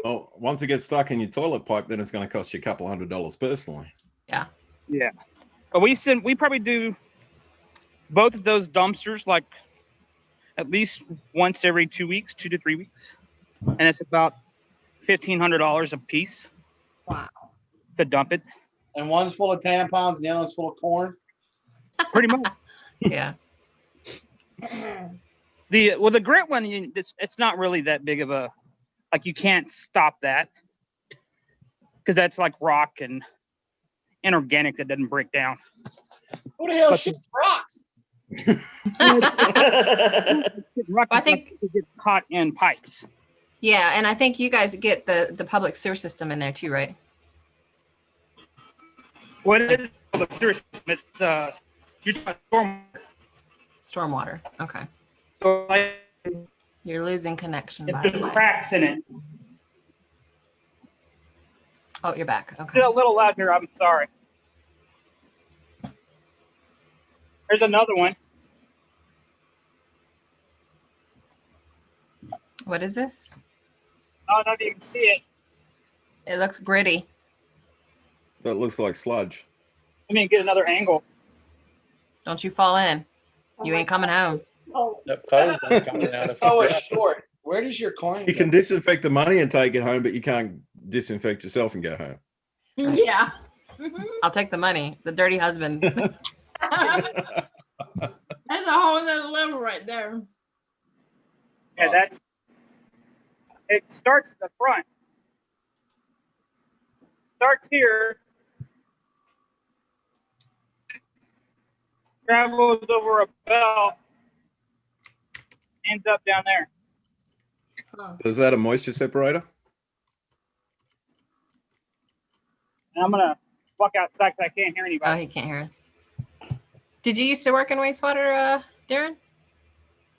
Well, once it gets stuck in your toilet pipe, then it's going to cost you a couple $100 personally. Yeah. Yeah. But we probably do both of those dumpsters like at least once every 2 weeks, 2 to 3 weeks. And it's about $1,500 a piece. Wow. to dump it. And one's full of tampons and the other one's full of corn. Pretty much. Yeah. The grit one, it's not really that big of a, like, you can't stop that because that's like rock and inorganic that doesn't break down. Who the hell But shoots rocks? Rocks I is think- like to get caught in pipes. Yeah, and I think you guys get the public sewer system in there too, right? What is the sewer system? It's you're talking about Stormwater. Okay. stormwater. Like, You're losing connection, by there's the way. cracks in it. Oh, you're back. Okay. Still a little loud here. I'm sorry. There's another one. What is this? I don't know if you can see it. It looks gritty. That looks like sludge. Let me get another angle. Don't you fall in. You ain't coming home. Oh, That puddle's not coming This out is if so you grab it. short. Where does your coin You go? can disinfect the money and take it home, but you can't disinfect yourself and go home. Yeah. I'll take the money. The dirty husband. That's a whole nother level right there. Yeah, it starts at the front. Starts here. Travels over a belt. Ends up down there. Is that a moisture separator? And I'm gonna walk outside because I can't hear anybody. Oh, he can't hear us. Did you used to work in wastewater, Darren?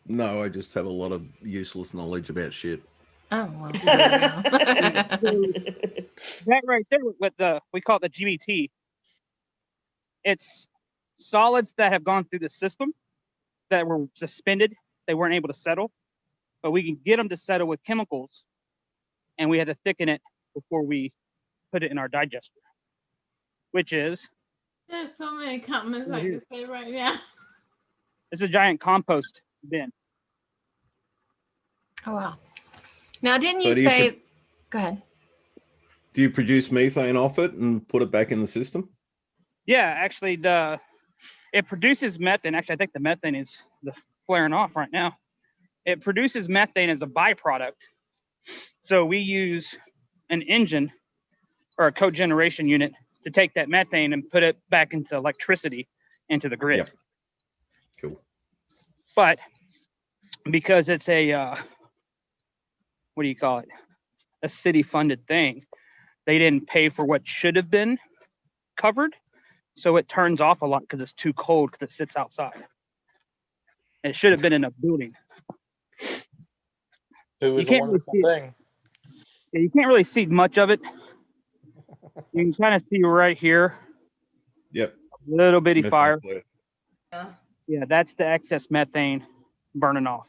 No, I just have a lot of useless knowledge about shit. Oh, well. There we go. That right there, with we call it the GBT. It's solids that have gone through the system that were suspended. They weren't able to settle, but we can get them to settle with chemicals, and we had to thicken it before we put it in our digester, which is There's so many comments I can say right now. it's a giant compost bin. Oh, wow. Now, didn't So you do you say, go ahead. Do you produce methane off it and put it back in the system? Yeah, actually, it produces methane. Actually, I think the methane is flaring off right now. It produces methane as a byproduct. So we use an engine or a cogeneration unit to take that methane and put it back into electricity into the grid. Yep. Cool. But because it's a what do you call it? A city-funded thing, they didn't pay for what should have been covered. So it turns off a lot because it's too cold because it sits outside. It should have been in a building. It was a wonderful thing. Yeah, you can't really see much of it. You can kind of see right here. Yep. A little bitty Methane fire. flare. Yeah, that's the excess methane burning off.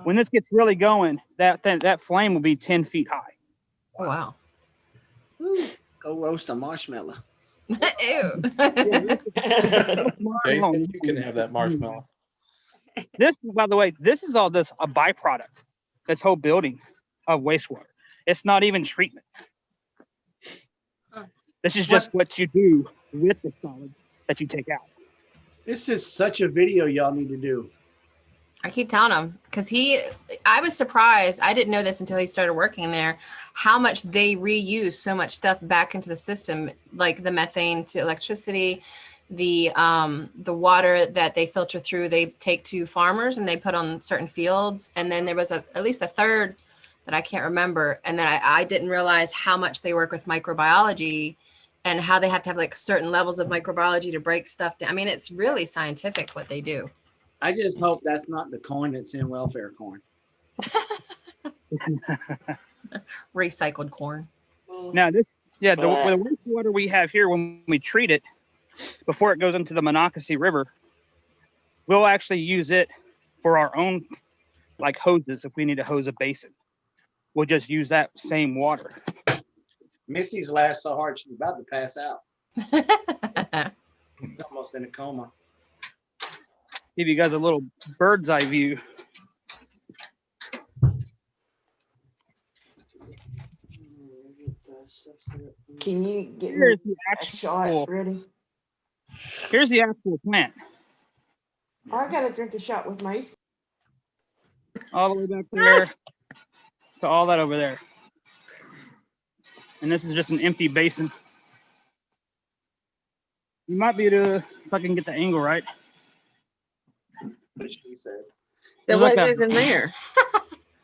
When this gets really going, that flame will be 10 feet high. Oh, wow. Go roast a marshmallow. Ew. Jason, you can have that marshmallow. This, by the way, this is all a byproduct. This whole building of wastewater. It's not even treatment. This is just what you do with the solid that you take out. This is such a video y'all need to do. I keep telling him because I was surprised. I didn't know this until he started working there, how much they reuse so much stuff back into the system, like the methane to electricity, the water that they filter through, they take to farmers and they put on certain fields. And then there was at least a third that I can't remember. And then I didn't realize how much they work with microbiology and how they have to have like certain levels of microbiology to break stuff down. I mean, it's really scientific what they do. I just hope that's not the coin that's in welfare corn. Recycled corn. Now the wastewater we have here, when we treat it before it goes into the Monocacy River, we'll actually use it for our own like hoses. If we need to hose a basin, we'll just use that same water. Missy's laughed so hard she's about to pass out. Almost in a coma. Give you guys a little bird's eye view. Can you get Here's me the a shot actual. ready? Here's the actual plant. I gotta drink a shot with Mace. All the way back there to all that over there. And this is just an empty basin. You might be able to, if I can get the angle right. What she said. So what goes in there?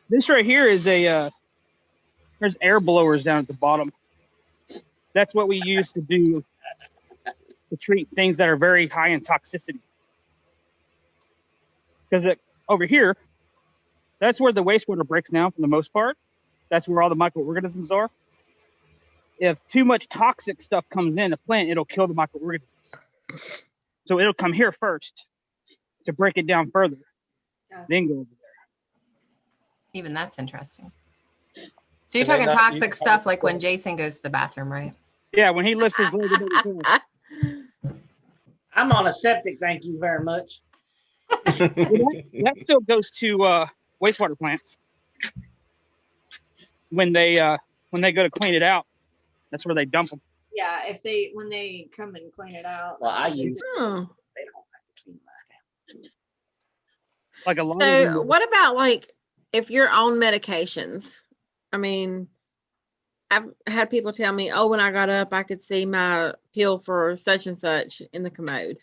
This right here is a, there's air blowers down at the bottom. That's what we use to do, to treat things that are very high in toxicity. Because over here, that's where the wastewater breaks down for the most part. That's where all the microorganisms are. If too much toxic stuff comes in the plant, it'll kill the microorganisms. So it'll come here first to break it down further, then go over there. Even that's interesting. So you're talking toxic stuff like when Jason goes to the bathroom, right? Yeah, when he lifts his leg above his head. I'm on a septic, thank you very much. That still goes to wastewater plants. When they go to clean it out, that's where they dump them. Yeah, when they come and clean it out. Well, I use. Hmm. They don't have to clean that out. Like a lot. So what about like if you're on medications? I mean, I've had people tell me, oh, when I got up, I could see my pill for such and such in the commode.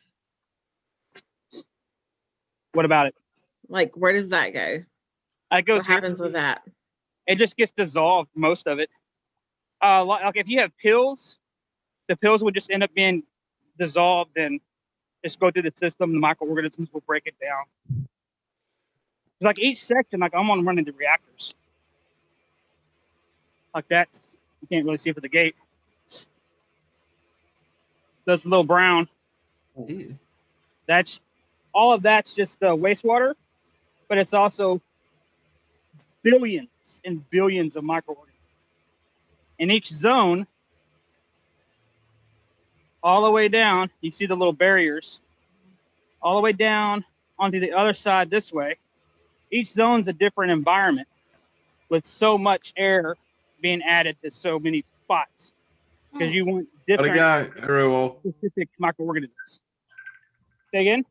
What about it? Like, where does that go? It goes. What happens with that? It just gets dissolved, most of it. Like if you have pills, the pills would just end up being dissolved and just go through the system. The microorganisms will break it down. It's like each section, like I'm on running the reactors. Like that, you can't really see for the gate. That's a little brown. Ooh. That's all of that's just wastewater, but it's also billions and billions of microorganisms. In each zone, all the way down, you see the little barriers, all the way down onto the other side this way. Each zone's a different environment with so much air being added to so many spots because you want different specific microorganisms. Say again?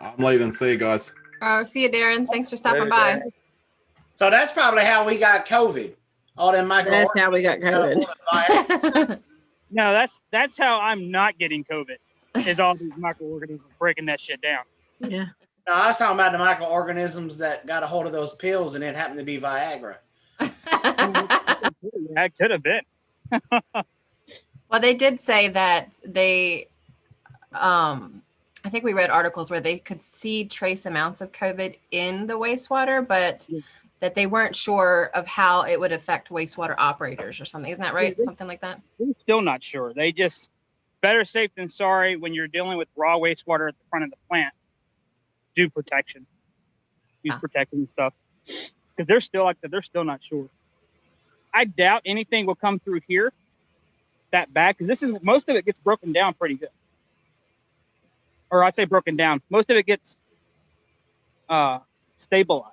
I'm leaving. See you guys. See you, Darren. Thanks for stopping by. So that's probably how we got COVID. All them microorganisms. That's how we got COVID. No, that's how I'm not getting COVID. Is all these microorganisms breaking that shit down. Yeah. No, I was talking about the microorganisms that got a hold of those pills and it happened to be Viagra. That could have been. Well, they did say that they, I think we read articles where they could see trace amounts of COVID in the wastewater, but that they weren't sure of how it would affect wastewater operators or something. Isn't that right? Something like that? We're still not sure. They just, better safe than sorry when you're dealing with raw wastewater at the front of the plant. Do protection. Use protection and stuff. Because they're still like that. They're still not sure. I doubt anything will come through here that bad because this is most of it gets broken down pretty good. Or I'd say broken down. Most of it gets stabilized.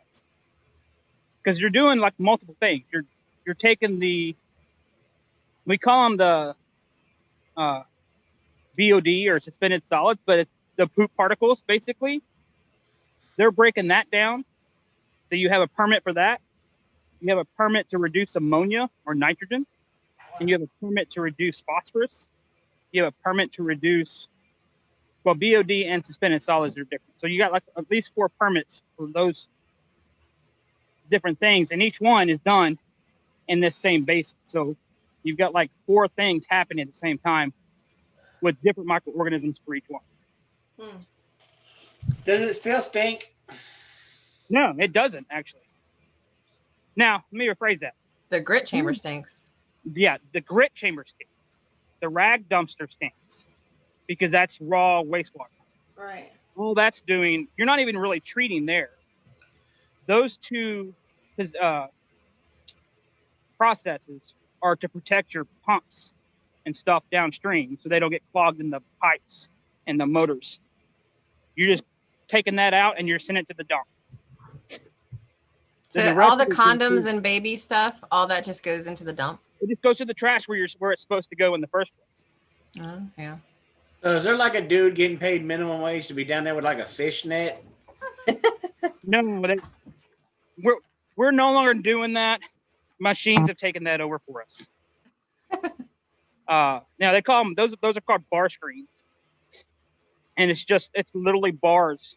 Because you're doing like multiple things. You're taking we call them the BOD or suspended solids, but it's the poop particles basically. They're breaking that down. So you have a permit for that. You have a permit to reduce ammonia or nitrogen. And you have a permit to reduce phosphorus. You have a permit to reduce, well, BOD and suspended solids are different. So you got like at least 4 permits for those different things. And each one is done in this same basin. So you've got like 4 things happening at the same time with different microorganisms for each one. Does it still stink? No, it doesn't actually. Now, let me rephrase that. The grit chamber stinks. Yeah, the grit chamber stinks. The rag dumpster stinks because that's raw wastewater. Right. All that's doing, you're not even really treating there. Those two processes are to protect your pumps and stuff downstream so they don't get clogged in the pipes and the motors. You're just taking that out and you're sending it to the dump. So all the condoms and baby stuff, all that just goes into the dump? It just goes to the trash where it's supposed to go in the first place. Oh, yeah. So is there like a dude getting paid minimum wage to be down there with like a fish net? No, we're no longer doing that. Machines have taken that over for us. Now they call them those are called bar screens, and it's literally bars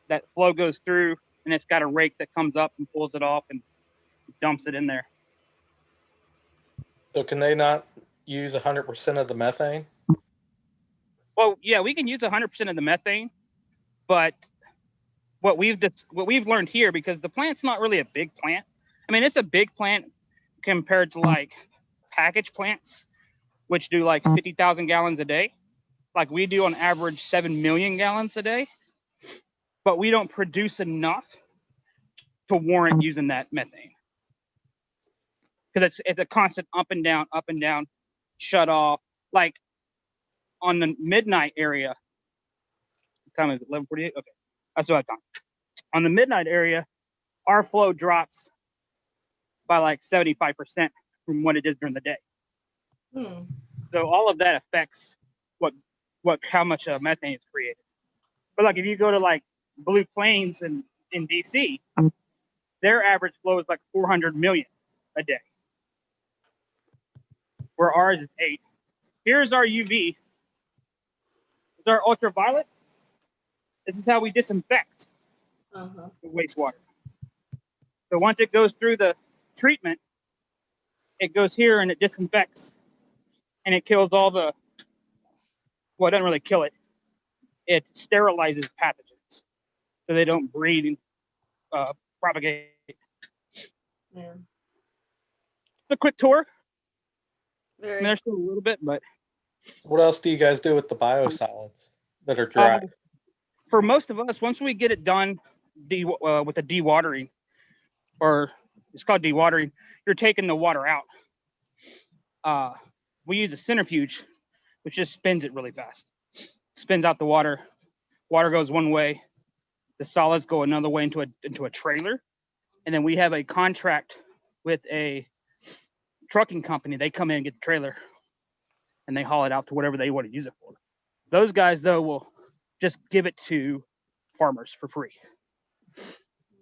that flow goes through, and it's got a rake that comes up and pulls it off and dumps it in there. So can they not use 100% of the methane? Well, yeah, we can use 100% of the methane, but what we've learned here, because the plant's not really a big plant. I mean, it's a big plant compared to like package plants, which do like 50,000 gallons a day. Like we do on average 7 million gallons a day, but we don't produce enough to warrant using that methane. Because it's a constant up and down, shut off. Like on the midnight area, time is 11:48. Okay, I still have time. On the midnight area, our flow drops by like 75% from what it is during the day. So all of that affects how much methane is created. But like if you go to like Blue Plains in DC, their average flow is like 400 million a day, where ours is 8. Here's our UV. It's our ultraviolet. This is how we disinfect the wastewater. So once it goes through the treatment, it goes here and it disinfects, and it kills all the, well, it doesn't really kill it. It sterilizes pathogens so they don't breed and propagate. Yeah. It's a quick tour. Very. There's still a little bit, but. What else do you guys do with the biosolids that are dry? For most of us, once we get it done with the dewatering, or it's called dewatering, you're taking the water out. We use a centrifuge, which just spins it really fast. Spins out the water. Water goes one way. The solids go another way into a trailer. And then we have a contract with a trucking company. They come in and get the trailer, and they haul it out to whatever they want to use it for. Those guys, though, will just give it to farmers for free.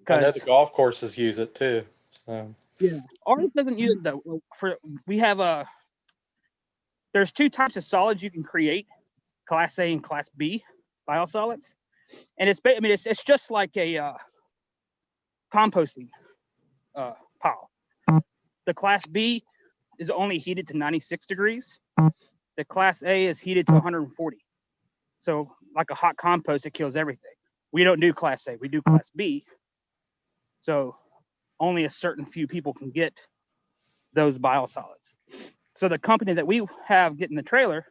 I know the golf courses use it too. So yeah, ours doesn't use it though. We have there's 2 types of solids you can create: Class A and Class B biosolids, and it's just like a composting pile. The Class B is only heated to 96 degrees. The Class A is heated to 140. So like a hot compost, it kills everything. We don't do Class A, we do Class B. So only a certain few people can get those biosolids. So the company that we have getting the trailer,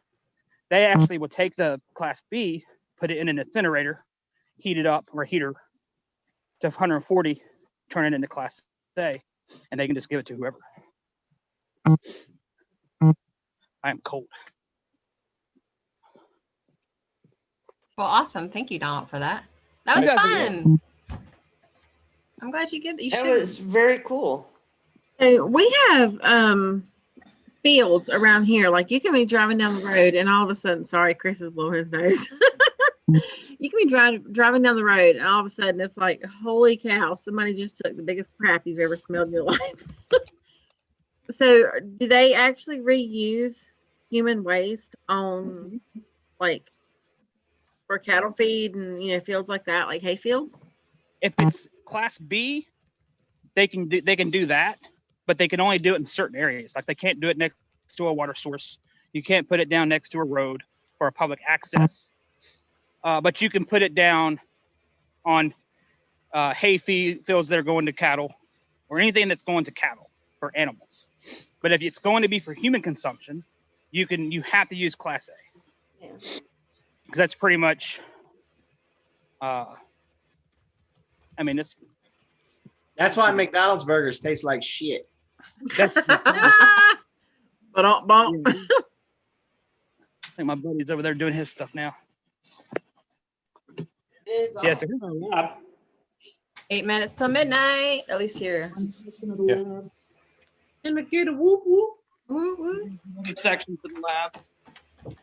they actually will take the Class B, put it in an incinerator, heat it up, or a heater to 140, turn it into Class A, and they can just give it to whoever. I am cold. Well, awesome. Thank you, Donald, for that. That was fun. I'm glad you get that. That was very cool. So we have fields around here. Like you can be driving down the road and all of a sudden, sorry, Chris is blowing his nose. You can be driving down the road and all of a sudden it's like, holy cow, somebody just took the biggest crap you've ever smelled in your life. So do they actually reuse human waste on like for cattle feed and fields like that, like hay fields? If it's Class B, they can do that, but they can only do it in certain areas. Like they can't do it next to a water source. You can't put it down next to a road or a public access. But you can put it down on hay fields that are going to cattle, or anything that's going to cattle or animals. But if it's going to be for human consumption, you have to use Class A. Yeah. Because that's pretty much, That's why McDonald's burgers taste like shit. But I think my buddy's over there doing his stuff now. Is Yeah, so here's our lab. 8 minutes till midnight, at least here. Yeah. Can I get a whoop whoop? Woo, woo. Another section to the lab.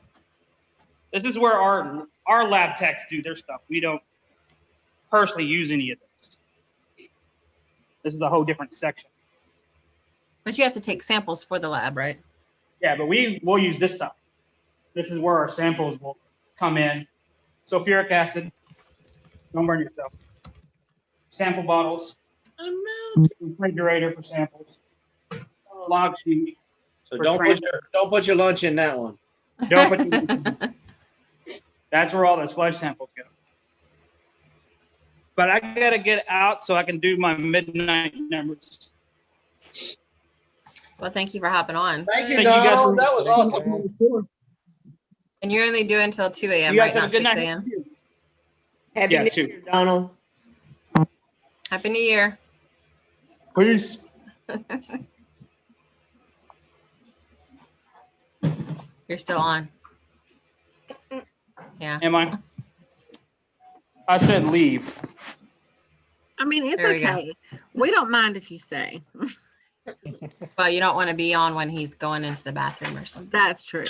This is where our lab techs do their stuff. We don't personally use any of this. This is a whole different section. But you have to take samples for the lab, right? Yeah, but we'll use this stuff. This is where our samples will come in. Sulfuric acid. Don't burn yourself. Sample bottles. Refrigerator for samples. Log sheet. So for don't put your lunch in that one. Don't put your That's where all the sludge samples go. But I gotta get out so I can do my midnight numbers. Well, thank you for hopping on. Thank you, Donald. That was awesome. And you're only doing until 2 a.m., You right? guys have Not a good 6 night. a.m. Happy Yeah, New 2. Year, Donald. Happy New Year. Peace. You're still on. Yeah. Am I? I said leave. I mean, it's There we go. okay. We don't mind if you stay. Well, you don't want to be on when he's going into the bathroom or something. That's true.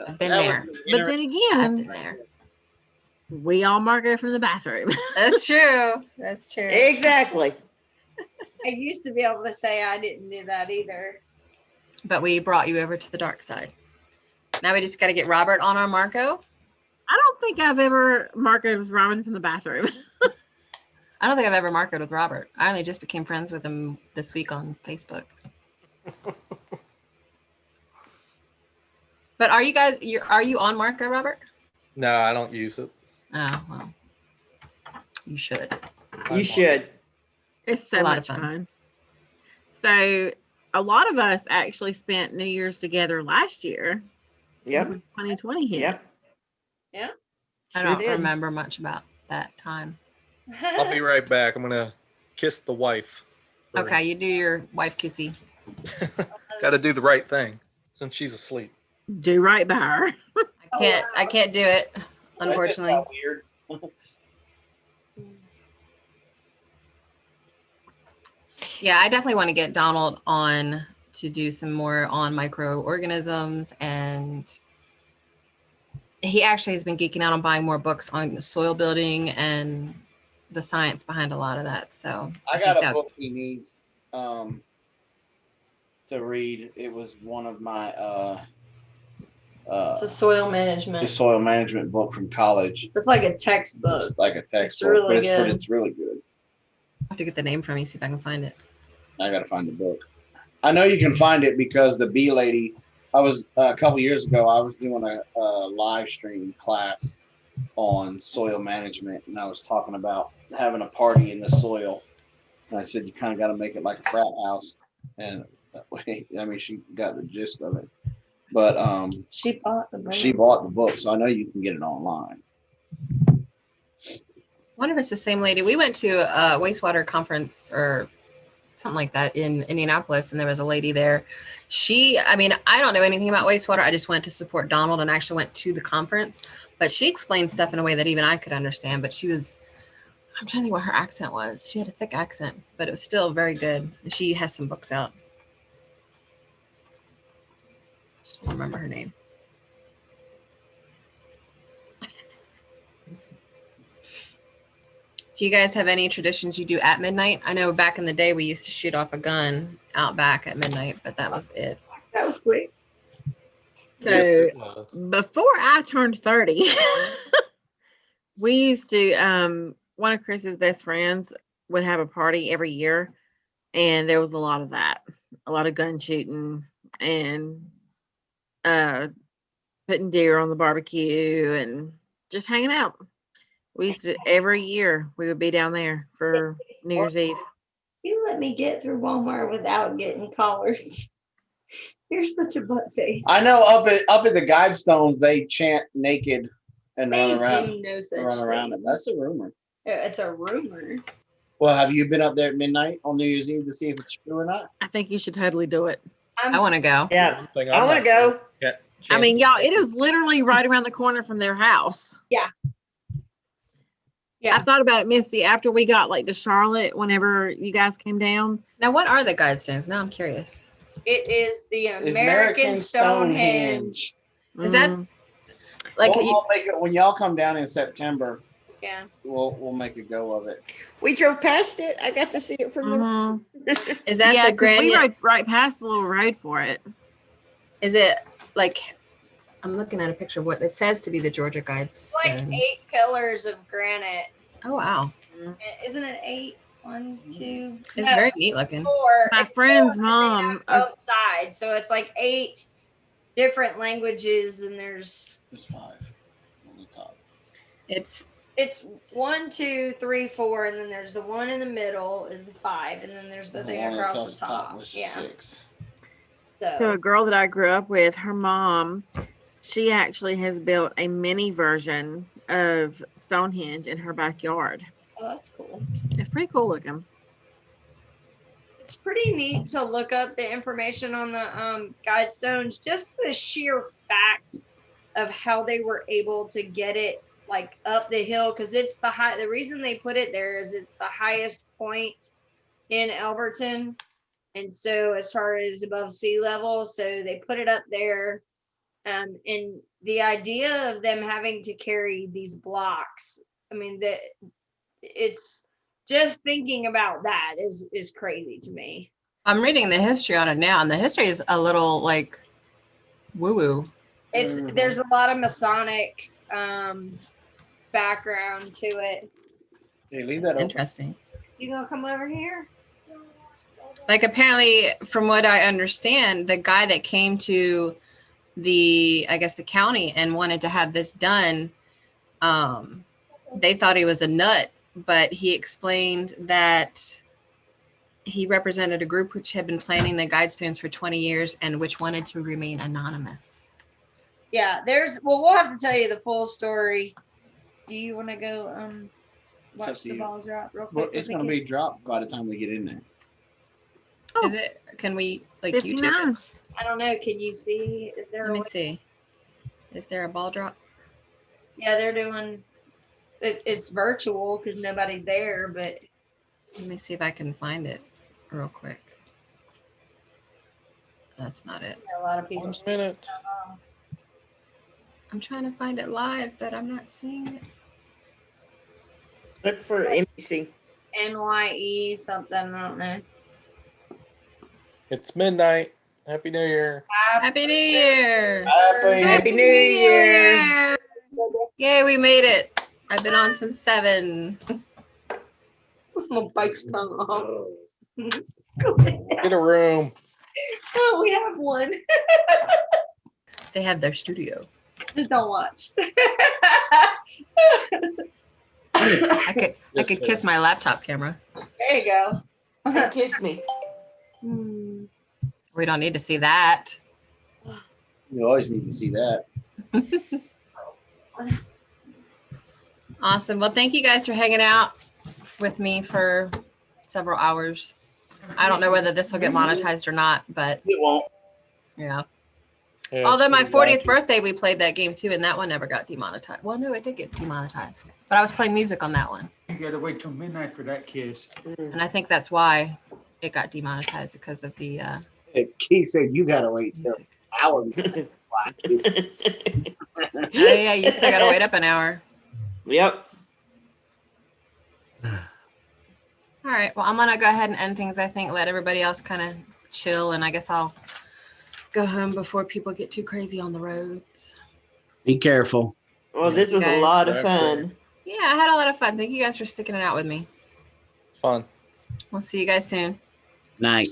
I've been there. But then I've been again, there. we all market from the bathroom. That's true. That's true. Exactly. I used to be able to say I didn't do that either. But we brought you over to the dark side. Now we just got to get Robert on our Marco. I don't think I've ever marketed with Robin from the bathroom. I don't think I've ever marketed with Robert. I only just became friends with him this week on Facebook. But are you guys? Are you on Marco, Robert? No, I don't use it. Oh well, you should. You should. It's so A lot much of fun. fun. So a lot of us actually spent New Year's together last year. Yep. when 2020 hit. Yep. Yeah. I Sure don't did. remember much about that time. I'll be right back. I'm gonna kiss the wife. Okay, you do your wife kissy. Got to do the right thing since she's asleep. Do right by her. I can't do it, unfortunately. Weird. Yeah, I definitely want to get Donald on to do some more on microorganisms, and he actually has been geeking out on buying more books on soil building and the science behind a lot of that. So I think got a that- book he needs to read. It was one of my It's a soil management. the soil management book from college. It's like a textbook. It's like a textbook, really but good. it's really good. I have to get the name from you, see if I can find it. I got to find the book. I know you can find it because the bee lady, I was a couple years ago, I was doing a live stream class on soil management, and I was talking about having a party in the soil. And I said, you kind of got to make it like a frat house. And that way, I mean, she got the gist of it. But She bought the book. she bought the book, so I know you can get it online. I wonder if it's the same lady. We went to a wastewater conference or something like that in Indianapolis, and there was a lady there. I mean, I don't know anything about wastewater. I just went to support Donald and actually went to the conference, but she explained stuff in a way that even I could understand. But I'm trying to think what her accent was. She had a thick accent, but it was still very good. And she has some books out. Just don't remember her name. Do you guys have any traditions you do at midnight? I know back in the day we used to shoot off a gun out back at midnight, but that was it. That was quick. So before I turned 30, we used to, one of Chris's best friends would have a party every year. And there was a lot of that, a lot of gun shooting and putting deer on the barbecue and just hanging out. We used to, every year we would be down there for New Year's Eve. You let me get through Walmart without getting collars. You're such a butt face. I know up at the Guidestones, they chant naked and They run around. do no such Run around it. thing. That's a rumor. It's a rumor. Well, have you been up there at midnight on New Year's Eve to see if it's true or not? I think you should totally do it. I want to go. Yeah, I want to go. Yeah. I mean, y'all, it is literally right around the corner from their house. Yeah. I thought about it, Misty, after we got like to Charlotte, whenever you guys came down. Now, what are the Guidestones? Now I'm curious. It is the It's American Stonehenge. Is that like We'll make it when y'all come down in September. Yeah. We'll make a go of it. We drove past it. I got to see it from the. Is that yeah, the 'cause we Grand? rode right past the little road for it. Is it like? I'm looking at a picture of what it says to be the Georgia It's like Guidestone. 8 pillars of granite. Oh wow. Isn't it 8? 1, 2. It's very neat looking. 4. My friend's mom. Both sides, so it's like 8 different languages, and there's 5 on the top. it's 1, 2, 3, 4, and then there's the one in the middle is the 5, and then there's the thing across the top. Was Yeah. 6. So a girl that I grew up with, her mom, she actually has built a mini version of Stonehenge in her backyard. Oh, that's cool. It's pretty cool looking. It's pretty neat to look up the information on the Guidestones, just the sheer fact of how they were able to get it like up the hill, because it's the high. The reason they put it there is it's the highest point in Alberton, and so as far as above sea level, so they put it up there. And the idea of them having to carry these blocks, I mean, that it's just thinking about that is crazy to me. I'm reading the history on it now, and the history is a little like woo-woo. It's there's a lot of Masonic background to it. Hey, leave that open. Interesting. You gonna come over here? Like apparently, from what I understand, the guy that came to the county and wanted to have this done, they thought he was a nut, but he explained that he represented a group which had been planning the Guidestones for 20 years and which wanted to remain anonymous. Yeah, we'll have to tell you the full story. Do you want to go watch the ball drop real quick? Well, it's going to be dropped by the time we get in there. Oh. Is it? Can we like YouTube it? I don't know. Can you see? Is there? Let me see. Is there a ball drop? Yeah, they're doing. It's virtual because nobody's there, but let me see if I can find it real quick. That's not it. A lot of people. 1 minute. I'm trying to find it live, but I'm not seeing it. Look for NBC. NYE something. I don't know. It's midnight. Happy New Year. Happy New Year. Happy New Year. Yay, we made it. I've been on since 7. I'm gonna bite your tongue off. Get a room. Oh, we have one. They have their studio. Just don't watch. I could kiss my laptop camera. There you go. Kiss me. We don't need to see that. You always need to see that. Awesome. Well, thank you guys for hanging out with me for several hours. I don't know whether this will get monetized or not, but it won't. Yeah. Yeah, Although my it's pretty 40th birthday, we played that game too, and that one never got demonetized. Well, no, it did get demonetized, but I was playing music on that one. You gotta wait till midnight for that kiss. And I think that's why it got demonetized, because of the Keith said you gotta wait till hour. oh yeah, you still gotta wait up an hour. Yep. All right, well, I'm gonna go ahead and end things. I think let everybody else kind of chill, and I guess I'll go home before people get too crazy on the roads. Be careful. Well, this was a lot of fun. Yeah, I had a lot of fun. Thank you guys for sticking it out with me. Fun. We'll see you guys soon. Night.